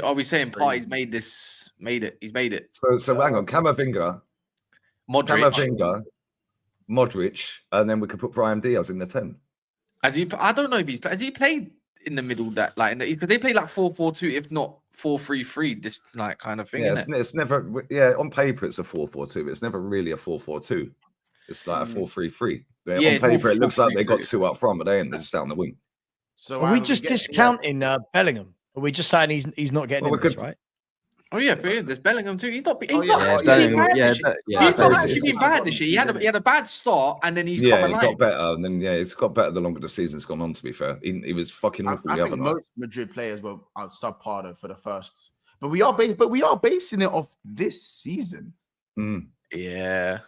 Speaker 14: are we saying Partey's made it? He's made it.
Speaker 18: So hang on, Camavinga. Camavinga, Modric, and then we could put Brahim Diaz in the 10.
Speaker 7: I don't know if has he played in the middle that like because they play like 4-4-2, if not 4-3-3, this like kind of thing.
Speaker 18: Yeah,
Speaker 7: Isn't it?
Speaker 18: it's never. On paper it's a 4-4-2. It's never really a 4-4-2. It's like a 4-3-3. On paper it looks like they got 2 up front, but they ain't. They're just down the wing.
Speaker 1: So are we just discounting Bellingham? Are we just saying he's not getting in this, right?
Speaker 7: Oh yeah, there's Bellingham too. He's not been
Speaker 1: He's
Speaker 7: not actually been bad this year. He had a bad start and then he's come alive.
Speaker 18: He got better, and then it's got better the longer the season's gone on. To be fair, he was fucking awful.
Speaker 3: I think most Madrid players were subpar though for the first, but we are basing it off this season.
Speaker 7: Yeah.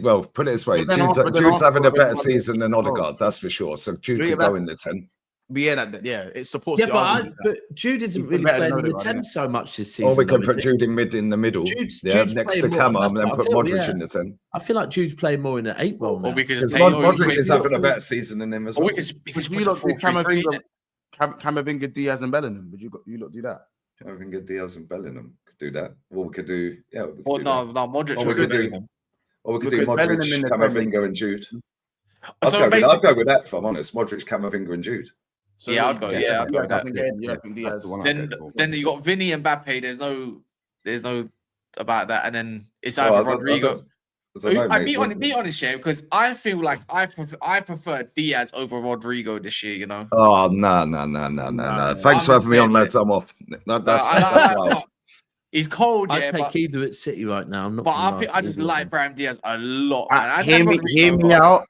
Speaker 18: Well, put it this way: Jude's having a better season than Odegaard, that's for sure. So Jude can go in the 10.
Speaker 3: It supports.
Speaker 8: Yeah, but Jude isn't really playing in the 10 so much this season.
Speaker 18: Or we could put Jude in the middle, Jude's next to Cama, and then put Modric in the 10.
Speaker 8: I feel like Jude's playing more in the 8 role now.
Speaker 18: Because Modric is having a better season than him as well.
Speaker 3: Because you lot do Camavinga, Diaz, and Bellingham. Would you lot do that?
Speaker 18: Camavinga, Diaz, and Bellingham could do that. Or we could do
Speaker 7: Modric.
Speaker 18: Or we could do Modric, Camavinga, and Jude. I'd go with that if I'm honest. Modric, Camavinga, and Jude.
Speaker 7: So I'd go. I'd go with that. Then you got Vinny and Mbappe. There's no about that. And then it's either Rodrigo. Be honest, yeah, because I feel like I prefer Diaz over Rodrigo this year. You know.
Speaker 18: Oh no! Thanks for having me on, lads. I'm off. That's wild.
Speaker 7: He's cold.
Speaker 8: I take either at City right now. I'm not.
Speaker 7: But I just like Brahim Diaz a lot.
Speaker 3: Hear me out.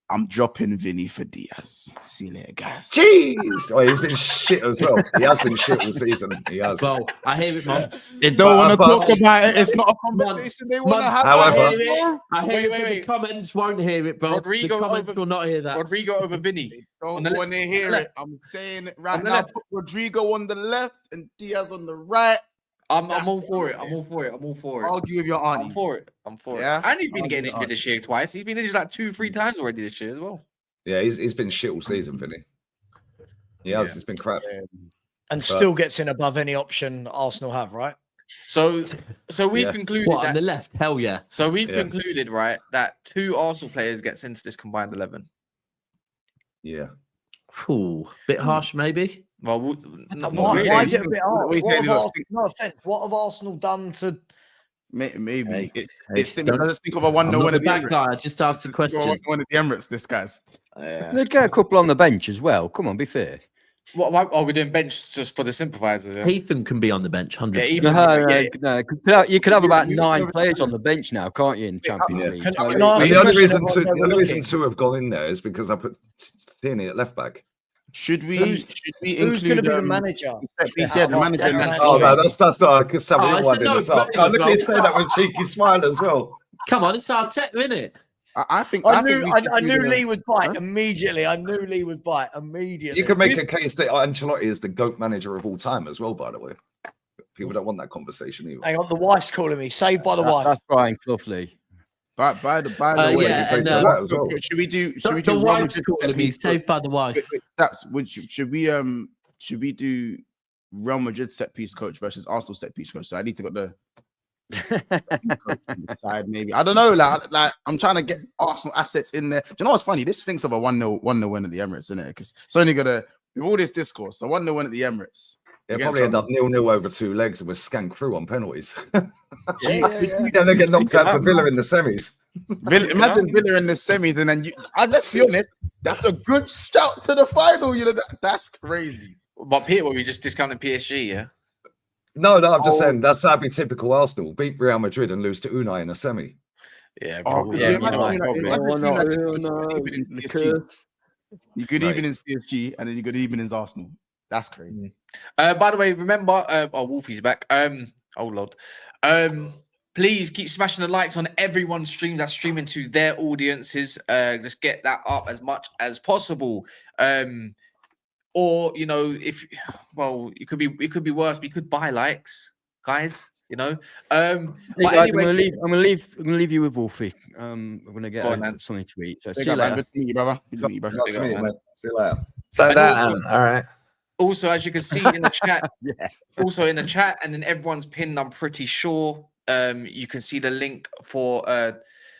Speaker 3: I'm dropping Vinny for Diaz. See you later, guys.
Speaker 18: Jeez! Oh, he's been shit as well. He has been shit all season. He has.
Speaker 8: Well, I hear it, Monks.
Speaker 3: They don't want to talk about it. It's not a conversation they want to have.
Speaker 18: However,
Speaker 8: I hear it. The comments won't hear it, bro.
Speaker 7: Rodrigo
Speaker 8: the comments will not hear that.
Speaker 7: Rodrigo over Vinny.
Speaker 3: Don't want to hear it. I'm saying it right now. Put Rodrigo on the left and Diaz on the right.
Speaker 7: I'm all for it. I'm all for it.
Speaker 3: Argue with your aunties.
Speaker 7: I'm for it. And he's been getting injured this year twice. He's been injured like 2-3 times already this year as well.
Speaker 18: Yeah, he's been shit all season, Vinny. He has. It's been crap.
Speaker 1: And still gets in above any option Arsenal have, right?
Speaker 7: So we've concluded
Speaker 8: on the left. Hell yeah.
Speaker 7: So we've concluded, right, that 2 Arsenal players gets into this combined 11.
Speaker 18: Yeah.
Speaker 8: Ooh, bit harsh, maybe.
Speaker 1: Well, why is it a bit harsh? What have Arsenal done to?
Speaker 3: Maybe let's think of a 1-0 win at the Emirates.
Speaker 8: Guy. I just asked the question.
Speaker 3: One at the Emirates. This guy's.
Speaker 13: Let's get a couple on the bench as well. Come on, be fair.
Speaker 7: What are we doing bench just for the sympathisers? Yeah?
Speaker 8: Ethan can be on the bench. 100%.
Speaker 13: No, you could have about 9 players on the bench now, can't you? In Champions League.
Speaker 18: The only reason 2 have gone in there is because I put Tierney at left back.
Speaker 3: Should we
Speaker 1: who's going to be the manager?
Speaker 3: The manager.
Speaker 18: Oh no, that's not because somebody wanted this up. Look at you say that with a cheeky smile as well.
Speaker 8: Come on, it's Arteta, isn't it?
Speaker 1: I knew Lee would bite immediately.
Speaker 18: You could make a case that Ancelotti is the GOAT manager of all time as well. By the way, people don't want that conversation either.
Speaker 1: Hang on, the wife's calling me. Saved by the wife.
Speaker 13: That's Brian Cloughley.
Speaker 3: By the way, should we do
Speaker 8: the wife's calling me? Saved by the wife.
Speaker 3: Should we do Real Madrid set piece coach versus Arsenal set piece coach? So I need to got the side maybe. I don't know. Like I'm trying to get Arsenal assets in there. Do you know what's funny? This stinks of a 1-0 win at the Emirates, isn't it? Because it's only gonna with all this discourse. So 1-0 win at the Emirates.
Speaker 18: It'll probably end up 0-0 over 2 legs and we're skank through on penalties. And they get knocked out to Villa in the semis.
Speaker 3: Imagine Villa in the semis, and then let's be honest, that's a good shout to the final. You know, that's crazy.
Speaker 7: But Peter, we just discounted PSG, yeah?
Speaker 18: No, I'm just saying that'd be typical Arsenal. Beat Real Madrid and lose to Unai in a semi.
Speaker 7: Yeah,
Speaker 3: probably. You good evenings PSG, and then you good evenings Arsenal. That's crazy.
Speaker 7: By the way, remember, Wolfie's back. Oh Lord. Please keep smashing the likes on everyone's streams that's streaming to their audiences. Just get that up as much as possible. Or it could be worse. We could buy likes, guys. But
Speaker 13: guys, anyway, I'm gonna leave you with Wolfie. We're gonna get something to eat. So see you later.
Speaker 3: Good to meet you, brother. Good to meet you, brother.
Speaker 18: See you later.
Speaker 9: So that, all right.
Speaker 7: Also, as you can see in the chat, and then everyone's pinned, I'm pretty sure,
Speaker 14: You can see the link for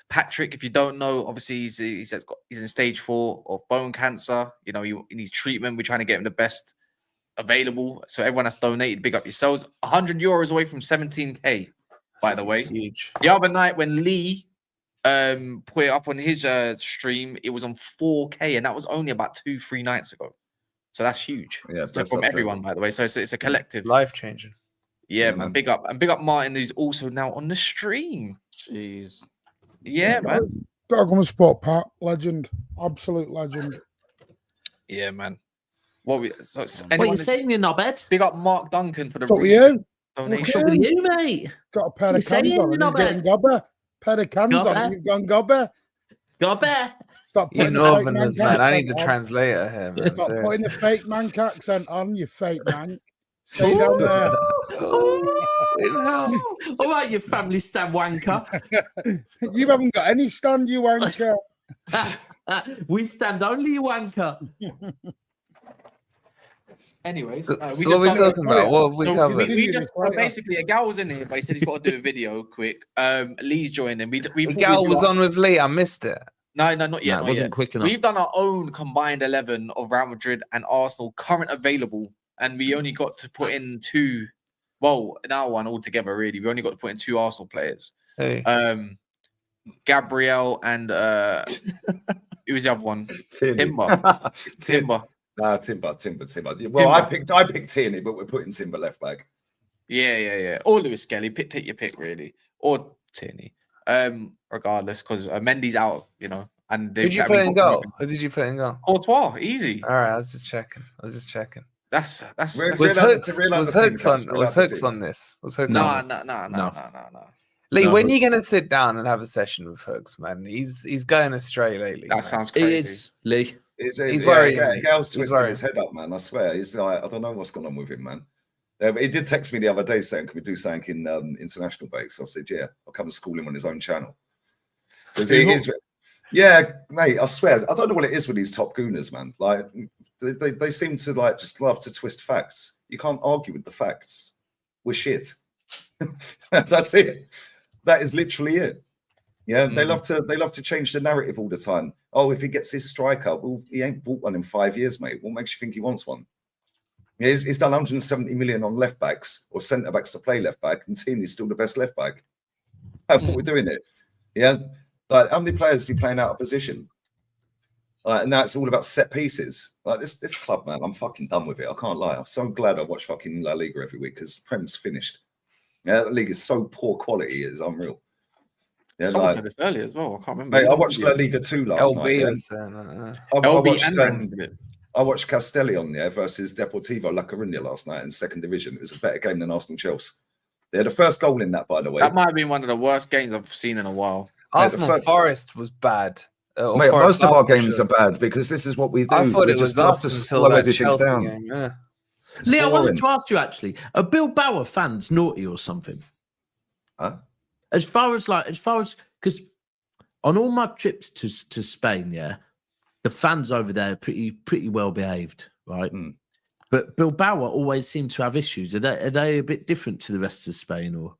Speaker 14: Patrick. If you don't know, obviously he's in stage 4 of bone cancer. You know, he needs treatment. We're trying to get him the best available. So everyone that's donated, big up yourselves. €100 away from 17K, by the way.
Speaker 9: Huge.
Speaker 14: The other night when Lee put it up on his stream, it was on 4K, and that was only about 2-3 nights ago. So that's huge.
Speaker 18: Yeah,
Speaker 14: so from everyone, by the way. So it's a collective.
Speaker 9: Life changing.
Speaker 14: Yeah, man. Big up. And big up Martin, who's also now on the stream.
Speaker 3: Jeez.
Speaker 14: Yeah, man.
Speaker 19: Gotta come and support Pat. Legend. Absolute legend.
Speaker 14: Yeah, man. What you
Speaker 8: saying, you knobhead?
Speaker 14: Big up Mark Duncan for the
Speaker 19: What were you?
Speaker 14: donation.
Speaker 8: What were you, mate?
Speaker 19: Got a pair
Speaker 8: You
Speaker 19: of
Speaker 8: saying,
Speaker 19: cans on.
Speaker 8: you
Speaker 19: And he's getting
Speaker 8: knobhead?
Speaker 19: gobber. Pair of cans
Speaker 8: Gobber?
Speaker 19: on. You've gone gobber.
Speaker 8: Gobber.
Speaker 19: Stop
Speaker 9: You
Speaker 19: putting the fake
Speaker 9: Northerners,
Speaker 19: man
Speaker 9: man. I need
Speaker 19: accent
Speaker 9: a
Speaker 19: on.
Speaker 9: translator here, man.
Speaker 19: Stop putting
Speaker 9: Seriously.
Speaker 19: the fake mank accent on, you fake man. Stay down there.
Speaker 8: All right, you family stand wanker.
Speaker 19: You haven't got any stand, you wanker.
Speaker 8: We stand only, you wanker.
Speaker 14: Anyways,
Speaker 9: So what are we talking about? What have we covered?
Speaker 14: So basically, a gal was in here, but he said he's got to do a video quick. Lee's joining. We
Speaker 9: The
Speaker 14: thought
Speaker 9: gal
Speaker 14: we'd do
Speaker 9: was
Speaker 14: our-
Speaker 9: on with Lee. I missed it.
Speaker 14: No, not yet.
Speaker 8: Nah, it
Speaker 14: not
Speaker 8: wasn't
Speaker 14: yet.
Speaker 8: quick enough.
Speaker 14: We've done our own combined 11 of Real Madrid and Arsenal current available, and we only got to put in 2. Well, in our one altogether, really, we only got to put in 2 Arsenal players.
Speaker 9: Hey.
Speaker 14: Gabriel and who was the other one?
Speaker 18: Timber.
Speaker 14: Timber.
Speaker 18: Nah, Timber. Well, I picked Tierney, but we're putting Timber left back.
Speaker 14: Yeah. Or Lewis Skelly. Take your pick, really. Or Tierney. Regardless, because Mendy's out, you know. And
Speaker 9: Did you put in goal? Or did you put in goal?
Speaker 14: Courtois, easy.
Speaker 9: All right, I was just checking.
Speaker 14: That's
Speaker 9: Was Hooks on this? Was Hooks
Speaker 14: No.
Speaker 9: on this?
Speaker 14: No.
Speaker 9: Lee,
Speaker 14: No.
Speaker 9: when are you gonna sit down and have a session with Hooks, man? He's going astray lately.
Speaker 14: That sounds
Speaker 8: It
Speaker 14: crazy.
Speaker 8: is, Lee.
Speaker 9: He's worrying me.
Speaker 18: Gal's
Speaker 9: He's
Speaker 18: twisting
Speaker 9: worrying.
Speaker 18: his head up, man. I swear. He's like, I don't know what's going on with him, man. He did text me the other day saying, "Can we do something in international base?" I said, "Yeah, I'll come and school him on his own channel." Yeah, mate. I swear, I don't know what it is with these top gooners, man. Like they seem to like just love to twist facts. You can't argue with the facts. We're shit. That's it. That is literally it. Yeah, they love to change the narrative all the time. Oh, if he gets his striker, well, he ain't bought one in 5 years, mate. What makes you think he wants one? Yeah, he's done 170 million on left backs or centre backs to play left back, and Tierney's still the best left back. What we're doing it, yeah. Like how many players is he playing out of position? And now it's all about set pieces. Like this club, man, I'm fucking done with it. I can't lie. I'm so glad I watch fucking La Liga every week because Prem's finished. Yeah, the league is so poor quality, it is unreal. Yeah,
Speaker 14: Someone said this earlier as well. I can't remember.
Speaker 18: Mate, I watched La Liga 2 last night.
Speaker 9: LB
Speaker 18: Yeah.
Speaker 9: was saying that.
Speaker 18: I watched Castellón versus Deportivo La Coruña last night in second division. It was a better game than Arsenal Chelsea. They had the first goal in that, by the way.
Speaker 14: That might have been one of the worst games I've seen in a while.
Speaker 9: Arsenal Forest was bad.
Speaker 18: Mate, most of our games are bad because this is what we do.
Speaker 9: I thought
Speaker 18: We
Speaker 9: it was
Speaker 18: just love
Speaker 9: us
Speaker 18: to
Speaker 9: until
Speaker 18: slow
Speaker 9: that
Speaker 18: everything
Speaker 9: Chelsea
Speaker 18: down.
Speaker 9: game. Yeah.
Speaker 8: Lee, I wanted
Speaker 18: boring.
Speaker 8: to ask you actually, are Bill Bauer fans naughty or something?
Speaker 18: Huh?
Speaker 8: As far as because on all my trips to Spain, yeah, the fans over there are pretty well behaved, right? But Bill Bauer always seemed to have issues. Are they a bit different to the rest of Spain, or?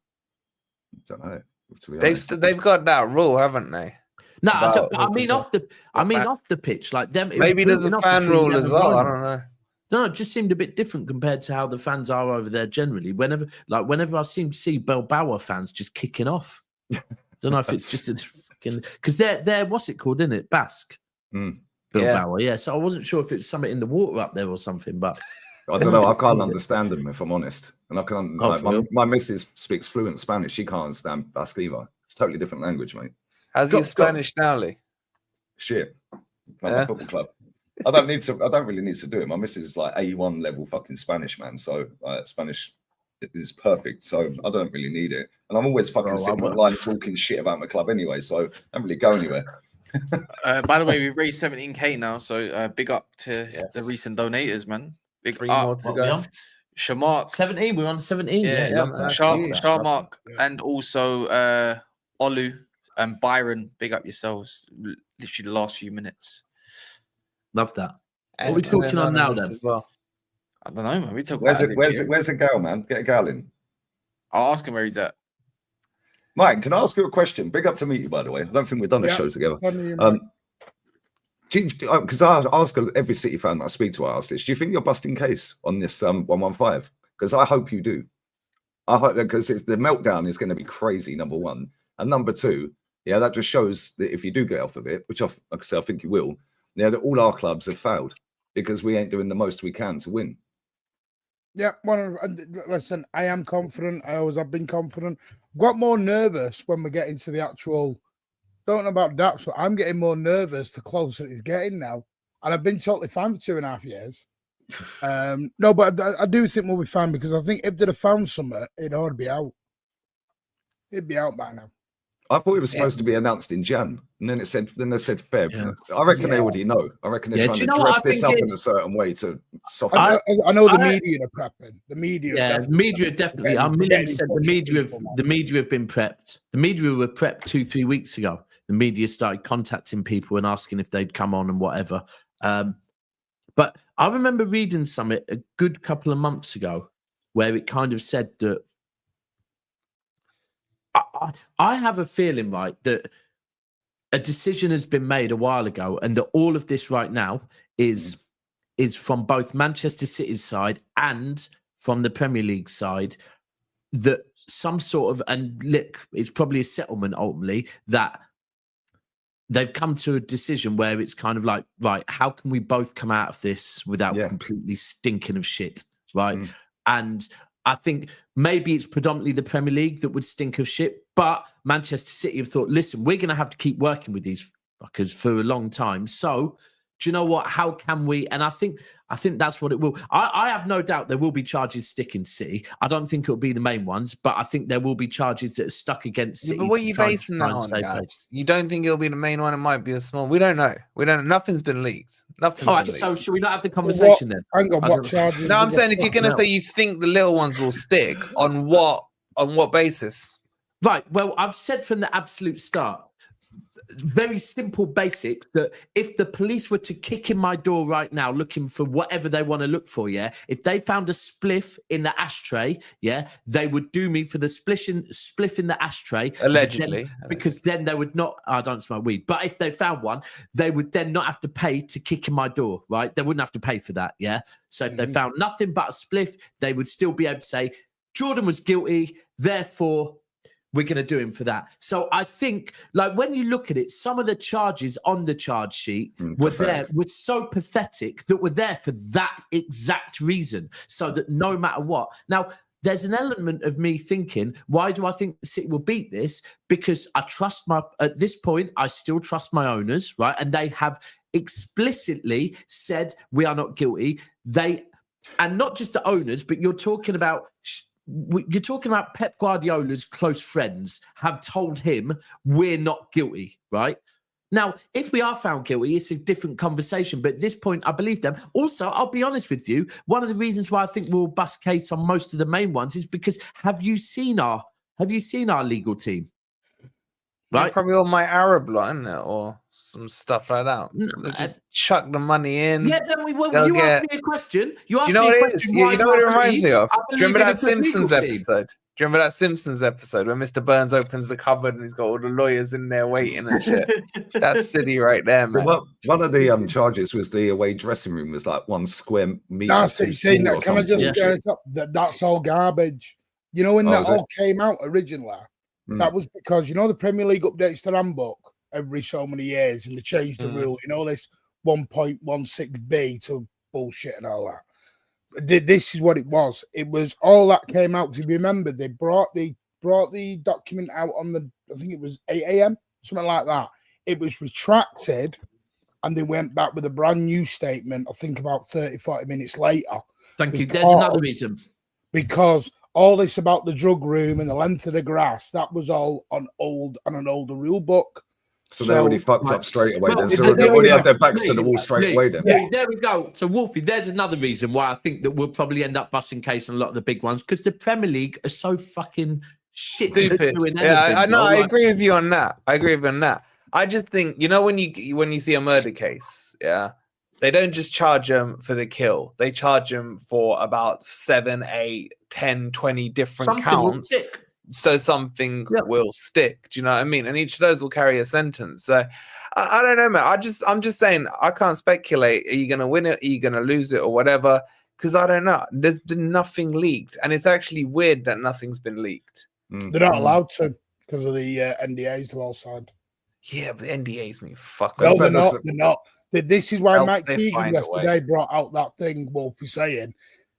Speaker 18: Don't know. To be honest.
Speaker 9: They've got that rule, haven't they?
Speaker 8: No,
Speaker 9: About-
Speaker 8: I mean off the pitch, like them. it
Speaker 9: Maybe
Speaker 8: was
Speaker 9: there's a
Speaker 8: moving off
Speaker 9: fan
Speaker 8: between
Speaker 9: rule
Speaker 8: them
Speaker 9: as
Speaker 8: and
Speaker 9: well. I
Speaker 8: Roma.
Speaker 9: don't know.
Speaker 8: No, it just seemed a bit different compared to how the fans are over there generally. Whenever I seem to see Bill Bauer fans just kicking off. Don't know if it's just a fucking because they're what's it called, isn't it? Basque. Bill Bauer, yeah. So I wasn't sure if it's something in the water up there or something, but
Speaker 18: I don't know. I can't understand them if I'm honest. And I can.
Speaker 8: Oh,
Speaker 18: Like,
Speaker 8: for real?
Speaker 18: my missus speaks fluent Spanish. She can't understand Basque either. It's a totally different language, mate.
Speaker 9: How's your Spanish now, Lee?
Speaker 18: Shit. Like my football club. I don't really need to do it. My missus is like A1 level fucking Spanish, man. So Spanish is perfect. So I don't really need it. And I'm always fucking sitting online talking shit about my club anyway. So I don't really go anywhere.
Speaker 14: By the way, we've raised 17K now, so big up to the recent donators, man. Big
Speaker 9: 3
Speaker 14: up.
Speaker 9: more to go.
Speaker 14: Shamark.
Speaker 8: 17, we're on 17. Yeah, love that.
Speaker 14: Shamark and also Olu and Byron, big up yourselves. Literally the last few minutes.
Speaker 8: Love that. What are we talking on now then?
Speaker 9: As well.
Speaker 14: I don't know, man. We talk
Speaker 18: Where's
Speaker 14: about
Speaker 18: a gal, man? Get a gal in.
Speaker 14: I'll ask him where he's at.
Speaker 18: Mike, can I ask you a question? Big up to meet you, by the way. I don't think we've done a show together. Because I ask every City fan that I speak to, I ask this: do you think you're busting case on this 115? Because I hope you do. I hope that, because the meltdown is going to be crazy. Number one, and number two, yeah, that just shows that if you do get off of it, which like I say, I think you will, yeah, that all our clubs have failed because we ain't doing the most we can to win.
Speaker 19: Yeah, well, listen, I am confident. I always have been confident. Got more nervous when we get into the actual. Don't know about Daps, but I'm getting more nervous the closer it's getting now. And I've been totally fine for 2.5 years. No, but I do think we'll be fine, because I think if they'd have found something, it'd already be out. It'd be out by now.
Speaker 18: I thought it was supposed to be announced in Jan, and then they said Feb. Yeah. I reckon they already know. I reckon they're trying to dress this up in a certain way to soften.
Speaker 19: I know the media are prepping. The media,
Speaker 8: definitely. I'm 1,000,000%. The media have been prepped. The media were prepped 2-3 weeks ago. The media started contacting people and asking if they'd come on and whatever. But I remember reading something a good couple of months ago where it kind of said that I have a feeling, right, that a decision has been made a while ago, and that all of this right now is from both Manchester City's side and from the Premier League side, that some sort of, and look, it's probably a settlement ultimately, that they've come to a decision where it's kind of like, right, how can we both come out of this without completely stinking of shit, right? And I think maybe it's predominantly the Premier League that would stink of shit, but Manchester City have thought, listen, we're going to have to keep working with these fuckers for a long time. So, do you know what? How can we? And I think that's what it will. I have no doubt there will be charges sticking to City. I don't think it'll be the main ones, but I think there will be charges that are stuck against City.
Speaker 9: But what are you basing that on, guys? You don't think it'll be the main one? It might be a small. We don't know. We don't. Nothing's been leaked. Nothing.
Speaker 8: All right. So should we not have the conversation then?
Speaker 19: Hang on. What charges?
Speaker 9: No, I'm saying if you're going to say you think the little ones will stick, on what basis?
Speaker 8: Right. Well, I've said from the absolute start, very simple basics, that if the police were to kick in my door right now looking for whatever they want to look for, if they found a spliff in the ashtray, they would do me for the spliff in the ashtray.
Speaker 9: Allegedly.
Speaker 8: Because then they would not, I don't smoke weed, but if they found one, they would then not have to pay to kick in my door, right? They wouldn't have to pay for that, So if they found nothing but a spliff, they would still be able to say, Jordan was guilty, therefore we're going to do him for that. So I think, like, when you look at it, some of the charges on the charge sheet were so pathetic that were there for that exact reason. So that no matter what. Now, there's an element of me thinking, why do I think the City will beat this? Because at this point, I still trust my owners, right? And they have explicitly said, we are not guilty. And not just the owners, but you're talking about Pep Guardiola's close friends have told him we're not guilty, right? Now, if we are found guilty, it's a different conversation. But at this point, I believe them. Also, I'll be honest with you. One of the reasons why I think we'll bust case on most of the main ones is because have you seen our legal team?
Speaker 9: Right, probably all my Arab lot, isn't it, or some stuff like that. They just chuck the money in.
Speaker 8: Yeah, then you asked me a question. You
Speaker 9: know what it is? You know what it reminds me of? Do you remember that Simpsons episode? Do you remember that Simpsons episode where Mr. Burns opens the cupboard and he's got all the lawyers in there waiting and shit? That's City right there, man.
Speaker 18: Well, one of the charges was the away dressing room was like 1 square meter.
Speaker 19: That's insane. Can I just get it up? That's all garbage. You know, when that all came out originally, that was because, you know, the Premier League updates the handbook every so many years and they changed the rule, you know, this 1.16b to bullshit and all that. This is what it was. It was all that came out. To remember, they brought the document out on I think it was 8 a.m., something like that. It was retracted and they went back with a brand new statement, I think about 30, 40 minutes later.
Speaker 8: Thank you. There's another reason.
Speaker 19: Because all this about the drug room and the length of the grass, that was all on an older rule book.
Speaker 18: So they already fucked up straight away then. So they already had their backs to the wall straight away then.
Speaker 8: Yeah, there we go. So Wolfie, there's another reason why I think that we'll probably end up busting case on a lot of the big ones, because the Premier League are so fucking
Speaker 9: stupid. Yeah, I know. I agree with you on that. I just think, you know, when you see a murder case, they don't just charge them for the kill. They charge them for about 7, 8, 10, 20 different counts. so something will stick. Do you know what I mean? And each of those will carry a sentence. So I don't know, man. I'm just saying I can't speculate. Are you gonna win it? Are you gonna lose it or whatever? Because I don't know. There's been nothing leaked, and it's actually weird that nothing's been leaked.
Speaker 19: They're not allowed to because of the NDAs they've all signed.
Speaker 9: Yeah, but NDAs mean fuck.
Speaker 19: No, they're not. They're not. This is why
Speaker 9: Else
Speaker 19: Mike
Speaker 9: they
Speaker 19: Keegan
Speaker 9: find a
Speaker 19: yesterday brought out that thing, Wolfie, saying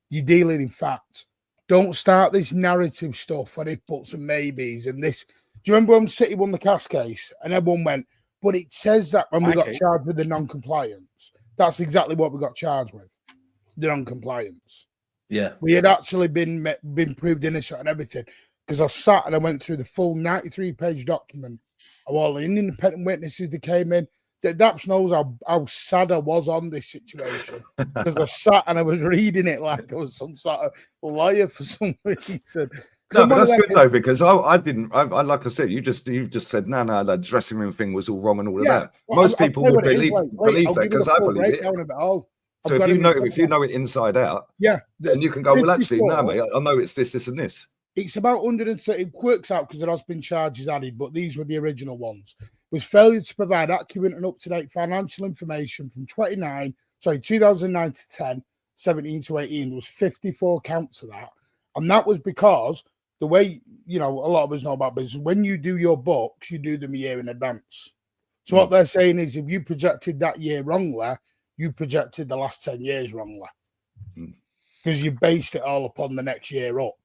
Speaker 19: you're dealing in fact. Don't start this narrative stuff and if buts and maybes and this. Do you remember when City won the Cass case and everyone went, but it says that when we got charged with the non-compliance, that's exactly what we got charged with, the non-compliance.
Speaker 8: Yeah.
Speaker 19: We had actually been proved innocent and everything because I sat and I went through the full 93-page document of all the independent witnesses that came in. Daps knows how sad I was on this situation because I sat and I was reading it like I was some sort of lawyer for some reason.
Speaker 18: No, but that's good though because I didn't. I like I said, you just said no, the dressing room thing was all wrong and all of that. Most people would believe that because I believe it. So if you know it inside out, then you can go, well, actually, no, mate, I know it's this, and this.
Speaker 19: It's about 130. It works out because there has been charges added, but these were the original ones. Was failure to provide accurate and up-to-date financial information from 2009 to 10, 17 to 18. There was 54 counts of that. And that was because the way, a lot of us know about business, when you do your books, you do them a year in advance. So what they're saying is if you projected that year wrongly, you projected the last 10 years wrongly. Because you based it all upon the next year up.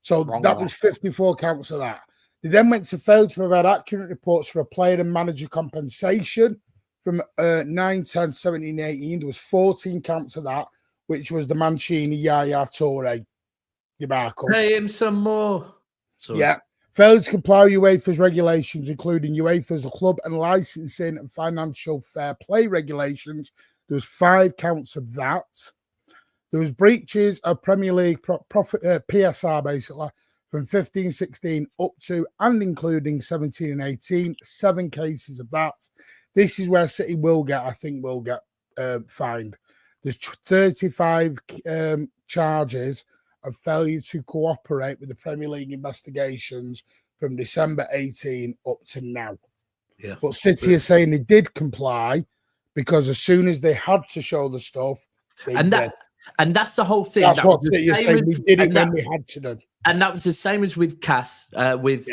Speaker 19: So that was 54 counts of that. They then went to fail to provide accurate reports for a player and manager compensation from 9, 10, 17, 18. There was 14 counts of that, which was the Mancini, Yaya Toure debacle.
Speaker 8: Pay him some more. Sorry.
Speaker 19: Yeah. Failed to comply with UEFA's regulations, including UEFA's club and licensing and financial fair play regulations. There was 5 counts of that. There was breaches of Premier League PSR, basically, from 15-16 up to and including 17 and 18, 7 cases of that. This is where City will get fined. There's 35 charges of failure to cooperate with the Premier League investigations from December 18 up to now.
Speaker 8: Yeah.
Speaker 19: But City are saying they did comply because as soon as they had to show the stuff, they did.
Speaker 8: And that's the whole thing.
Speaker 19: That's what City are saying. We did it when we had to do.
Speaker 8: And that was the same as with Cass, with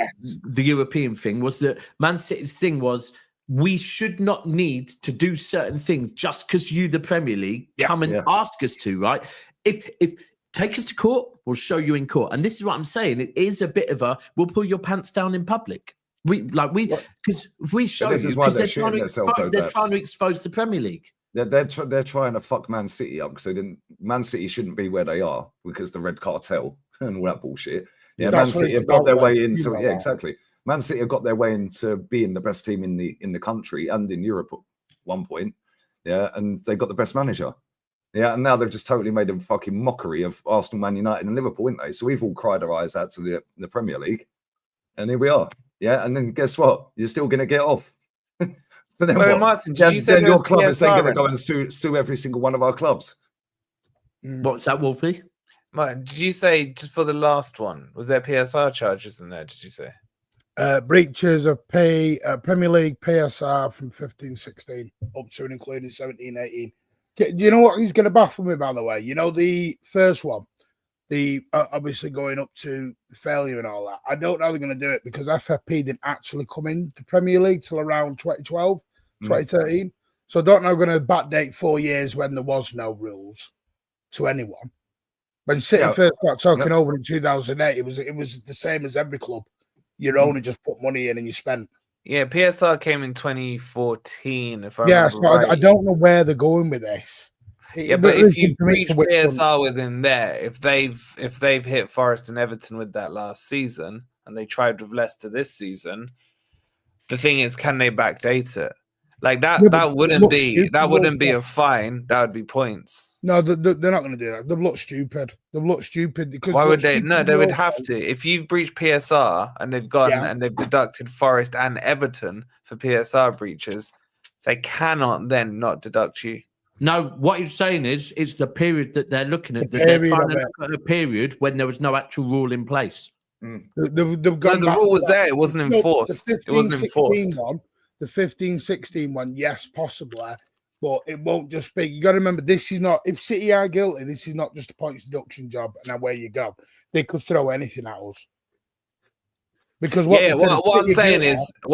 Speaker 8: the European thing, was that Man City's thing was we should not need to do certain things just because you, the Premier League, come and ask us to, right? If take us to court, we'll show you in court. And this is what I'm saying. It is a bit of a, we'll pull your pants down in public. Because if we show you, because they're trying to expose the Premier League.
Speaker 18: They're trying to fuck Man City up because Man City shouldn't be where they are because the red cartel and all that bullshit. Yeah, Man City have got their way into exactly. Man City have got their way into being the best team in the country and in Europe at one point. Yeah, and they got the best manager. Yeah, and now they've just totally made a fucking mockery of Arsenal, Man United, and Liverpool, haven't they? So we've all cried our eyes out to the Premier League, and here we are. Yeah, and then guess what? You're still going to get off. But then
Speaker 9: Wait, Martin, did you say
Speaker 18: your club is then going to go and sue every single one of our clubs?
Speaker 8: What's that, Wolfie?
Speaker 9: Martin, did you say just for the last one, was there PSR charges in there? Did you say
Speaker 19: breaches of Premier League PSR from 15-16 up to and including 17-18? Do you know what he's going to baffle me, by the way? You know, the first one, the obviously going up to failure and all that. I don't know how they're going to do it because FFP didn't actually come in the Premier League till around 2012, 2013. So I don't know, going to backdate 4 years when there was no rules to anyone. When City first got talking over in 2008, it was the same as every club. You only just put money in and you spent.
Speaker 9: Yeah, PSR came in 2014. If I remember right.
Speaker 19: I don't know where they're going with this.
Speaker 9: Yeah, but if you breach PSR within there, if they've hit Forest and Everton with that last season, and they tried with Leicester this season, the thing is, can they backdate it? Like that wouldn't be a fine. That would be points.
Speaker 19: No, they're not going to do that. They look stupid. They look stupid because
Speaker 9: why would they? No, they would have to. If you've breached PSR and they've gone and they've deducted Forest and Everton for PSR breaches, they cannot then not deduct you.
Speaker 8: No, what you're saying is it's the period that they're looking at. They're trying to look at a period when there was no actual rule in place.
Speaker 19: They've gone
Speaker 9: the
Speaker 19: back
Speaker 9: rule
Speaker 19: to
Speaker 9: was
Speaker 19: that.
Speaker 9: there. It wasn't enforced. It wasn't
Speaker 19: 15-16
Speaker 9: enforced.
Speaker 19: one, the 15-16 one, yes, possibly. But it won't just be. You got to remember, this is not. If City are guilty, this is not just a points deduction job, and away you go. They could throw anything at us. Because what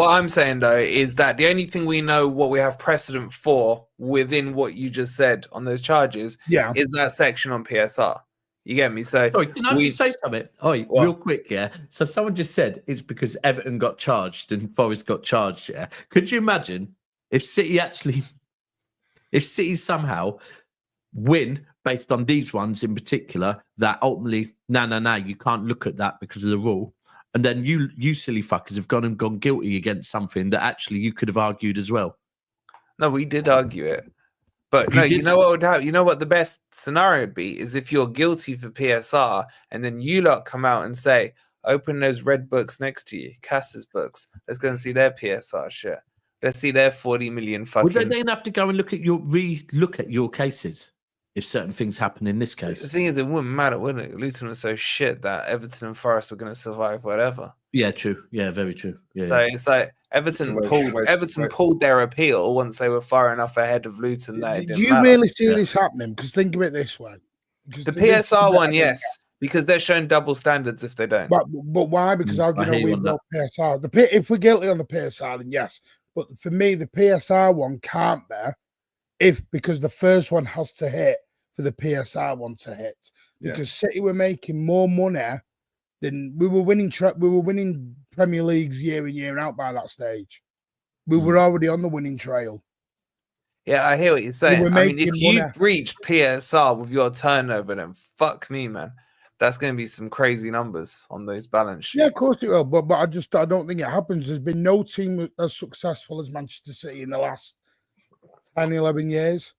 Speaker 9: I'm saying though is that the only thing we know what we have precedent for within what you just said on those charges, is that section on PSR. You get me? So
Speaker 8: sorry, can I just say something? Real quick, yeah. So someone just said it's because Everton got charged and Forest got charged. Yeah. Could you imagine if City somehow win based on these ones in particular, that ultimately, no, you can't look at that because of the rule. And then you silly fuckers have gone guilty against something that actually you could have argued as well.
Speaker 9: No, we did argue it. But no, you know what would happen? You know what the best scenario would be is if you're guilty for PSR and then you lot come out and say, open those red books next to you, Cass's books. Let's go and see their PSR shit. Let's see their 40 million fucking...
Speaker 8: Would they then have to go and look at your cases if certain things happen in this case?
Speaker 9: The thing is, it wouldn't matter, wouldn't it? Luton was so shit that Everton and Forest were going to survive whatever.
Speaker 8: Yeah, true. Yeah, very true. Yeah,
Speaker 9: so it's like Everton pulled their appeal once they were far enough ahead of Luton that it didn't
Speaker 19: Do you
Speaker 9: matter.
Speaker 19: really see this happening? Because think of it this way.
Speaker 9: The PSR one, yes, because they're showing double standards if they don't.
Speaker 19: But why? Because how do you know we know PSR? If we're guilty on the PSR, then yes. But for me, the PSR one can't be because the first one has to hit for the PSR one to hit. Because City were making more money than we were winning. We were winning Premier Leagues year in year out by that stage. We were already on the winning trail.
Speaker 9: Yeah, I hear what you're saying. I mean, if you breached PSR with your turnover, then fuck me, man. That's going to be some crazy numbers on those balance sheets.
Speaker 19: Yeah, of course it will. But I don't think it happens. There's been no team as successful as Manchester City in the last 10, 11 years.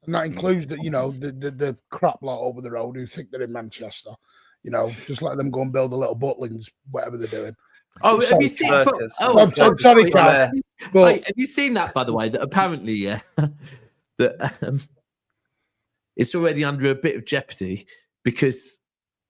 Speaker 19: And that includes the crap lot over the road who think they're in Manchester. Just let them go and build a little Butlins, whatever they're doing.
Speaker 8: Oh, have you seen?
Speaker 19: Sorry, Carl.
Speaker 8: Have you seen that, by the way? That apparently, that it's already under a bit of jeopardy because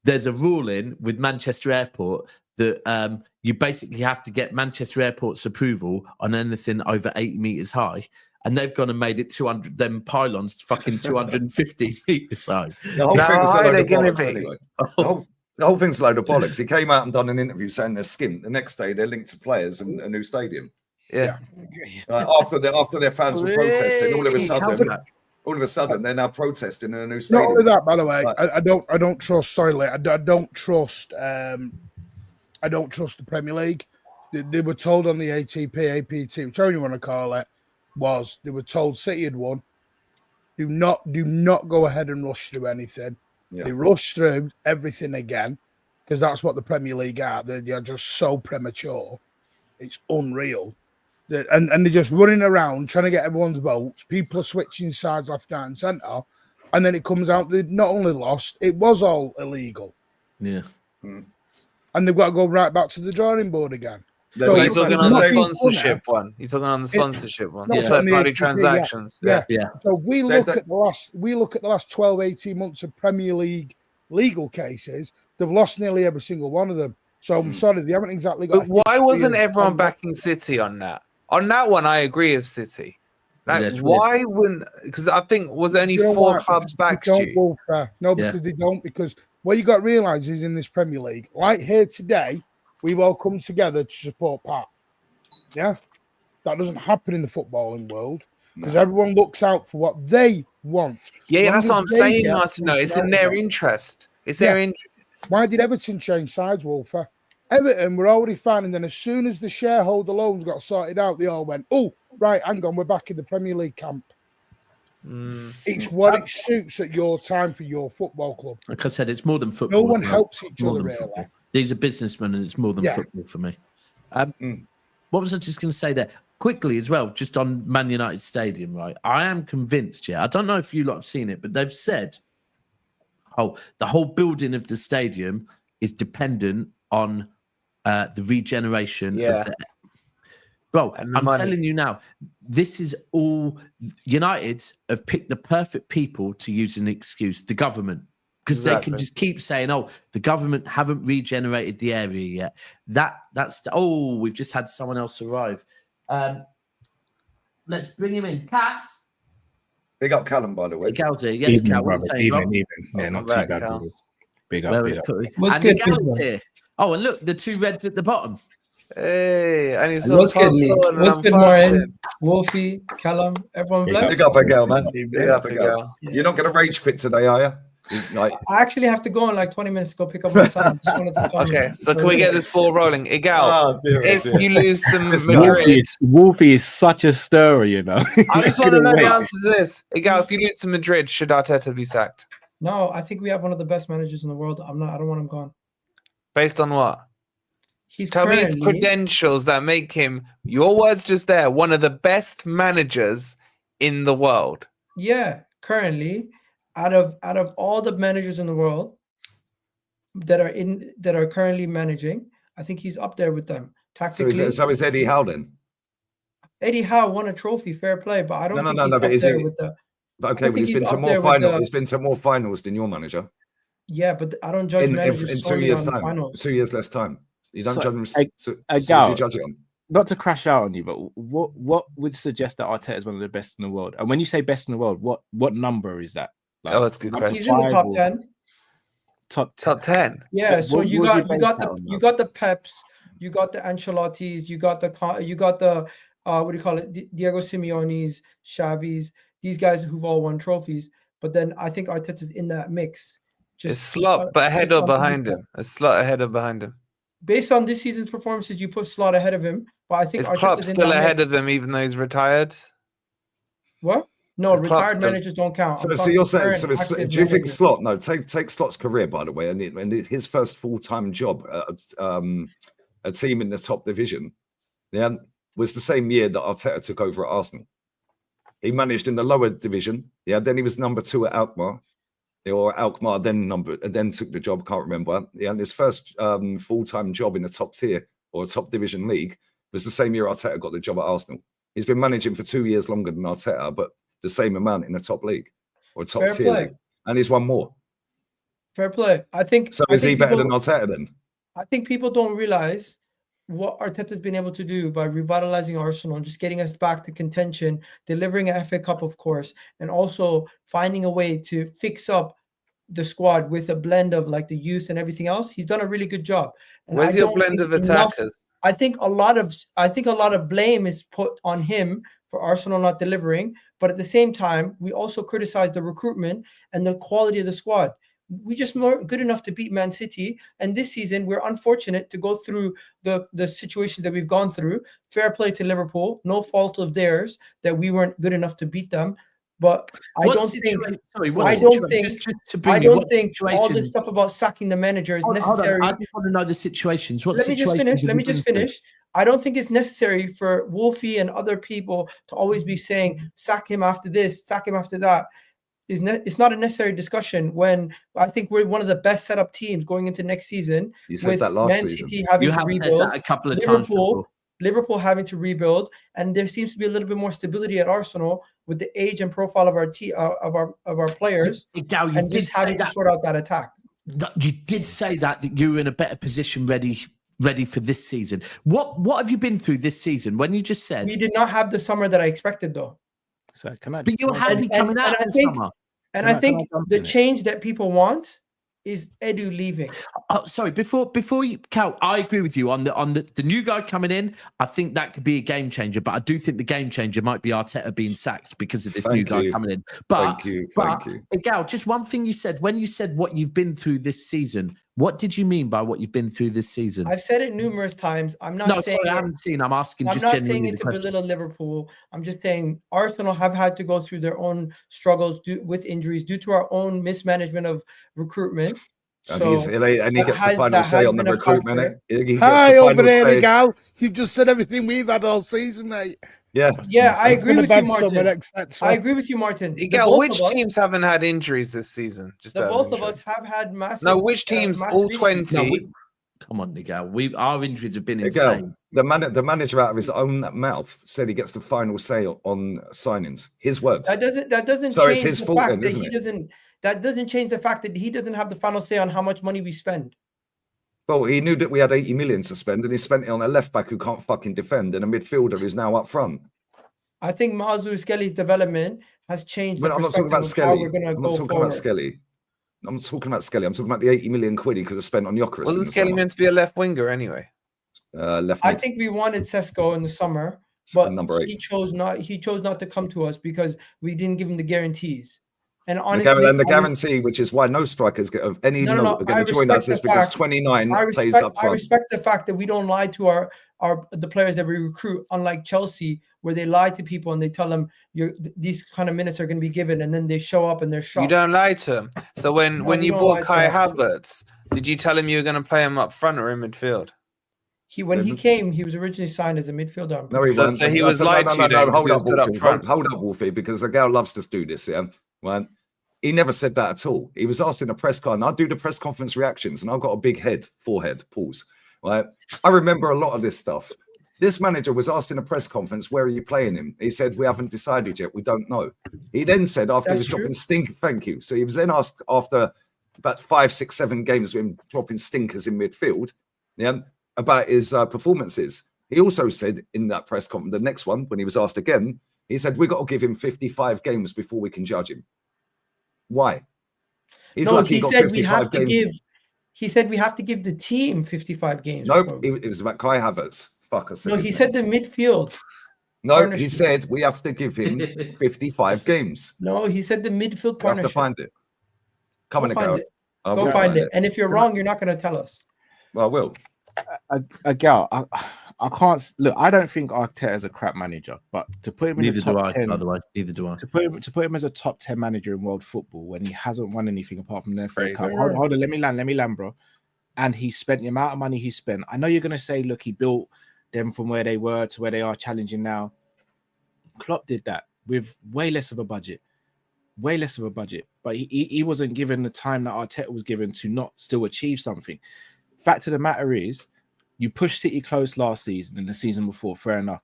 Speaker 8: there's a ruling with Manchester Airport that you basically have to get Manchester Airport's approval on anything over 80 meters high. And they've gone and made it 200, them pylons fucking 250 meters high.
Speaker 18: The whole thing was a load of bollocks anyway. The whole thing's a load of bollocks. He came out and done an interview saying they're skint. The next day, they're linked to players and a new stadium.
Speaker 9: Yeah.
Speaker 18: After their fans were protesting, all of a sudden, they're now protesting in a new stadium.
Speaker 19: Not only that, by the way, I don't trust. Sorry, I don't trust. I don't trust the Premier League. They were told on the ATP, APT, whichever you want to call it, they were told City had won. Do not go ahead and rush through anything. Yeah. They rush through everything again because that's what the Premier League are. They are just so premature. It's unreal. And they're just running around trying to get everyone's votes. People are switching sides left, right, and centre. And then it comes out they not only lost, it was all illegal.
Speaker 8: Yeah.
Speaker 19: And they've got to go right back to the drawing board again.
Speaker 9: So you're talking on the sponsorship one. You're talking on the sponsorship one. Third-party transactions.
Speaker 19: Yeah. So we look at the last 12, 18 months of Premier League legal cases. They've lost nearly every single one of them. So I'm sorry, they haven't exactly got.
Speaker 9: But why wasn't everyone backing City on that? On that one, I agree with City. Why wouldn't? Because I think was only 4 clubs backed you.
Speaker 19: No, because they don't. Because what you got to realise is in this Premier League, like here today, we've all come together to support Pat. Yeah, that doesn't happen in the footballing world because everyone looks out for what they want.
Speaker 9: Yeah, that's what I'm saying, Martin. No, it's in their interest. It's their interest.
Speaker 19: Why did Everton change sides, Wolfer? Everton were already fine, and then as soon as the shareholder loans got sorted out, they all went, "Oh, right, hang on, we're back in the Premier League camp." It's what it suits at your time for your football club.
Speaker 8: Like I said, it's more than football.
Speaker 19: No one helps each other, really.
Speaker 8: Football. These are businessmen, and it's more than football for me. What was I just going to say there? Quickly as well, just on Man United Stadium, right? I am convinced, I don't know if you lot have seen it, but they've said, the whole building of the stadium is dependent on the regeneration of the... Bro, I'm telling you now, this is all... United have picked the perfect people to use an excuse. The government. because they can just keep saying, "Oh, the government haven't regenerated the area yet." We've just had someone else arrive. Let's bring him in, Cass.
Speaker 18: Big up Callum, by the way.
Speaker 8: Cal's here. Yes, Cal. What are you saying, bro?
Speaker 11: Yeah, not too bad. Brothers. Big up.
Speaker 8: What's good, Cal's here. Oh, and look, the two reds at the bottom.
Speaker 9: Hey, I need some.
Speaker 17: What's good, Lee? What's good, Martin? Wolfie, Callum, everyone blessed.
Speaker 18: Big up, Miguel, man. Big up, Miguel. You're not going to rage quit today, are you?
Speaker 17: I actually have to go in like 20 minutes to go pick up my son.
Speaker 9: Okay, so can we get this ball rolling? Igal, if you lose to Madrid...
Speaker 11: Wolfie is such a stirrer, you know.
Speaker 9: I just want to know the answer to this. Igal, if you lose to Madrid, should Arteta be sacked?
Speaker 17: No, I think we have one of the best managers in the world. I don't want him gone.
Speaker 9: Based on what? Tell me his credentials that make him, your words just there, one of the best managers in the world.
Speaker 17: Yeah, currently, out of all the managers in the world that are currently managing, I think he's up there with them tactically.
Speaker 18: So is Eddie Howe then?
Speaker 17: Eddie Howe won a trophy, fair play, but I don't think he's up there with the.
Speaker 18: But okay, well, he's been to more finals. He's been to more finals than your manager.
Speaker 17: Yeah, but I don't judge managers
Speaker 18: in 2
Speaker 17: solely
Speaker 18: years'
Speaker 17: on
Speaker 18: time.
Speaker 17: finals.
Speaker 18: 2 years less time. You don't judge him.
Speaker 11: Judge it on. Not to crash out on you, but what would suggest that Arteta is one of the best in the world? And when you say best in the world, what number is that?
Speaker 9: Like, that's a good question.
Speaker 17: He's in the top 10.
Speaker 9: Top 10.
Speaker 17: Yeah. So you got the Peps, you got the Ancelottis, you got the what do you call it? Diego Simeone's, Xavi's, these guys who've all won trophies. But then I think Arteta's in that mix.
Speaker 9: Just Slot, but ahead or behind him. A Slot ahead or behind him.
Speaker 17: Based on this season's performances, you put Slot ahead of him. But I think
Speaker 9: is Klopp still ahead of them, even though he's retired?
Speaker 17: What? No, retired managers don't count.
Speaker 18: So you're saying? So do you think Slot? No, take Slot's career, by the way, and his first full-time job at a team in the top division, was the same year that Arteta took over at Arsenal. He managed in the lower division. Then he was number 2 at Alkmaar. Or Alkmaar then took the job, can't remember. And his first full-time job in a top tier or a top division league was the same year Arteta got the job at Arsenal. He's been managing for 2 years longer than Arteta, but the same amount in a top league or a top tier league. And he's won more.
Speaker 17: Fair play. I think.
Speaker 18: So is he better than Arteta then?
Speaker 17: I think people don't realize what Arteta's been able to do by revitalizing Arsenal and just getting us back to contention, delivering an FA Cup, of course, and also finding a way to fix up the squad with a blend of like the youth and everything else. He's done a really good job. And
Speaker 9: where's your blend of attackers?
Speaker 17: I think a lot of blame is put on him for Arsenal not delivering, but at the same time, we also criticize the recruitment and the quality of the squad. We just weren't good enough to beat Man City, and this season we're unfortunate to go through the situations that we've gone through. Fair play to Liverpool, no fault of theirs that we weren't good enough to beat them. But I don't think all this stuff about sacking the manager is necessary.
Speaker 8: I just want to know the situations.
Speaker 17: Let me just finish. I don't think it's necessary for Wolfie and other people to always be saying sack him after this, sack him after that. It's not a necessary discussion when I think we're one of the best set up teams going into next season.
Speaker 18: You said that last
Speaker 17: Man
Speaker 18: season.
Speaker 17: City having to rebuild,
Speaker 8: a couple of times.
Speaker 17: Liverpool having to rebuild, and there seems to be a little bit more stability at Arsenal with the age and profile of our players. And just having to sort out that attack.
Speaker 8: You did say that you were in a better position, ready for this season. What have you been through this season? When you just said
Speaker 17: we did not have the summer that I expected, though.
Speaker 11: So come on.
Speaker 8: But you were happy coming out in summer.
Speaker 17: And I think the change that people want is Edu leaving.
Speaker 8: Oh, sorry. Before you, Cal, I agree with you on the new guy coming in. I think that could be a game changer, but I do think the game changer might be Arteta being sacked because of this new guy coming in. But thank you. Gal, just one thing you said when you said what you've been through this season. What did you mean by what you've been through this season?
Speaker 17: I've said it numerous times. I'm not saying
Speaker 8: I haven't seen. I'm asking.
Speaker 17: I'm not saying it to belittle Liverpool. I'm just saying Arsenal have had to go through their own struggles with injuries due to our own mismanagement of recruitment.
Speaker 18: And he gets the final say on the recruitment.
Speaker 19: Hi, over there, Miguel. You just said everything we've had all season, mate.
Speaker 18: Yeah,
Speaker 17: I agree with you, Martin. I agree with you, Martin.
Speaker 9: Miguel, which teams haven't had injuries this season? Just
Speaker 17: both of us have had massive.
Speaker 9: No, which teams? All 20.
Speaker 8: Come on, Miguel. Our injuries have been insane.
Speaker 18: The manager out of his own mouth said he gets the final say on signings. His words.
Speaker 17: That doesn't
Speaker 18: so
Speaker 17: change
Speaker 18: it's his
Speaker 17: the
Speaker 18: fault
Speaker 17: fact
Speaker 18: then,
Speaker 17: that
Speaker 18: isn't
Speaker 17: he
Speaker 18: it?
Speaker 17: doesn't. that doesn't change the fact that he doesn't have the final say on how much money we spend.
Speaker 18: Well, he knew that we had 80 million to spend, and he spent it on a left back who can't fucking defend and a midfielder who's now up front.
Speaker 17: I think Mazu Skelly's development has changed the
Speaker 18: I'm not talking
Speaker 17: perspective
Speaker 18: about
Speaker 17: of how we're
Speaker 18: Skelly.
Speaker 17: going to
Speaker 18: I'm
Speaker 17: go
Speaker 18: not talking
Speaker 17: forward.
Speaker 18: about Skelly. I'm talking about Skelly. I'm talking about the 80 million quid he could have spent on Gyökeres.
Speaker 9: Wasn't Skelly meant to be a left winger anyway?
Speaker 18: Left.
Speaker 17: I think we wanted Sesko in the summer, but
Speaker 18: number 8.
Speaker 17: he chose not to come to us because we didn't give him the guarantees. And honestly,
Speaker 18: the guarantee, which is why no strikers get of any note are going to join us, is because 29 plays up front.
Speaker 17: I respect the fact that we don't lie to the players that we recruit, unlike Chelsea, where they lie to people and they tell them these kind of minutes are going to be given, and then they show up and they're shocked.
Speaker 9: You don't lie to him. So when you bought Kai Havertz, did you tell him you were going to play him up front or in midfield?
Speaker 17: When he came, he was originally signed as a midfielder.
Speaker 18: No, he wasn't.
Speaker 9: So he was lied to.
Speaker 18: Hold up, Wolfie, because the girl loves to do this. Yeah, right. He never said that at all. He was asked in a press conference, and I do the press conference reactions, and I've got a big forehead, pause. Right? I remember a lot of this stuff. This manager was asked in a press conference, where are you playing him? He said, we haven't decided yet. We don't know. He then said, after he was dropping stink, thank you. So he was then asked after about 5, 6, 7 games with him dropping stinkers in midfield, yeah, about his performances. He also said in that press conference, the next one, when he was asked again, he said, we've got to give him 55 games before we can judge him. Why?
Speaker 17: He said we have to give. He said we have to give the team 55 games.
Speaker 18: Nope, it was about Kai Havertz. Fuck us.
Speaker 17: No, he said the midfield.
Speaker 18: No,
Speaker 17: partnership.
Speaker 18: He said we have to give him 55 games.
Speaker 17: No, he said the midfield partnership.
Speaker 18: You have to find it. Come on,
Speaker 17: go find it. And if you're wrong, you're not going to tell us.
Speaker 18: Well, I will.
Speaker 11: Gal, I can't look. I don't think Arteta is a crap manager, but to put him in the top 10,
Speaker 8: by the way, neither do I.
Speaker 11: To put him as a top 10 manager in world football when he hasn't won anything apart from the FA Cup. Hold on, let me land, bro. And he spent the amount of money he spent. I know you're going to say, look, he built them from where they were to where they are challenging now. Klopp did that with way less of a budget, but he wasn't given the time that Arteta was given to not still achieve something. Fact of the matter is, you pushed City close last season and the season before, fair enough.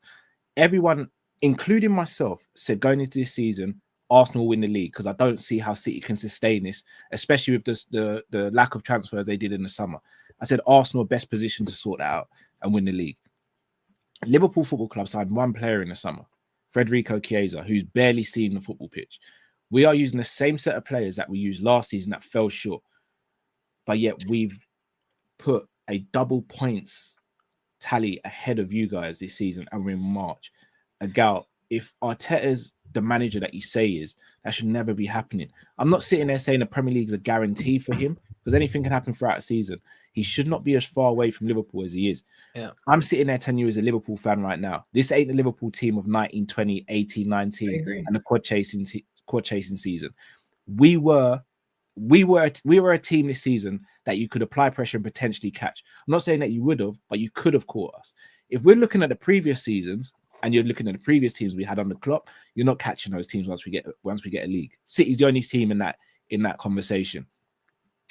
Speaker 11: Everyone, including myself, said going into this season, Arsenal will win the league because I don't see how City can sustain this, especially with the lack of transfers they did in the summer. I said Arsenal best positioned to sort that out and win the league. Liverpool Football Club signed one player in the summer, Federico Chiesa, who's barely seen the football pitch. We are using the same set of players that we used last season that fell short, but yet we've put a double points tally ahead of you guys this season, and we're in March. If Arteta's the manager that you say is, that should never be happening. I'm not sitting there saying the Premier League is a guarantee for him, because anything can happen throughout a season. He should not be as far away from Liverpool as he is.
Speaker 9: Yeah.
Speaker 11: I'm sitting there telling you as a Liverpool fan right now, this ain't the Liverpool team of 19, 20, 18, 19, and the quad chasing season. We were a team this season that you could apply pressure and potentially catch. I'm not saying that you would have, but you could have caught us. If we're looking at the previous seasons and you're looking at the previous teams we had on the Klopp, you're not catching those teams once we get a league. City's the only team in that conversation.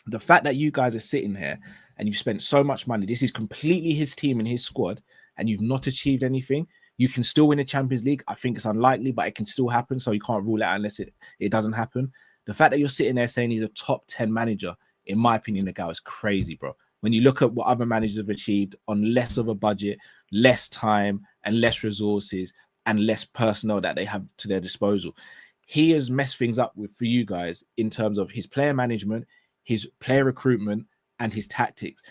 Speaker 11: The fact that you guys are sitting here and you've spent so much money, this is completely his team and his squad, and you've not achieved anything. You can still win the Champions League. I think it's unlikely, but it can still happen. So you can't rule it out unless it doesn't happen. The fact that you're sitting there saying he's a top 10 manager, in my opinion, the guy is crazy, bro. When you look at what other managers have achieved on less of a budget, less time, and less resources, and less personnel that they have to their disposal, he has messed things up for you guys in terms of his player management, his player recruitment, and his tactics.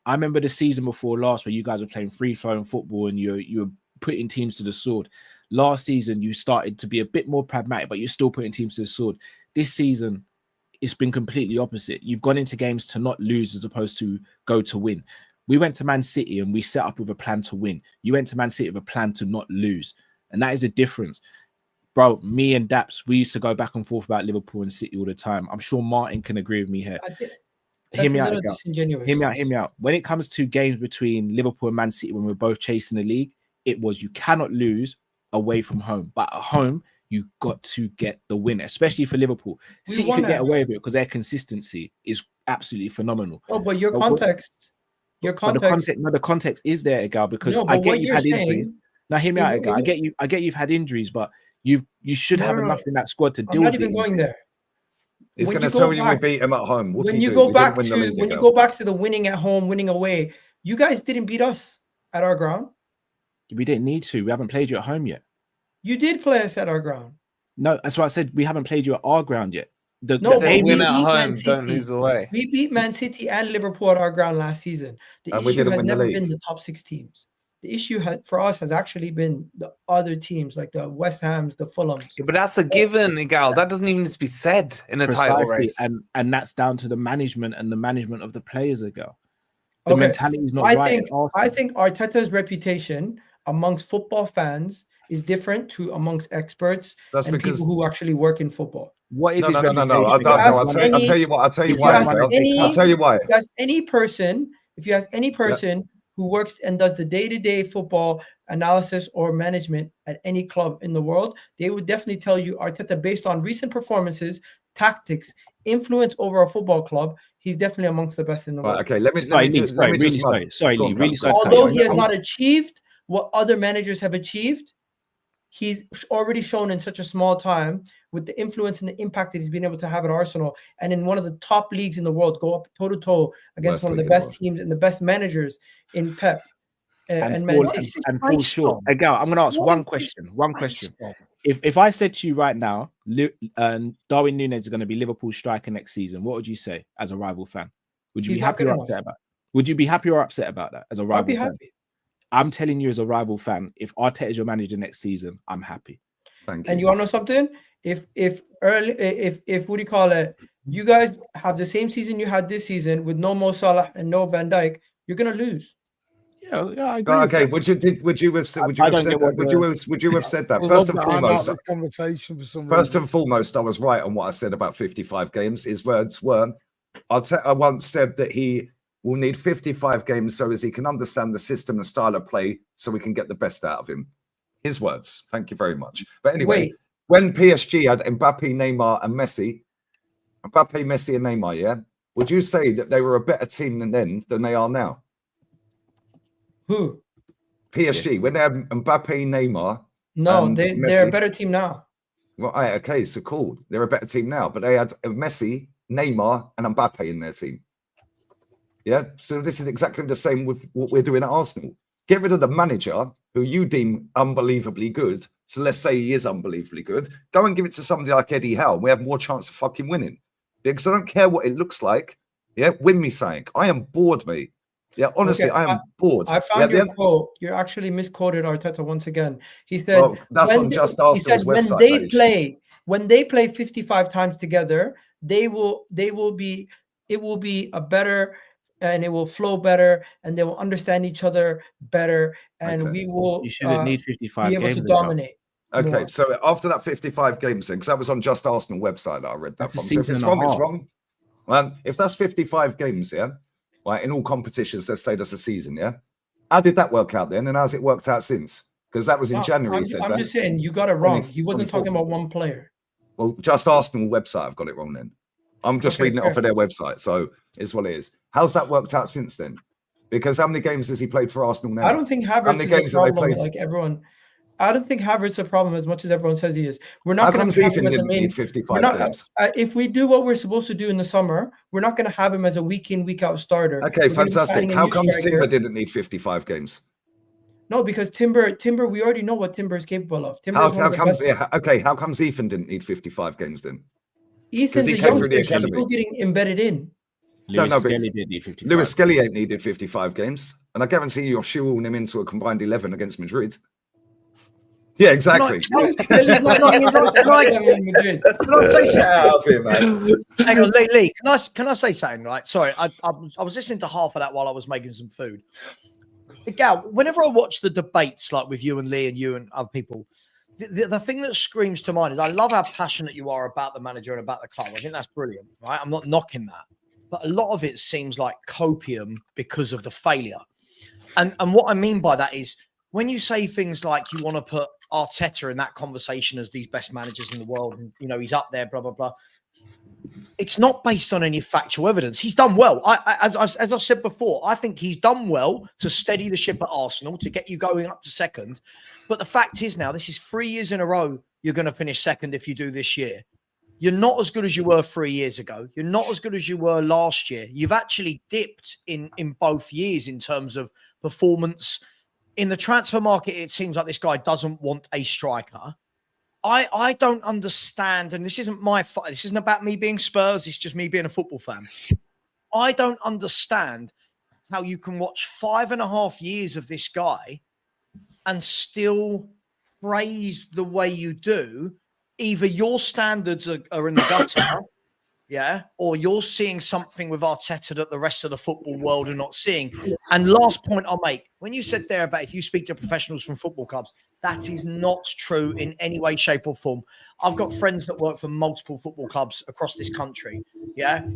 Speaker 11: I remember the season before last where you guys were playing free-flowing football and you were putting teams to the sword. Last season, you started to be a bit more pragmatic, but you're still putting teams to the sword. This season, it's been completely opposite. You've gone into games to not lose as opposed to go to win. We went to Man City and we set up with a plan to win. You went to Man City with a plan to not lose. And that is a difference. Bro, me and Daps, we used to go back and forth about Liverpool and City all the time. I'm sure Martin can agree with me here. Hear me out. When it comes to games between Liverpool and Man City, when we're both chasing the league, it was you cannot lose away from home. But at home, you got to get the win, especially for Liverpool. City can get away with it because their consistency is absolutely phenomenal.
Speaker 17: Oh, but your context.
Speaker 11: The context is there, Egal, because I get you've had injuries. Now, hear me out, Egal. I get you've had injuries, but you should have enough in that squad to deal with it.
Speaker 17: I'm not even going there.
Speaker 18: He's
Speaker 17: when
Speaker 18: going
Speaker 17: you
Speaker 18: to
Speaker 17: go
Speaker 18: tell you we
Speaker 17: back-
Speaker 18: beat him at home. What
Speaker 17: when
Speaker 18: can
Speaker 17: you
Speaker 18: do?
Speaker 17: go
Speaker 18: We
Speaker 17: back
Speaker 18: didn't win the
Speaker 17: to
Speaker 18: league
Speaker 17: when you
Speaker 18: again.
Speaker 17: go back to the winning at home, winning away, you guys didn't beat us at our ground.
Speaker 11: We didn't need to. We haven't played you at home yet.
Speaker 17: You did play us at our ground.
Speaker 11: No, that's why I said we haven't played you at our ground yet.
Speaker 17: No,
Speaker 11: the
Speaker 17: but
Speaker 11: game
Speaker 17: we
Speaker 11: is-
Speaker 17: beat Man City. We beat Man City and Liverpool at our ground last season. The
Speaker 18: And we
Speaker 17: issue
Speaker 18: didn't
Speaker 17: has
Speaker 18: win the
Speaker 17: never
Speaker 18: league.
Speaker 17: been the top 6 teams. The issue for us has actually been the other teams, like the West Hams, the Fulhams.
Speaker 9: Yeah, but that's a given, Igal. That doesn't even need to be said in a title
Speaker 11: Precisely,
Speaker 9: race.
Speaker 11: and that's down to the management and the management of the players ago. The
Speaker 17: Okay,
Speaker 11: mentality is not
Speaker 17: I
Speaker 11: right.
Speaker 17: think
Speaker 11: at all.
Speaker 17: I think Arteta's reputation amongst football fans is different to amongst experts
Speaker 18: That's
Speaker 17: and
Speaker 18: because-
Speaker 17: people who actually work in football.
Speaker 11: What is
Speaker 18: No,
Speaker 11: his
Speaker 18: no, no, no, no.
Speaker 11: reputation?
Speaker 18: I'll tell you what. I'll tell you why. Mel. I'll tell you why.
Speaker 17: If you ask any person, who works and does the day-to-day football analysis or management at any club in the world, they would definitely tell you Arteta, based on recent performances, tactics, influence over a football club, he's definitely amongst the best in the world.
Speaker 18: Right, okay, let me just. Go on, Cam.
Speaker 17: Although he has not achieved what other managers have achieved, he's already shown in such a small time with the influence and the impact that he's been able to have at Arsenal and in one of the top leagues in the world, go up toe to toe against
Speaker 18: Worst
Speaker 17: one of the
Speaker 18: league in the
Speaker 17: best
Speaker 18: world.
Speaker 17: teams and the best managers in Pep and Man
Speaker 11: fall,
Speaker 17: City.
Speaker 11: and fall short. Again, I'm going to ask one question. If I said to you right now, Darwin Núñez is going to be Liverpool's striker next season, what would you say as a rival fan? Would you
Speaker 17: He's
Speaker 11: be
Speaker 17: not
Speaker 11: happy
Speaker 17: good
Speaker 11: or
Speaker 17: enough.
Speaker 11: upset about? Would you be happy or upset about that as a rival
Speaker 17: I'd be
Speaker 11: fan?
Speaker 17: happy.
Speaker 11: I'm telling you, as a rival fan, if Arteta is your manager next season, I'm happy.
Speaker 18: Thank
Speaker 17: And you want to know something? If what do you call it? You guys have the same season you had this season with no Mo Salah and no Van Dijk, you're gonna lose.
Speaker 11: Yeah, I agree.
Speaker 18: Okay, would you have said that? Would you have said that?
Speaker 19: We
Speaker 18: First
Speaker 19: love
Speaker 18: and
Speaker 19: that
Speaker 18: foremost,
Speaker 19: this conversation for some
Speaker 18: First
Speaker 19: reason.
Speaker 18: and foremost, I was right on what I said about 55 games. His words were, I once said that he will need 55 games so as he can understand the system and style of play so we can get the best out of him. His words. Thank you very much. But anyway,
Speaker 17: Wait.
Speaker 18: when PSG had Mbappe, Neymar, and Messi, and Neymar, yeah, would you say that they were a better team than they are now?
Speaker 17: Who?
Speaker 18: PSG, when they had Mbappe, Neymar.
Speaker 17: No,
Speaker 18: and
Speaker 17: they're
Speaker 18: Messi.
Speaker 17: a better team now.
Speaker 18: Well, okay, so cool. They're a better team now, but they had Messi, Neymar, and Mbappe in their team. Yeah, so this is exactly the same with what we're doing at Arsenal. Get rid of the manager who you deem unbelievably good. So let's say he is unbelievably good. Go and give it to somebody like Eddie Howe. We have more chance of fucking winning. Because I don't care what it looks like. Yeah, win me something. I am bored, mate. Yeah, honestly,
Speaker 17: Okay,
Speaker 18: I am bored.
Speaker 17: I found
Speaker 18: Yeah,
Speaker 17: your quote. You actually misquoted Arteta once again. He said,
Speaker 18: Well, that's on Just Arsenal's
Speaker 17: when
Speaker 18: website
Speaker 17: they play 55 times together, it will be a better, and it will flow better, and they will understand each other better, and we will
Speaker 11: You shouldn't need 55
Speaker 17: be able
Speaker 11: games
Speaker 17: to
Speaker 11: ago.
Speaker 17: dominate.
Speaker 18: Okay,
Speaker 17: more.
Speaker 18: so after that 55 games thing, because that was on Just Arsenal website that I read that
Speaker 11: That's a
Speaker 18: from. So if
Speaker 11: season
Speaker 18: it's
Speaker 11: and a
Speaker 18: wrong, it's
Speaker 11: half.
Speaker 18: wrong. Well, if that's 55 games, yeah, right, in all competitions, let's say that's a season, yeah. How did that work out then, and how's it worked out since? Because that was in
Speaker 17: No,
Speaker 18: January.
Speaker 17: I'm,
Speaker 18: he said
Speaker 17: I'm
Speaker 18: that.
Speaker 17: just saying you got it wrong.
Speaker 18: 20,
Speaker 17: He wasn't
Speaker 18: 24.
Speaker 17: talking about one player.
Speaker 18: Well, Just Arsenal website, I've got it wrong then. I'm just
Speaker 17: Okay,
Speaker 18: reading it
Speaker 17: fair.
Speaker 18: off of their website, so it's what it is. How's that worked out since then? Because how many games has he played for Arsenal now?
Speaker 17: I don't think
Speaker 18: How
Speaker 17: Havertz
Speaker 18: many
Speaker 17: is a
Speaker 18: games have they
Speaker 17: problem
Speaker 18: played?
Speaker 17: like everyone. I don't think Havertz is a problem as much as everyone says he is. We're not
Speaker 18: How
Speaker 17: going
Speaker 18: comes
Speaker 17: to have
Speaker 18: Ethan
Speaker 17: him as a
Speaker 18: didn't
Speaker 17: main.
Speaker 18: need 55
Speaker 17: We're not,
Speaker 18: games?
Speaker 17: if we do what we're supposed to do in the summer, we're not going to have him as a week in, week out starter.
Speaker 18: Okay,
Speaker 17: We're gonna be
Speaker 18: fantastic.
Speaker 17: signing a
Speaker 18: How
Speaker 17: new
Speaker 18: comes
Speaker 17: striker.
Speaker 18: Timber didn't need 55 games?
Speaker 17: No, because Timber, we already know what Timber is capable of. Timber is one
Speaker 18: How
Speaker 17: of the
Speaker 18: comes?
Speaker 17: best.
Speaker 18: Yeah, okay, how comes Ethan didn't need 55 games then?
Speaker 17: Ethan's
Speaker 18: he
Speaker 17: a
Speaker 18: came through the
Speaker 17: youngster, he's
Speaker 18: academy.
Speaker 17: still getting embedded in.
Speaker 11: Lewis
Speaker 18: but
Speaker 11: Skelly did need 55.
Speaker 18: Lewis Skelly ain't needed 55 games, and I guarantee you're shoehorning him into a combined 11 against Madrid. Yeah, exactly.
Speaker 1: Can I say something? Hang on, Lee. Can I say something? Right? Sorry, I was listening to half of that while I was making some food. Gal, whenever I watch the debates, like with you and Lee and you and other people, the thing that screams to mind is I love how passionate you are about the manager and about the club. I think that's brilliant, right? I'm not knocking that, but a lot of it seems like copium because of the failure. And what I mean by that is when you say things like you want to put Arteta in that conversation as the best managers in the world, and he's up there, blah blah blah. It's not based on any factual evidence. He's done well. As I said before, I think he's done well to steady the ship at Arsenal, to get you going up to second. But the fact is now, this is 3 years in a row you're going to finish second if you do this year. You're not as good as you were 3 years ago. You're not as good as you were last year. You've actually dipped in both years in terms of performance. In the transfer market, it seems like this guy doesn't want a striker. I don't understand, and this isn't my fault. This isn't about me being Spurs. It's just me being a football fan. I don't understand how you can watch 5.5 years of this guy and still praise the way you do. Either your standards are in the gutter, yeah, or you're seeing something with Arteta that the rest of the football world are not seeing. And last point I'll make, when you said there about if you speak to professionals from football clubs, that is not true in any way, shape or form. I've got friends that work for multiple football clubs across this country, yeah?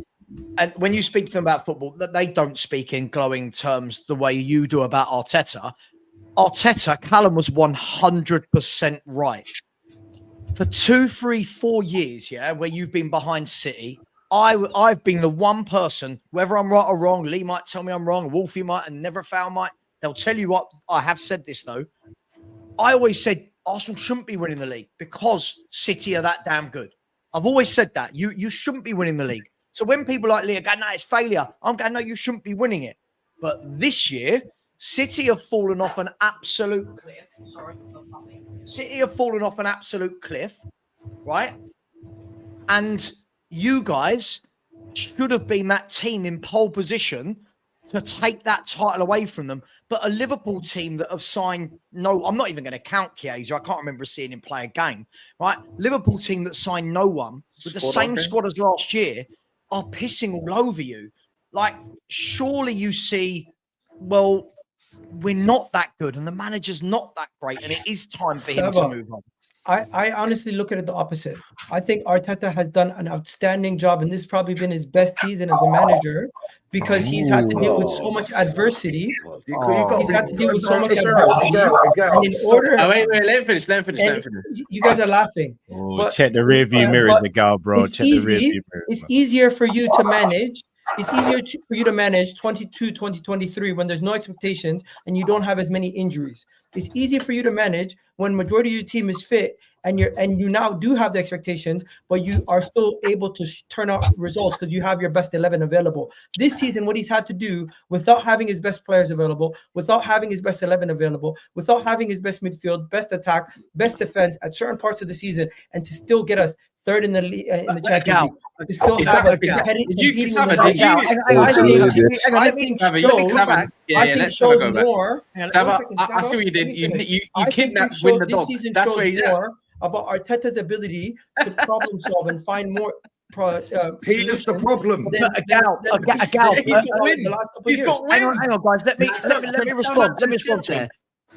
Speaker 1: And when you speak to them about football, they don't speak in glowing terms the way you do about Arteta. Arteta, Callum was 100% right. For 2, 3, 4 years, yeah, where you've been behind City, I've been the one person, whether I'm right or wrong, Lee might tell me I'm wrong, Wolfie might, and Never Foul might. They'll tell you what, I have said this though. I always said Arsenal shouldn't be winning the league because City are that damn good. I've always said that. You shouldn't be winning the league. So when people like Lee go, no, it's failure, I'm going, no, you shouldn't be winning it. But this year, City have fallen off an absolute cliff. Sorry, City have fallen off an absolute cliff, right? And you guys should have been that team in pole position to take that title away from them. But a Liverpool team that have signed I'm not even going to count Chiesa. I can't remember seeing him play a game, right? Liverpool team that signed no one with the same squad as last year are pissing all over you. Like, surely you see, well, we're not that good and the manager's not that great and it is time for him to move on.
Speaker 17: I honestly look at it the opposite. I think Arteta has done an outstanding job, and this has probably been his best season as a manager because he's had to deal with so much adversity. He's had to deal with so much adversity. And in order,
Speaker 14: wait, let him finish.
Speaker 17: You guys are laughing.
Speaker 11: But, check the rear view mirrors, the girl, bro. Check the rear view mirrors.
Speaker 17: It's easier for you to manage. It's easier for you to manage 2023 when there's no expectations and you don't have as many injuries. It's easier for you to manage when majority of your team is fit and you now do have the expectations, but you are still able to turn out results because you have your best 11 available. This season, what he's had to do without having his best players available, without having his best 11 available, without having his best midfield, best attack, best defense at certain parts of the season, and to still get us third in the Champions League. We still have a
Speaker 14: I see what you did. You kidnapped win the dog. That's where he's at.
Speaker 17: About Arteta's ability to problem solve and find more.
Speaker 18: Here's the problem.
Speaker 17: He's got win.
Speaker 1: Hang on, guys. Let me respond. Let me respond to him.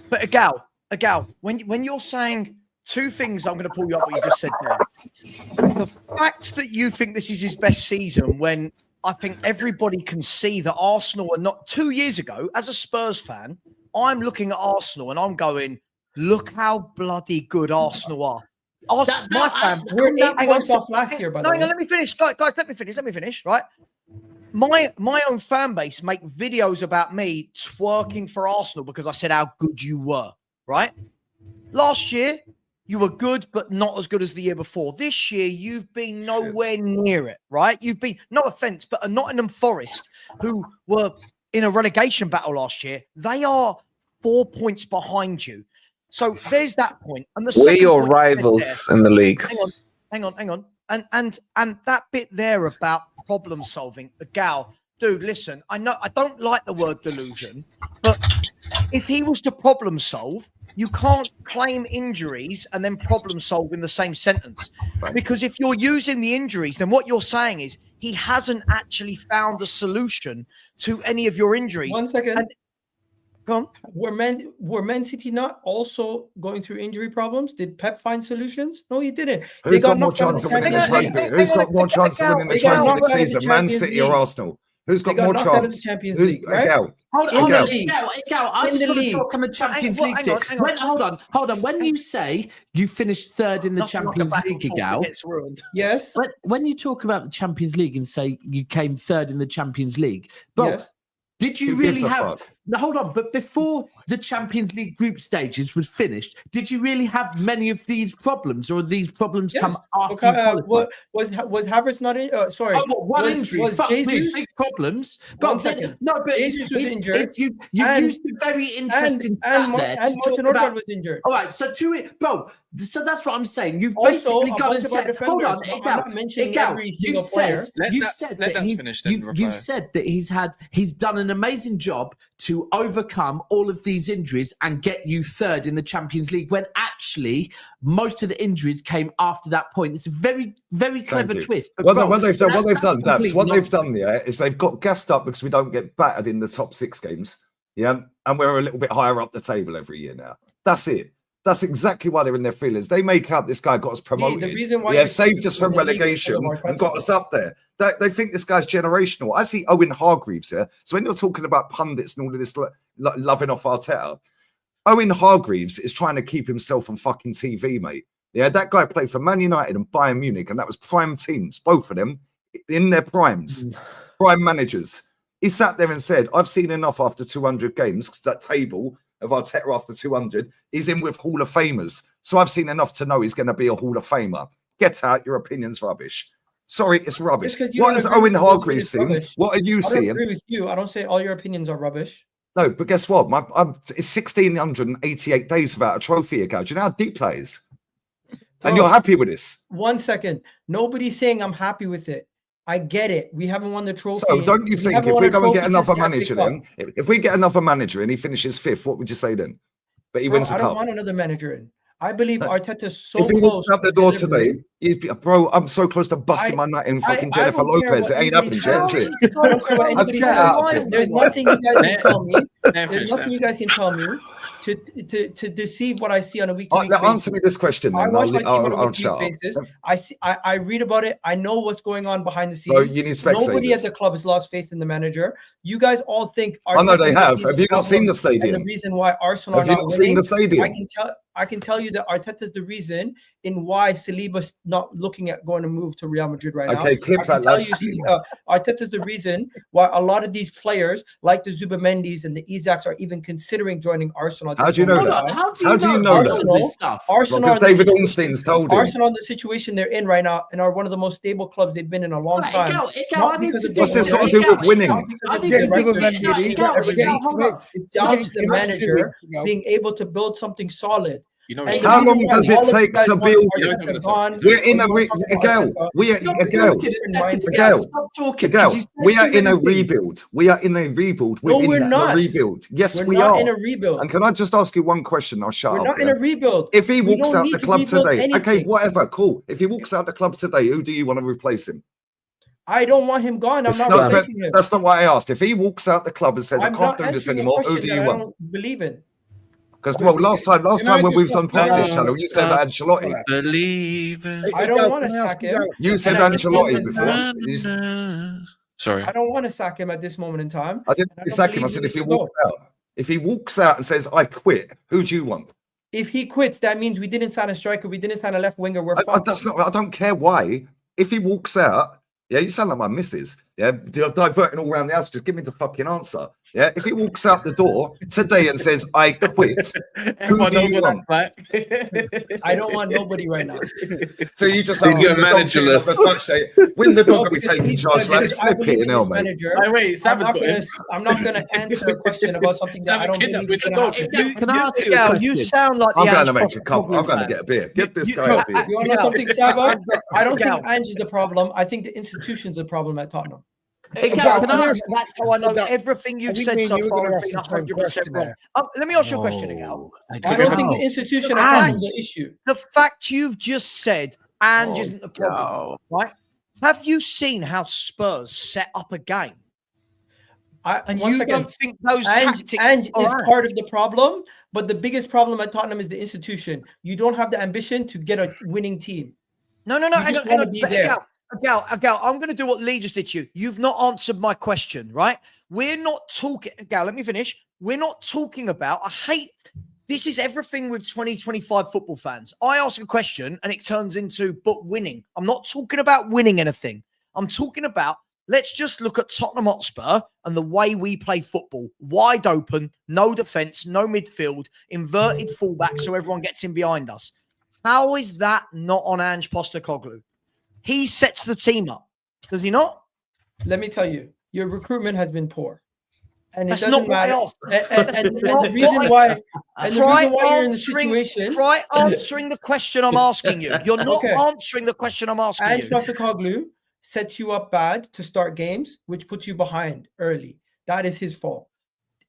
Speaker 1: But Agal, when you're saying two things, I'm going to pull you up what you just said there. The fact that you think this is his best season when I think everybody can see that Arsenal are not. 2 years ago, as a Spurs fan, I'm looking at Arsenal and I'm going, look how bloody good Arsenal are. My fan,
Speaker 17: we're 8 points off last year, by the way.
Speaker 1: Hang on, let me finish. Guys, let me finish, right? My own fan base make videos about me twerking for Arsenal because I said how good you were, right? Last year, you were good, but not as good as the year before. This year, you've been nowhere near it, right? You've been, no offense, but a Nottingham Forest, who were in a relegation battle last year, they are 4 points behind you. So there's that point. And
Speaker 9: we're your rivals in the league.
Speaker 1: Hang on. And that bit there about problem solving, the gal, dude, listen, I know I don't like the word delusion, but if he was to problem solve, you can't claim injuries and then problem solve in the same sentence. Right. Because if you're using the injuries, then what you're saying is he hasn't actually found a solution to any of your injuries.
Speaker 17: 1 second.
Speaker 1: Go on.
Speaker 17: Were Man City not also going through injury problems? Did Pep find solutions? No, he didn't.
Speaker 18: Who's got more chance of winning the Champions League? Who's got more chance of winning the Champions League season, Man City or Arsenal? Who's got more chance?
Speaker 17: The Champions League, right?
Speaker 8: Hold on, I just want to talk on the Champions League. Hold on. When you say you finished third in the Champions League, Gal,
Speaker 17: yes.
Speaker 8: When you talk about the Champions League and say you came third in the Champions League, but did you really have? No, hold on. But before the Champions League group stages was finished, did you really have many of these problems, or these problems come after you qualified?
Speaker 17: Was Havertz not in? Sorry,
Speaker 8: one injury. Fuck me, big problems. But
Speaker 17: Jesus was injured.
Speaker 8: You used a very interesting stat there to talk about.
Speaker 17: Was injured.
Speaker 8: All right, so so that's what I'm saying. You've
Speaker 17: Also,
Speaker 8: basically gone and said, hold on, you said that he's done an amazing job to overcome all of these injuries and get you third in the Champions League, when actually most of the injuries came after that point. It's a very, very clever twist. But
Speaker 18: what they've done, is they've got gassed up because we don't get battered in the top 6 games. Yeah, and we're a little bit higher up the table every year now. That's it. That's exactly why they're in their feelings. They make up this guy got us promoted.
Speaker 17: The reason why
Speaker 18: saved us from relegation and got us up there. They think this guy's generational. I see Owen Hargreaves here. So when you're talking about pundits and all of this loving off Arteta, Owen Hargreaves is trying to keep himself on fucking TV, mate. Yeah, that guy played for Man United and Bayern Munich, and that was prime teams, both of them in their primes, prime managers. He sat there and said, I've seen enough after 200 games, because that table of Arteta after 200, he's in with Hall of Famers. So I've seen enough to know he's going to be a Hall of Famer. Get out, your opinion's rubbish. Sorry, it's rubbish. What has Owen Hargreaves seen? What are you seeing?
Speaker 17: I agree with you. I don't say all your opinions are rubbish.
Speaker 18: No, but guess what? It's 1,688 days without a trophy ago. Do you know how deep that is? And you're happy with this?
Speaker 17: 1 second. Nobody's saying I'm happy with it. I get it. We haven't won the trophy.
Speaker 18: So don't you think if we go and get another manager then, if we get another manager and he finishes 5th, what would you say then? But he wins the cup.
Speaker 17: I don't want another manager in. I believe Arteta's so
Speaker 18: if he
Speaker 17: close.
Speaker 18: Out the door today, bro, I'm so close to busting my nut in fucking Jennifer Lopez. It ain't happening yet, is it?
Speaker 17: There's nothing you guys can tell me. There's nothing you guys can tell me to deceive what I see on a week-to-week basis.
Speaker 18: Answer me this question then.
Speaker 17: I watch my team on a week-to-week basis. I read about it. I know what's going on behind the scenes.
Speaker 18: You need
Speaker 17: Nobody at the club has lost faith in the manager. You guys all think
Speaker 18: I know they have. Have you not seen the stadium?
Speaker 17: And the reason why Arsenal are not winning.
Speaker 18: Seen the stadium?
Speaker 17: I can tell you that Arteta's the reason in why Saliba's not looking at going to move to Real Madrid right now.
Speaker 18: Okay, clip that.
Speaker 17: Arteta's the reason why a lot of these players, like the Zubamendis and the Isaks, are even considering joining Arsenal.
Speaker 18: How do you know that? How do you know that?
Speaker 17: Arsenal,
Speaker 18: because David Ornstein's told him.
Speaker 17: Arsenal, the situation they're in right now, and are one of the most stable clubs they've been in a long time.
Speaker 18: What's this got to do with winning?
Speaker 17: It's down to the manager being able to build something solid.
Speaker 18: How long does it take to build? We're in a We are in a rebuild. We are in a rebuild.
Speaker 17: No, we're not.
Speaker 18: Rebuild. Yes, we
Speaker 17: are
Speaker 18: are
Speaker 17: in a rebuild.
Speaker 18: And can I just ask you one question? I'll shut up.
Speaker 17: We're not in a rebuild.
Speaker 18: If he walks out the club today, okay, whatever, cool. If he walks out the club today, who do you want to replace him?
Speaker 17: I don't want him gone. I'm not replacing him.
Speaker 18: That's not what I asked. If he walks out the club and says, I can't do this anymore, who do you want?
Speaker 17: I don't believe in.
Speaker 18: Because last time when we was on Pulse's channel, you said Ancelotti.
Speaker 17: I don't want to sack him.
Speaker 18: You said Ancelotti before.
Speaker 14: Sorry,
Speaker 17: I don't want to sack him at this moment in time.
Speaker 18: I didn't sack him. I said if he walks out and says I quit, who do you want?
Speaker 17: If he quits, that means we didn't sign a striker, we didn't sign a left winger.
Speaker 18: That's not. I don't care why. If he walks out, yeah, you sound like my missus. Yeah, you're diverting all around the house. Just give me the fucking answer. Yeah, if he walks out the door today and says, I quit, who do you want?
Speaker 17: I don't want nobody right now.
Speaker 18: So you just have
Speaker 9: you're managerless.
Speaker 18: Win the dog and be taking charge. Like, flip it, you know, mate.
Speaker 14: Wait,
Speaker 17: I'm not going to answer a question about something that I don't believe is going to happen.
Speaker 1: Can I ask you? You sound like the
Speaker 18: I'm going to make a cup. I'm going to get a beer. Get this guy a beer.
Speaker 17: You want to know something, Sabo? I don't think Ange is the problem. I think the institution's the problem at Tottenham.
Speaker 1: That's how I know everything you've said so far has been 100% wrong. Let me ask you a question, Agal.
Speaker 17: I don't think the institution is the issue.
Speaker 1: The fact you've just said Ange isn't the problem, right? Have you seen how Spurs set up a game? And you don't think those tactics...
Speaker 17: Ange is part of the problem, but the biggest problem at Tottenham is the institution. You don't have the ambition to get a winning team.
Speaker 1: No. I just want to be there. Agal, I'm going to do what Lee just did to you. You've not answered my question, right? We're not talking, Agal, let me finish. We're not talking about, this is everything with 2025 football fans. I ask a question and it turns into, but winning. I'm not talking about winning anything. I'm talking about Let's just look at Tottenham Hotspur and the way we play football. Wide open, no defence, no midfield, inverted fullback so everyone gets in behind us. How is that not on Ange Postecoglou? He sets the team up. Does he not?
Speaker 17: Let me tell you, your recruitment has been poor. And
Speaker 1: That's
Speaker 17: it doesn't
Speaker 1: not what I
Speaker 17: matter.
Speaker 1: asked.
Speaker 17: And the reason why you're in the situation.
Speaker 1: Try answering the question I'm asking you. You're not answering the question I'm asking
Speaker 17: Ange
Speaker 1: you.
Speaker 17: Postecoglou sets you up bad to start games, which puts you behind early. That is his fault.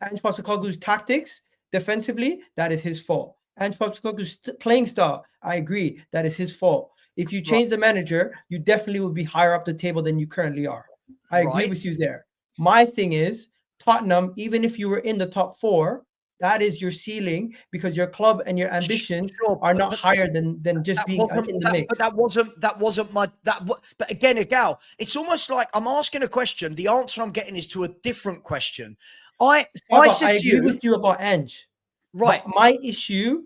Speaker 17: Ange Postecoglou's tactics defensively, that is his fault. Ange Postecoglou's playing style, I agree, that is his fault. If you change the manager, you definitely will be higher up the table than you currently are. I agree with you there. My thing is, Tottenham, even if you were in the top 4, that is your ceiling because your club and your ambitions are not higher than just being in the mix.
Speaker 1: But that wasn't my. But again, Agal, it's almost like I'm asking a question. The answer I'm getting is to a different question. I
Speaker 17: agree with you about Ange.
Speaker 1: Right.
Speaker 17: But my issue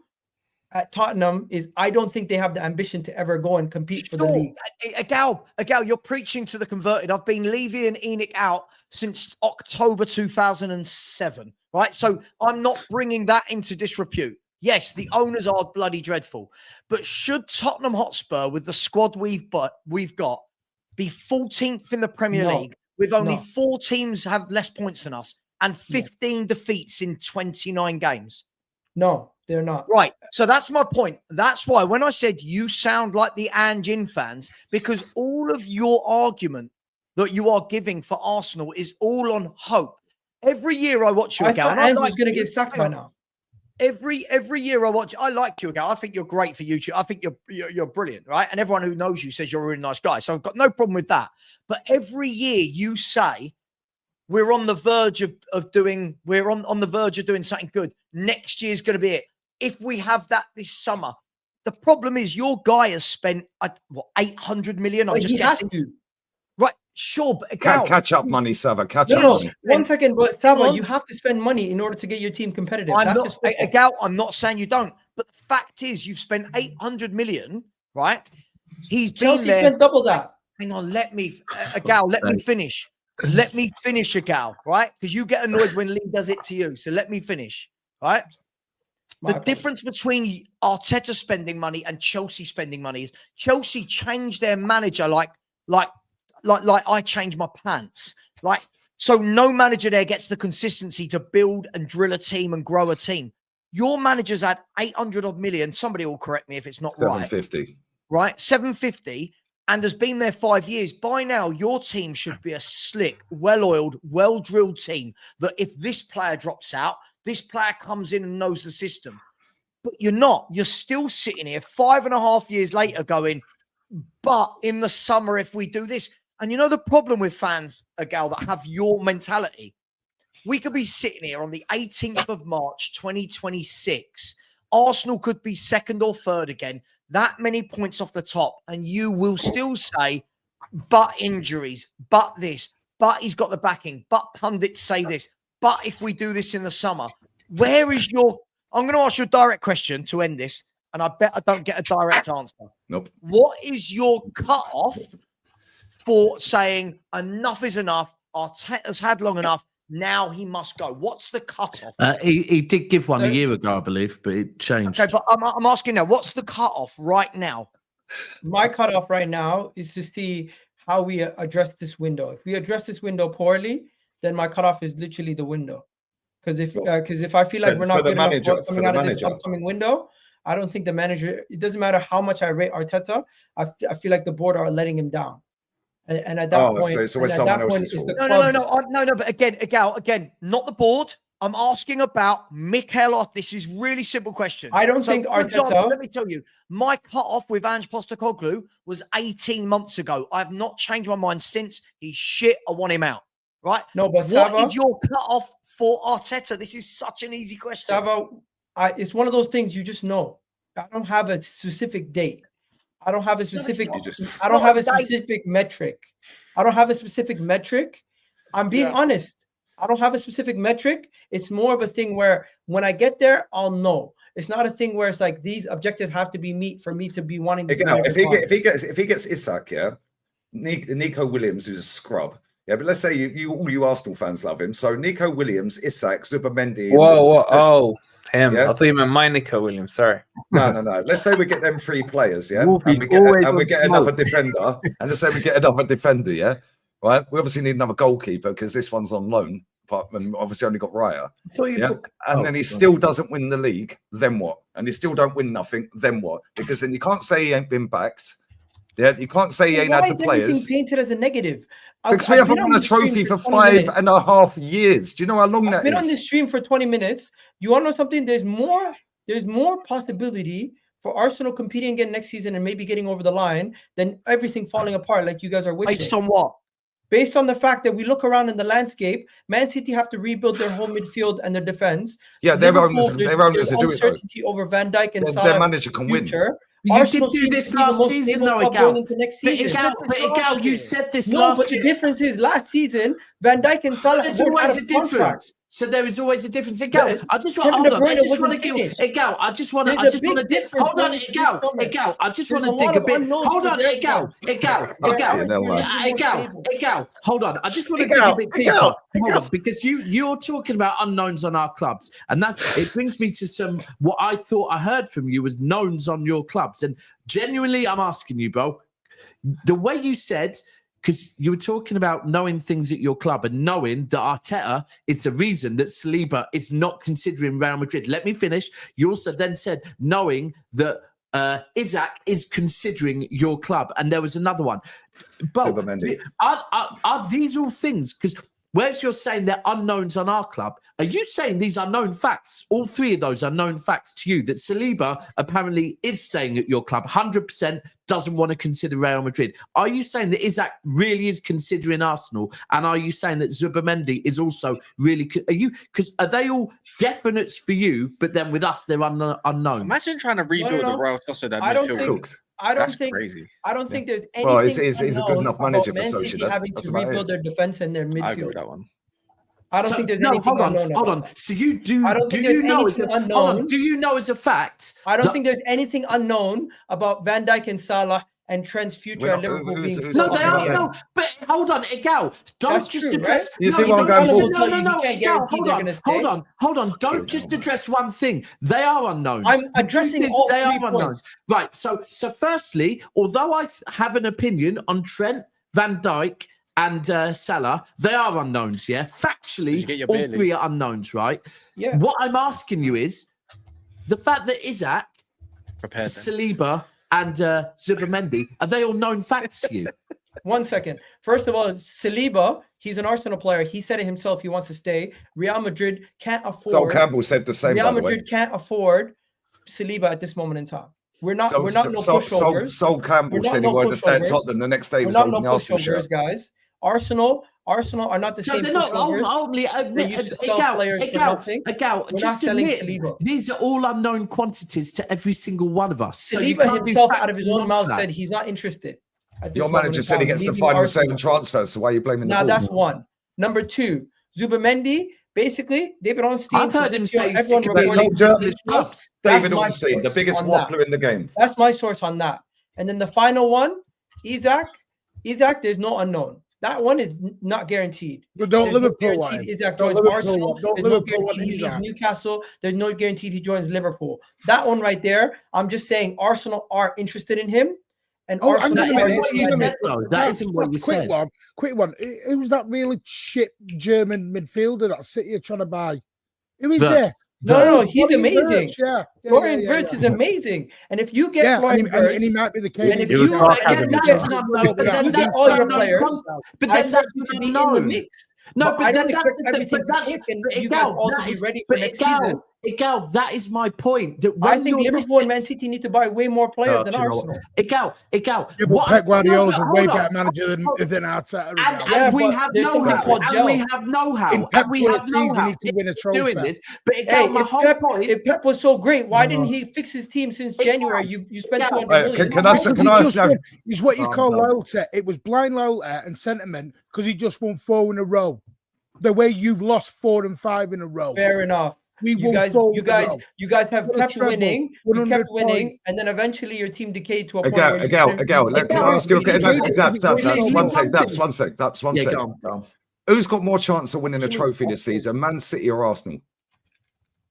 Speaker 17: at Tottenham is I don't think they have the ambition to ever go and compete for the league.
Speaker 1: Agal, you're preaching to the converted. I've been Levy and Enoch out since October 2007, right? So I'm not bringing that into disrepute. Yes, the owners are bloody dreadful. But should Tottenham Hotspur, with the squad we've got, be 14th in the Premier League with only 4 teams have less points than us and 15 defeats in 29 games?
Speaker 17: No, they're not.
Speaker 1: Right. So that's my point. That's why when I said you sound like the Ange fans, because all of your argument that you are giving for Arsenal is all on hope. Every year I watch you,
Speaker 17: I thought Ange was going to get sacked by now.
Speaker 1: Every year I watch, I like you, Agal. I think you're great for YouTube. I think you're brilliant, right? And everyone who knows you says you're a really nice guy. So I've got no problem with that. But every year you say we're on the verge of doing something good. Next year's going to be it. If we have that this summer, the problem is your guy has spent 800 million. I'm just guessing. Right, sure, but
Speaker 18: catch up money, Sava. Catch up.
Speaker 17: No,
Speaker 18: money.
Speaker 17: 1 second, but Sava, you have to spend money in order to get your team competitive.
Speaker 1: I'm not saying you don't, but the fact is, you've spent 800 million, right?
Speaker 17: Chelsea spent double that.
Speaker 1: Hang on, let me finish. Let me finish, Agal, right? Because you get annoyed when Lee does it to you. So let me finish, right? The difference between Arteta spending money and Chelsea spending money is Chelsea changed their manager like I changed my pants. So no manager there gets the consistency to build and drill a team and grow a team. Your manager's had 800 odd million. Somebody will correct me if it's not
Speaker 18: 750.
Speaker 1: Right? 750. And has been there 5 years. By now, your team should be a slick, well-oiled, well-drilled team that if this player drops out, this player comes in and knows the system. But you're not. You're still sitting here 5.5 years later going, but in the summer, if we do this. And you know the problem with fans, Agal, that have your mentality? We could be sitting here on the 18th of March, 2026. Arsenal could be 2nd or 3rd again. That many points off the top, and you will still say, but injuries, but this, but he's got the backing, but pundits say this, but if we do this in the summer, where is your... I'm going to ask you a direct question to end this, and I bet I don't get a direct answer.
Speaker 18: Nope.
Speaker 1: What is your cutoff for saying enough is enough, Arteta's had long enough, now he must go? What's the cutoff?
Speaker 8: He did give one a year ago, I believe, but it changed.
Speaker 1: Okay, but I'm asking now, what's the cutoff right now?
Speaker 17: My cutoff right now is to see how we address this window. If we address this window poorly, then my cutoff is literally the window. Because if I feel like we're not good enough coming out of this upcoming window, I don't think the manager. It doesn't matter how much I rate Arteta. I feel like the board are letting him down. And at that point,
Speaker 18: it's always someone else's fault.
Speaker 1: No. But again, not the board. I'm asking about Mikel. This is really simple question.
Speaker 17: I don't think Arteta.
Speaker 1: Example, let me tell you, my cutoff with Ange Postecoglou was 18 months ago. I've not changed my mind since. He's shit. I want him out. Right?
Speaker 17: No, but
Speaker 1: what is your cutoff for Arteta? This is such an easy question.
Speaker 17: Sava, it's one of those things you just know. I don't have a specific date. I don't have a specific. I don't have a specific metric. I don't have a specific metric. I'm being honest. I don't have a specific metric. It's more of a thing where when I get there, I'll know. It's not a thing where it's like these objectives have to be meet for me to be wanting to.
Speaker 18: If he gets Isak, Nico Williams, who's a scrub, Yeah, but let's say all you Arsenal fans love him. So Nico Williams, Isak, Zubamendi.
Speaker 9: Whoa. Oh, him. I thought you meant my Nico Williams. Sorry.
Speaker 18: No. Let's say we get them 3 players, yeah,
Speaker 9: Wolfie's
Speaker 18: and we get another defender, and let's say we get another defender, yeah, right. We obviously need another goalkeeper because this one's on loan, but obviously only got Raya. And then he still doesn't win the league. Then what? And he still don't win nothing. Then what? Because then you can't say he ain't been backed. Yeah, you can't say he ain't had the players.
Speaker 17: Why is everything painted as a negative?
Speaker 18: Because we haven't won a trophy for 5.5 years. Do you know how long that is?
Speaker 17: I've been on this stream for 20 minutes. You want to know something? There's more possibility for Arsenal competing again next season and maybe getting over the line than everything falling apart like you guys are wishing.
Speaker 1: Based on what?
Speaker 17: Based on the fact that we look around in the landscape, Man City have to rebuild their whole midfield and their defense.
Speaker 18: Yeah, their owners are doing it.
Speaker 17: Uncertainty over Van Dijk and Salah.
Speaker 18: Their manager can win.
Speaker 8: You did do this last season, though, Egal. But you said this last year.
Speaker 17: The difference is last season, Van Dijk and Salah
Speaker 8: There's always a difference. So there is always a difference. Egal, I just want hold on. I just want to give Egal. I just want to dig. Hold on, Egal. I just want to dig a bit. Hold on, Egal. Hold on. I just want to dig a bit deeper. Hold on, because you're talking about unknowns on our clubs, and it brings me to what I thought I heard from you was knowns on your clubs, and genuinely, I'm asking you, bro. The way you said. Because you were talking about knowing things at your club and knowing that Arteta is the reason that Saliba is not considering Real Madrid. Let me finish. You also then said knowing that Isak is considering your club. And there was another one. But are these all things? Because whereas you're saying they're unknowns on our club, are you saying these are known facts? All 3 of those are known facts to you, that Saliba apparently is staying at your club, 100% doesn't want to consider Real Madrid. Are you saying that Isak really is considering Arsenal? And are you saying that Zubamendi is also really... Are they all definites for you, but then with us, they're unknowns?
Speaker 14: Imagine trying to rebuild the Royal Sociedad midfield.
Speaker 17: I don't think there's anything
Speaker 18: he's a good enough manager for Sociedad.
Speaker 17: Having to rebuild their defense and their midfield.
Speaker 14: I agree with that one.
Speaker 17: I don't think there's anything unknown.
Speaker 8: Hold on. So you do? Do you know as a fact?
Speaker 17: I don't think there's anything unknown about Van Dijk and Salah and Trent's future at Liverpool being.
Speaker 8: No, they are. No, but hold on, Egal. Don't just address.
Speaker 18: You see what I'm going for?
Speaker 8: No, Egal. Hold on. Don't just address one thing. They are unknowns.
Speaker 17: I'm addressing all
Speaker 8: they
Speaker 17: 3
Speaker 8: are unknowns. Right. So firstly, although I have an opinion on Trent, Van Dijk, and Salah, they are unknowns, yeah? Factually, all 3 are unknowns, right?
Speaker 17: Yeah.
Speaker 8: What I'm asking you is, the fact that Isak, Saliba, and Zubamendi, are they all known facts to you?
Speaker 17: 1 second. First of all, Saliba, he's an Arsenal player. He said it himself. He wants to stay. Real Madrid can't afford...
Speaker 18: Sol Campbell said the same,
Speaker 17: Real Madrid can't afford Saliba at this moment in time. We're not no pushovers.
Speaker 18: Sol Campbell said he wanted to stay at Tottenham. The next day he was holding the Arsenal shirt.
Speaker 17: Guys. Arsenal are not the same.
Speaker 8: They're not only just admit these are all unknown quantities to every single one of us.
Speaker 17: Saliba himself, out of his own mouth, said he's not interested.
Speaker 18: Your manager said he gets the final say in transfers. So why are you blaming the ball?
Speaker 17: That's one. Number 2, Zubamendi. Basically, David Ornstein.
Speaker 8: I've heard him say
Speaker 18: David Ornstein, the biggest waffler in the game.
Speaker 17: That's my source on that. And then the final one, Isak, there's no unknown. That one is not guaranteed.
Speaker 19: But don't Liverpool one.
Speaker 17: Isak joins Arsenal. There's no guarantee he leaves Newcastle. There's no guarantee he joins Liverpool. That one right there, I'm just saying Arsenal are interested in him. And Arsenal
Speaker 8: that isn't what you said.
Speaker 19: Quick one. Who's that really shit German midfielder that City are trying to buy? Who is there?
Speaker 17: No, he's amazing. Florian Wirtz is amazing. And if you get Florian Wirtz,
Speaker 19: and he might be the case.
Speaker 17: And if you get all your players, but then that's to be in the mix.
Speaker 8: No, but
Speaker 17: I don't expect everything to kick, and you guys all to be ready for next season.
Speaker 8: Egal, that is my point. That
Speaker 17: I think Liverpool and Man City need to buy way more players than Arsenal.
Speaker 8: Egal.
Speaker 19: Yeah, but Pep Guardiola's a way better manager than Arteta.
Speaker 8: And we have know-how. And we have know-how. And we have know-how doing this. But Egal, my whole point...
Speaker 17: If Pep was so great, why didn't he fix his team since January? You spent 200 million.
Speaker 18: Can I
Speaker 19: it's what you call loyalty. It was blind loyalty and sentiment because he just won 4 in a row. The way you've lost 4 and 5 in a row.
Speaker 17: Fair enough. You guys have kept winning. You kept winning, and then eventually your team decayed to a point where
Speaker 18: Can I ask you? One sec.
Speaker 8: Go on.
Speaker 18: Who's got more chance of winning a trophy this season, Man City or Arsenal?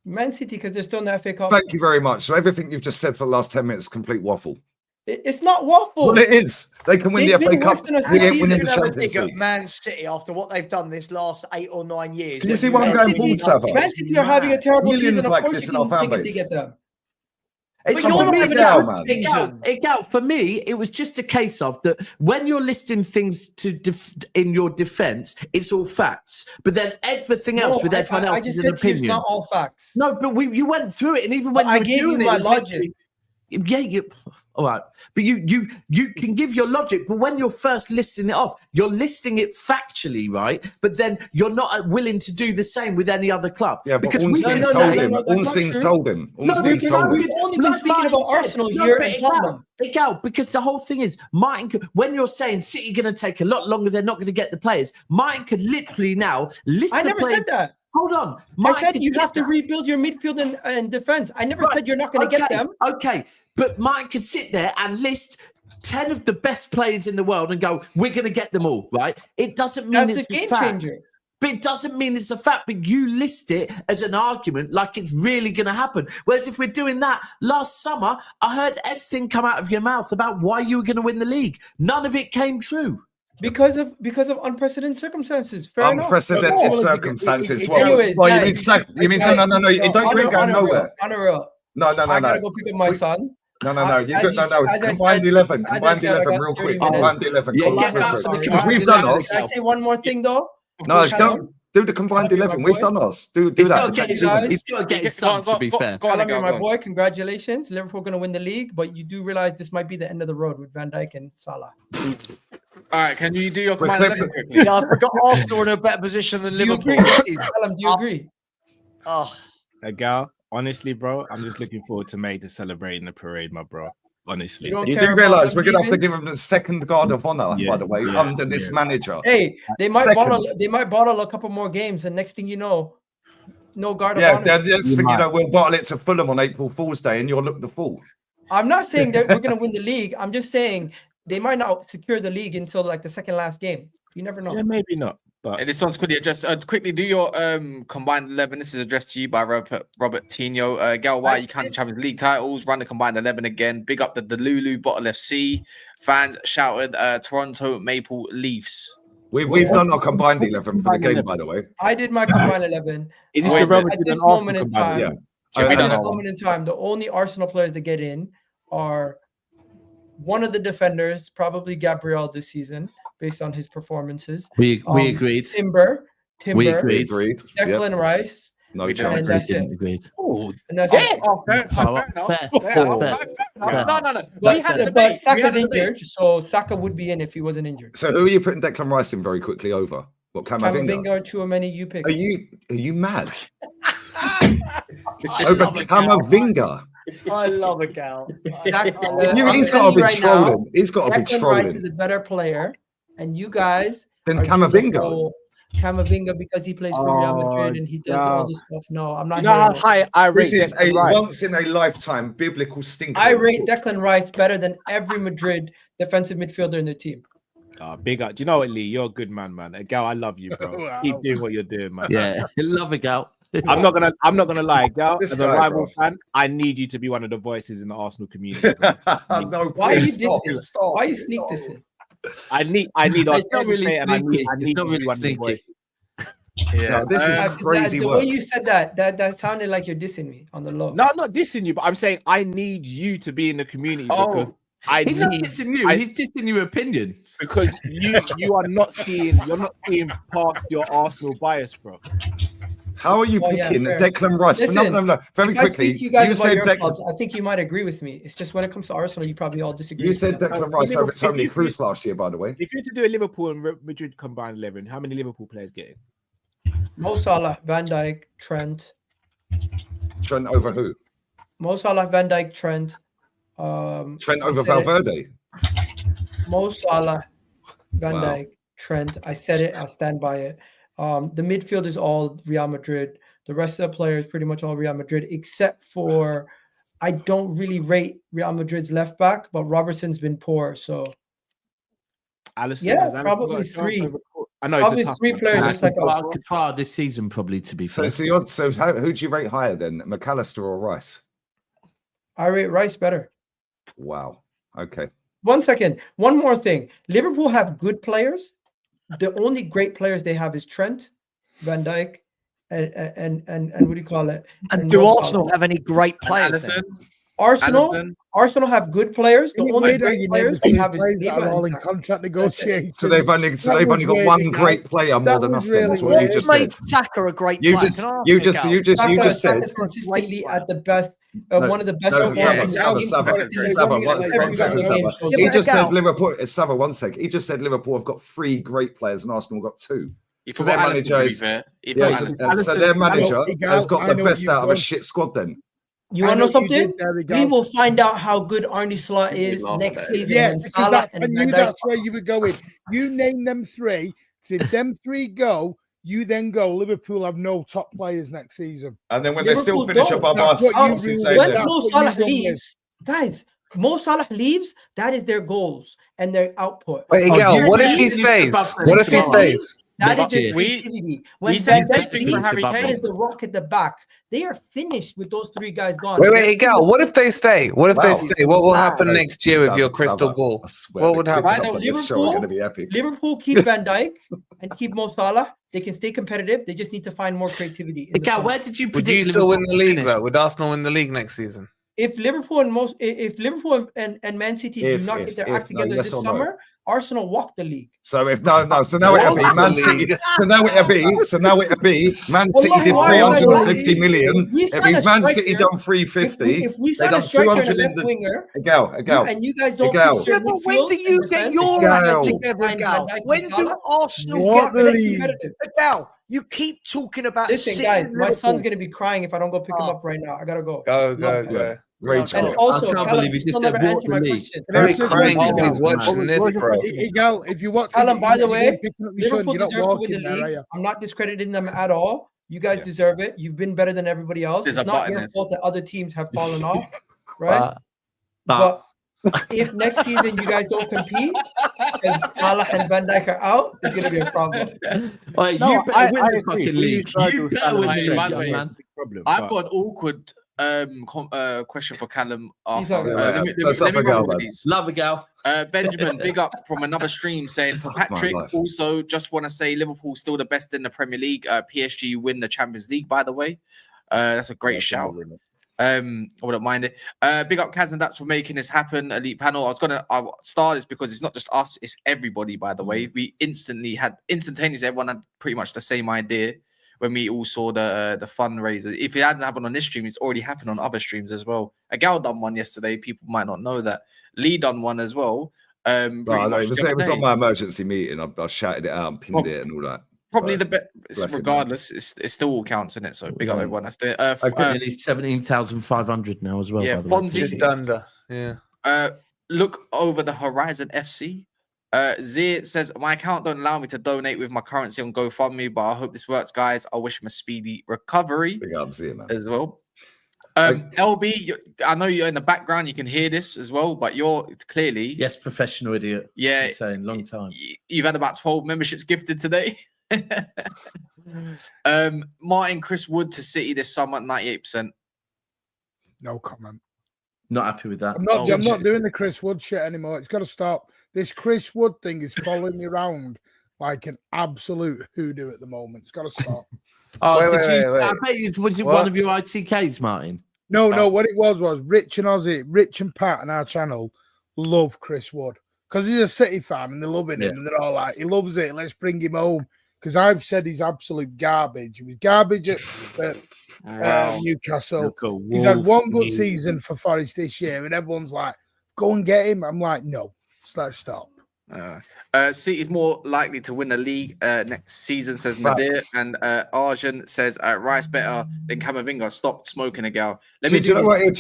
Speaker 17: Man City, because they're still in the FA Cup.
Speaker 18: Thank you very much. So everything you've just said for the last 10 minutes is complete waffle.
Speaker 17: It's not waffle.
Speaker 18: Well, it is. They can win the FA Cup.
Speaker 1: We ain't winning the Champions League. Man City, after what they've done this last 8 or 9 years.
Speaker 18: Can you see what I'm going forward, Sava?
Speaker 17: Man City are having a terrible
Speaker 18: Millions
Speaker 17: season.
Speaker 18: like
Speaker 17: Of course
Speaker 18: this
Speaker 17: you
Speaker 18: in our
Speaker 17: can
Speaker 18: fan
Speaker 17: think
Speaker 18: base.
Speaker 17: they get them.
Speaker 8: It's
Speaker 18: But
Speaker 8: for
Speaker 18: you're
Speaker 8: me,
Speaker 18: not even
Speaker 8: for me, it was just a case of that when you're listing things in your defense, it's all facts. But then everything else with everyone else is an opinion.
Speaker 17: It's not all facts.
Speaker 8: No, but you went through it, and even when
Speaker 17: I gave you my logic.
Speaker 8: All right, but you can give your logic, but when you're first listing it off, you're listing it factually, right? But then you're not willing to do the same with any other club.
Speaker 18: Yeah, but
Speaker 8: because
Speaker 18: Ornstein's told him. Ornstein's told him. Ornstein's told him.
Speaker 17: We've only been speaking about Arsenal here and Tottenham.
Speaker 8: Because the whole thing is, Martin, when you're saying City going to take a lot longer, they're not going to get the players, Martin could literally now list
Speaker 17: I
Speaker 8: the
Speaker 17: never
Speaker 8: players.
Speaker 17: said that.
Speaker 8: Hold on.
Speaker 17: I said you have to rebuild your midfield and defense. I never said you're not going to get them.
Speaker 8: Okay, but Martin could sit there and list 10 of the best players in the world and go, we're going to get them all, right? It doesn't mean
Speaker 17: That's
Speaker 8: it's
Speaker 17: a game
Speaker 8: fact.
Speaker 17: changer.
Speaker 8: But it doesn't mean it's a fact, but you list it as an argument like it's really going to happen. Whereas if we're doing that, last summer, I heard everything come out of your mouth about why you were going to win the league. None of it came true.
Speaker 17: Because of unprecedented circumstances. Fair
Speaker 18: Unprecedented circumstances.
Speaker 17: Anyways,
Speaker 18: well,
Speaker 17: guys,
Speaker 18: you mean no, you don't bring going nowhere.
Speaker 17: No. I gotta go pick up my son.
Speaker 18: No. Combined 11. Combined 11 real quick. Combined 11. Because we've done ours.
Speaker 17: Can I say one more thing though?
Speaker 18: No, don't do the combined 11. We've done ours. Do that.
Speaker 8: He's got to get his son, to be fair.
Speaker 17: Callum, you're my boy. Congratulations. Liverpool going to win the league, but you do realize this might be the end of the road with Van Dijk and Salah.
Speaker 7: All right, can you do your command 11 quickly?
Speaker 1: Yeah, I forgot Arsenal in a better position than Liverpool.
Speaker 17: Callum, do you agree?
Speaker 1: Oh,
Speaker 11: Gal, honestly, bro, I'm just looking forward to May to celebrating the parade, my bro. Honestly,
Speaker 18: you do realise we're going to have to give them the second guard of honor, by the way, under this manager.
Speaker 17: Hey, they might bottle a couple more games, and next thing you know, no guard of honor.
Speaker 18: Yeah, the next thing you know, we'll bottle it to Fulham on April Fool's Day, and you'll look the fool.
Speaker 17: I'm not saying that we're going to win the league. I'm just saying they might not secure the league until like the second last game. You never know.
Speaker 11: Yeah, maybe not. But
Speaker 7: this one's quickly addressed. Quickly do your combined 11. This is addressed to you by Robert Tino. Gal, why you can't Champions League titles? Run the combined 11 again. Big up the Delulu Bottle FC fans. Shouted Toronto Maple Leafs.
Speaker 18: We've done our combined 11 for the game, by the way.
Speaker 17: I did my combined 11.
Speaker 11: Is this
Speaker 17: at this moment in time?
Speaker 18: Yeah.
Speaker 17: At this moment in time, the only Arsenal players that get in are one of the defenders, probably Gabriel this season, based on his performances.
Speaker 8: We agreed.
Speaker 17: Timber.
Speaker 8: We agreed.
Speaker 17: Declan Rice.
Speaker 18: No,
Speaker 8: we agreed.
Speaker 17: Oh, and that's it.
Speaker 7: No.
Speaker 17: But Saka's injured, so Saka would be in if he wasn't injured.
Speaker 18: So who are you putting Declan Rice in very quickly over? What,
Speaker 17: Camavinga or Tchouameni, you pick.
Speaker 18: Are you mad? Over Camavinga.
Speaker 1: I love a gal.
Speaker 18: He's got to be trolling. He's got to be trolling.
Speaker 17: Rice is a better player, and you guys
Speaker 18: then Camavinga.
Speaker 17: Camavinga because he plays for Real Madrid and he does all this stuff. No, I'm not.
Speaker 11: You know how high I rate
Speaker 18: this is a
Speaker 11: Rice.
Speaker 18: once in a lifetime biblical stinker.
Speaker 17: I rate Declan Rice better than every Madrid defensive midfielder in the team.
Speaker 11: Big up. Do you know what, Lee? You're a good man. Gal, I love you, bro.
Speaker 18: Wow.
Speaker 11: Keep doing what you're doing, man.
Speaker 8: Yeah, love it, Gal.
Speaker 11: I'm not gonna lie, Gal. As a rival fan, I need you to be one of the voices in the Arsenal community.
Speaker 18: No,
Speaker 17: why are you dissing? Why you sneak dissing?
Speaker 11: I need us.
Speaker 8: It's not really sneaky. It's not really sneaky.
Speaker 18: Yeah, no, this is crazy
Speaker 17: the
Speaker 18: work.
Speaker 17: way you said that sounded like you're dissing me on the low.
Speaker 11: No, I'm not dissing you, but I'm saying I need you to be in the community because
Speaker 8: he's not dissing you. He's dissing your opinion
Speaker 11: because you are not seeing past your Arsenal bias, bro.
Speaker 18: How are you picking Declan Rice?
Speaker 17: Listen,
Speaker 18: no, very quickly.
Speaker 17: You guys about your clubs, I think you might agree with me. It's just when it comes to Arsenal, you probably all disagree.
Speaker 18: You said Declan Rice over Tony Kroos last year, by the way.
Speaker 11: If you were to do a Liverpool and Madrid combined 11, how many Liverpool players get in?
Speaker 17: Mo Salah, Van Dijk, Trent.
Speaker 18: Trent over who?
Speaker 17: Mo Salah, Van Dijk, Trent.
Speaker 18: Trent over Valverde.
Speaker 17: Mo Salah, Van Dijk, Trent. I said it. I stand by it. The midfield is all Real Madrid. The rest of the players pretty much all Real Madrid, except for I don't really rate Real Madrid's left back, but Robertson's been poor. So
Speaker 11: Alisson,
Speaker 17: yeah,
Speaker 11: has Alisson
Speaker 17: probably
Speaker 11: got a chance
Speaker 17: three.
Speaker 11: over I know
Speaker 17: Probably
Speaker 11: it's a tough
Speaker 17: three
Speaker 11: one.
Speaker 17: players just like us.
Speaker 8: Far this season, probably, to be fair.
Speaker 18: So who do you rate higher then, McAllister or Rice?
Speaker 17: I rate Rice better.
Speaker 18: Wow. Okay.
Speaker 17: 1 second. One more thing. Liverpool have good players. The only great players they have is Trent, Van Dijk, and what do you call it?
Speaker 1: And do Arsenal have any great players? then?
Speaker 17: Arsenal have good players. The only great players they have is
Speaker 19: that are all in
Speaker 17: Lima.
Speaker 19: contract negotiations.
Speaker 18: So they've only got one great player more than us. Then that's what you just
Speaker 1: made
Speaker 18: said.
Speaker 1: Saka a great
Speaker 18: You
Speaker 1: player.
Speaker 18: just
Speaker 1: Can I
Speaker 18: you
Speaker 1: pick
Speaker 18: just
Speaker 1: out?
Speaker 18: you just you just said.
Speaker 17: Saka's consistently at the best.
Speaker 18: No,
Speaker 17: One of the best.
Speaker 18: no,
Speaker 17: performers
Speaker 18: one second. He just said Liverpool. Sava, 1 sec. He just said Liverpool have got 3 great players and Arsenal got 2. So their manager is, so their manager has got the best out of a shit squad. Then
Speaker 17: you want to know something? We will find out how good Arne Slot is next season.
Speaker 19: Yeah,
Speaker 17: when
Speaker 19: because
Speaker 17: Salah
Speaker 19: I knew
Speaker 17: Van Dijk-
Speaker 19: that's where you were going. You name them 3. So if them 3 go, you then go. Liverpool have no top players next season.
Speaker 18: And then when they still finish above us,
Speaker 17: when Mo Salah leaves, guys, Mo Salah leaves. That is their goals and their output.
Speaker 9: Wait, Gal, what if he stays? What if he stays?
Speaker 17: That is their creativity. When
Speaker 14: said
Speaker 17: Van Dijk
Speaker 14: same thing for Harry
Speaker 17: leaves,
Speaker 14: Kane.
Speaker 17: that is the rock at the back. They are finished with those 3 guys gone.
Speaker 9: Wait, Gal, what if they stay? What if they stay? What will happen
Speaker 18: Wow.
Speaker 9: next year with your crystal ball? What would happen?
Speaker 17: Right now, Liverpool keep Van Dijk and keep Mo Salah. They can stay competitive. They just need to find more creativity. in the
Speaker 8: Gal,
Speaker 17: summer.
Speaker 8: where did you
Speaker 9: Would you still win the league though? Would Arsenal win the league next season?
Speaker 17: If Liverpool and Man City do not get their act together
Speaker 18: yes
Speaker 17: this
Speaker 18: or no?
Speaker 17: summer, Arsenal walk the league.
Speaker 18: So if so now it'll be Man City. So now it'll be Man City did 350 million. It'll be Man City done 350.
Speaker 17: If we
Speaker 18: They
Speaker 17: sign
Speaker 18: done
Speaker 17: a striker and
Speaker 18: 200
Speaker 17: a
Speaker 18: in
Speaker 17: left
Speaker 18: the
Speaker 17: winger,
Speaker 18: Gal.
Speaker 17: and you guys don't
Speaker 18: Gal.
Speaker 17: fix your
Speaker 1: Yeah, but when do you get your act together, Gal? When do Arsenal get
Speaker 17: the
Speaker 1: competitive? Gal, you keep talking about.
Speaker 17: Listen,
Speaker 1: City
Speaker 17: guys,
Speaker 1: and
Speaker 17: my
Speaker 1: Liverpool.
Speaker 17: son's gonna be crying if I don't go pick him up right now. I gotta go.
Speaker 9: Go.
Speaker 17: And also,
Speaker 8: I can't
Speaker 17: Callum,
Speaker 8: believe
Speaker 17: you
Speaker 8: he
Speaker 17: still
Speaker 8: just said
Speaker 17: never
Speaker 8: walk
Speaker 17: answered
Speaker 8: the
Speaker 17: my
Speaker 8: league.
Speaker 17: question.
Speaker 9: He's crying because he's watching this, bro.
Speaker 19: Gal, if you watch,
Speaker 17: Callum, by the way,
Speaker 19: picking up your son,
Speaker 17: Liverpool
Speaker 19: you're not
Speaker 17: deserve to win
Speaker 19: walking
Speaker 17: the
Speaker 19: there, are
Speaker 17: league.
Speaker 19: you?
Speaker 17: I'm not discrediting them at all. You guys deserve it. You've been better than everybody else.
Speaker 14: There's
Speaker 17: It's
Speaker 14: a
Speaker 17: not
Speaker 14: button
Speaker 17: your
Speaker 14: in it.
Speaker 17: fault that other teams have fallen off, right? But if next season you guys don't compete because Salah and Van Dijk are out, it's gonna be a problem.
Speaker 8: Wait,
Speaker 11: No,
Speaker 8: you better win
Speaker 11: I
Speaker 8: the
Speaker 11: agree.
Speaker 8: fucking
Speaker 11: We
Speaker 8: league.
Speaker 11: tried to
Speaker 8: You better
Speaker 11: Salah
Speaker 8: win the
Speaker 11: and
Speaker 8: league,
Speaker 14: By the
Speaker 8: young
Speaker 14: way,
Speaker 8: man.
Speaker 11: Problem,
Speaker 14: I've
Speaker 11: but-
Speaker 14: got an awkward question for Callum
Speaker 17: He's
Speaker 14: after.
Speaker 17: all right.
Speaker 14: Let me
Speaker 18: That's up a
Speaker 14: run
Speaker 18: gal,
Speaker 14: with
Speaker 18: man.
Speaker 14: these.
Speaker 8: Love a gal.
Speaker 14: Benjamin, big up from another stream saying for Patrick.
Speaker 18: life.
Speaker 14: Also, just want to say Liverpool still the best in the Premier League. PSG win the Champions League, by the way. That's a great shout. I wouldn't mind it. Big up Kaz and Dax for making this happen. Elite panel. I'll start this because it's not just us, it's everybody, by the way. We instantaneously everyone had pretty much the same idea when we all saw the fundraiser. If it hadn't happened on this stream, it's already happened on other streams as well. A gal done one yesterday. People might not know that. Lee done one as well.
Speaker 18: It was on my emergency meeting. I shouted it out and pinned it and all that.
Speaker 14: Probably
Speaker 18: But
Speaker 14: the best. Regardless, it still all counts in it. So big up everyone. That's it.
Speaker 8: Nearly 17,500 now as well.
Speaker 14: Yeah,
Speaker 8: by the way.
Speaker 14: Ponzi.
Speaker 9: Just under. Yeah.
Speaker 14: Look over the Horizon FC. Zia says, my account don't allow me to donate with my currency on GoFundMe, but I hope this works, guys. I wish him a speedy recovery
Speaker 18: Big up, Zia, man.
Speaker 14: as well. LB, I know you're in the background. You can hear this as well, but you're clearly
Speaker 8: Yes, professional idiot.
Speaker 14: Yeah.
Speaker 8: Insane, long time.
Speaker 14: You've had about 12 memberships gifted today. Martin Chris Wood to City this summer, 98%.
Speaker 19: No comment.
Speaker 8: Not happy with that.
Speaker 19: I'm not doing the Chris Wood shit anymore. It's got to stop. This Chris Wood thing is following me around like an absolute hoodoo at the moment. It's got to stop.
Speaker 8: Oh,
Speaker 9: Wait,
Speaker 8: I bet you was it one of your ITKs, Martin?
Speaker 19: No. What it was Rich and Ozzy, Rich and Pat on our channel love Chris Wood because he's a City fan and they're loving him and they're all like, he loves it. Let's bring him home. Because I've said he's absolute garbage. He was garbage at Newcastle. He's had one good season for Forest this year, and everyone's like, "Go and get him." I'm like, "No, let's stop."
Speaker 14: City's more likely to win the league next season, says Nadir, and Arjun says Rice better than Camavinga. Stop smoking a gal.
Speaker 18: Do you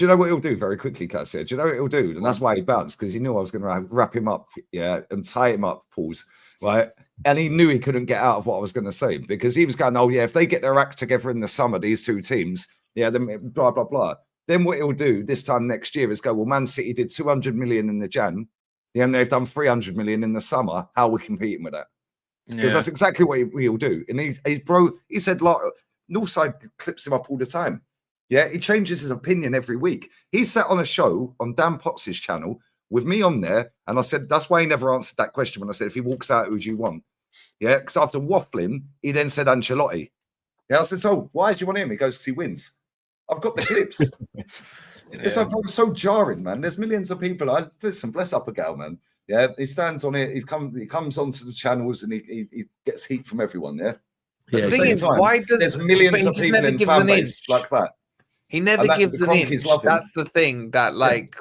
Speaker 18: know what he'll do very quickly, Cass? Do you know what he'll do? And that's why he bounced because he knew I was going to wrap him up, and tie him up. Pause. right? And he knew he couldn't get out of what I was going to say because he was going, oh, yeah, if they get their act together in the summer, these two teams, yeah, then blah, blah, blah. Then what he'll do this time next year is go, well, Man City did 200 million in the Jan. Yeah, and they've done 300 million in the summer. How are we competing with that? Because that's exactly what he'll do. And he said, like, Northside clips him up all the time. Yeah, he changes his opinion every week. He sat on a show on Dan Potts' channel with me on there, and I said, that's why he never answered that question when I said, if he walks out, who do you want? Yeah, because after waffling, he then said Ancelotti. Yeah, I said, so why do you want him? He goes, because he wins. I've got the clips. It's so jarring, man. There's millions of people. Listen, bless up a gal, man. Yeah, he stands on it. He comes onto the channels and he gets heat from everyone. Yeah.
Speaker 9: The thing is, why does
Speaker 18: there's millions of people in fan base like that?
Speaker 9: He never gives an inch. That's the thing that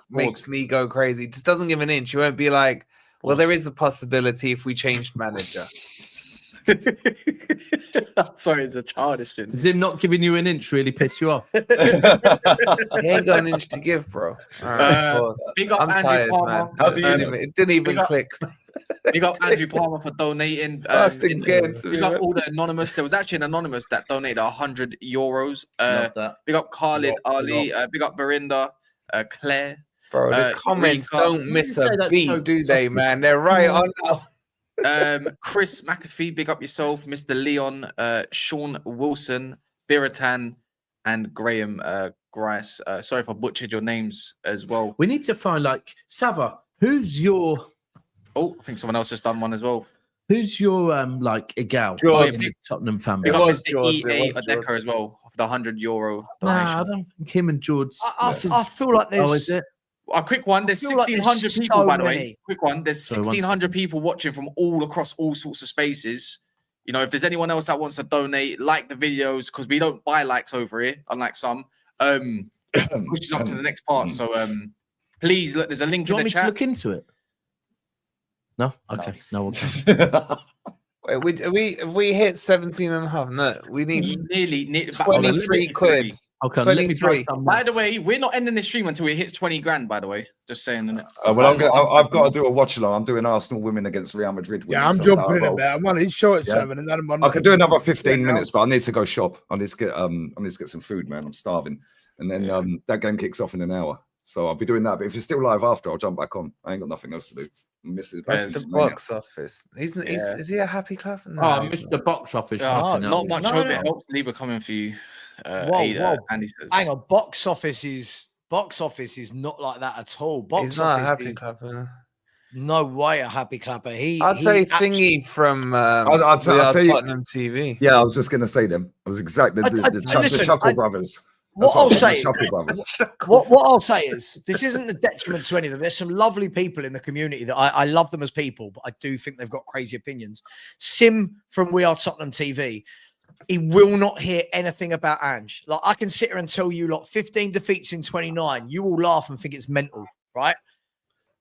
Speaker 9: makes me go crazy. He just doesn't give an inch. He won't be like, well, there is a possibility if we changed manager.
Speaker 7: Sorry, it's a childish thing.
Speaker 8: Does him not giving you an inch really piss you off?
Speaker 9: He ain't got an inch to give, bro.
Speaker 7: Big up
Speaker 9: I'm
Speaker 7: Andrew
Speaker 9: tired,
Speaker 7: Palmer.
Speaker 9: man. How do you it didn't even click.
Speaker 7: Big up Andrew Palmer for donating. Big up all the anonymous. There was actually an anonymous that donated €100. Big up Khalid Ali. Big up Barinda. Claire.
Speaker 9: Bro, the comments don't miss a beat, do they, man? They're right on now.
Speaker 7: Chris McAfee, big up yourself. Mr. Leon, Sean Wilson, Biratan, and Graham Grice. Sorry if I butchered your names as well.
Speaker 8: We need to find Sava. Who's your?
Speaker 7: Oh, I think someone else just done one as well.
Speaker 8: Who's your egal?
Speaker 7: Big
Speaker 8: Tottenham fan.
Speaker 7: Big up Mr. EA Adeka as well for the €100 donation.
Speaker 8: Nah, I don't think him and George.
Speaker 1: I feel like there's.
Speaker 8: Oh, is it?
Speaker 7: A quick one. There's 1,600 people,
Speaker 1: so
Speaker 7: by the
Speaker 1: many.
Speaker 7: way. Quick one. There's 1,600 people watching from all across all sorts of spaces. You know, if there's anyone else that wants to donate, like the videos, because we don't buy likes over here, unlike some. Which is up to the next part. So please look. There's a link
Speaker 8: Do you
Speaker 7: in
Speaker 8: want
Speaker 7: the
Speaker 8: me
Speaker 7: chat.
Speaker 8: to look into it? No. Okay. No.
Speaker 9: Wait, have we hit 17 and a half? No, we need
Speaker 7: nearly
Speaker 9: 23 quid.
Speaker 8: Okay,
Speaker 9: 23.
Speaker 7: By the way, we're not ending the stream until it hits 20 grand. By the way, just saying.
Speaker 18: I've got to do a watch along. I'm doing Arsenal women against Real Madrid.
Speaker 19: Yeah, I'm jumping in a bit. I'm on his show at 7, and then I'm on.
Speaker 18: I could do another 15 minutes, but I need to go shop. I need to get some food, man. I'm starving, and then that game kicks off in an hour. So I'll be doing that. But if it's still live after, I'll jump back on. I ain't got nothing else to do.
Speaker 9: The box office. Is he a happy clap? No,
Speaker 8: I missed the box office.
Speaker 7: Not much hope. It helps Lieber coming for you.
Speaker 1: Whoa.
Speaker 7: Andy says.
Speaker 1: Hang on, box office is not like that at all.
Speaker 9: He's not a happy clapper.
Speaker 1: No way a happy clapper.
Speaker 9: I'd say Thingy from
Speaker 18: I'll tell you,
Speaker 9: Tottenham TV.
Speaker 18: Yeah, I was just going to say them. I was exactly the Chuckle Brothers.
Speaker 1: What I'll say is this isn't the detriment to any of them. There's some lovely people in the community that I love them as people, but I do think they've got crazy opinions. Sim from We Are Tottenham TV, he will not hear anything about Ange. Like, I can sit here and tell you, 15 defeats in 29. You will laugh and think it's mental, right?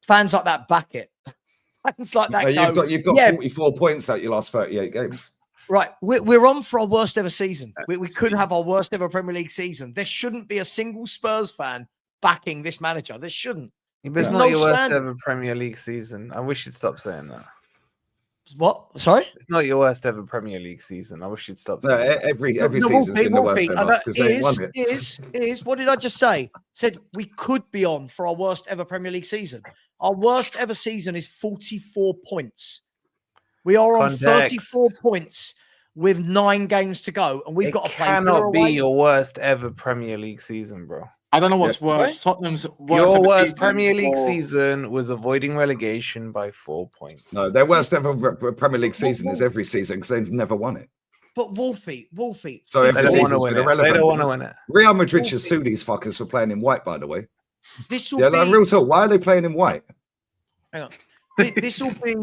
Speaker 1: Fans like that back it. Fans like that.
Speaker 18: You've got 44 points out your last 38 games.
Speaker 1: Right, we're on for our worst ever season. We could have our worst ever Premier League season. There shouldn't be a single Spurs fan backing this manager. There shouldn't.
Speaker 9: But it's not your worst ever Premier League season. I wish you'd stop saying that.
Speaker 1: What? Sorry?
Speaker 9: It's not your worst ever Premier League season. I wish you'd stop saying that.
Speaker 18: Every season's been the worst ever.
Speaker 1: Is what did I just say? Said we could be on for our worst ever Premier League season. Our worst ever season is 44 points. We are on 34 points with 9 games to go, and we've got to play.
Speaker 9: It cannot be your worst ever Premier League season, bro.
Speaker 7: I don't know what's worse. Tottenham's worst
Speaker 9: Your worst Premier League season was avoiding relegation by 4 points.
Speaker 18: No, their worst ever Premier League season is every season because they've never won it.
Speaker 1: But Wolfie.
Speaker 18: So
Speaker 9: they don't want to win it. They don't want to win it.
Speaker 18: Real Madrid should sue these fuckers for playing in white, by the way.
Speaker 1: This will be
Speaker 18: real talk. Why are they playing in white?
Speaker 1: Hang on. This will be.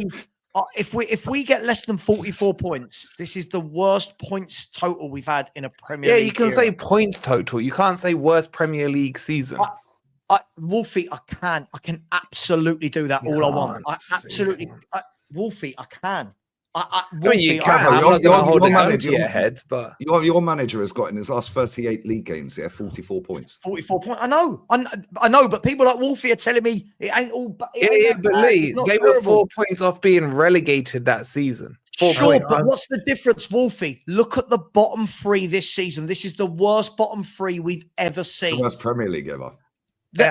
Speaker 1: If we get less than 44 points, this is the worst points total we've had in a Premier League.
Speaker 9: Yeah, you can say points total. You can't say worst Premier League season.
Speaker 1: Wolfie, I can absolutely do that all I want. Wolfie, I can.
Speaker 9: I mean, you
Speaker 18: Wolfie,
Speaker 9: can. I'm not going to hold a gun to your head, but
Speaker 18: your manager has got in his last 38 league games, 44 points.
Speaker 1: 44 points. I know, but people like Wolfie are telling me it ain't all.
Speaker 9: But Lee, they were 4 points off being relegated that season.
Speaker 1: Sure, but what's the difference, Wolfie? Look at the bottom three this season. This is the worst bottom three we've ever seen.
Speaker 18: The worst Premier League ever.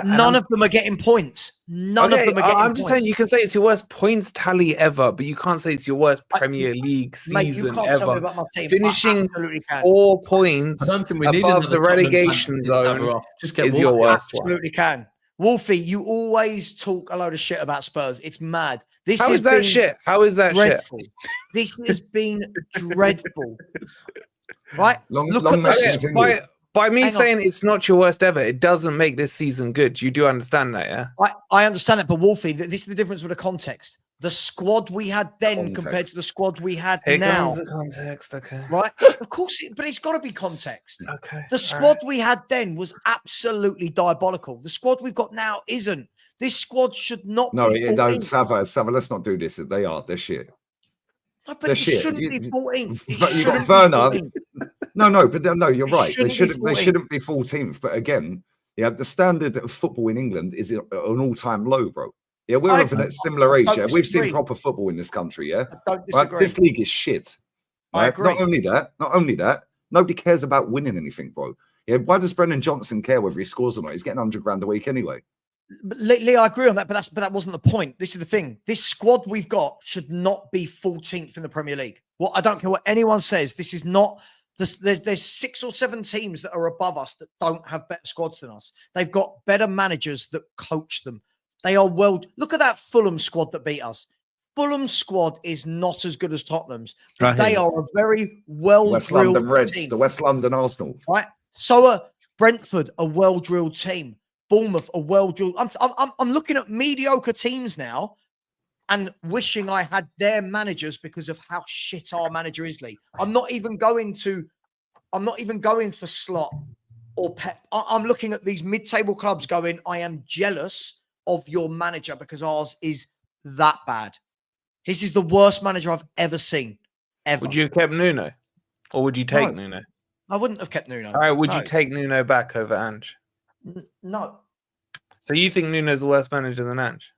Speaker 1: None of them are getting points. None of them are getting points.
Speaker 9: I'm just saying, you can say it's your worst points tally ever, but you can't say it's your worst Premier League season ever. Finishing 4 points above the relegation zone is your worst one.
Speaker 1: Absolutely can. Wolfie, you always talk a load of shit about Spurs. It's mad.
Speaker 9: How is that shit? How is that
Speaker 1: dreadful.
Speaker 9: shit?
Speaker 1: This has been dreadful. Right? Look at the
Speaker 9: By me saying it's not your worst ever, it doesn't make this season good. You do understand that, yeah?
Speaker 1: I understand that, but Wolfie, this is the difference with the context. The squad we had then compared to the squad we had
Speaker 9: Here
Speaker 1: now.
Speaker 9: comes the context, okay.
Speaker 1: Right? Of course, but it's got to be context.
Speaker 9: Okay.
Speaker 1: The squad we had then was absolutely diabolical. The squad we've got now isn't. This squad should not be 14.
Speaker 18: Sava, let's not do this. They're shit.
Speaker 1: No, but it shouldn't be 14.
Speaker 18: You got Werner. No, you're right. They shouldn't be 14th. But again, yeah, the standard of football in England is an all-time low, bro. Yeah, we're of a similar age. Yeah, we've seen proper football in this country. Yeah, right? This league is shit. Right? I agree. Not only that, nobody cares about winning anything, bro. Yeah, why does Brendan Johnson care whether he scores or not? He's getting 100 grand a week anyway.
Speaker 1: Lee, I agree on that, but that wasn't the point. This is the thing. This squad we've got should not be 14th in the Premier League. Well, I don't care what anyone says. This is not. There's 6 or 7 teams that are above us that don't have better squads than us. They've got better managers that coach them. They are look at that Fulham squad that beat us. Fulham squad is not as good as Tottenham's, but they are a very
Speaker 18: West London
Speaker 1: well-drilled
Speaker 18: Reds,
Speaker 1: team.
Speaker 18: the West London Arsenal.
Speaker 1: Right. So are Brentford, a well-drilled team. Bournemouth, a well-drilled. I'm looking at mediocre teams now and wishing I had their managers because of how shit our manager is, Lee. I'm not even going for Slot or Pep. I'm looking at these mid-table clubs going, I am jealous of your manager because ours is that bad. This is the worst manager I've ever seen. Ever.
Speaker 9: Would you have kept Nuno? Or would you take Nuno?
Speaker 1: I wouldn't have kept Nuno.
Speaker 9: All right, would you take Nuno back over Ange?
Speaker 1: No.
Speaker 9: So you think Nuno's the worst manager than Ange?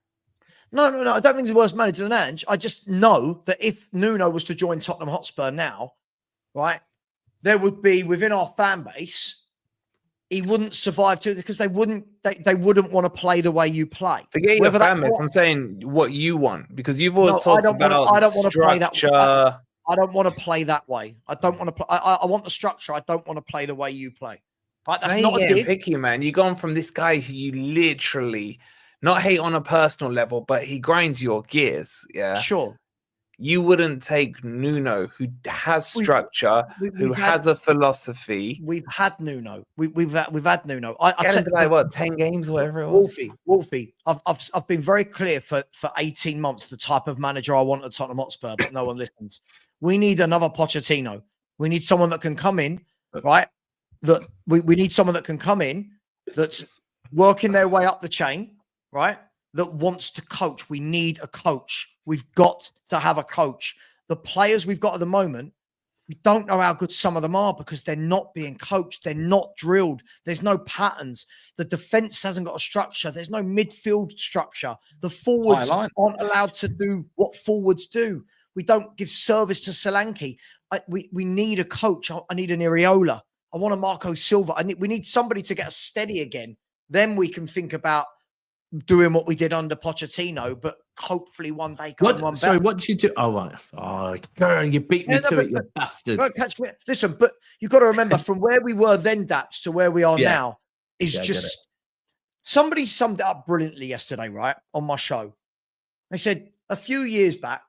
Speaker 1: No. I don't think he's the worst manager than Ange. I just know that if Nuno was to join Tottenham Hotspur now, right, there would be within our fan base, he wouldn't survive too because they wouldn't want to play the way you play.
Speaker 9: Forget your fan base. I'm saying what you want because you've always talked about
Speaker 1: I don't want to play that.
Speaker 9: structure.
Speaker 1: I don't want to play that way. I don't want to play. I want the structure. I don't want to play the way you play. Right? That's not a dig.
Speaker 9: Picky, man. You've gone from this guy who you literally not hate on a personal level, but he grinds your gears. Yeah,
Speaker 1: sure.
Speaker 9: You wouldn't take Nuno, who has structure, who has a philosophy.
Speaker 1: We've had Nuno. We've had Nuno. I
Speaker 9: said like what 10 games, whatever it was.
Speaker 1: Wolfie. I've been very clear for 18 months the type of manager I want at Tottenham Hotspur, but no one listens. We need another Pochettino. We need someone that can come in, right? That we need someone that can come in that's working their way up the chain, right? That wants to coach. We need a coach. We've got to have a coach. The players we've got at the moment, we don't know how good some of them are because they're not being coached. They're not drilled. There's no patterns. The defense hasn't got a structure. There's no midfield structure. The forwards aren't allowed to do what forwards do. We don't give service to Solanke. We need a coach. I need an Areola. I want a Marco Silva. We need somebody to get us steady again. Then we can think about doing what we did under Pochettino, but hopefully one day going one better.
Speaker 8: Sorry, what did you do? Oh, right. Oh, girl, you beat me to it, you bastard.
Speaker 1: Don't catch me. Listen, but you've got to remember from where we were then, Daps, to where we are now is just somebody summed it up brilliantly yesterday, right? On my show. They said a few years back,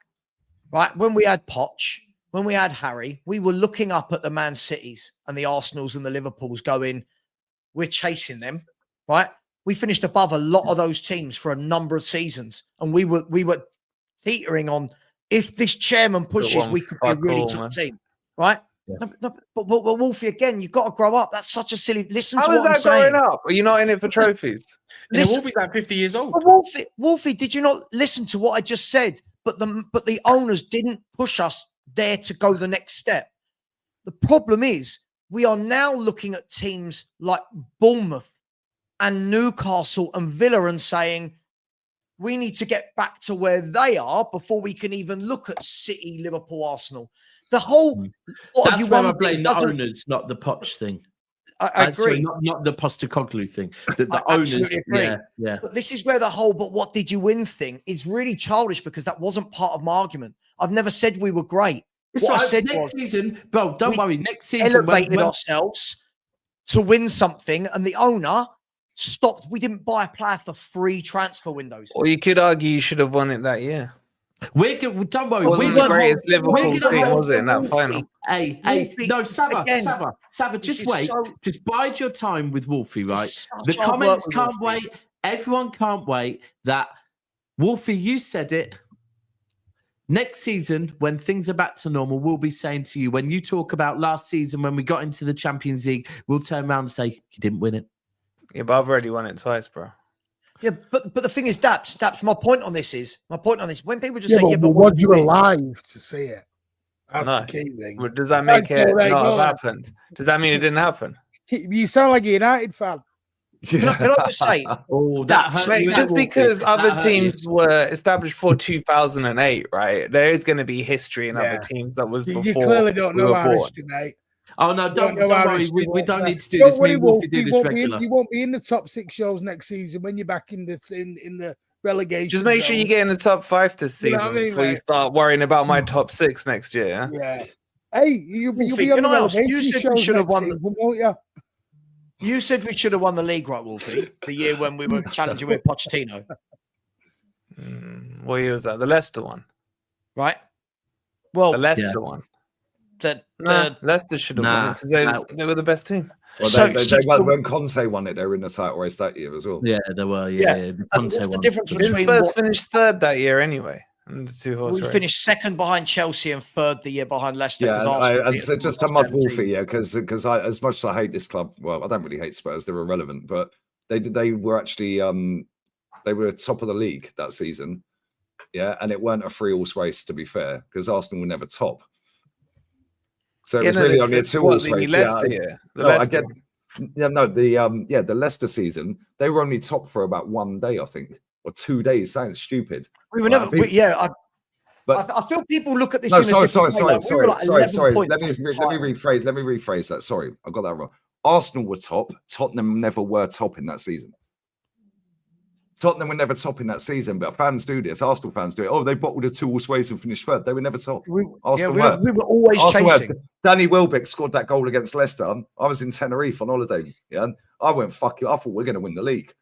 Speaker 1: right, when we had Poch, when we had Harry, we were looking up at the Man Cities and the Arsenals and the Liverpools going, we're chasing them, right? We finished above a lot of those teams for a number of seasons. And we were teetering on, if this chairman pushes, we could be a really top team, right? Yeah. But Wolfie, again, you've got to grow up. That's such a silly... Listen to what I'm saying.
Speaker 9: Growing up? Are you not in it for trophies?
Speaker 7: Wolfie's like 50 years old.
Speaker 1: Wolfie, did you not listen to what I just said? but the owners didn't push us there to go the next step. The problem is we are now looking at teams like Bournemouth and Newcastle and Villa and saying we need to get back to where they are before we can even look at City, Liverpool, Arsenal. The whole
Speaker 8: that's where I blame the owners, not the Poch thing.
Speaker 1: I agree.
Speaker 8: Sorry, not the Postecoglou thing. The owners,
Speaker 1: agree.
Speaker 8: Yeah.
Speaker 1: But this is where the whole "but what did you win" thing is really childish because that wasn't part of my argument. I've never said we were great.
Speaker 8: It's
Speaker 1: what
Speaker 8: right.
Speaker 1: I said
Speaker 8: Next
Speaker 1: was,
Speaker 8: season, bro, don't worry. Next season,
Speaker 1: elevated ourselves to win something, and the owner stopped. We didn't buy a player for 3 transfer windows.
Speaker 9: Or you could argue you should have won it that year.
Speaker 8: Don't worry.
Speaker 9: It wasn't the greatest Liverpool team, was it, in that final?
Speaker 8: Hey, no, Sava, just wait. Just bide your time with Wolfie, right? The comments can't wait. Everyone can't wait. That Wolfie, you said it. Next season, when things are back to normal, we'll be saying to you, when you talk about last season, when we got into the Champions League, we'll turn around and say, you didn't win it.
Speaker 9: Yeah, but I've already won it twice, bro.
Speaker 1: Yeah, but the thing is, Daps, my point on this is, when people just say,
Speaker 19: but was you alive to see it? That's the key thing.
Speaker 9: Well, does that make it not have happened? Does that mean it didn't happen?
Speaker 19: You sound like a United fan.
Speaker 1: Can I just say,
Speaker 9: just because other teams were established for 2008, right? There is going to be history in other teams that was before.
Speaker 19: You clearly don't know Irish, mate.
Speaker 8: Oh no! Don't worry. We don't need to do this. We will do this regular.
Speaker 19: You won't be in the top 6 shows next season when you're back in the relegation.
Speaker 9: Just make sure you get in the top 5 this season before you start worrying about my top 6 next year.
Speaker 19: Yeah. Hey, you'll be on the relegation
Speaker 1: you said we
Speaker 19: shows
Speaker 1: should have
Speaker 19: next
Speaker 1: won.
Speaker 19: season, won't you?
Speaker 1: You said we should have won the league, right, Wolfie? The year when we were challenging with Pochettino.
Speaker 9: What year was that? The Leicester one,
Speaker 1: right? Well,
Speaker 9: the Leicester one. Leicester should have won it because they were the best team.
Speaker 18: Well, when Conte won it, they were in the title race that year as well.
Speaker 8: Yeah, they were. Yeah.
Speaker 1: What's the difference
Speaker 9: Didn't
Speaker 1: between
Speaker 9: Spurs finished 3rd that year anyway? In the 2-horse race.
Speaker 1: finished 2nd behind Chelsea and 3rd the year behind Leicester.
Speaker 18: Yeah, and so just to mud Wolfie, because as much as I hate this club, well, I don't really hate Spurs; they're irrelevant. But they were actually they were top of the league that season. Yeah, and it weren't a 3-horse race, to be fair, because Arsenal were never top. So it was really only a 2-horse race. The Leicester season, they were only top for about 1 day, I think, or 2 days. Sounds stupid.
Speaker 1: We were never. I feel people look at this.
Speaker 18: No, sorry. Let me rephrase that. Sorry, I got that wrong. Arsenal were top. Tottenham never were top in that season. Tottenham were never top in that season, but fans do this. Arsenal fans do it. Oh, they bottled a 2-horse race and finished 3rd. They were never top. We were always chasing. Danny Welbeck scored that goal against Leicester. I was in Tenerife on holiday. Yeah, I went, fuck it. I thought we're going to win the league.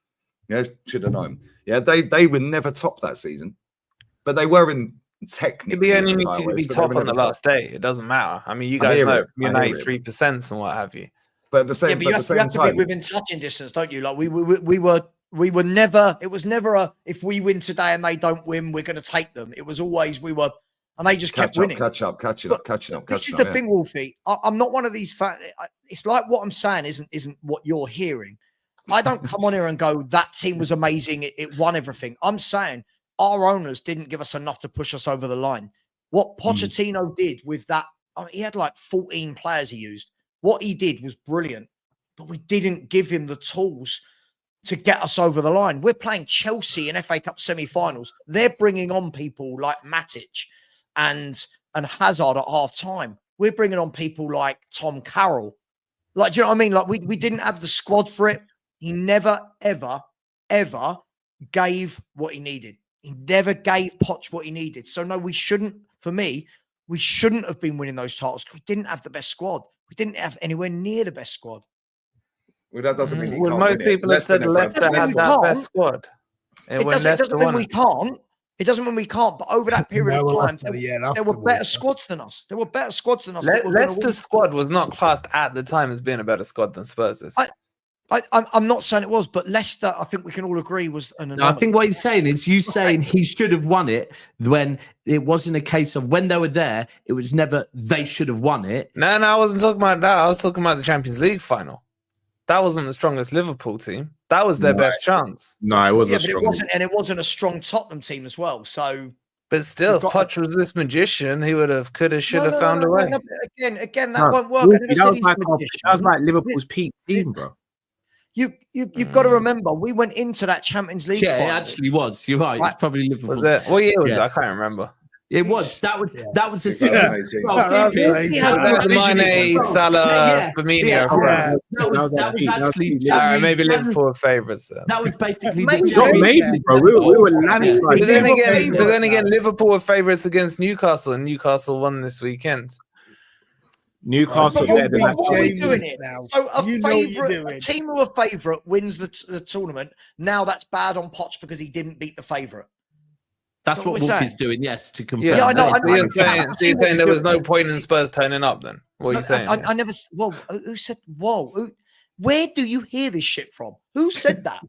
Speaker 18: Yeah, should have known. Yeah, they were never top that season, but they were in technically.
Speaker 9: You only need to be top on the last day. It doesn't matter. I mean, you guys know you're 93% and what have you.
Speaker 18: But at the same,
Speaker 1: you have to be within touching distance, don't you? Like we were never. It was never a if we win today and they don't win, we're going to take them. It was always we were, and they just kept winning.
Speaker 18: Catching up.
Speaker 1: This is the thing, Wolfie. I'm not one of these fans. It's like what I'm saying isn't what you're hearing. I don't come on here and go, that team was amazing. It won everything. I'm saying our owners didn't give us enough to push us over the line. What Pochettino did with that, he had like 14 players he used. What he did was brilliant, but we didn't give him the tools to get us over the line. We're playing Chelsea in FA Cup semi-finals. They're bringing on people like Matic and Hazard at half time. We're bringing on people like Tom Carroll. Like, do you know what I mean? Like we didn't have the squad for it. He never, ever, ever gave what he needed. He never gave Poch what he needed. So no, we shouldn't have been winning those titles because we didn't have the best squad. We didn't have anywhere near the best squad.
Speaker 18: Well, that doesn't mean
Speaker 9: most people have said Leicester had that best squad.
Speaker 1: It doesn't mean we can't. It doesn't mean we can't. But over that period of time, there were better squads than us.
Speaker 9: Leicester's squad was not classed at the time as being a better squad than Spurs'.
Speaker 1: I'm not saying it was, but Leicester, I think we can all agree, was an anomaly.
Speaker 8: No, I think what he's saying is he should have won it when it wasn't a case of when they were there, it was never they should have won it.
Speaker 9: No, I wasn't talking about that. I was talking about the Champions League final. That wasn't the strongest Liverpool team. That was their best chance.
Speaker 11: No, it wasn't.
Speaker 1: But it wasn't a strong Tottenham team as well. So
Speaker 9: But still, if Poch was this magician, he would have, could have, should have found a way.
Speaker 1: No, again, that
Speaker 11: No,
Speaker 1: won't work.
Speaker 11: Wolfie,
Speaker 1: I never
Speaker 11: that
Speaker 1: said
Speaker 11: was
Speaker 1: he's
Speaker 11: like
Speaker 1: the
Speaker 11: our-
Speaker 1: magician.
Speaker 11: that was like Liverpool's peak team, bro.
Speaker 1: You've got to remember, we went into that Champions League.
Speaker 8: Yeah, it
Speaker 1: final.
Speaker 8: actually was. You're right. It's probably Liverpool.
Speaker 9: Was it? What year was it? I can't remember.
Speaker 8: It was. That was a
Speaker 9: That
Speaker 8: Bro,
Speaker 9: was Mane, Salah, Firmino.
Speaker 8: That was actually
Speaker 9: maybe Liverpool were favourites.
Speaker 8: That was basically
Speaker 11: bro. We were landslide.
Speaker 9: But then again, Liverpool were favourites against Newcastle, and Newcastle won this weekend.
Speaker 11: Newcastle.
Speaker 1: What are we doing here? So a team who are favourite wins the tournament. Now that's bad on Poch because he didn't beat the favourite.
Speaker 8: That's what
Speaker 1: we're
Speaker 8: Wolfie's
Speaker 1: saying.
Speaker 8: doing. Yes, to confirm.
Speaker 1: Yeah, I know.
Speaker 9: So you're saying there was no point in Spurs turning up then? What are you saying?
Speaker 1: I never. Whoa, who said? Whoa, where do you hear this shit from? Who said that?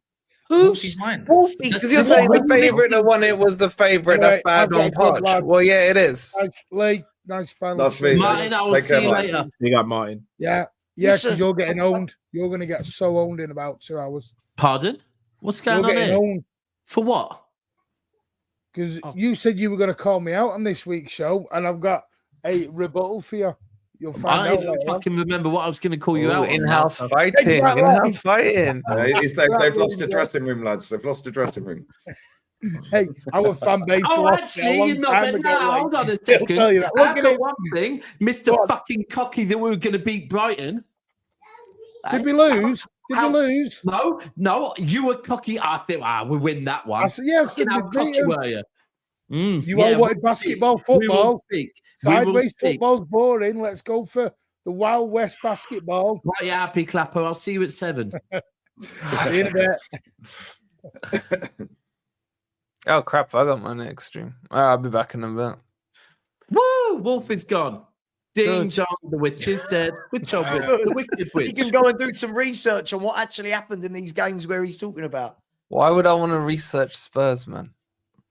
Speaker 1: Who's Wolfie?
Speaker 9: Because you're saying the favourite that won it was the favourite. That's bad on Poch. Well, yeah, it is.
Speaker 19: Nice plan.
Speaker 18: That's me.
Speaker 8: Martin, I will see you later.
Speaker 11: You got Martin.
Speaker 19: Yeah, because you're getting owned. You're going to get so owned in about 2 hours.
Speaker 8: Pardon? What's going on here?
Speaker 19: Owned.
Speaker 8: For what?
Speaker 19: Because you said you were going to call me out on this week's show, and I've got a rebuttal for you. You'll find
Speaker 8: I
Speaker 19: out.
Speaker 8: don't fucking remember what I was going to call you out.
Speaker 9: In-house fighting. In-house fighting.
Speaker 18: They've lost the dressing room, lads. They've lost the dressing room.
Speaker 19: Hey, our fan base.
Speaker 8: Actually, you're not meant now. Hold on a second.
Speaker 19: Tell you that.
Speaker 8: I've got one thing, Mr. Fucking Cocky, that we were going to beat Brighton.
Speaker 19: Did we lose? Did we lose?
Speaker 8: No, you were cocky. I think we win that one.
Speaker 19: I said, yes,
Speaker 8: How cocky were you?
Speaker 19: You all wanted basketball, football. Sideways football's boring. Let's go for the Wild West basketball.
Speaker 8: Right, you happy, Clapper. I'll see you at 7.
Speaker 19: See you in a bit.
Speaker 9: Oh crap! I got my next stream. I'll be back in a bit.
Speaker 8: Woo! Wolf is gone. Ding dong, the witch is dead. Which of it? The wicked witch.
Speaker 1: He can go and do some research on what actually happened in these games where he's talking about.
Speaker 9: Why would I want to research Spurs, man?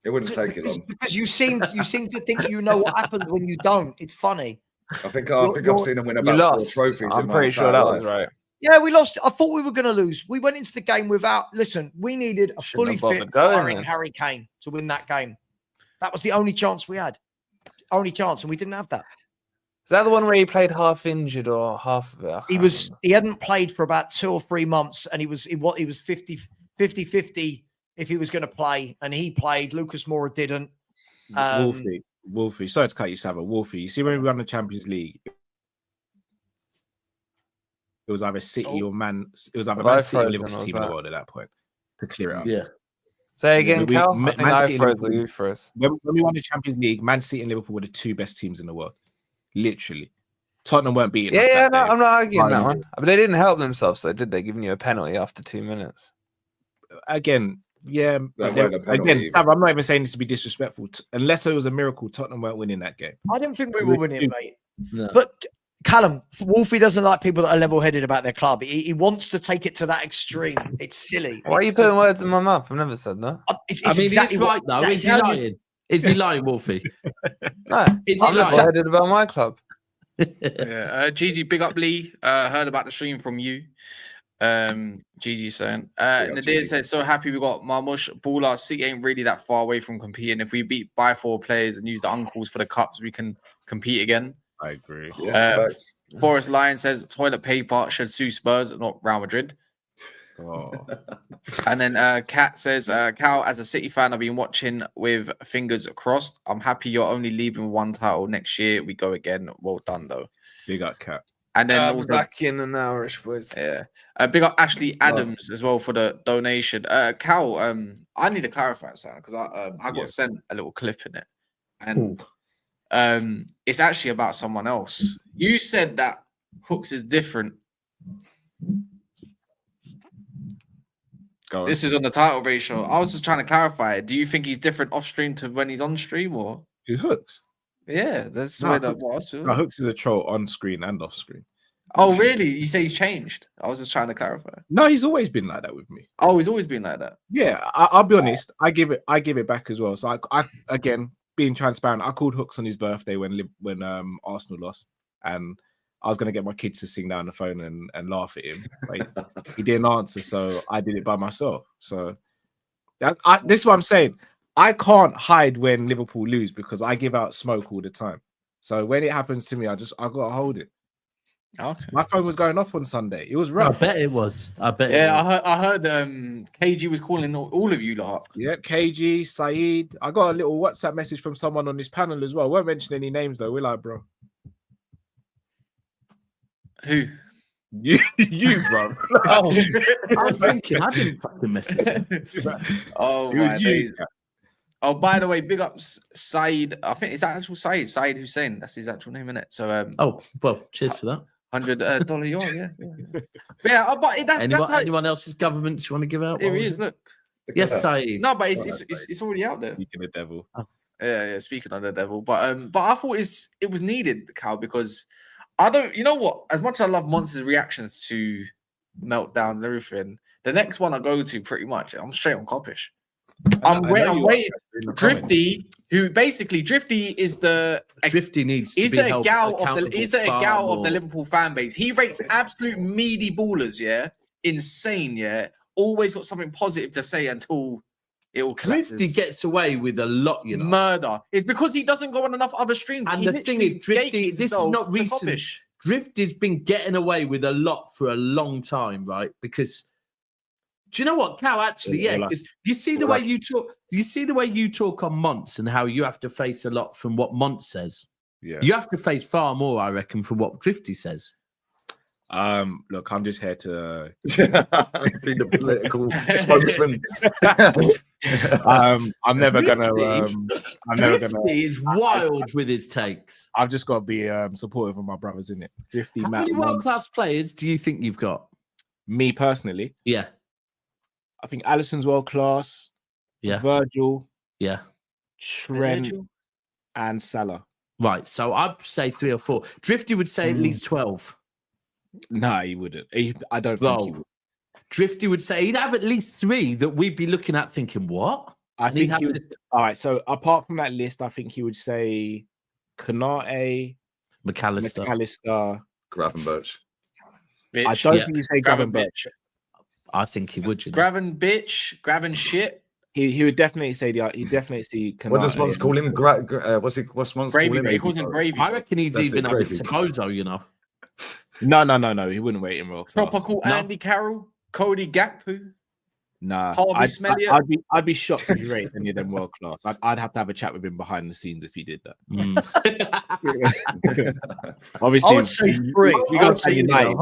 Speaker 18: It wouldn't take it long.
Speaker 1: Because you seem to think you know what happened when you don't. It's funny.
Speaker 18: I think I've seen them win
Speaker 9: You
Speaker 18: about 4
Speaker 9: lost.
Speaker 18: trophies.
Speaker 9: I'm pretty sure that was right.
Speaker 1: Yeah, we lost. I thought we were going to lose. We went into the game without. Listen, we needed a fully fit, firing Harry Kane to win that game. That was the only chance we had. Only chance, and we didn't have that.
Speaker 9: Is that the one where he played half injured or half of it?
Speaker 1: He hadn't played for about 2 or 3 months, and he was 50-50 if he was going to play, and he played. Lucas Moura didn't.
Speaker 11: Wolfie. Sorry to cut you, Sava. Wolfie. You see when we won the Champions League, it was either City or Man. It was either Man City or Liverpool's team in the world at that point to clear it up.
Speaker 8: Yeah.
Speaker 9: Say again, Cal. I think I
Speaker 11: City
Speaker 9: froze or you froze.
Speaker 11: When we won the Champions League, Man City and Liverpool were the 2 best teams in the world. Literally, Tottenham weren't beating.
Speaker 9: Yeah, no, I'm not arguing that one. But they didn't help themselves, though, did they? Giving you a penalty after 2 minutes.
Speaker 11: Again, yeah. Again, Sava, I'm not even saying this to be disrespectful. Unless it was a miracle, Tottenham weren't winning that game.
Speaker 1: I didn't think we were winning, mate.
Speaker 8: No.
Speaker 1: But Callum, Wolfie doesn't like people that are level-headed about their club. He wants to take it to that extreme. It's silly.
Speaker 9: Why are you putting words in my mouth? I've never said that.
Speaker 8: He's exactly right, though. Is he lying? Is he lying, Wolfie?
Speaker 9: No,
Speaker 8: Is he
Speaker 9: I'm not
Speaker 8: lying?
Speaker 9: excited about my club.
Speaker 7: Gigi, big up Lee. Heard about the stream from you. Gigi saying, Nadir says, so happy we got Marmush. Baller City ain't really that far away from competing. If we beat by 4 players and use the uncles for the cups, we can compete again.
Speaker 11: I agree.
Speaker 7: Forest Lion says toilet paper should sue Spurs, not Real Madrid.
Speaker 11: Oh.
Speaker 7: And then Kat says, Cal, as a City fan, I've been watching with fingers crossed. I'm happy you're only leaving 1 title next year. We go again. Well done, though.
Speaker 11: Big up, Cat.
Speaker 7: And then also,
Speaker 9: back in an hourish, boys.
Speaker 7: Yeah. Big up Ashley Adams as well for the donation. Cal, I need to clarify something because I got sent a little clip in it. And it's actually about someone else. You said that Hooks is different. This is on the title ratio. I was just trying to clarify. Do you think he's different off stream to when he's on stream, or
Speaker 11: Who Hooks?
Speaker 7: Yeah, that's the
Speaker 11: No,
Speaker 7: way that
Speaker 11: Hooks,
Speaker 7: was.
Speaker 11: no, Hooks is a troll on screen and off screen.
Speaker 7: Oh, really? You say he's changed? I was just trying to clarify.
Speaker 11: No, he's always been like that with me.
Speaker 7: Oh, he's always been like that.
Speaker 11: Yeah, I'll be honest. I give it back as well. So I again being transparent. I called Hooks on his birthday when Arsenal lost, and I was gonna get my kids to sing down the phone and laugh at him. Like, he didn't answer, so I did it by myself. So this is what I'm saying. I can't hide when Liverpool lose because I give out smoke all the time. So when it happens to me, I gotta hold it.
Speaker 14: Okay.
Speaker 11: My phone was going off on Sunday. It was
Speaker 8: I
Speaker 11: rough.
Speaker 8: bet it was.
Speaker 14: Yeah, I heard KG was calling all of you lot.
Speaker 11: Yeah, KG, Saeed. I got a little WhatsApp message from someone on this panel as well. I won't mention any names though, will I, bro?
Speaker 14: Who?
Speaker 11: You, bro.
Speaker 8: I was thinking, I didn't fucking message.
Speaker 14: Oh my days. Oh, by the way, big ups Saeed. I think it's actual Saeed Hussein. That's his actual name, isn't it? So
Speaker 8: oh well, cheers for that.
Speaker 14: $100 euro, yeah. But
Speaker 8: Anyone else's governments you want to give out?
Speaker 14: Here he is, look.
Speaker 8: Yes, Saeed.
Speaker 14: No, but it's already out there.
Speaker 11: Speaking of the devil.
Speaker 14: Oh. Yeah, speaking of the devil. But I thought it was needed, Cal, because I don't, you know what? As much as I love Monster's reactions to meltdowns and everything, the next one I go to pretty much, I'm straight on Coppish. I'm waiting. Drifty, who basically Drifty is the
Speaker 8: Drifty needs to
Speaker 14: he's
Speaker 8: be
Speaker 14: the
Speaker 8: held
Speaker 14: gal of the
Speaker 8: accountable
Speaker 14: he's the
Speaker 8: far
Speaker 14: gal of
Speaker 8: more.
Speaker 14: the Liverpool fan base. He rates absolute meaty ballers, yeah, insane, yeah. Always got something positive to say until it all collapses.
Speaker 8: Drifty gets away with a lot, you know.
Speaker 14: Murder. It's because he doesn't go on enough other streams.
Speaker 8: And
Speaker 14: He
Speaker 8: the thing
Speaker 14: literally
Speaker 8: is, Drifty,
Speaker 14: gatekeeps
Speaker 8: this is
Speaker 14: himself
Speaker 8: not
Speaker 14: to
Speaker 8: recent.
Speaker 14: Coppish.
Speaker 8: Drifty's been getting away with a lot for a long time, right? Because do you know what, Cal? Actually, yeah, because you see the way you talk. You see the way you talk on Monts and how you have to face a lot from what Mont says.
Speaker 11: Yeah,
Speaker 8: you have to face far more, I reckon, from what Drifty says.
Speaker 11: Look, I'm just here to
Speaker 18: be the political spokesman.
Speaker 11: I'm never gonna.
Speaker 8: Drifty is wild with his takes.
Speaker 11: I've just got to be supportive of my brothers, in it. Drifty,
Speaker 8: How
Speaker 11: Matt,
Speaker 8: many world-class players do you think you've got?
Speaker 11: Me personally,
Speaker 8: yeah,
Speaker 11: I think Alisson's world class.
Speaker 8: Yeah,
Speaker 11: Virgil.
Speaker 8: Yeah,
Speaker 11: Trent and Salah.
Speaker 8: Right, so I'd say 3 or 4. Drifty would say at least 12.
Speaker 11: No, he wouldn't. I don't think he would.
Speaker 8: Drifty would say he'd have at least 3 that we'd be looking at thinking, what?
Speaker 11: I think he would. All right, so apart from that list, I think he would say Konate, McAllister,
Speaker 18: Gravenberch.
Speaker 11: I don't think you say Gravenberch.
Speaker 8: I think he would.
Speaker 14: Graven shit.
Speaker 11: He would definitely say he'd definitely see Konate.
Speaker 18: What does Mons call him? What's Mons call him?
Speaker 14: He calls him Gravy.
Speaker 8: I reckon he's even up with Sabozo, you know.
Speaker 11: No. He wouldn't wait in Royal class.
Speaker 14: Tropical Andy Carroll, Cody Gakpo.
Speaker 11: Nah,
Speaker 14: Harvey
Speaker 11: I'd be shocked if he rated any of them world class. I'd have to have a chat with him behind the scenes if he did that. Obviously,
Speaker 1: I would say 3.
Speaker 11: We got to United.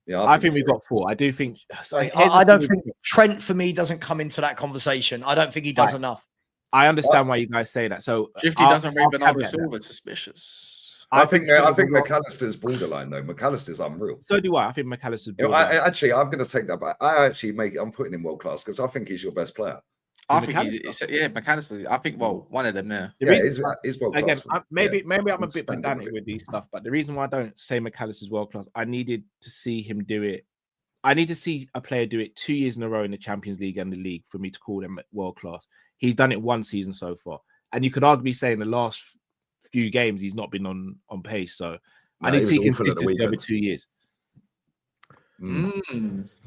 Speaker 18: Yeah,
Speaker 11: I think we've got 4. I do think.
Speaker 1: I don't think Trent for me doesn't come into that conversation. I don't think he does enough.
Speaker 11: I understand why you guys say that. So
Speaker 14: Drifty doesn't rate Bernardo Silva suspicious.
Speaker 18: I think McAllister's borderline though. McAllister's unreal.
Speaker 11: So do I. I think McAllister's
Speaker 18: borderline. I'm going to take that back. I'm putting him world class because I think he's your best player.
Speaker 14: I think McAllister. I think one of them.
Speaker 18: Yeah, he's world
Speaker 11: again.
Speaker 18: class.
Speaker 11: Maybe I'm a bit pedantic with these stuff, but the reason why I don't say McAllister's world class, I needed to see him do it. I need to see a player do it 2 years in a row in the Champions League and the league for me to call them world class. He's done it 1 season so far, and you could arguably say in the last few games he's not been on pace. So I need to see consistency over 2 years.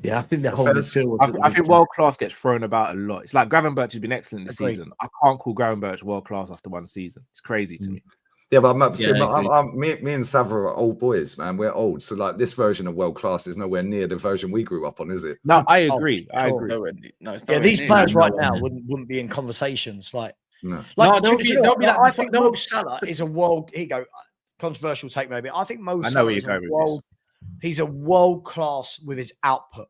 Speaker 8: Yeah, I think that whole midfield.
Speaker 11: I think world class gets thrown about a lot. It's like Gravenberch has been excellent this season. I can't call Gravenberch world class after 1 season. It's crazy to me.
Speaker 18: Yeah, but me and Savra are old boys, man. We're old, so like this version of world class is nowhere near the version we grew up on, is it?
Speaker 11: No, I agree. I agree.
Speaker 14: No,
Speaker 1: yeah, these players right now wouldn't be in conversations. Like,
Speaker 11: no.
Speaker 1: I think Mo Salah is a world. Here you go. Controversial take, maybe. I think Mo Salah is a world. He's a world class with his output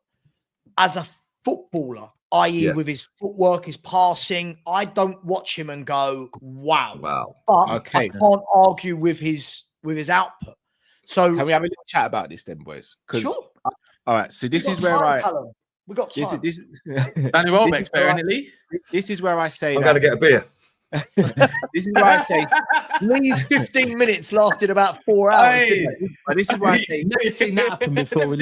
Speaker 1: as a footballer, i.e., with his footwork, his passing. I don't watch him and go, "Wow!" But I can't argue with his output. So,
Speaker 11: can we have a little chat about this, then, boys?
Speaker 1: Sure.
Speaker 11: All right. So this is where
Speaker 1: we got time.
Speaker 14: Danny Welbeck's better, isn't it?
Speaker 11: This is where I say
Speaker 18: I'm going to get a beer.
Speaker 11: This is why I say
Speaker 1: Lee's 15 minutes lasted about 4 hours.
Speaker 11: But this is why I say
Speaker 8: never seen that happen before.
Speaker 11: I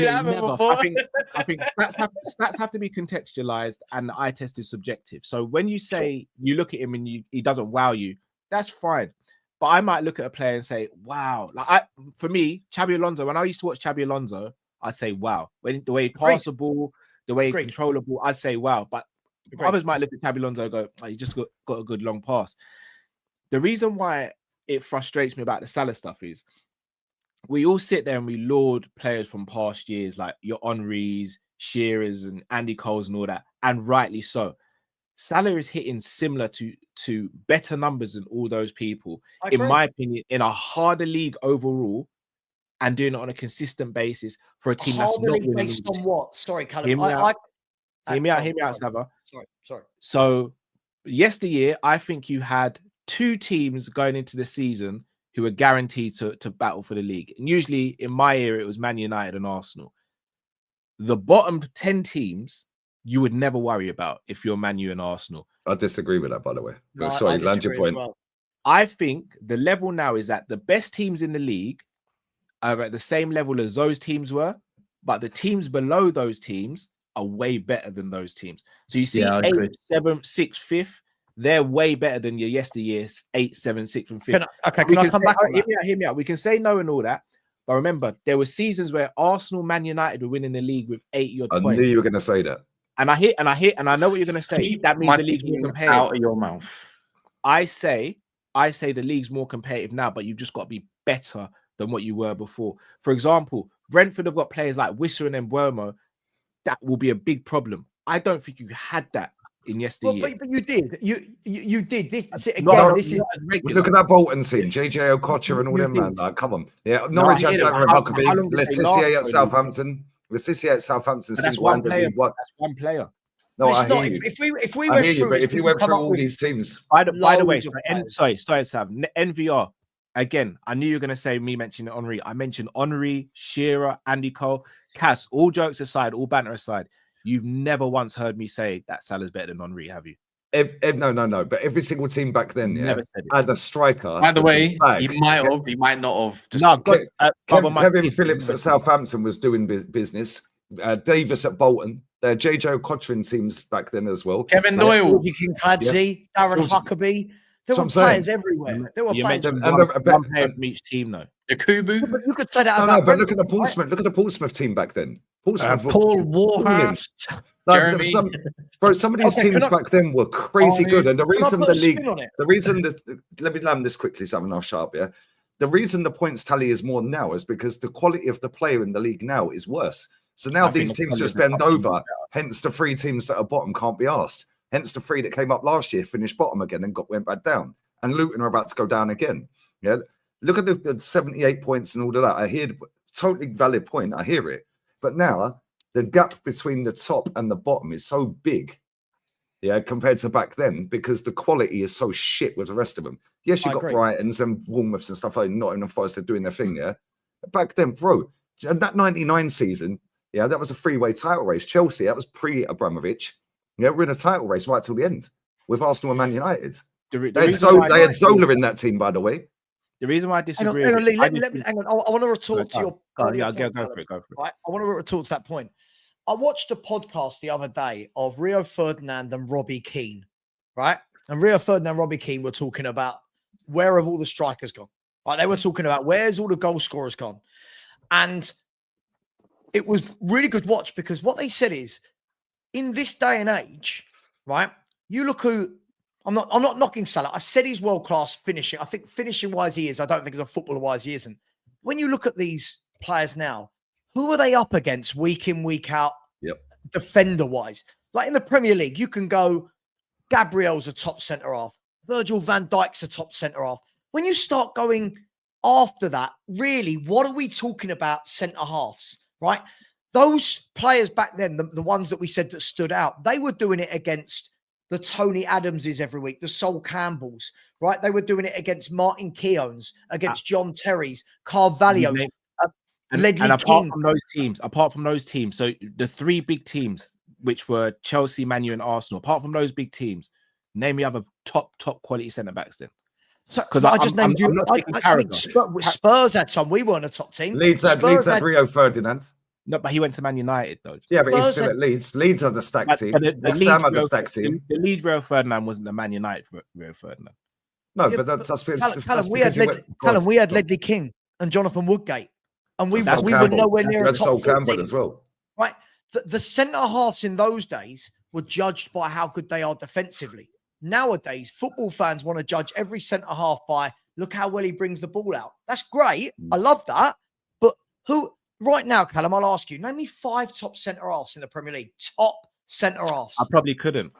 Speaker 11: think stats have to be contextualized and the eye test is subjective. So when you say you look at him and he doesn't wow you, that's fine. But I might look at a player and say, wow. Like for me, Xabi Alonso, when I used to watch Xabi Alonso, I'd say wow. When the way he passed the ball, the way he controlled the ball, I'd say wow. But Others might look at Tabby Alonso and go, oh, he just got a good long pass. The reason why it frustrates me about the Salah stuff is we all sit there and we laud players from past years like your Henrys, Shearers, and Andy Coles and all that, and rightly so. Salah is hitting similar to better numbers than all those people, in my opinion, in a harder league overall, and doing it on a consistent basis for a team that's not winning.
Speaker 1: Based on what? Sorry, Callum.
Speaker 11: Hear me out, Sava.
Speaker 1: Sorry.
Speaker 11: So yesteryear, I think you had two teams going into the season who were guaranteed to battle for the league. And usually in my era, it was Man United and Arsenal. The bottom 10 teams, you would never worry about if you're Man U and Arsenal.
Speaker 18: I disagree with that, by the way.
Speaker 1: No,
Speaker 18: sorry, land your point.
Speaker 11: Well. I think the level now is that the best teams in the league are at the same level as those teams were, but the teams below those teams are way better than those teams. So you see 8th, 7th, 6th, 5th, they're way better than your yesteryear's 8th, 7th, 6th, and 5th.
Speaker 1: Can I come back?
Speaker 11: Hear me out. We can say no and all that, but remember, there were seasons where Arsenal, Man United were winning the league with 8 points.
Speaker 18: I knew you were going to say that.
Speaker 11: And I know what you're going to say. That means the league's more competitive.
Speaker 14: Out of your mouth.
Speaker 11: I say the league's more competitive now, but you've just got to be better than what you were before. For example, Brentford have got players like Wissa and Mbeumo. That will be a big problem. I don't think you had that in yesteryear.
Speaker 1: Well, but you did. You did. This again.
Speaker 18: This is look at that Bolton team, JJ Okocha and all them, man. Like, come on. Yeah, Norwich had Huckabee, Letitia at Southampton. Letitia at Southampton.
Speaker 11: That's one player. That's one player.
Speaker 18: No, I hear you.
Speaker 1: If we went through,
Speaker 18: but if you went through all these teams,
Speaker 11: by the way, sorry, Sam. NVR. Again, I knew you were going to say me mentioning Henry. I mentioned Henry, Shearer, Andy Cole, Cass. All jokes aside, all banter aside, you've never once heard me say that Salah's better than Henry, have you?
Speaker 18: No. But every single team back then,
Speaker 11: never said it.
Speaker 18: Had a striker.
Speaker 7: By the way, he might not have.
Speaker 18: Kevin Phillips at Southampton was doing business. Davis at Bolton. JJ Okocha teams back then as well.
Speaker 7: Kevin Doyle,
Speaker 1: King Clancy, Darren Huckabee. There were players everywhere. There were players
Speaker 11: one player from each team, though.
Speaker 7: The Kubu.
Speaker 1: But you could say that about.
Speaker 18: No, but look at the Portsmouth. Look at the Portsmouth team back then. Portsmouth.
Speaker 8: Paul Warhurst.
Speaker 18: Some of these teams back then were crazy good, and the reason the league, let me land this quickly, something I'll sharp. Yeah, the reason the points tally is more now is because the quality of the player in the league now is worse. So now these teams just bend over. Hence, the 3 teams that are bottom can't be asked. Hence, the 3 that came up last year finished bottom again and went back down. And Luton are about to go down again. Yeah, look at the 78 points and all of that. I hear totally valid point. I hear it. But now the gap between the top and the bottom is so big, yeah, compared to back then, because the quality is so shit with the rest of them. Yes, you've got Brightons and Bournemouths and stuff like Nottingham Forest are doing their thing, yeah. Back then, bro, that 99 season, yeah, that was a 3-way title race. Chelsea, that was pre-Abramovich. Yeah, we're in a title race right till the end with Arsenal and Man United. They had Zola in that team, by the way.
Speaker 11: The reason why I disagree.
Speaker 1: Hang on. I want to retort to your.
Speaker 11: Go for it.
Speaker 1: Right? I want to retort to that point. I watched a podcast the other day of Rio Ferdinand and Robbie Keane, right? And Rio Ferdinand and Robbie Keane were talking about where have all the strikers gone? Right? They were talking about where's all the goal scorers gone, and it was really good watch because what they said is, in this day and age, right? You look who I'm not knocking Salah. I said he's world class finishing. I think finishing wise he is. I don't think as a footballer wise he isn't. When you look at these players now, who are they up against week in, week out, defender wise? Like in the Premier League, you can go, Gabriel's a top centre half, Virgil van Dijk's a top centre half. When you start going after that, really, what are we talking about centre halves, right? Those players back then, the ones that we said that stood out, they were doing it against the Tony Adamses every week, the Sol Campbells, right? They were doing it against Martin Keown's, against John Terry's, Carvalho's, Ledley
Speaker 11: apart
Speaker 1: King.
Speaker 11: Apart from those teams, so the 3 big teams, which were Chelsea, Man U, and Arsenal, apart from those big teams, name me other top quality centre backs then.
Speaker 1: Because I just named you. I think Spurs had some. We weren't a top team.
Speaker 18: Leeds had Rio Ferdinand.
Speaker 11: No, but he went to Man United though.
Speaker 18: Yeah, but he's still at Leeds. Leeds are the stacked team. The
Speaker 11: Leeds Rio Ferdinand wasn't the Man United Rio Ferdinand.
Speaker 18: No, but that's
Speaker 1: Callum, we had Ledley King and Jonathan Woodgate, and we were nowhere near a top 14
Speaker 18: as well.
Speaker 1: Right, the centre halves in those days were judged by how good they are defensively. Nowadays, football fans want to judge every centre half by look how well he brings the ball out. That's great. I love that. But who right now, Callum, I'll ask you, name me 5 top centre halves in the Premier League. Top centre halves.
Speaker 11: I probably couldn't.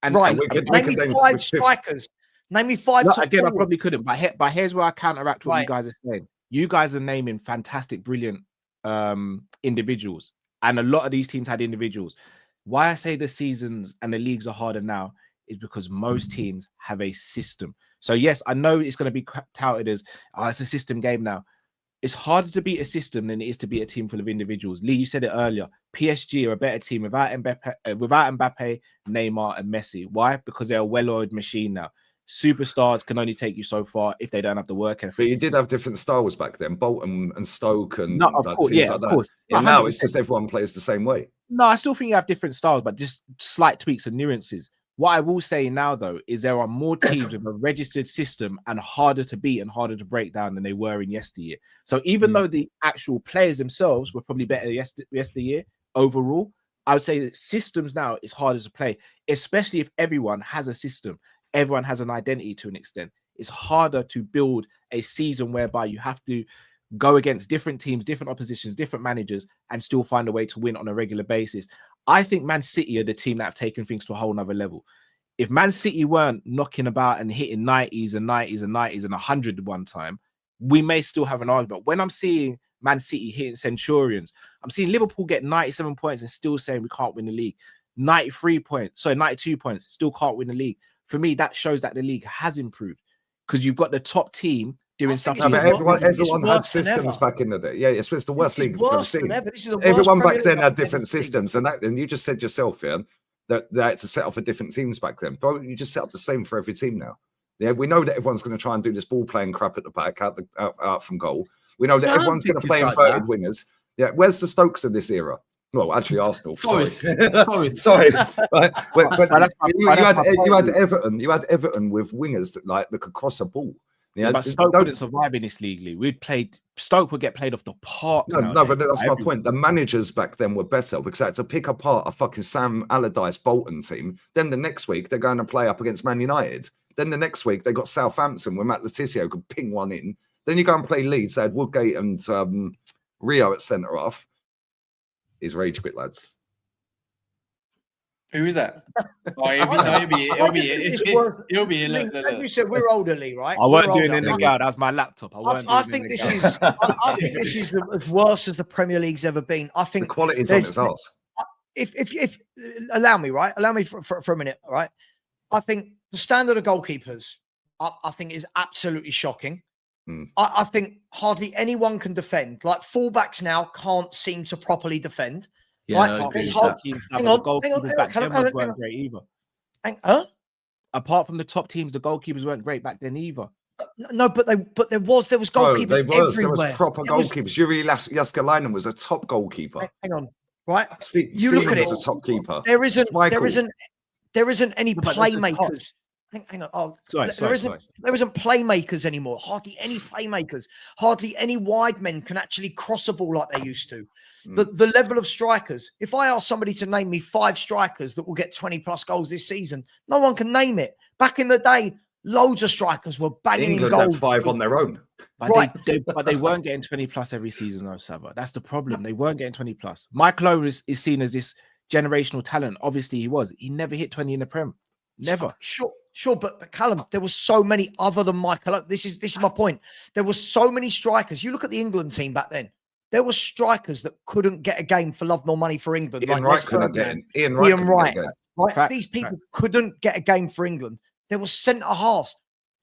Speaker 11: And
Speaker 1: right.
Speaker 11: and
Speaker 1: name me 5 strikers. Name me 5 top
Speaker 11: again,
Speaker 1: forward.
Speaker 11: I probably couldn't. But here's where I counteract what you guys are saying. You guys are naming fantastic, brilliant individuals. And a lot of these teams had individuals. Why I say the seasons and the leagues are harder now is because most teams have a system. So yes, I know it's going to be touted as, oh, it's a system game now. It's harder to beat a system than it is to beat a team full of individuals. Lee, you said it earlier. PSG are a better team without Mbappe, Neymar, and Messi. Why? Because they're a well-oiled machine now. Superstars can only take you so far if they don't have the work ethic.
Speaker 18: But you did have different styles back then, Bolton and Stoke and
Speaker 11: no, of course,
Speaker 18: teams
Speaker 11: yeah,
Speaker 18: like
Speaker 11: of course.
Speaker 18: that. And
Speaker 11: 100%.
Speaker 18: now it's just everyone plays the same way.
Speaker 11: No, I still think you have different styles, but just slight tweaks and nuances. What I will say now, though, is there are more teams with a registered system and harder to beat and harder to break down than they were in yesteryear. So even though the actual players themselves were probably better yesteryear overall, I would say that systems now is harder to play, especially if everyone has a system. Everyone has an identity to an extent. It's harder to build a season whereby you have to go against different teams, different oppositions, different managers, and still find a way to win on a regular basis. I think Man City are the team that have taken things to a whole nother level. If Man City weren't knocking about and hitting 90s and 90s and 90s and 100 at one time, we may still have an argument. When I'm seeing Man City hitting Centurions, I'm seeing Liverpool get 97 points and still saying we can't win the league. 92 points, still can't win the league. For me, that shows that the league has improved because you've got the top team doing stuff.
Speaker 18: No, but everyone had systems back in the day. Yeah, it's the worst league you've ever seen. Everyone back then had different systems, and you just said yourself, yeah, that they had to set off for different teams back then. But you just set up the same for every team now. Yeah, we know that everyone's going to try and do this ball playing crap at the back, out from goal. We know that everyone's going to play inverted wingers. Yeah, where's the Stokes in this era? Well, actually, Arsenal. Sorry. Right. You had Everton. You had Everton with wingers that could cross a ball.
Speaker 11: Yeah, but Stoke wouldn't survive in this league. Stoke would get played off the park.
Speaker 18: No, but that's my point. The managers back then were better because they had to pick apart a fucking Sam Allardyce Bolton team. Then the next week they're going to play up against Man United. Then the next week they got Southampton where Matt Letizia could ping one in. Then you go and play Leeds. They had Woodgate and Rio at centre half. He's rage quit, lads.
Speaker 7: Who is that? Oh, it'll be.
Speaker 1: Like you said, we're older, Lee, right?
Speaker 11: I weren't doing it in the guard. That was my laptop.
Speaker 1: I think this is as worse as the Premier League's ever been. I think
Speaker 18: the quality's on its arse.
Speaker 1: If allow me for a minute, right? I think the standard of goalkeepers, I think, is absolutely shocking. I think hardly anyone can defend. Like fullbacks now can't seem to properly defend.
Speaker 11: Yeah,
Speaker 1: right?
Speaker 11: It's hard. Hang on. Great either. Apart from the top teams, the goalkeepers weren't great back then either.
Speaker 1: No, but there was goalkeepers everywhere.
Speaker 18: There was proper goalkeepers. Yuri Jaskalainen was a top goalkeeper.
Speaker 1: Hang on, right?
Speaker 18: You look at it. A top keeper.
Speaker 1: There isn't any playmakers. Hang on. Oh, there isn't playmakers anymore. Hardly any playmakers. Hardly any wide men can actually cross a ball like they used to. The level of strikers. If I ask somebody to name me 5 strikers that will get 20+ goals this season, no one can name it. Back in the day, loads of strikers were banging in goals.
Speaker 18: 5 on their own.
Speaker 11: But they weren't getting 20+ every season, though, Sava. That's the problem. They weren't getting 20+. Michael Owen is seen as this generational talent. Obviously, he was. He never hit 20 in the Prem. Never.
Speaker 1: Sure, but Callum, there were so many other than Michael. This is my point. There were so many strikers. You look at the England team back then. There were strikers that couldn't get a game for love nor money for England.
Speaker 18: Ian Wright couldn't get in. Ian Wright.
Speaker 1: Right? These people couldn't get a game for England. There were centre halves.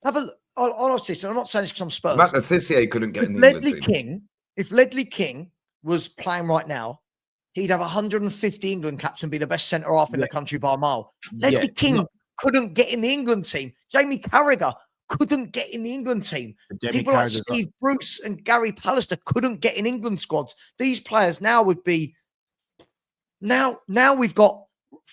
Speaker 1: Have a look. Honestly, so I'm not saying this because I'm Spurs.
Speaker 18: Matt Letizia couldn't get in the England
Speaker 1: team. If Ledley King was playing right now, he'd have 150 England caps and be the best centre half in the country by a mile. Ledley King couldn't get in the England team. Jamie Carragher couldn't get in the England team. People like Steve Bruce and Gary Pallister couldn't get in England squads. These players now would be now we've got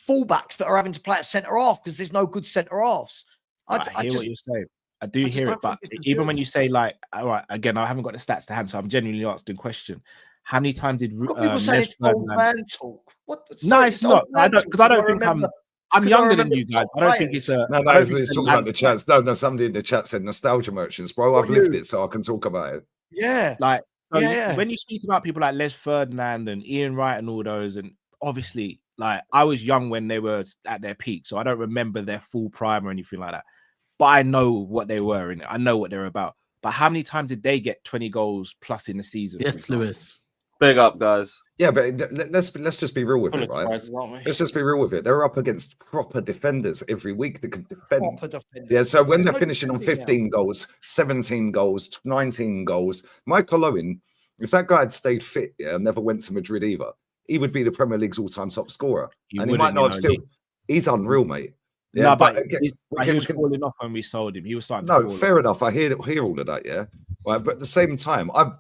Speaker 1: fullbacks that are having to play at centre half because there's no good centre halves.
Speaker 11: I hear what you're saying. I do hear it, but even when you say all right, again, I haven't got the stats to hand, so I'm genuinely asking a question. how many times did
Speaker 1: People say it's old man talk. What?
Speaker 11: No, it's not. I don't because I don't think I'm younger than you guys. I don't think it's a.
Speaker 18: No, it's talking about the chats. No, somebody in the chat said nostalgia merchants, bro. I've lived it, so I can talk about it.
Speaker 1: Yeah,
Speaker 11: like when you speak about people like Les Ferdinand and Ian Wright and all those, and obviously, like I was young when they were at their peak, so I don't remember their full prime or anything like that. But I know what they were and I know what they're about. But how many times did they get 20 goals plus in the season?
Speaker 8: Yes, Lewis.
Speaker 20: Big up, guys.
Speaker 18: Yeah, but let's just be real with it, right? Let's just be real with it. They're up against proper defenders every week that can defend.
Speaker 1: Proper defenders.
Speaker 18: Yeah, so when they're finishing on 15 goals, 17 goals, 19 goals, Michael Owen, if that guy had stayed fit, and never went to Madrid either, he would be the Premier League's all-time top scorer. And he might not have still. He's unreal, mate. Yeah,
Speaker 11: no, but he was falling off when we sold him. He was starting.
Speaker 18: No, fair enough. I hear all of that. Yeah, right. But at the same time, I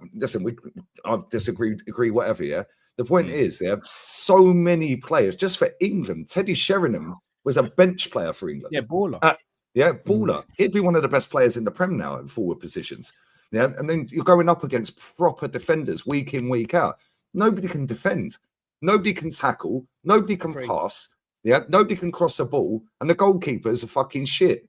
Speaker 18: agree, whatever. Yeah. The point is, so many players just for England. Teddy Sheringham was a bench player for England.
Speaker 11: Yeah, baller.
Speaker 18: Baller. He'd be one of the best players in the Prem now at forward positions. Yeah, and then you're going up against proper defenders week in, week out. Nobody can defend. Nobody can tackle. Nobody can pass. Yeah, nobody can cross a ball, and the goalkeepers are fucking shit.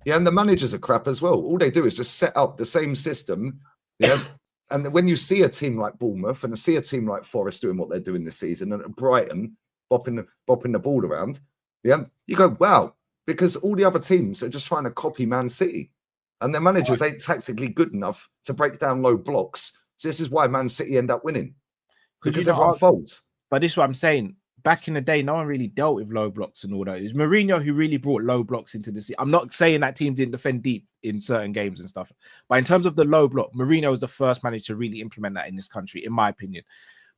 Speaker 18: Yeah, and the managers are crap as well. All they do is just set up the same system. Yeah, and when you see a team like Bournemouth and see a team like Forest doing what they're doing this season, and Brighton bopping the ball around, yeah, you go, wow, because all the other teams are just trying to copy Man City, and their managers ain't tactically good enough to break down low blocks. So this is why Man City end up winning, because everyone folds.
Speaker 11: But this is what I'm saying. Back in the day, no one really dealt with low blocks and all that. It was Mourinho who really brought low blocks into the season. I'm not saying that team didn't defend deep in certain games and stuff, but in terms of the low block, Mourinho was the first manager to really implement that in this country, in my opinion.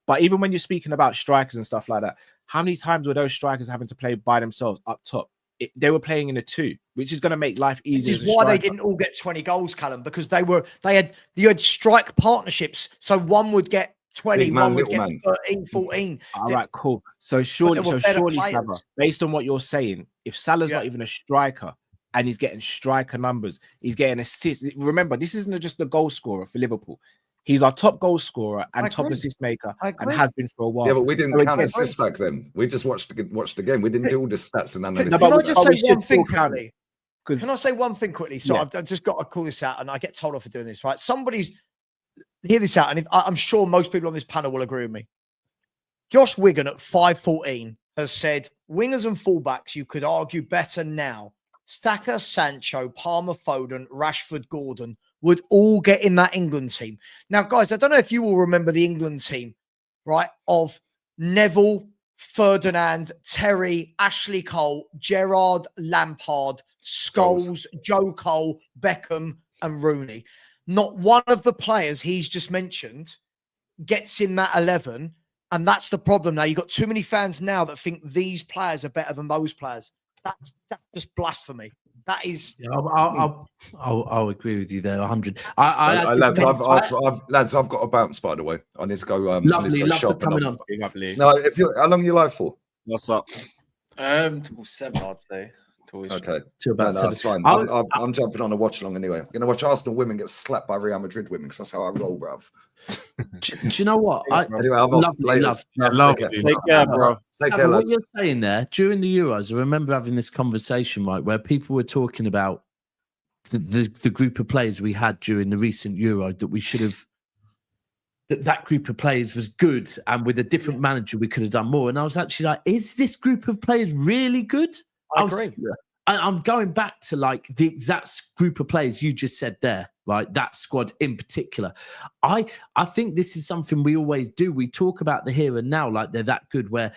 Speaker 11: But even when you're speaking about strikers and stuff like that, how many times were those strikers having to play by themselves up top? They were playing in a two, which is going to make life easier.
Speaker 1: This is why they didn't all get 20 goals, Callum, because you had strike partnerships. So one would get 20, one would get 13, 14.
Speaker 11: All right, cool. So surely, Saba, based on what you're saying, if Salah's not even a striker and he's getting striker numbers, he's getting assists. Remember, this isn't just the goal scorer for Liverpool. He's our top goal scorer and top assist maker, and has been for a while.
Speaker 18: Yeah, but we didn't count assists back then. We just watched the game. We didn't do all the stats and analysis.
Speaker 1: Can I just say one thing quickly? Can I say one thing quickly? So I've just got to call this out, and I get told off for doing this, right? Somebody's hear this out, and I'm sure most people on this panel will agree with me. Josh Wigan at 5'14" has said, wingers and fullbacks, you could argue better now. Saka, Sancho, Palmer, Foden, Rashford, Gordon would all get in that England team. Now, guys, I don't know if you will remember the England team, right, of Neville, Ferdinand, Terry, Ashley Cole, Gerrard, Lampard, Scholes, Joe Cole, Beckham, and Rooney. Not one of the players he's just mentioned gets in that 11. And that's the problem now. You've got too many fans now that think these players are better than those players. That's just blasphemy. That is.
Speaker 8: Yeah, I'll agree with you there. 100.
Speaker 18: Lads, I've got a bounce, by the way. I need to go.
Speaker 8: Lovely, love for coming on.
Speaker 18: No, how long are you live for?
Speaker 20: What's up?
Speaker 12: Till 7, I'd say.
Speaker 18: Okay.
Speaker 8: To about 7.
Speaker 18: That's fine. I'm jumping on a watch along anyway. I'm going to watch Arsenal women get slapped by Real Madrid women because that's how I roll, bruv.
Speaker 8: Do you know what?
Speaker 18: Anyway, I'm
Speaker 8: lovely.
Speaker 20: Take care, bro.
Speaker 18: Take care,
Speaker 8: what
Speaker 18: lads.
Speaker 8: you're saying there, during the Euros, I remember having this conversation, right, where people were talking about the group of players we had during the recent Euro that we should have. That group of players was good, and with a different manager, we could have done more. And I was actually like, is this group of players really good?
Speaker 1: I agree.
Speaker 8: I'm going back to like the exact group of players you just said there, right? That squad in particular. I think this is something we always do. We talk about the here and now like they're that good, where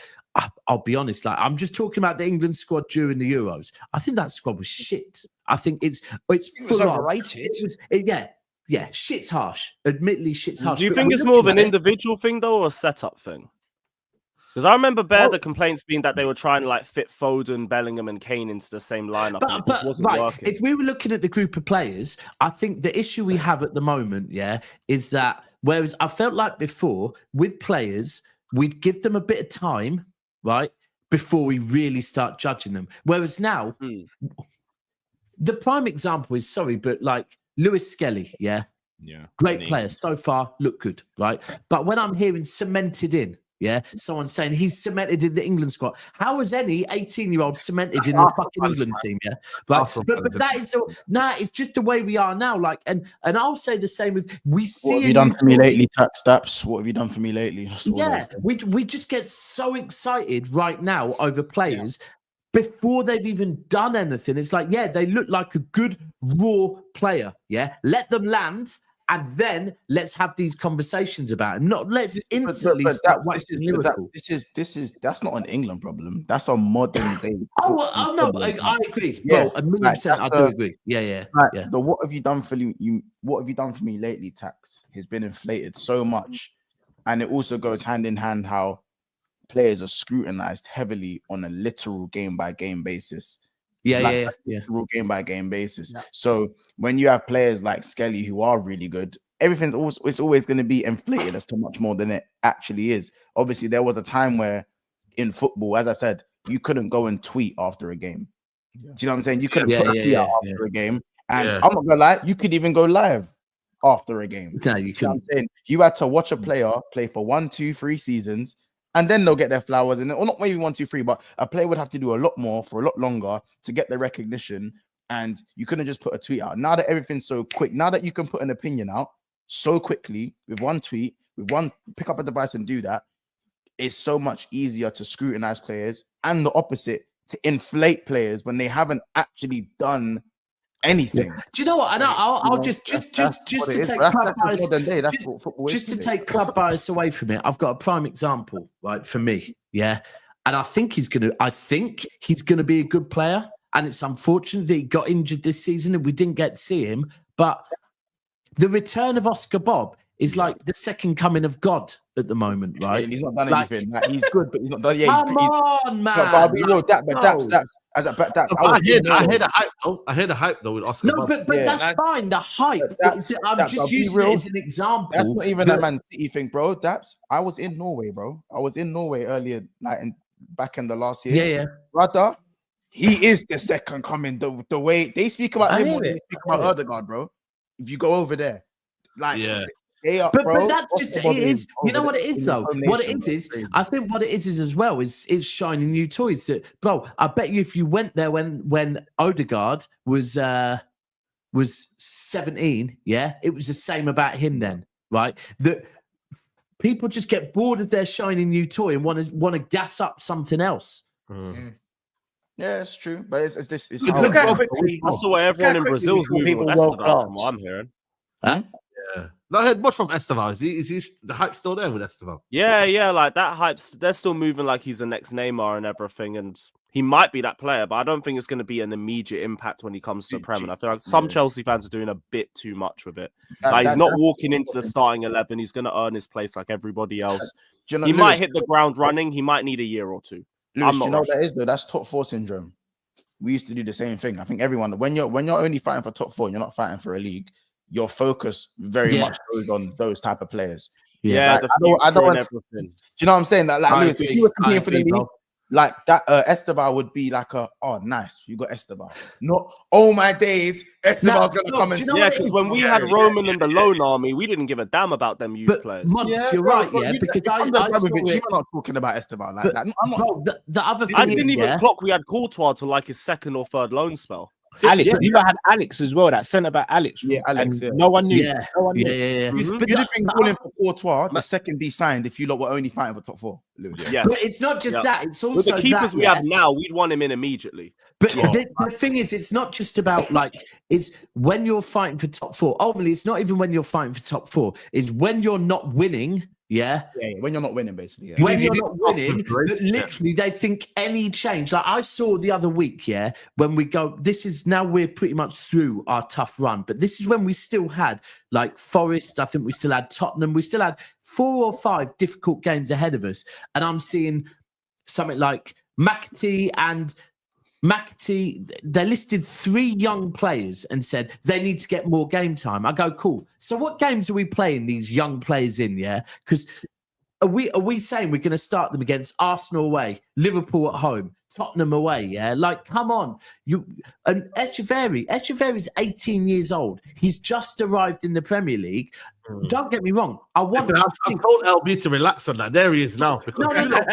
Speaker 8: I'll be honest, like I'm just talking about the England squad during the Euros. I think that squad was shit. I think it's full
Speaker 1: overrated.
Speaker 8: Yeah, shit's harsh. Admittedly, shit's harsh.
Speaker 20: Do you think it's more of an individual thing though, or a setup thing? Because I remember the complaints being that they were trying to like fit Foden, Bellingham, and Kane into the same lineup, and it just wasn't working.
Speaker 8: If we were looking at the group of players, I think the issue we have at the moment, is that whereas I felt like before with players, we'd give them a bit of time, right, before we really start judging them. Whereas now, the prime example is but like Lewis Skelly,
Speaker 11: Yeah.
Speaker 8: Great players so far, look good, right? But when I'm hearing cemented in, someone saying he's cemented in the England squad. How is any 18-year-old cemented in the fucking England team? Yeah, right. But that is it's just the way we are now. Like, and I'll say the same with we see.
Speaker 3: What have you done for me lately, Tax Staps? What have you done for me lately?
Speaker 8: We just get so excited right now over players. Before they've even done anything, it's like, they look like a good raw player. Yeah, let them land, and then let's have these conversations about it. Not let's instantly start waxing Liverpool.
Speaker 3: That's not an England problem. That's a modern day.
Speaker 8: No, I agree. Bro, 1,000,000%. I do agree. Yeah.
Speaker 3: The what have you done for you? What have you done for me lately? Tax has been inflated so much, and it also goes hand in hand how players are scrutinized heavily on a literal game-by-game basis. Literal game-by-game basis. Yeah. So when you have players like Skelly who are really good, it's always going to be inflated as to much more than it actually is. Obviously, there was a time where in football, as I said, you couldn't go and tweet after a game. Do you know what I'm saying? You couldn't put a tweet out after a game. And I'm not gonna lie, you could even go live after a game.
Speaker 8: No, you couldn't.
Speaker 3: You had to watch a player play for 1, 2, 3 seasons. And then they'll get their flowers, or not maybe 1, 2, 3, but a player would have to do a lot more for a lot longer to get the recognition. And you couldn't just put a tweet out. Now that everything's so quick, now that you can put an opinion out so quickly with one tweet, pick up a device and do that, it's so much easier to scrutinize players, and the opposite, to inflate players when they haven't actually done anything.
Speaker 8: Do you know what? And I'll just to take club bias away from it. I've got a prime example, right, for me. Yeah. And I think he's gonna be a good player. And it's unfortunate that he got injured this season and we didn't get to see him. But the return of Oscar Bob is like the second coming of God at the moment, right?
Speaker 3: He's not done anything. Like, he's good, but he's not done.
Speaker 8: Come on, man.
Speaker 3: But I'll be real,
Speaker 2: I hear the hype though with Oscar.
Speaker 8: No, but that's fine. The hype. I'm just using it as an example.
Speaker 3: That's not even a Man City thing, bro. I was in Norway, bro. I was in Norway earlier, back in the last year.
Speaker 8: Yeah.
Speaker 3: Brother, he is the second coming. The way they speak about him, when they speak about Odegaard, bro. If you go over there, they are,
Speaker 8: but that's just it is. You know what it is though. What it is I think what it is as well is shining new toys. That, bro, I bet you if you went there when Odegaard was 17, it was the same about him then, right? That people just get bored of their shiny new toy and want to gas up something else.
Speaker 3: Yeah, it's true, but it's this.
Speaker 20: Look how quickly. That's the way everyone in Brazil's moving with Esteban, from what I'm hearing.
Speaker 2: Huh? Yeah. Not heard much from Esteban. Is he the hype still there with Esteban?
Speaker 20: Yeah, like that hype's they're still moving like he's the next Neymar and everything, and he might be that player, but I don't think it's going to be an immediate impact when he comes to the Prem. And I feel like some Chelsea fans are doing a bit too much with it. He's not walking into the starting 11. He's going to earn his place like everybody else. He might hit the ground running. He might need a year or two.
Speaker 3: Lewis, you know what that is though? That's top 4 syndrome. We used to do the same thing. I think everyone, when you're only fighting for top 4, you're not fighting for a league. Your focus very much goes on those type of players.
Speaker 20: Yeah,
Speaker 3: I don't want everything. Do you know what I'm saying? Like Lewis, if you were competing for the league, like that, Esteban would be like nice, you got Esteban. Not my days, Esteban's gonna come and
Speaker 20: because when we had Roman in the loan army, we didn't give a damn about them youth players.
Speaker 8: You're right, because
Speaker 3: I'm not talking about Esteban like that.
Speaker 8: The other thing
Speaker 20: I didn't even clock we had Courtois to like his second or third loan spell.
Speaker 11: Alex, you had Alex as well, that centre back Alex.
Speaker 3: Yeah, Alex.
Speaker 11: No one knew.
Speaker 8: Yeah.
Speaker 3: You'd have been calling for Courtois the second he signed if you lot were only fighting for top 4.
Speaker 20: Yes.
Speaker 8: But it's not just that. It's also
Speaker 20: with the keepers we have now, we'd want him in immediately.
Speaker 8: But the thing is, it's not just about it's when you're fighting for top 4. Ultimately, it's not even when you're fighting for top 4. It's when you're not winning. Yeah,
Speaker 3: when you're not winning, basically. Yeah.
Speaker 8: When you're not winning, literally they think any change. Like I saw the other week, when we go, this is now we're pretty much through our tough run, but this is when we still had like Forest, I think we still had Tottenham, we still had 4 or 5 difficult games ahead of us. And I'm seeing something like McAtee, they listed 3 young players and said they need to get more game time. I go, cool. So what games are we playing these young players in? Yeah, because are we saying we're going to start them against Arsenal away, Liverpool at home, Tottenham away, yeah? Like, come on. And Echeverry's 18 years old. He's just arrived in the Premier League. Don't get me wrong. I
Speaker 2: told LB to relax on that. There he is now. Because
Speaker 8: no.
Speaker 2: Remember that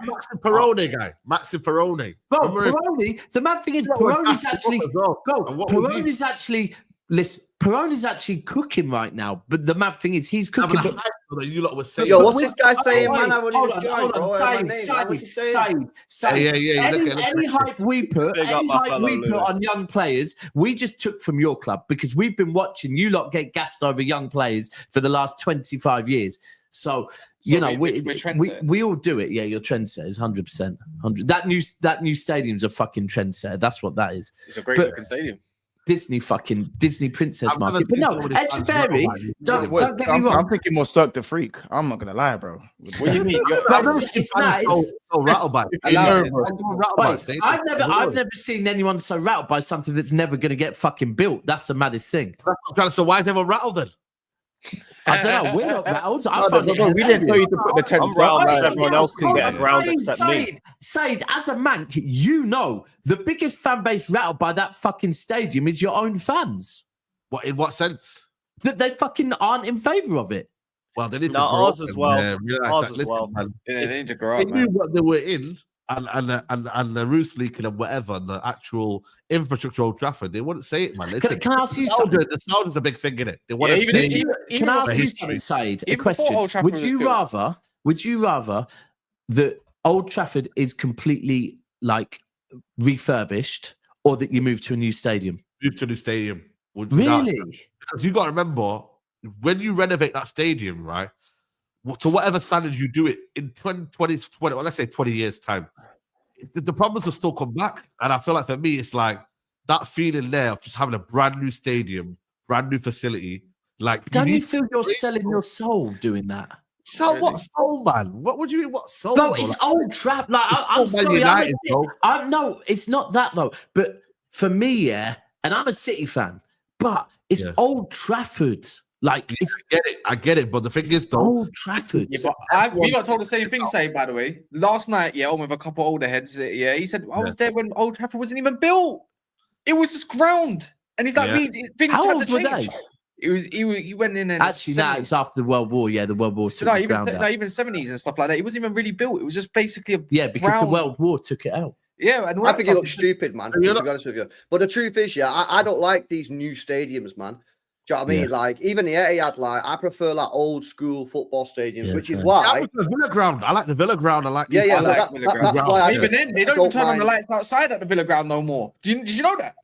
Speaker 2: Maxi Perone guy. Maxi Perone.
Speaker 8: Bro, Perone, the mad thing is, Perone's actually cooking right now. But the mad thing is, he's cooking.
Speaker 2: You lot were saying.
Speaker 10: Yo, what's this guy saying, man? I want to join, bro.
Speaker 8: Said. Any hype we put on young players, we just took from your club because we've been watching you lot get gassed over young players for the last 25 years. So you know, we all do it. Yeah, your trendsetters, 100%. That new stadium's a fucking trendsetter. That's what that is.
Speaker 7: It's a great looking stadium.
Speaker 8: Disney princess market. But no, Echeverry, don't get me wrong.
Speaker 3: I'm thinking more Cirque du Freak. I'm not gonna lie, bro.
Speaker 8: What do you mean? It's nice.
Speaker 2: So rattled by it.
Speaker 8: I've never seen anyone so rattled by something that's never gonna get fucking built. That's the maddest thing.
Speaker 2: So why is everyone rattled then?
Speaker 8: I don't know. We're not rattled.
Speaker 3: We didn't tell you to put the tent.
Speaker 20: I'm rattled as everyone else can get a ground except me.
Speaker 8: Said, as a Manc, you know the biggest fan base rattled by that fucking stadium is your own fans.
Speaker 2: What? In what sense?
Speaker 8: That they fucking aren't in favour of it.
Speaker 2: Well, they need to grow
Speaker 20: ours
Speaker 2: up
Speaker 20: as well.
Speaker 2: Ours as well.
Speaker 7: Yeah, they need to grow up.
Speaker 2: They knew what they were in. And the roofs leaking and whatever, and the actual infrastructure of Old Trafford, they wouldn't say it, man. Listen,
Speaker 8: can I ask you something?
Speaker 2: The sound is a big thing in it. They want to stay.
Speaker 8: Can I ask you something, Said? A question. Would you rather that Old Trafford is completely like refurbished, or that you move to a new stadium?
Speaker 2: Move to a new stadium.
Speaker 8: Really?
Speaker 2: Because you got to remember, when you renovate that stadium, right? To whatever standard you do it in 20, well, let's say 20 years' time, the problems will still come back. And I feel like for me, it's like that feeling there of just having a brand new stadium, brand new facility. Like,
Speaker 8: don't you feel you're selling your soul doing that?
Speaker 2: So what soul, man? What would you mean? What soul?
Speaker 8: No, it's Old Trafford. Like, I'm sorry. No, it's not that though. But for me, yeah, and I'm a City fan, but it's Old Trafford. Like,
Speaker 2: I get it, but the thing is,
Speaker 8: Old Trafford.
Speaker 7: Yeah, but we got told the same thing, by the way. Last night, on with a couple older heads, he said, I was there when Old Trafford wasn't even built. It was just ground. And he's like, things had to change. He went in and
Speaker 8: actually, now it's after the World War. Yeah, the World War.
Speaker 7: So even 70s and stuff like that. It wasn't even really built. It was just basically
Speaker 8: because the World War took it out.
Speaker 7: Yeah, and
Speaker 10: I think it looks stupid, man. To be honest with you, but the truth is, I don't like these new stadiums, man. Do you know what I mean? Like, even the Etihad, I prefer like old school football stadiums, which is why
Speaker 2: the Villa ground. I like the Villa ground. I like
Speaker 10: Villa ground.
Speaker 7: That's why even then they don't even turn on the lights outside at the Villa ground no more. Did you know that?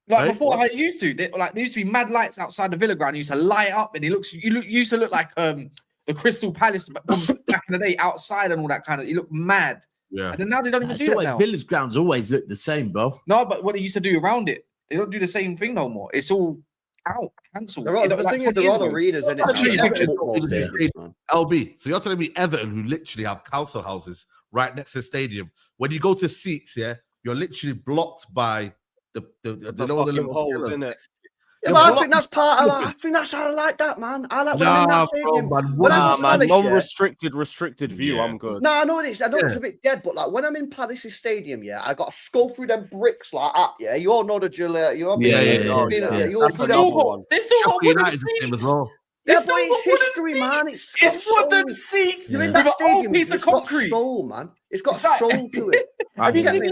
Speaker 7: Like before, how it used to. There used to be mad lights outside the Villa ground. It used to light up, and used to look like the Crystal Palace back in the day outside and all that kind of. You look mad.
Speaker 2: Yeah.
Speaker 7: And then now they don't even do that now.
Speaker 8: Villa's grounds always look the same, bro.
Speaker 7: No, but what they used to do around it, they don't do the same thing no more. It's all out, cancelled.
Speaker 10: The thing is, they're all arenas, and
Speaker 2: LB. So you're telling me Everton, who literally have council houses right next to the stadium, when you go to seats, you're literally blocked by the little
Speaker 20: holes in it.
Speaker 10: Yeah, but I think that's part of. I think that's how I like that, man. I like when I'm in that stadium.
Speaker 20: Man, non-restricted view. Yeah. I'm good.
Speaker 10: No, I know it's a bit dead, but like when I'm in Palace's stadium, I got to go through them bricks like that. Yeah, you all know the drill. You all
Speaker 7: They still got wooden seats.
Speaker 10: Yeah, but it's history, man.
Speaker 7: It's wooden seats.
Speaker 10: You're in that stadium.
Speaker 7: Piece of concrete.
Speaker 10: Soul, man. It's got soul to it.
Speaker 7: Have you seen
Speaker 10: the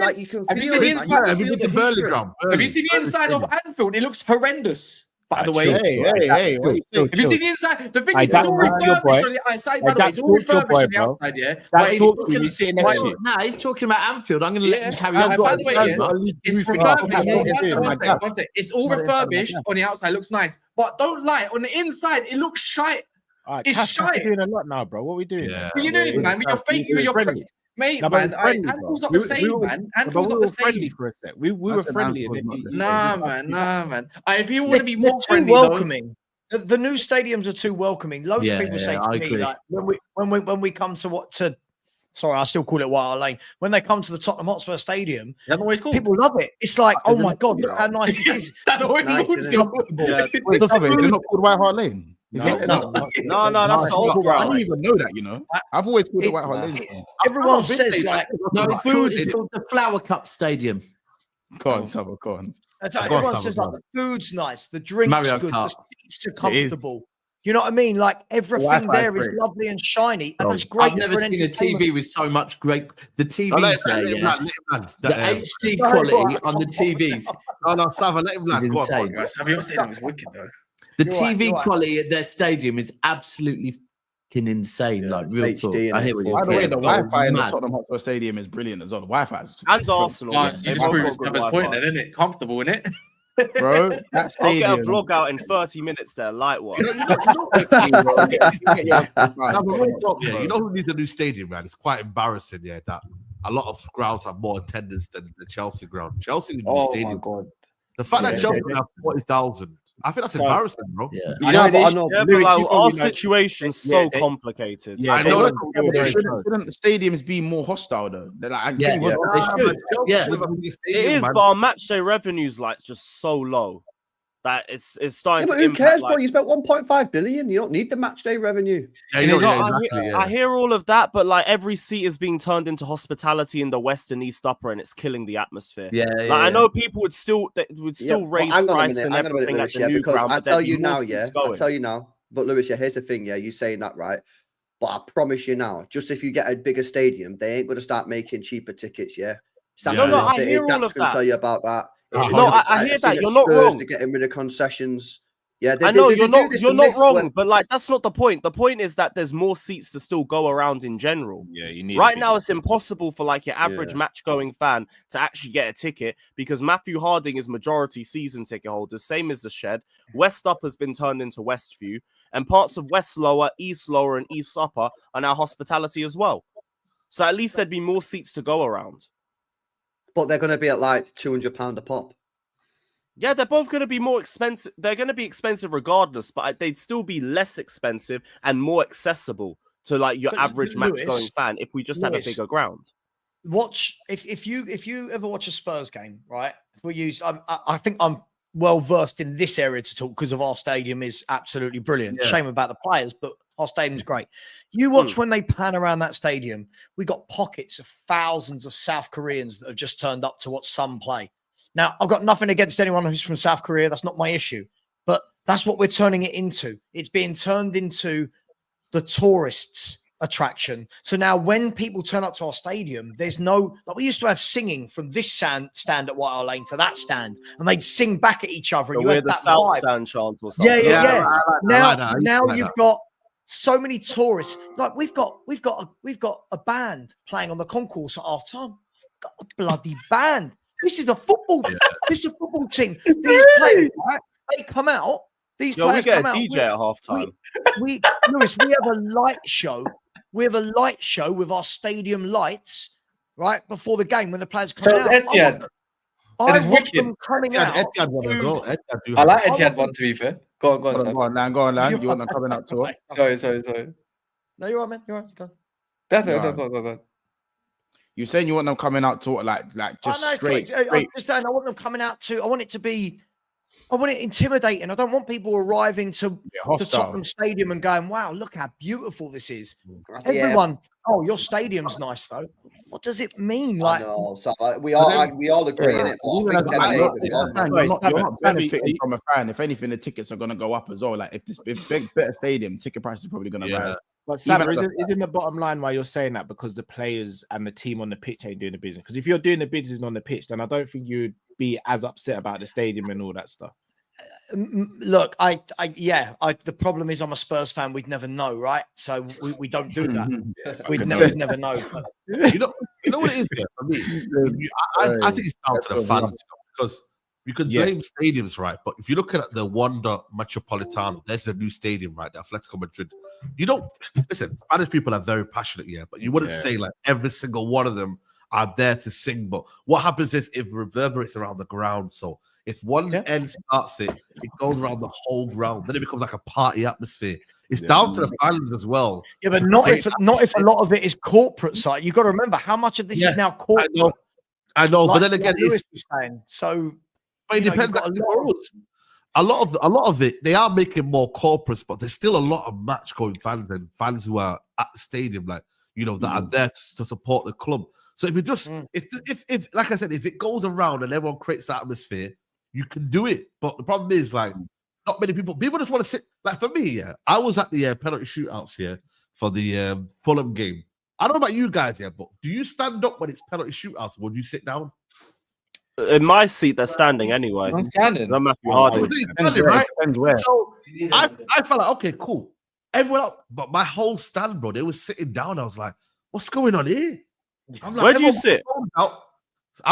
Speaker 7: inside of Anfield? It looks horrendous. By the way,
Speaker 20: hey,
Speaker 7: have you seen the inside? The thing is, it's all refurbished on the outside. By the way, it's all refurbished on the outside. Yeah,
Speaker 8: he's talking about Anfield. I'm going to let him carry on.
Speaker 7: By the way, it's refurbished. It's all refurbished on the outside. Looks nice, but don't lie. On the inside, it looks shite. It's shite.
Speaker 11: We're doing a lot now, bro. What are we doing?
Speaker 7: What are you doing, man? With your fake, with your mate, man. Anfield not the same, man. Anfield's not the same.
Speaker 11: For a sec. We were friendly.
Speaker 7: Nah, man. If you want to be more
Speaker 1: friendly, welcoming. The new stadiums are too welcoming. Loads of people say to me, like, when we come to sorry, I still call it White Hart Lane. When they come to the Tottenham Hotspur Stadium, people love it. It's like, oh my god, look how nice it is.
Speaker 3: It's not called White Hart Lane. Is
Speaker 19: No,
Speaker 3: it?
Speaker 19: no,
Speaker 3: That's
Speaker 19: it's
Speaker 3: the old
Speaker 19: not
Speaker 3: ground. I
Speaker 19: right.
Speaker 3: didn't even know that. You know, I've always called it White Hart Lane.
Speaker 1: Everyone says like
Speaker 8: No, it's called the Flower Cup Stadium.
Speaker 3: Go on, Sava, go on.
Speaker 1: Everyone says like the food's nice, the drink's
Speaker 8: Mario
Speaker 1: good,
Speaker 8: Kart.
Speaker 1: the seats are comfortable. You know what I mean? Like everything
Speaker 3: Wi-Fi
Speaker 1: there is
Speaker 3: great.
Speaker 1: lovely and shiny, and that's great.
Speaker 8: I've never
Speaker 1: for an
Speaker 8: seen a
Speaker 1: entertainment.
Speaker 8: TV with so much great. The TVs
Speaker 2: let
Speaker 8: there,
Speaker 2: him
Speaker 8: yeah.
Speaker 2: land, let him land.
Speaker 8: The
Speaker 2: That,
Speaker 8: HD
Speaker 1: No,
Speaker 8: quality
Speaker 1: go on.
Speaker 8: on the TVs
Speaker 2: No, no, Sava, let him
Speaker 8: is
Speaker 2: land. Go on,
Speaker 8: insane.
Speaker 2: go on.
Speaker 7: Savi, your stadium was wicked though.
Speaker 8: The
Speaker 1: You're right,
Speaker 8: TV
Speaker 1: you're right.
Speaker 8: quality at their stadium is absolutely fucking insane. Like real
Speaker 15: HD
Speaker 8: talk.
Speaker 15: in
Speaker 8: I
Speaker 15: it
Speaker 8: hear what
Speaker 15: for
Speaker 8: you're
Speaker 3: By the way,
Speaker 8: saying.
Speaker 3: the
Speaker 8: Oh,
Speaker 3: Wi-Fi in the
Speaker 8: mad.
Speaker 3: Tottenham Hotspur Stadium is brilliant as well. The Wi-Fi is
Speaker 20: And Arsenal.
Speaker 7: Oh,
Speaker 20: yeah,
Speaker 7: you
Speaker 20: they
Speaker 7: just
Speaker 20: both
Speaker 7: proved
Speaker 20: got good
Speaker 7: Sava's point,
Speaker 20: Wi-Fi.
Speaker 7: then, isn't it? Comfortable, isn't it?
Speaker 3: bro. That
Speaker 20: I'll get a
Speaker 3: stadium.
Speaker 20: vlog out in 30 minutes there, light one.
Speaker 2: You know, yeah, you know who needs a new stadium, man? It's quite embarrassing, yeah, that a lot of grounds have more attendance than the Chelsea ground. Chelsea needs a new stadium.
Speaker 7: God.
Speaker 2: The fact
Speaker 7: Yeah,
Speaker 2: that Chelsea
Speaker 7: they-
Speaker 2: have 40,000, I think that's embarrassing, bro.
Speaker 8: Yeah.
Speaker 15: Yeah, but I know.
Speaker 20: Yeah, but
Speaker 11: Lewis,
Speaker 20: like,
Speaker 11: you
Speaker 20: our
Speaker 11: probably know-
Speaker 20: situation's
Speaker 11: Yeah,
Speaker 20: so
Speaker 11: they-
Speaker 20: complicated.
Speaker 11: Yeah,
Speaker 2: I
Speaker 11: they
Speaker 2: know
Speaker 11: won't
Speaker 2: that-
Speaker 11: feel
Speaker 3: But
Speaker 11: very
Speaker 3: shouldn't the stadiums be more hostile though? They're like,
Speaker 8: Yeah,
Speaker 3: King was-
Speaker 8: they should. Yeah.
Speaker 20: It is, but our match day revenue's like just so low that it's
Speaker 15: Yeah,
Speaker 20: starting
Speaker 15: but
Speaker 20: to
Speaker 15: who
Speaker 20: impact.
Speaker 15: cares, bro?
Speaker 20: Like,
Speaker 15: You spent 1.5 billion. You don't need the match day revenue.
Speaker 2: Yeah, you know,
Speaker 20: No,
Speaker 2: yeah,
Speaker 20: I,
Speaker 2: exactly,
Speaker 20: hear,
Speaker 2: yeah.
Speaker 20: I hear all of that, but like every seat is being turned into hospitality in the West and East Upper, and it's killing the atmosphere.
Speaker 8: Yeah,
Speaker 20: Like, I know people would still
Speaker 15: Yeah,
Speaker 20: raise
Speaker 15: hang on a
Speaker 20: price
Speaker 15: minute,
Speaker 20: and
Speaker 15: hang on a minute,
Speaker 20: everything at
Speaker 15: Lewis,
Speaker 20: the
Speaker 15: yeah,
Speaker 20: new
Speaker 15: because
Speaker 20: ground,
Speaker 15: I
Speaker 20: but
Speaker 15: tell
Speaker 20: there'd be
Speaker 15: you
Speaker 20: more
Speaker 15: now,
Speaker 20: seats
Speaker 15: yeah, I
Speaker 20: going.
Speaker 15: tell you now. But Lewis, yeah, here's the thing, yeah, you saying that right, but I promise you now, just if you get a bigger stadium, they ain't going to start making cheaper tickets, yeah.
Speaker 20: No, no, I
Speaker 15: City,
Speaker 20: hear all
Speaker 15: Daps
Speaker 20: of
Speaker 15: can
Speaker 20: that.
Speaker 15: tell you about that.
Speaker 20: No, I hear that. You're not wrong.
Speaker 15: They're getting rid of concessions. Yeah,
Speaker 20: I know
Speaker 15: they
Speaker 20: you're
Speaker 15: do
Speaker 20: not.
Speaker 15: this
Speaker 20: You're
Speaker 15: for
Speaker 20: not
Speaker 15: myth
Speaker 20: wrong,
Speaker 15: when-
Speaker 20: but like that's not the point. The point is that there's more seats to still go around in general.
Speaker 11: Yeah, you need
Speaker 20: Right now, it's impossible for like your average
Speaker 15: Yeah.
Speaker 20: match-going fan to actually get a ticket because Matthew Harding is majority season ticket holders, same as the Shed. West Upper has been turned into Westview, and parts of West Lower, East Lower, and East Upper are now hospitality as well. So at least there'd be more seats to go around.
Speaker 15: But they're going to be at like £200 a pop.
Speaker 20: Yeah, they're both going to be more expensive. They're going to be expensive regardless, but they'd still be less expensive and more accessible to like your
Speaker 1: But
Speaker 20: average
Speaker 1: Lewis,
Speaker 20: match-going fan if we just had a
Speaker 1: Lewis,
Speaker 20: bigger ground.
Speaker 1: Watch if you ever watch a Spurs game, right? If we use, I think I'm well versed in this area to talk because of our stadium is absolutely brilliant.
Speaker 2: Yeah.
Speaker 1: Shame about the players, but our stadium's great. You watch when they pan around that stadium, we got pockets of thousands of South Koreans that have just turned up to watch some play. Now, I've got nothing against anyone who's from South Korea. That's not my issue. But that's what we're turning it into. It's being turned into the tourists' attraction. So now when people turn up to our stadium, there's no, like we used to have singing from this stand at White Hart Lane to that stand, and they'd sing back at each other. And
Speaker 20: So
Speaker 1: you
Speaker 20: we're
Speaker 1: had
Speaker 20: the
Speaker 1: that
Speaker 20: South
Speaker 1: vibe.
Speaker 20: Stand chant or something.
Speaker 1: Yeah.
Speaker 2: I like
Speaker 1: Now
Speaker 2: that. I used to like
Speaker 1: you've
Speaker 2: that.
Speaker 1: got so many tourists. Like we've got a band playing on the concourse at half time. Got a bloody band. This is a football. This is a football team. These players, right, they come out. These
Speaker 20: Yo, we
Speaker 1: players
Speaker 20: get a
Speaker 1: come out.
Speaker 20: DJ at halftime.
Speaker 1: Lewis, we have a light show. We have a light show with our stadium lights, right before the game when the players come
Speaker 7: So
Speaker 1: out.
Speaker 7: it's Etihad.
Speaker 1: I
Speaker 7: That is
Speaker 1: want
Speaker 7: wicked.
Speaker 1: them coming
Speaker 2: Etihad-
Speaker 1: out.
Speaker 2: Etihad one as well. Etihad do
Speaker 7: I
Speaker 2: have
Speaker 7: like
Speaker 2: that.
Speaker 7: Etihad one, to be fair. Go on,
Speaker 3: Go on, Lan. You want them coming out to it?
Speaker 7: Sorry.
Speaker 1: No, you're right, man. You're right. Go.
Speaker 7: Go.
Speaker 3: You're saying you want them coming out to like just
Speaker 1: no, it's
Speaker 3: straight.
Speaker 1: great. I'm just saying, I want them coming out to. I want it to be. I want it intimidating. I don't want people arriving to
Speaker 3: hostile.
Speaker 1: Tottenham Stadium and going, "Wow, look how beautiful this is."
Speaker 15: Yeah.
Speaker 1: Everyone, oh, your stadium's nice though. What does it mean? Like,
Speaker 15: No, so we all agree in it. But
Speaker 3: Even
Speaker 15: I
Speaker 3: as
Speaker 15: think
Speaker 3: a fan,
Speaker 15: they're
Speaker 3: you're not benefiting from a fan. If anything, the tickets are going to go up as well. Like if better stadium, ticket price is probably going to rise.
Speaker 11: But
Speaker 3: Even
Speaker 11: Sam,
Speaker 3: as a-
Speaker 11: isn't the bottom line why you're saying that because the players and the team on the pitch ain't doing the business? Because if you're doing the business on the pitch, then I don't think you'd be as upset about the stadium and all that stuff.
Speaker 1: look, the problem is I'm a Spurs fan. We'd never know, right? So we don't do that. We'd never know. But
Speaker 2: You know what it is, yeah, for me? I think it's down to the fans because you could blame stadiums, right? But if you look at the Wanda Metropolitano, there's a new stadium, right? The Atletico Madrid. You don't listen, Spanish people are very passionate, yeah, but you wouldn't say like every single one of them are there to sing. But what happens is it reverberates around the ground. So if one end starts it goes around the whole ground. Then it becomes like a party atmosphere. It's down to the fans as well.
Speaker 1: Yeah, but not if a lot of it is corporate side. You've got to remember how much of this is now corporate.
Speaker 2: I know,
Speaker 1: Like
Speaker 2: but then again,
Speaker 1: Lewis was saying. So
Speaker 2: but it depends.
Speaker 1: you've got
Speaker 2: For us, a lot of it, they are making more corporates, but there's still a lot of match going fans and fans who are at the stadium, like, you know, that are there to support the club. So if you just if like I said, if it goes around and everyone creates that atmosphere, you can do it. But the problem is, like, not many people just want to sit. Like for me, I was at the penalty shootouts for the Fulham game. I don't know about you guys, but do you stand up when it's penalty shootouts, or would you sit down?
Speaker 20: In my seat, they're standing anyway.
Speaker 14: I'm standing.
Speaker 20: No matter how hard.
Speaker 2: Right?
Speaker 3: Depends where.
Speaker 2: So I felt like, okay, cool. Everyone else, but my whole stand, bro, they were sitting down. I was like, what's going on here? I'm like,
Speaker 20: Where do you sit?
Speaker 2: I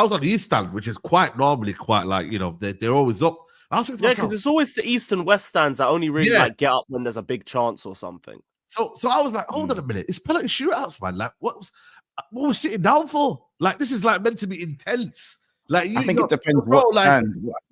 Speaker 2: was on the east stand, which is normally quite like, you know, they're always up. I was thinking to myself,
Speaker 20: because it's always the east and west stands that only really like get up when there's a big chance or something.
Speaker 2: So I was like, hold on a minute, it's penalty shootouts, man. Like, what was we sitting down for? Like, this is like meant to be intense. Like,
Speaker 3: I think it depends what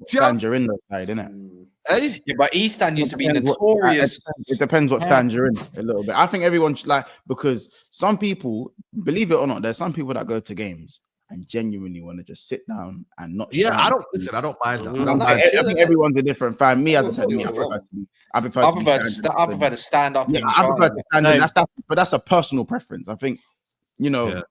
Speaker 3: stand you're in, the side, innit?
Speaker 2: Eh?
Speaker 14: Yeah, but East Stand used to be notorious.
Speaker 3: It depends what stand you're in a little bit. I think everyone should, like, because some people, believe it or not, there's some people that go to games and genuinely want to just sit down and not.
Speaker 2: Yeah, I don't mind that.
Speaker 3: I think everyone's a different fan. Me, as I said, I prefer
Speaker 14: to stand up.
Speaker 3: Yeah, I prefer to stand in. But that's a personal preference. I think, you know,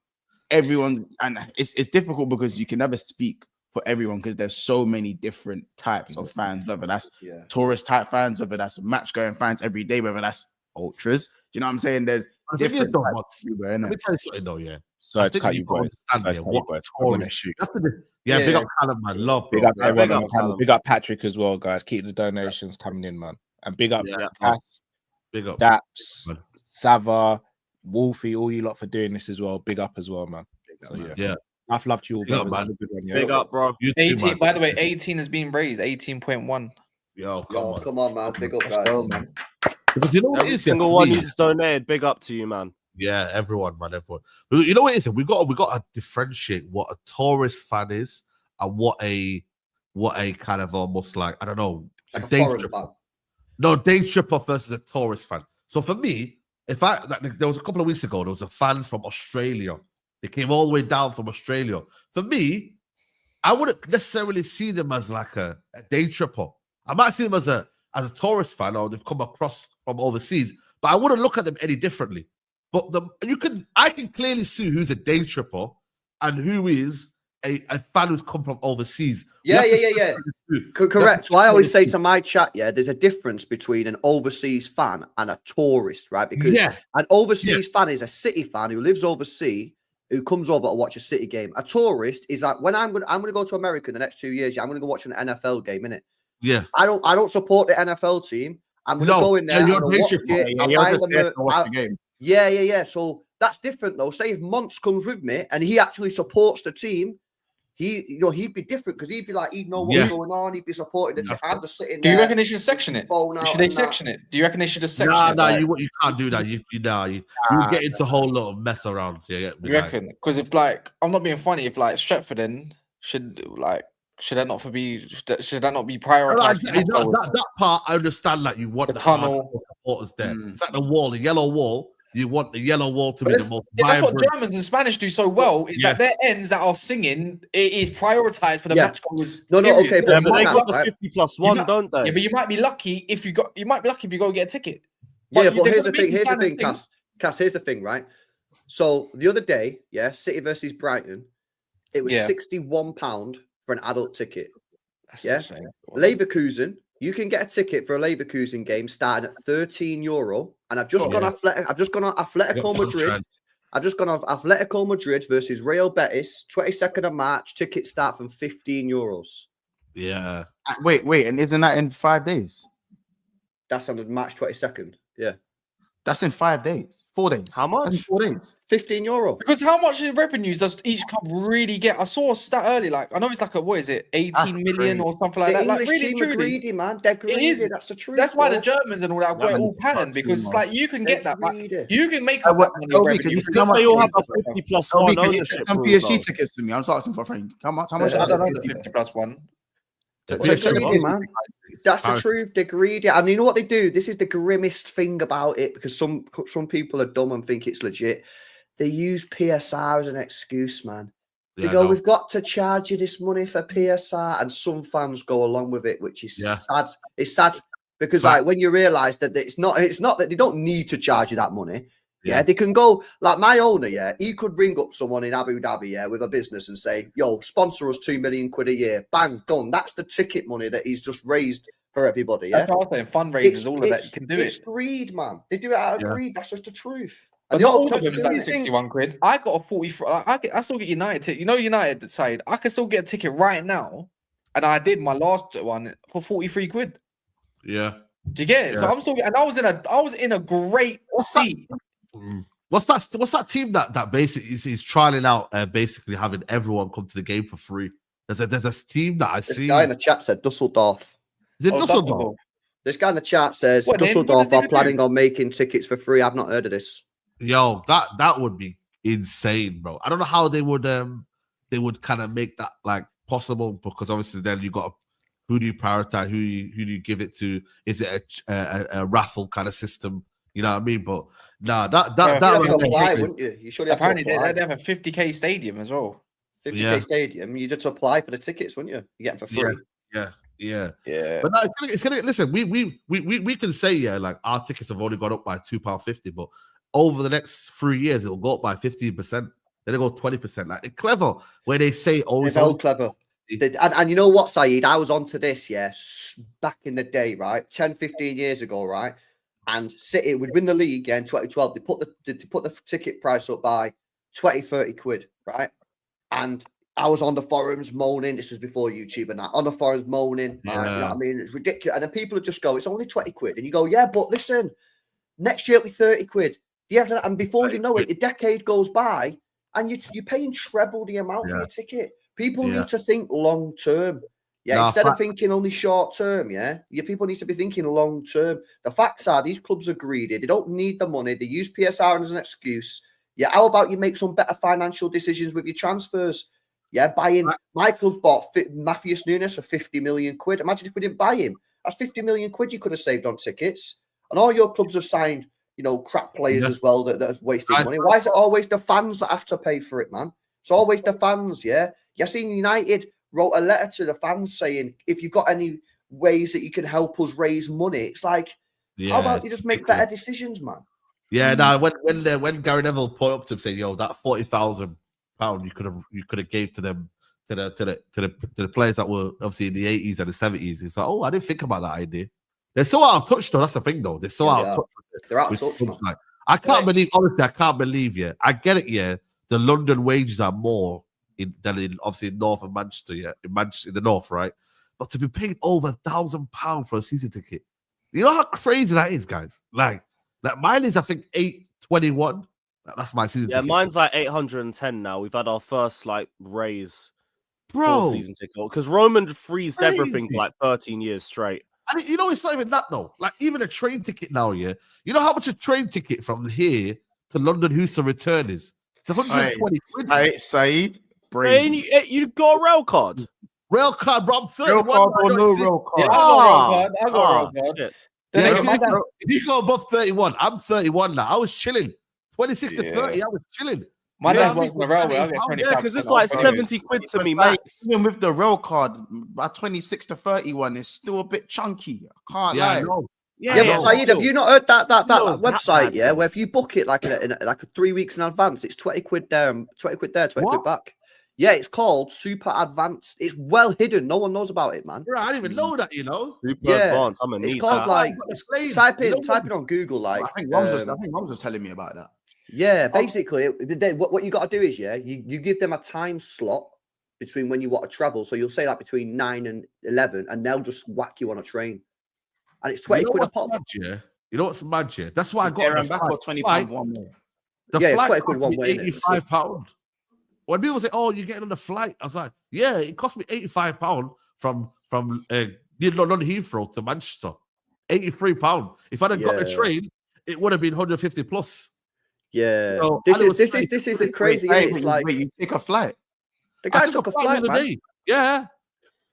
Speaker 3: everyone, and it's difficult because you can never speak for everyone because there's so many different types of fans, whether that's tourist type fans, whether that's match going fans every day, whether that's ultras. You know what I'm saying? There's different types.
Speaker 2: Let me tell you something though,
Speaker 11: So I think you boys.
Speaker 2: Big up Callum, man. Love,
Speaker 11: big up everyone. Big up Patrick as well, guys. Keep the donations coming in, man. And big up Cass,
Speaker 2: big up
Speaker 11: Daps, Sava, Wolfie, all you lot for doing this as well. Big up as well, man. So yeah. I've loved you all, brothers. Have a good one,
Speaker 20: Big up, bro.
Speaker 14: 18, by the way, 18 has been raised. 18.1.
Speaker 2: Yo,
Speaker 15: come on, man. Big up, guys.
Speaker 2: Because you know what it is,
Speaker 20: single one who's donated. Big up to you, man.
Speaker 2: Yeah, everyone, man, everyone. You know what it is? We got to differentiate what a tourist fan is and what a kind of almost like, I don't know,
Speaker 15: like
Speaker 2: a day tripper. No, day tripper versus a tourist fan. So for me, there was a couple of weeks ago, there was a fans from Australia. They came all the way down from Australia. For me, I wouldn't necessarily see them as like a day tripper. I might see them as a tourist fan, or they've come across from overseas, but I wouldn't look at them any differently. But I can clearly see who's a day tripper and who is a fan who's come from overseas.
Speaker 15: Yeah. Correct. So I always say to my chat, there's a difference between an overseas fan and a tourist, right? Because an overseas fan is a City fan who lives overseas, who comes over to watch a City game. A tourist is like, when I'm gonna go to America in the next 2 years, I'm gonna go watch an NFL game, innit?
Speaker 2: Yeah.
Speaker 15: I don't support the NFL team. I'm gonna go in there. I'm gonna watch the game. Yeah. So that's different though. Say if Monts comes with me and he actually supports the team, he'd be different because he'd be like, he'd know what's going on. He'd be supporting the team. I'm just sitting there.
Speaker 14: Do you reckon they should section it? Should they section it? Do you reckon they should just section it?
Speaker 2: No, you can't do that. You get into a whole lot of mess around. You
Speaker 14: reckon? Because if I'm not being funny, if Stretford then should that not be prioritized?
Speaker 2: That part I understand. Like you want
Speaker 14: the tunnel
Speaker 2: supporters there. It's like the wall, the yellow wall. You want the yellow wall to be the most
Speaker 14: vibrant. That's what Germans and Spanish do so well. Is that their ends that are singing, it is prioritized for the match goers.
Speaker 15: No, okay,
Speaker 20: but they got the 50+1, don't they?
Speaker 14: Yeah, but you might be lucky if you go get a ticket.
Speaker 15: But here's the thing, Cass. Here's the thing, right? So the other day, City versus Brighton, it was £61 for an adult ticket.
Speaker 14: That's insane.
Speaker 15: Leverkusen, you can get a ticket for a Leverkusen game starting at €13, and I've just gone Atletico Madrid. I've just gone off Atletico Madrid versus Real Betis, 22nd of March. Tickets start from €15.
Speaker 2: Yeah.
Speaker 3: Wait, and isn't that in 5 days?
Speaker 15: That's on March 22nd. Yeah.
Speaker 3: That's in 5 days, 4 days.
Speaker 20: How much?
Speaker 3: 4 days.
Speaker 15: €15.
Speaker 14: Because how much revenues does each club really get? I saw a stat earlier. I know it's like 18 million or something like that.
Speaker 15: English team are greedy, man. They're greedy.
Speaker 14: It is.
Speaker 15: That's the truth.
Speaker 14: That's why the Germans and all that have got it all patterned, because it's like you can get that. You can make up that money revenue.
Speaker 20: They all have a 50+1 ownership.
Speaker 3: Some PSG tickets to me. I'm asking for a friend. How much?
Speaker 14: I don't know the 50+1.
Speaker 15: That's the truth. They're greedy, and you know what they do? This is the grimmest thing about it, because some people are dumb and think it's legit. They use PSR as an excuse, man. They go, we've got to charge you this money for PSR, and some fans go along with it, which is sad. It's sad because, like, when you realise that it's not that they don't need to charge you that money. Yeah, they can go like my owner. Yeah, he could ring up someone in Abu Dhabi, with a business and say, "Yo, sponsor us £2 million a year." Bang, done. That's the ticket money that he's just raised for everybody. Yeah,
Speaker 7: that's what I was saying. Fundraisers, all of that, you can do
Speaker 15: it's greed, man. They do it out of greed. That's just the truth.
Speaker 7: But not all of them is like 61 quid. I got a 40. I still get United ticket. You know, United side. I can still get a ticket right now, and I did my last one for 43 quid.
Speaker 2: Yeah.
Speaker 7: Do you get it? So I'm still, and I was in a great seat.
Speaker 2: What's that team that basically is trialing out basically having everyone come to the game for free? There's a team that I see.
Speaker 15: This guy in the chat said Dusseldorf.
Speaker 2: Is it Dusseldorf?
Speaker 15: This guy in the chat says Dusseldorf are planning on making tickets for free. I've not heard of this.
Speaker 2: Yo, that would be insane, bro. I don't know how they would kind of make that like possible, because obviously then you got who do you prioritize, who do you give it to? Is it a raffle kind of system? You know what I mean? But nah, that
Speaker 15: apply, wouldn't you? You should have
Speaker 7: apparently they have a 50k stadium as well.
Speaker 15: 50k stadium. You just apply for the tickets, wouldn't you? You get them for free.
Speaker 2: Yeah. But no, it's gonna listen. We can say like our tickets have only gone up by £2.50, but over the next 3 years, it'll go up by 15%. Then it'll go 20%. Like, it's clever where they say,
Speaker 15: it's all clever. And you know what, Saeed? I was onto this, back in the day, right? 10, 15 years ago, right? And City would win the league in 2012. They put the ticket price up by 20, 30 quid, right? And I was on the forums moaning. This was before YouTube and that. On the forums moaning. You know what I mean? It's ridiculous. And then people would just go, it's only 20 quid. And you go, yeah, but listen, next year it'll be 30 quid. And before you know it, a decade goes by and you're paying treble the amount for your ticket. People need to think long term. Instead of thinking only short term, your people need to be thinking long term. The facts are these clubs are greedy. They don't need the money. They use PSR as an excuse. How about you make some better financial decisions with your transfers? Buying my club bought Matthias Nunes for 50 million quid. Imagine if we didn't buy him. That's 50 million quid you could have saved on tickets. And all your clubs have signed, crap players as well that have wasted money. Why is it always the fans that have to pay for it, man? It's always the fans, You've seen United wrote a letter to the fans saying, if you've got any ways that you can help us raise money, it's like, how about you just make better decisions, man?
Speaker 2: Yeah, now when Gary Neville point up to him saying, "Yo, that £40,000 you could have gave to them to the players that were obviously in the 80s and the 70s," it's like, oh, I didn't think about that idea. They're so out of touch, though. That's the thing, though. They're so out of touch.
Speaker 15: They're out of touch.
Speaker 2: Like, I can't believe, honestly, I can't believe. I get it. The London wages are more than in obviously in north of Manchester. In the north, right? But to be paid over £1,000 for a season ticket, you know how crazy that is, guys. Like mine is, I think, 821. That's my season ticket.
Speaker 20: Mine's like 810 now. We've had our first raise,
Speaker 2: bro,
Speaker 20: season ticket because Roman freezed everything for like 13 years straight.
Speaker 2: And it's not even that though. Like even a train ticket now, you know how much a train ticket from here to London Houston return is? It's 120 quid.
Speaker 3: Hey, Saeed,
Speaker 20: hey, you got a rail card?
Speaker 2: Rail card, bro. I'm 31.
Speaker 3: Rail card or no rail card?
Speaker 7: I got a rail card.
Speaker 2: If you go above 31, I'm 31 now. I was chilling. 26 to 30, I was chilling.
Speaker 7: My dad was on the railway. I get 25%.
Speaker 20: Because it's like 70 quid to me, max.
Speaker 3: Even with the rail card, by 26 to 31, it's still a bit chunky. I can't lie.
Speaker 15: But Saeed, have you not heard that website? Where if you book it like 3 weeks in advance, it's 20 quid there, 20 quid there, 20 quid back. Yeah, it's called Super Advanced. It's well hidden. No one knows about it, man.
Speaker 2: I didn't even know that.
Speaker 20: Super Advanced. I'm gonna need
Speaker 15: that. It's called type it on Google. Like
Speaker 3: I think Ron was telling me about that.
Speaker 15: Yeah, basically, what you got to do is, you give them a time slot between when you want to travel. So you'll say that between 9 and 11, and they'll just whack you on a train. And it's 20 quid a pop.
Speaker 2: You know what's mad, yeah? That's why I got
Speaker 3: the back or £20 one more.
Speaker 2: The flight cost me £85. When people say, "Oh, you're getting on the flight," I was like, "Yeah, it cost me £85 from London Heathrow to Manchester. £83. If I'd have got a train, it would have been 150 plus."
Speaker 15: Yeah, so this is a crazy. It's like
Speaker 3: you take a flight.
Speaker 15: The guy took a flight, man.
Speaker 2: Day. Yeah.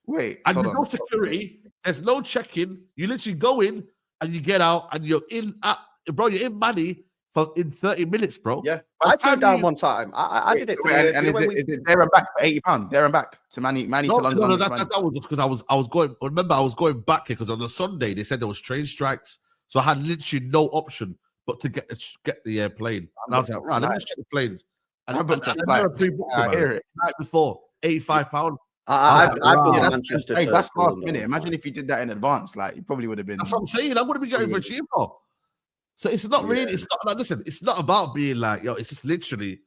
Speaker 3: Wait,
Speaker 2: and there's no security. There's no check-in. You literally go in and you get out, and you're in. You're in Manny in 30 minutes, bro.
Speaker 15: Yeah, I threw it down one time. I did it.
Speaker 3: And is it there and back for £80? There and back to Manny to London.
Speaker 2: No, that was just because I was going. Remember, I was going back here because on the Sunday they said there was train strikes, so I had literally no option but to get the airplane. And I was like, right, let me just check the planes. And I pre-booked it night before, £85.
Speaker 15: I've done Manchester.
Speaker 3: Hey, that's last minute. Imagine if you did that in advance, like you probably would have been.
Speaker 2: That's what I'm saying. I would have been going for cheaper. So it's not really. It's not like, listen. It's not about being like, yo. It's just literally,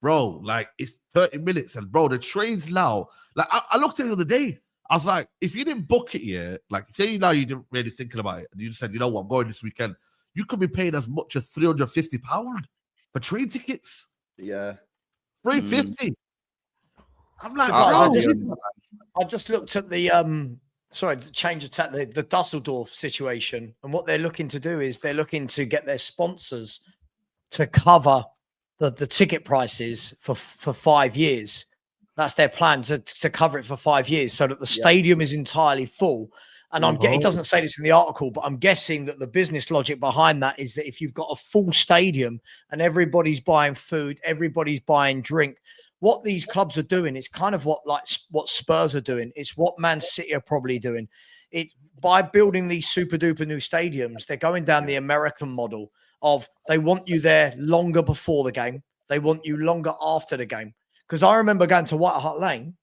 Speaker 2: bro. Like it's 30 minutes, and bro, the trains now. Like I looked at it the other day. I was like, if you didn't book it yet, like say now you didn't really thinking about it, and you just said, you know what, I'm going this weekend. You could be paying as much as £350 for train tickets.
Speaker 15: Yeah,
Speaker 2: £350. I'm like,
Speaker 1: I just looked at the sorry, to change the tack, the Dusseldorf situation, and what they're looking to do is they're looking to get their sponsors to cover the ticket prices for 5 years. That's their plan to cover it for 5 years, so that the stadium is entirely full. And it doesn't say this in the article, but I'm guessing that the business logic behind that is that if you've got a full stadium and everybody's buying food, everybody's buying drink, what these clubs are doing is kind of what Spurs are doing. It's what Man City are probably doing. It by building these super duper new stadiums, they're going down the American model of they want you there longer before the game. They want you longer after the game. Because I remember going to White Hart Lane,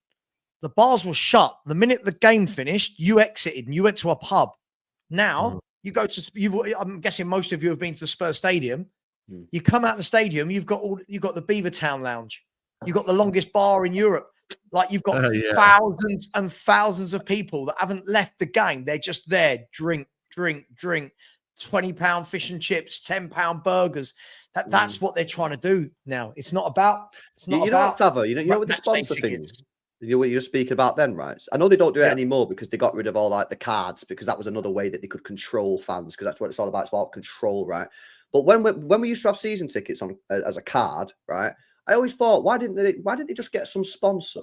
Speaker 1: the bars were shut. The minute the game finished, you exited and you went to a pub. Now you go to, I'm guessing most of you have been to the Spurs Stadium. You come out of the stadium, you've got the Beavertown Lounge. You've got the longest bar in Europe. Like you've got thousands and thousands of people that haven't left the game. They're just there, drink. £20 fish and chips, £10 burgers. That's what they're trying to do now. It's not about.
Speaker 15: You know what, Favo? You know what the sponsor thing is. You know what you're speaking about then, right? I know they don't do it anymore because they got rid of all like the cards, because that was another way that they could control fans, because that's what it's all about. It's about control, right? But when we used to have season tickets on as a card, right? I always thought, why didn't they just get some sponsor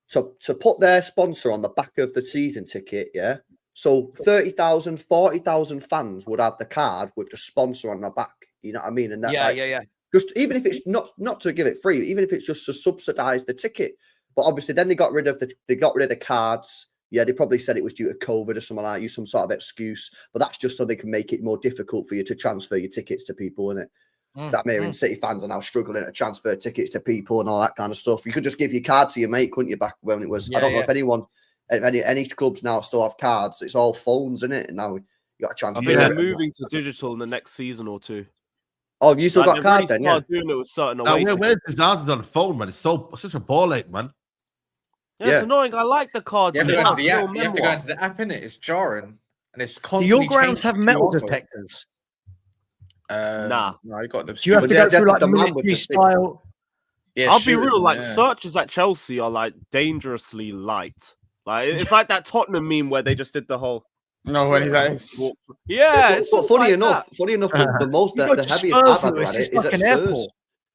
Speaker 15: to put their sponsor on the back of the season ticket? Yeah. So 30,000, 40,000 fans would have the card with the sponsor on the back. You know what I mean? And that, just even if it's not to give it free, even if it's just to subsidize the ticket. But obviously, then they got rid of the cards. Yeah, they probably said it was due to COVID or something like that, use some sort of excuse. But that's just so they can make it more difficult for you to transfer your tickets to people, isn't it? So and City fans are now struggling to transfer tickets to people and all that kind of stuff. You could just give your card to your mate, couldn't you? Back when it was, I don't know if any clubs now still have cards. It's all phones, isn't it? And now you got to transfer.
Speaker 20: I think they're moving to digital in the next season or two.
Speaker 15: Oh, have you still got cards then? Yeah.
Speaker 20: Doing it with certain
Speaker 2: where's this on the phone, man? It's such a ball ache, man.
Speaker 20: Yeah, it's annoying. I like the cards.
Speaker 7: You have to go into the app, innit? It's jarring. And it's constantly.
Speaker 1: Do your grounds have metal detectors?
Speaker 20: Nah.
Speaker 7: No, I got them.
Speaker 1: Do you have to go through like the military style?
Speaker 20: Yeah, I'll be real. Like searches at Chelsea are like dangerously light. Like it's like that Tottenham meme where they just did the whole.
Speaker 3: No, when he's like,
Speaker 15: yeah, it's funny enough. Funny enough, the heaviest I've had at it is at Spurs.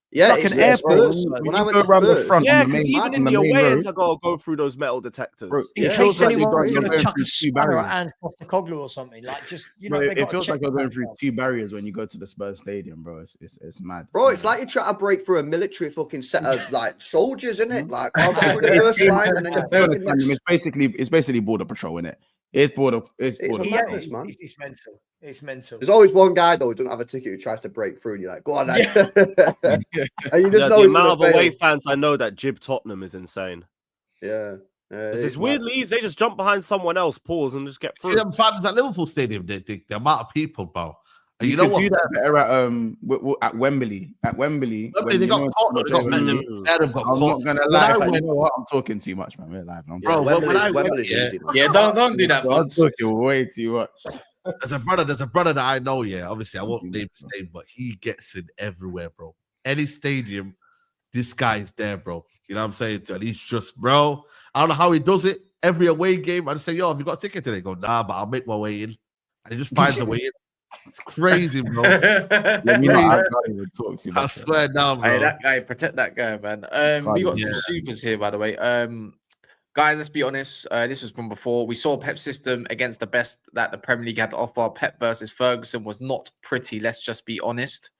Speaker 15: Yeah,
Speaker 1: like an airport.
Speaker 15: When I went to Spurs,
Speaker 20: because even in the away ends, I go through those metal detectors.
Speaker 1: In case anyone's going to chuck a spanner at Postecoglou or something, like just
Speaker 3: it feels like you're going through two barriers when you go to the Spurs Stadium, bro. It's mad,
Speaker 15: bro. It's like you're trying to break through a military fucking set of like soldiers, isn't it? Like I'll go through the first line and then
Speaker 3: it's basically border patrol, innit? It's border. It's
Speaker 15: madness, man.
Speaker 1: It's mental. It's mental.
Speaker 15: There's always one guy though who doesn't have a ticket who tries to break through, and you're like, "Go on, lad." And you just know
Speaker 20: the amount of away fans I know that jib Tottenham is insane.
Speaker 15: Yeah,
Speaker 20: it's just weirdly easy. They just jump behind someone else, pause, and just get through.
Speaker 2: See them fans at Liverpool Stadium. The amount of people, bro.
Speaker 3: You know what? Do that better at Wembley. At Wembley,
Speaker 2: they got caught. I'm
Speaker 3: not gonna lie. You know what? I'm talking too much, man. We're live,
Speaker 2: bro.
Speaker 3: Wembley's
Speaker 7: easy. Yeah, don't do that.
Speaker 3: I'm talking way too much.
Speaker 2: There's a brother that I know. Yeah, obviously I won't name his name, but he gets in everywhere, bro. Any stadium, this guy's there, bro. You know what I'm saying? And he's just, bro. I don't know how he does it. Every away game, I just say, "Yo, have you got a ticket today?" Go, "Nah, but I'll make my way in," and he just finds a way in. It's crazy, bro. I swear down, bro.
Speaker 7: Hey, that guy, protect that guy, man. We got some supers here, by the way. Guys, let's be honest. This was from before. We saw Pep's system against the best that the Premier League had to offer. Pep versus Ferguson was not pretty. Let's just be honest.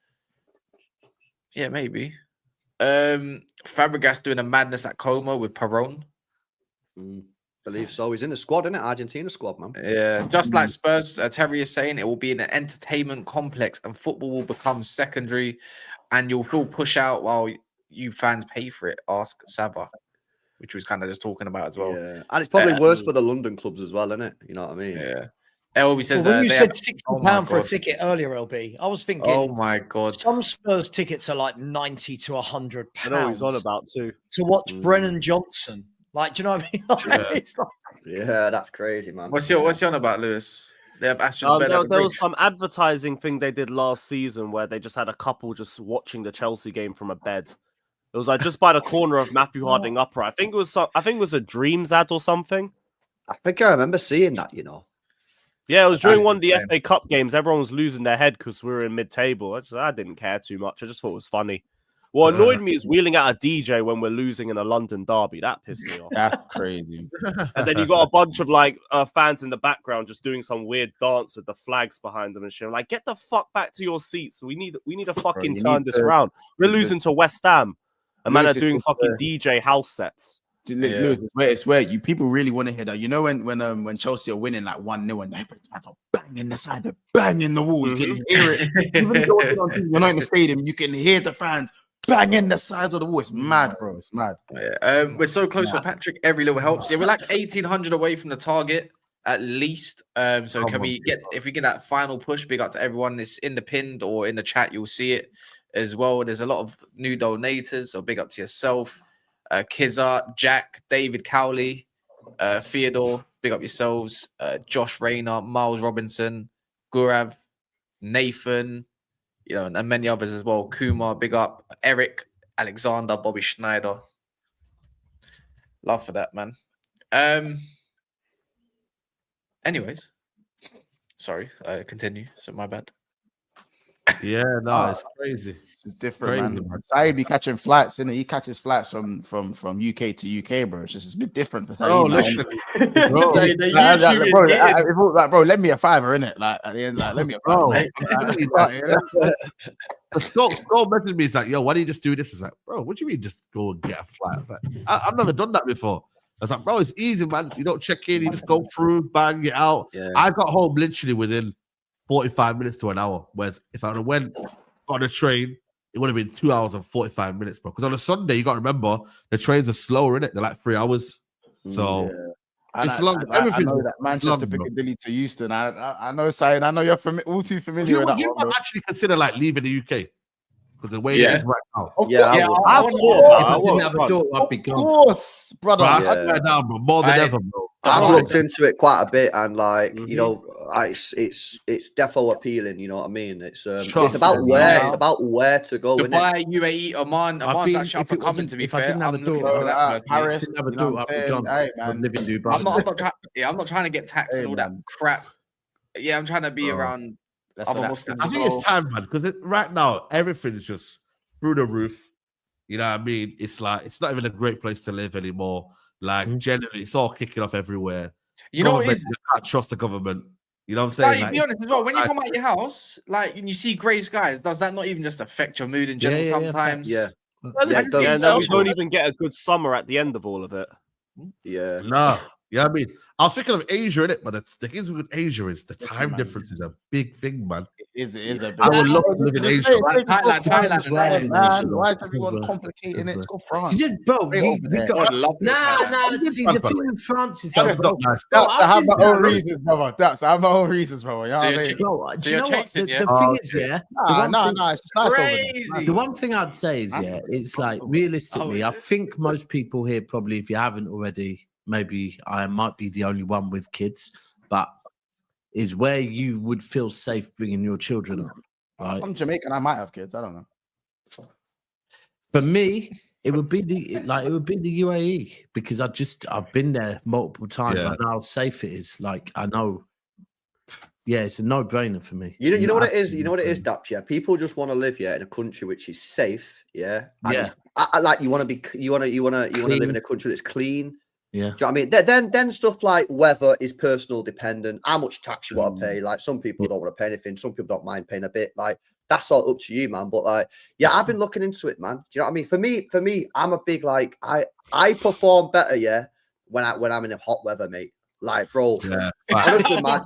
Speaker 14: Yeah, maybe. Fabregas doing a madness at Como with Perón.
Speaker 15: Believe so. He's in the squad, isn't it? Argentina squad, man.
Speaker 14: Yeah, just like Spurs, Terry is saying, it will be an entertainment complex and football will become secondary and you'll feel push out while you fans pay for it. Ask Saba, which was kind of just talking about as well.
Speaker 15: Yeah, and it's probably worse for the London clubs as well, isn't it? You know what I mean?
Speaker 14: Yeah. LB says
Speaker 1: when you said £60 for a
Speaker 14: God.
Speaker 1: ticket earlier, LB, I was thinking,
Speaker 14: oh my God,
Speaker 1: some Spurs tickets are like 90 to £100.
Speaker 20: I know he's on about too.
Speaker 1: To watch Brennan Johnson. Like, do you know what I mean? Like, it's like,
Speaker 15: yeah, that's crazy, man.
Speaker 14: What's your on about, Lewis? They have
Speaker 20: there was some advertising thing they did last season where they just had a couple just watching the Chelsea game from a bed. It was like just by the corner of Matthew Harding upright. I think it was a Dreams ad or something.
Speaker 15: I think I remember seeing that. You know.
Speaker 20: Yeah, it was during one of the FA Cup games. Everyone was losing their head because we were in mid-table. I didn't care too much. I just thought it was funny. What annoyed me is wheeling out a DJ when we're losing in a London derby. That pissed me off.
Speaker 3: That's crazy.
Speaker 20: And then you got a bunch of like fans in the background just doing some weird dance with the flags behind them and shit. Like, get the fuck back to your seats. We need to fucking turn this around. We're losing to West Ham. And man are doing fucking DJ house sets.
Speaker 3: Lewis, it's where you people really want to hear that. You know when Chelsea are winning like 1-0 and they're banging the side, they're banging the wall. You can hear it. Even if you're not in the stadium, you can hear the fans banging the sides of the wall. It's mad, bro. It's mad.
Speaker 14: Yeah. We're so close for Patrick. Every little helps. Yeah, we're like 1,800 away from the target at least. So can we get, if we get that final push, big up to everyone. It's in the pinned or in the chat. You'll see it as well. There's a lot of new donators. So big up to yourself. Kizart, Jack, David Cowley, Theodore, big up yourselves. Josh Rayner, Miles Robinson, Gurav, Nathan, and many others as well. Kumar, big up. Eric, Alexander, Bobby Schneider. Love for that, man. Anyways, sorry, continue. So my bad.
Speaker 2: Yeah, no, it's crazy.
Speaker 3: It's different, man. Saeed be catching flights, innit? He catches flights from UK to UK, bro. It's a bit different for Saeed.
Speaker 2: Oh, listen,
Speaker 3: bro, lend me a fiver, innit? Like at the end, like, lend me a fiver.
Speaker 2: Scott messaged me. He's like, "Yo, why do you just do this?" It's like, bro, what do you mean just go and get a flight? It's like, I've never done that before. I was like, bro, it's easy, man. You don't check in, you just go through, bang it out.
Speaker 15: Yeah.
Speaker 2: I got home literally within 45 minutes to an hour. Whereas if I went on a train, it would have been 2 hours and 45 minutes, bro. Because on a Sunday, you got to remember the trains are slower, innit? They're like 3 hours. So it's long.
Speaker 3: I know that Manchester, Piccadilly to Euston. I know, Saeed. I know you're all too familiar with that.
Speaker 2: Do you actually consider like leaving the UK? Because the way it is right now.
Speaker 3: I
Speaker 8: didn't have a daughter, I'd be gone.
Speaker 3: Of course, brother.
Speaker 2: Right now, bro, more than ever, bro.
Speaker 15: I've looked into it quite a bit, and like it's defo appealing. You know what I mean? It's about where to go.
Speaker 14: Dubai, UAE, Oman. Oman's actually up and coming. To be fair,
Speaker 8: I didn't have a daughter,
Speaker 3: Paris.
Speaker 8: I'd be gone. I'd live in Dubai.
Speaker 14: I'm not trying to get taxed and all that crap. Yeah, I'm trying to be around other Muslims.
Speaker 2: I think it's time, man, because right now everything is just through the roof. You know what I mean? It's like it's not even a great place to live anymore. Like generally, it's all kicking off everywhere.
Speaker 14: You know what is?
Speaker 2: I can't trust the government. You know what I'm saying?
Speaker 14: Like, be honest as well. When you come out your house, like, and you see grey skies, does that not even just affect your mood in general? Sometimes,
Speaker 15: yeah.
Speaker 20: And then we don't even get a good summer at the end of all of it.
Speaker 15: Yeah.
Speaker 2: No. Yeah, I mean, I was thinking of Asia in it, but the thing is with Asia is the time difference is a big thing, man.
Speaker 3: It is a big.
Speaker 2: I would love to live in Asia.
Speaker 14: Thailand.
Speaker 3: Why is everyone complicating it? Go France.
Speaker 8: Bro, nah. See, the thing with France is
Speaker 3: I have my own reasons, brother. I have my own reasons, brother. You know what I mean?
Speaker 8: Do you know what? The thing is,
Speaker 3: it's nice
Speaker 8: over. The one thing I'd say is, it's like realistically, I think most people here probably, if you haven't already. Maybe I might be the only one with kids, but is where you would feel safe bringing your children up. Right?
Speaker 3: I'm Jamaican. I might have kids. I don't know.
Speaker 8: For me, it would be the UAE because I've been there multiple times. I know how safe it is. Like I know, it's a no-brainer for me.
Speaker 15: You know what it is. You know what it is, Daps. Yeah, people just want to live in a country which is safe. Yeah, and I like you want to live in a country that's clean.
Speaker 8: Yeah.
Speaker 15: Do you know what I mean? Then stuff like weather is personal dependent. How much tax you want to pay? Like some people don't want to pay anything. Some people don't mind paying a bit. Like that's all up to you, man. But like, yeah, I've been looking into it, man. Do you know what I mean? For me, I'm a big like I perform better, yeah, when I'm in the hot weather, mate. Like, bro, honestly, man.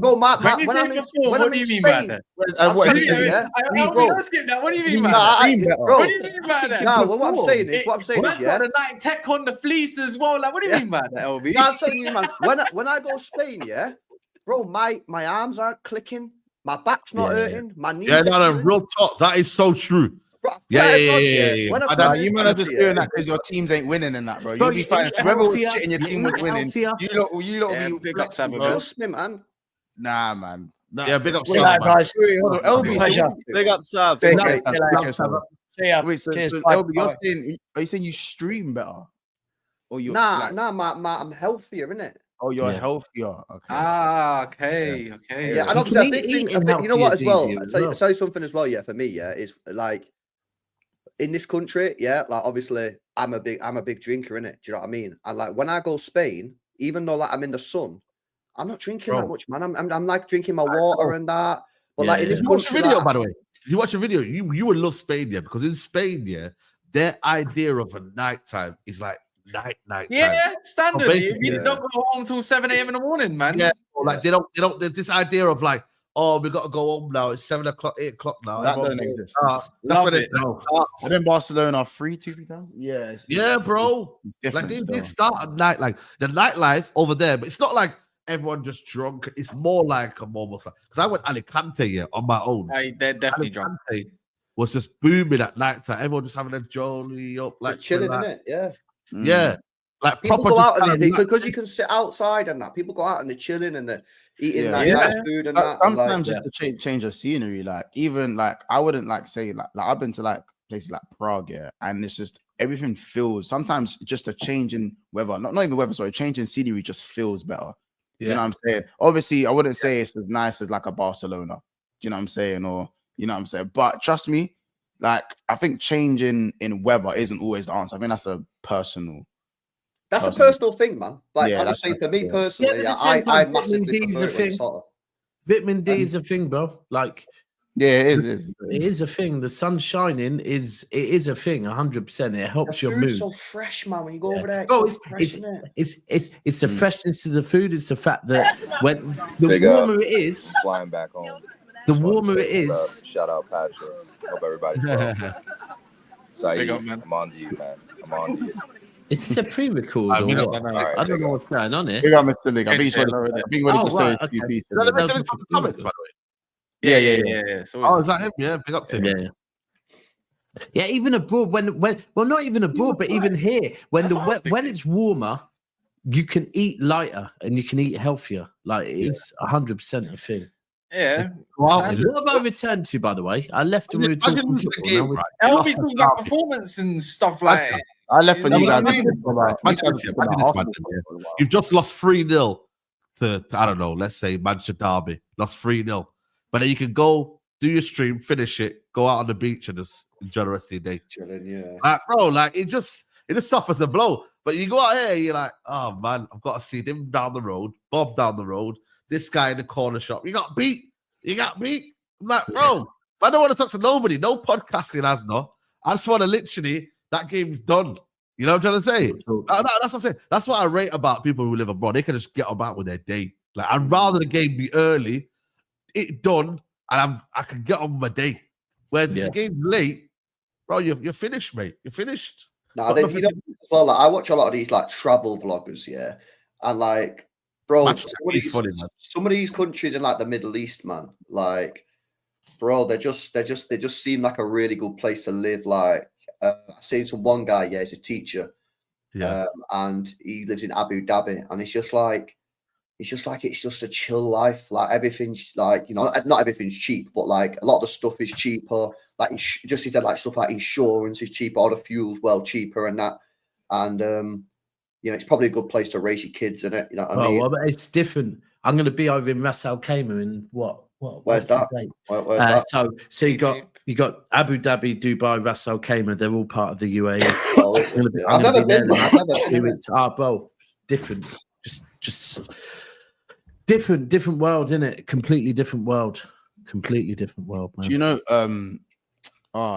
Speaker 15: Bro, man. When I'm in Spain,
Speaker 14: what do you mean by that?
Speaker 15: Bro,
Speaker 14: What do you mean by that?
Speaker 15: No, what I'm saying is,
Speaker 14: Man's got the night tech on the fleece as well. Like, what do you mean by that, LB?
Speaker 15: No, I'm telling you, man. When I go to Spain, yeah, bro, my arms aren't clicking, my back's not hurting, my knees.
Speaker 2: Yeah, no, real talk. That is so true. Yeah.
Speaker 3: You might have just doing that because your teams ain't winning and that, bro. You'll be fine. Whoever was shitting your team was winning. You lot will be flexing, bro.
Speaker 15: Trust me, man.
Speaker 3: Nah, man.
Speaker 2: Yeah, big up,
Speaker 1: guys.
Speaker 13: Big up, Sav.
Speaker 3: Wait, so LB, are you saying you stream better? Or you're
Speaker 15: I'm healthier, innit?
Speaker 3: Oh, you're healthier. Okay.
Speaker 14: Okay.
Speaker 15: Yeah, and obviously a big thing. You know what? As well, I'll tell you something as well. Yeah, for me, yeah, is like in this country, yeah, like obviously I'm a big drinker, innit? Do you know what I mean? And like when I go Spain, even though like I'm in the sun, I'm not drinking that much, man. I'm like drinking my water and that. But like in this country,
Speaker 2: watch a video, by the way. If you watch a video, you would love Spain, yeah, because in Spain, yeah, their idea of a nighttime is like night.
Speaker 14: Yeah, standard. You don't go home till 7 a.m. in the morning, man.
Speaker 2: Yeah, like they don't. There's this idea of like, oh, we got to go home now. It's 7 o'clock, 8 o'clock now.
Speaker 3: That don't exist.
Speaker 2: That's when it starts.
Speaker 3: And then Barcelona 3,000.
Speaker 2: Yeah, bro. Like they start at night, like the nightlife over there, but it's not like everyone just drunk. It's more like I'm almost like because I went Alicante on my own.
Speaker 14: They're definitely drunk.
Speaker 2: Was just booming at night time. Everyone just having a jolly up, like
Speaker 15: just chilling, innit? Yeah.
Speaker 2: Yeah. Like
Speaker 15: people
Speaker 2: proper
Speaker 15: go out and because you can sit outside and that. People go out and they're chilling and they're eating nice food and that.
Speaker 3: Sometimes just to change of scenery, like even like I wouldn't like say like I've been to like places like Prague, yeah, and it's just everything feels sometimes just a change in weather, not even weather, sorry, change in scenery just feels better. You know what I'm saying? Obviously, I wouldn't say it's as nice as like a Barcelona. Do you know what I'm saying? Or you know what I'm saying? But trust me, like I think changing in weather isn't always the answer. I think that's a personal.
Speaker 15: That's a personal thing, man. Like I was saying, for me personally, I massively prefer it.
Speaker 8: Vitamin D is a thing, bro. Like,
Speaker 3: yeah, it is.
Speaker 8: It is a thing. The sun shining is a thing. 100%. It helps your mood.
Speaker 15: So fresh, man. When you go over there,
Speaker 8: it's the freshness of the food. It's the fact that when the warmer it is,
Speaker 21: flying back home.
Speaker 8: The warmer it is.
Speaker 21: Shout out Patrick. Hope everybody's well. Saeed, I'm on to you, man. I'm on to you.
Speaker 8: Is this a pre-record? I don't know what's going on here.
Speaker 3: Big up, Mr. Lig. I think he's ready to say a few pieces.
Speaker 2: Comments, by the way.
Speaker 14: Yeah.
Speaker 2: Oh, is that him? Yeah, big up to him.
Speaker 8: Yeah, even abroad, well, not even abroad, but even here, when it's warmer, you can eat lighter and you can eat healthier. Like it's 100% a thing.
Speaker 14: Yeah.
Speaker 8: Wow. What have I returned to, by the way? I left and we were talking football.
Speaker 14: LB's talking about performance and stuff like that.
Speaker 3: I left for you guys.
Speaker 2: You've just lost 3-0 to I don't know, let's say Manchester Derby. Lost 3-0. But then you can go do your stream, finish it, go out on the beach and just enjoy the rest of your day.
Speaker 15: Chilling, yeah.
Speaker 2: Like, bro, like it just suffers a blow. But you go out here, you're like, oh man, I've got to see him down the road, Bob down the road, this guy in the corner shop. You got beat. I'm like, bro, I don't want to talk to nobody. No podcasting has no. I just want to literally, that game's done. You know what I'm trying to say? That's what I'm saying. That's what I rate about people who live abroad. They can just get about with their day. Like, I'd rather the game be early, it done, and I can get on with my day. Whereas if the game's late, bro, you're finished, mate. You're finished.
Speaker 15: No, then, you know, as well, like, I watch a lot of these like travel vloggers, yeah, and like, bro, some of these countries in like the Middle East, man, like, bro, they just seem like a really good place to live. Like, I seen some one guy, yeah, he's a teacher, and he lives in Abu Dhabi, and it's just a chill life. Like everything's like, you know, not everything's cheap, but like a lot of the stuff is cheaper. Like just he said, like stuff like insurance is cheaper, all the fuel's well cheaper, and that, and you know, it's probably a good place to raise your kids, isn't it? You know what I mean?
Speaker 8: Well, but it's different. I'm going to be over in Ras Al Khaimah in
Speaker 15: where's that? Where's that?
Speaker 8: So you got Abu Dhabi, Dubai, Ras Al Khaimah. They're all part of the UAE.
Speaker 15: I've never been.
Speaker 8: Bro, different, just different world, isn't it? Completely different world. completely different world, man.
Speaker 3: Do you know?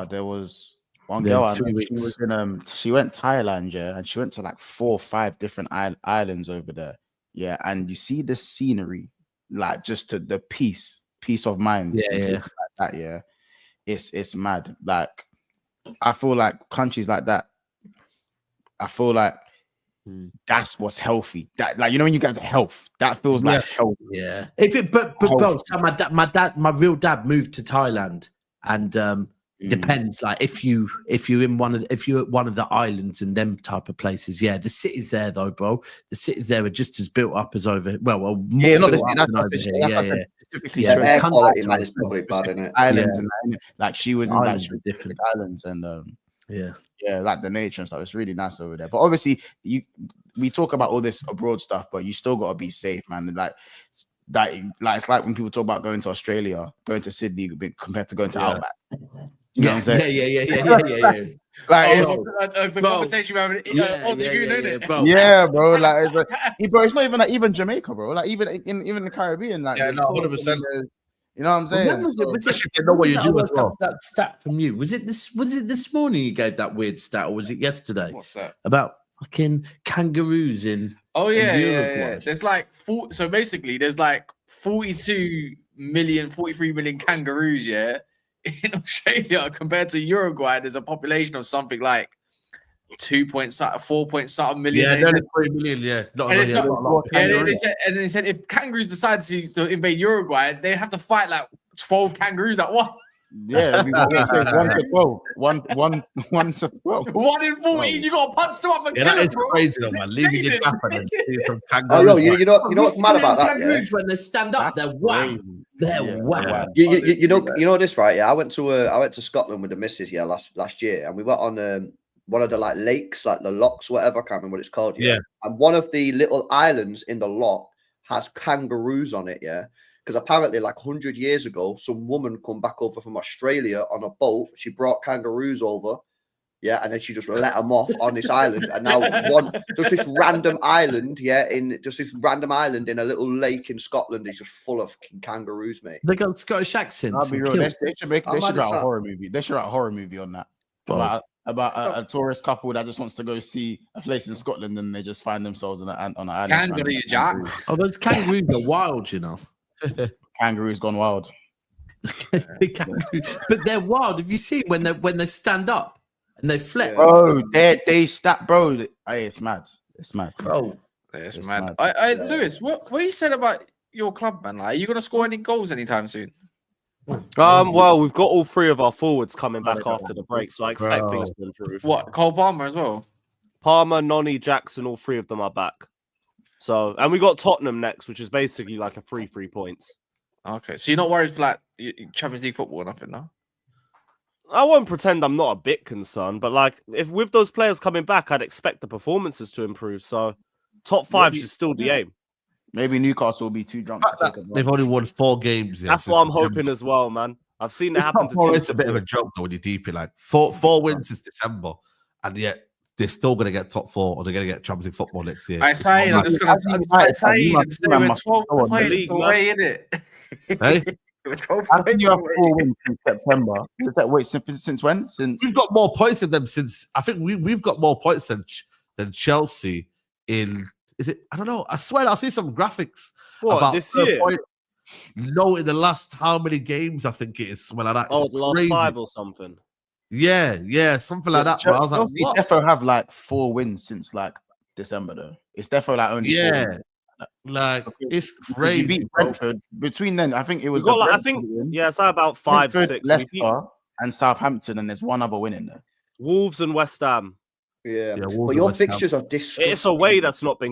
Speaker 3: There was one girl. I know, she went Thailand, yeah, and she went to like 4 or 5 different islands over there, yeah. And you see the scenery, like just to the peace of mind, like that, yeah. It's mad. Like I feel like countries like that. I feel like that's what's healthy. That, like, you know, when you guys are health, that feels like health.
Speaker 8: Yeah. But bro, so my real dad moved to Thailand, and depends. Like if you're at one of the islands and them type of places, yeah. The cities there though, bro. The cities there are just as built up as over. Well, more built up than over here. Yeah.
Speaker 15: Air quality, man, is probably bad, isn't it?
Speaker 3: Islands and like she was in
Speaker 8: Islands
Speaker 3: like
Speaker 8: are different
Speaker 3: islands and like the nature and stuff. It's really nice over there. But obviously, we talk about all this abroad stuff, but you still gotta be safe, man. Like it's like when people talk about going to Australia, going to Sydney compared to going to Outback. You know what I'm saying?
Speaker 8: Yeah.
Speaker 3: Like
Speaker 7: the conversation we're having,
Speaker 3: bro. Yeah, bro. Like, bro, it's not even like even Jamaica, bro. Like even in the Caribbean, like
Speaker 2: 100%.
Speaker 3: You know what I'm saying?
Speaker 2: Especially if you know what you do as well.
Speaker 8: That stat from you, was it this morning you gave that weird stat, or was it yesterday?
Speaker 7: What's that?
Speaker 8: About fucking kangaroos in Uruguay.
Speaker 7: There's like so basically there's like 43 million kangaroos, yeah, in Australia. Compared to Uruguay, there's a population of something like 4 million.
Speaker 2: Yeah, nearly 3 million. Yeah,
Speaker 7: and they said if kangaroos decide to invade Uruguay, they have to fight like 12 kangaroos at once.
Speaker 3: Yeah, we got 1 to 12. 1 to 12.
Speaker 7: 1 in 14. You got to punch them up and kill
Speaker 2: that
Speaker 7: them,
Speaker 2: is
Speaker 7: bro.
Speaker 2: crazy, though, man. Leaving your gap and see some kangaroos.
Speaker 15: Oh, no, you know what's mad about that?
Speaker 8: Kangaroos when they stand up, they're wow. They're wow.
Speaker 15: You know this, right? Yeah, I went to Scotland with the missus, yeah, last year, and we went on one of the like lakes, like the locks, whatever. I can't remember what it's called. Yeah. And one of the little islands in the lock has kangaroos on it. Yeah. Because apparently, like 100 years ago, some woman come back over from Australia on a boat. She brought kangaroos over, yeah, and then she just let them off on this island. And now this random island, in a little lake in Scotland is just full of kangaroos, mate.
Speaker 8: They got Scottish accents.
Speaker 3: I'll be real. They should write a horror movie. They should write a horror movie on that. About a tourist couple that just wants to go see a place in Scotland, and they just find themselves on an island.
Speaker 7: Kangaroo, Jack.
Speaker 8: Oh, those kangaroos are wild, you know.
Speaker 3: Kangaroos gone wild.
Speaker 8: But they're wild. Have you seen when they stand up and they flex?
Speaker 3: Bro, they snap, bro. Hey, it's mad. It's mad,
Speaker 8: bro.
Speaker 7: It's mad. Lewis, what you said about your club, man? Like, are you gonna score any goals anytime soon?
Speaker 20: Well, we've got all 3 of our forwards coming back after the break, so I expect things to improve.
Speaker 7: What, Cole Palmer as well?
Speaker 20: Palmer, Nonny, Jackson, all 3 of them are back. So, and we got Tottenham next, which is basically like a 3 points.
Speaker 7: Okay, so you're not worried for like Champions League football or nothing, no?
Speaker 20: I won't pretend I'm not a bit concerned, but like if with those players coming back, I'd expect the performances to improve. So, top 5 should still be aim.
Speaker 3: Maybe Newcastle will be too drunk.
Speaker 2: They've only won 4 games.
Speaker 20: That's what I'm hoping as well, man. I've seen it happen to teams.
Speaker 2: It's a bit of a joke though when you're deep in like 4 wins since December, and yet they're still going to get top 4 or they're going to get Champions League football next year.
Speaker 7: I'm just going to say we're 12 points away, innit?
Speaker 3: Hey? How can you have 4 wins in September? Since when? Since
Speaker 2: we've got more points than them since I think we've got more points than Chelsea in. Is it? I don't know. I swear I'll see some graphics about
Speaker 20: this year.
Speaker 2: No, in the last how many games I think it is something like that.
Speaker 20: Oh, the last 5 or something.
Speaker 2: Yeah, something like that. Bro. I was like,
Speaker 3: what? Defo have like 4 wins since like December though. It's defo like only 4 wins.
Speaker 2: Like it's crazy.
Speaker 3: Beat Brentford. Between then, I think it was.
Speaker 20: It's about 5,
Speaker 3: Brentford,
Speaker 20: 6.
Speaker 3: Leicester and Southampton, and there's one other win in there.
Speaker 20: Wolves and West Ham.
Speaker 15: Yeah, but your fixtures are disgusting.
Speaker 20: It's a way that's not been good.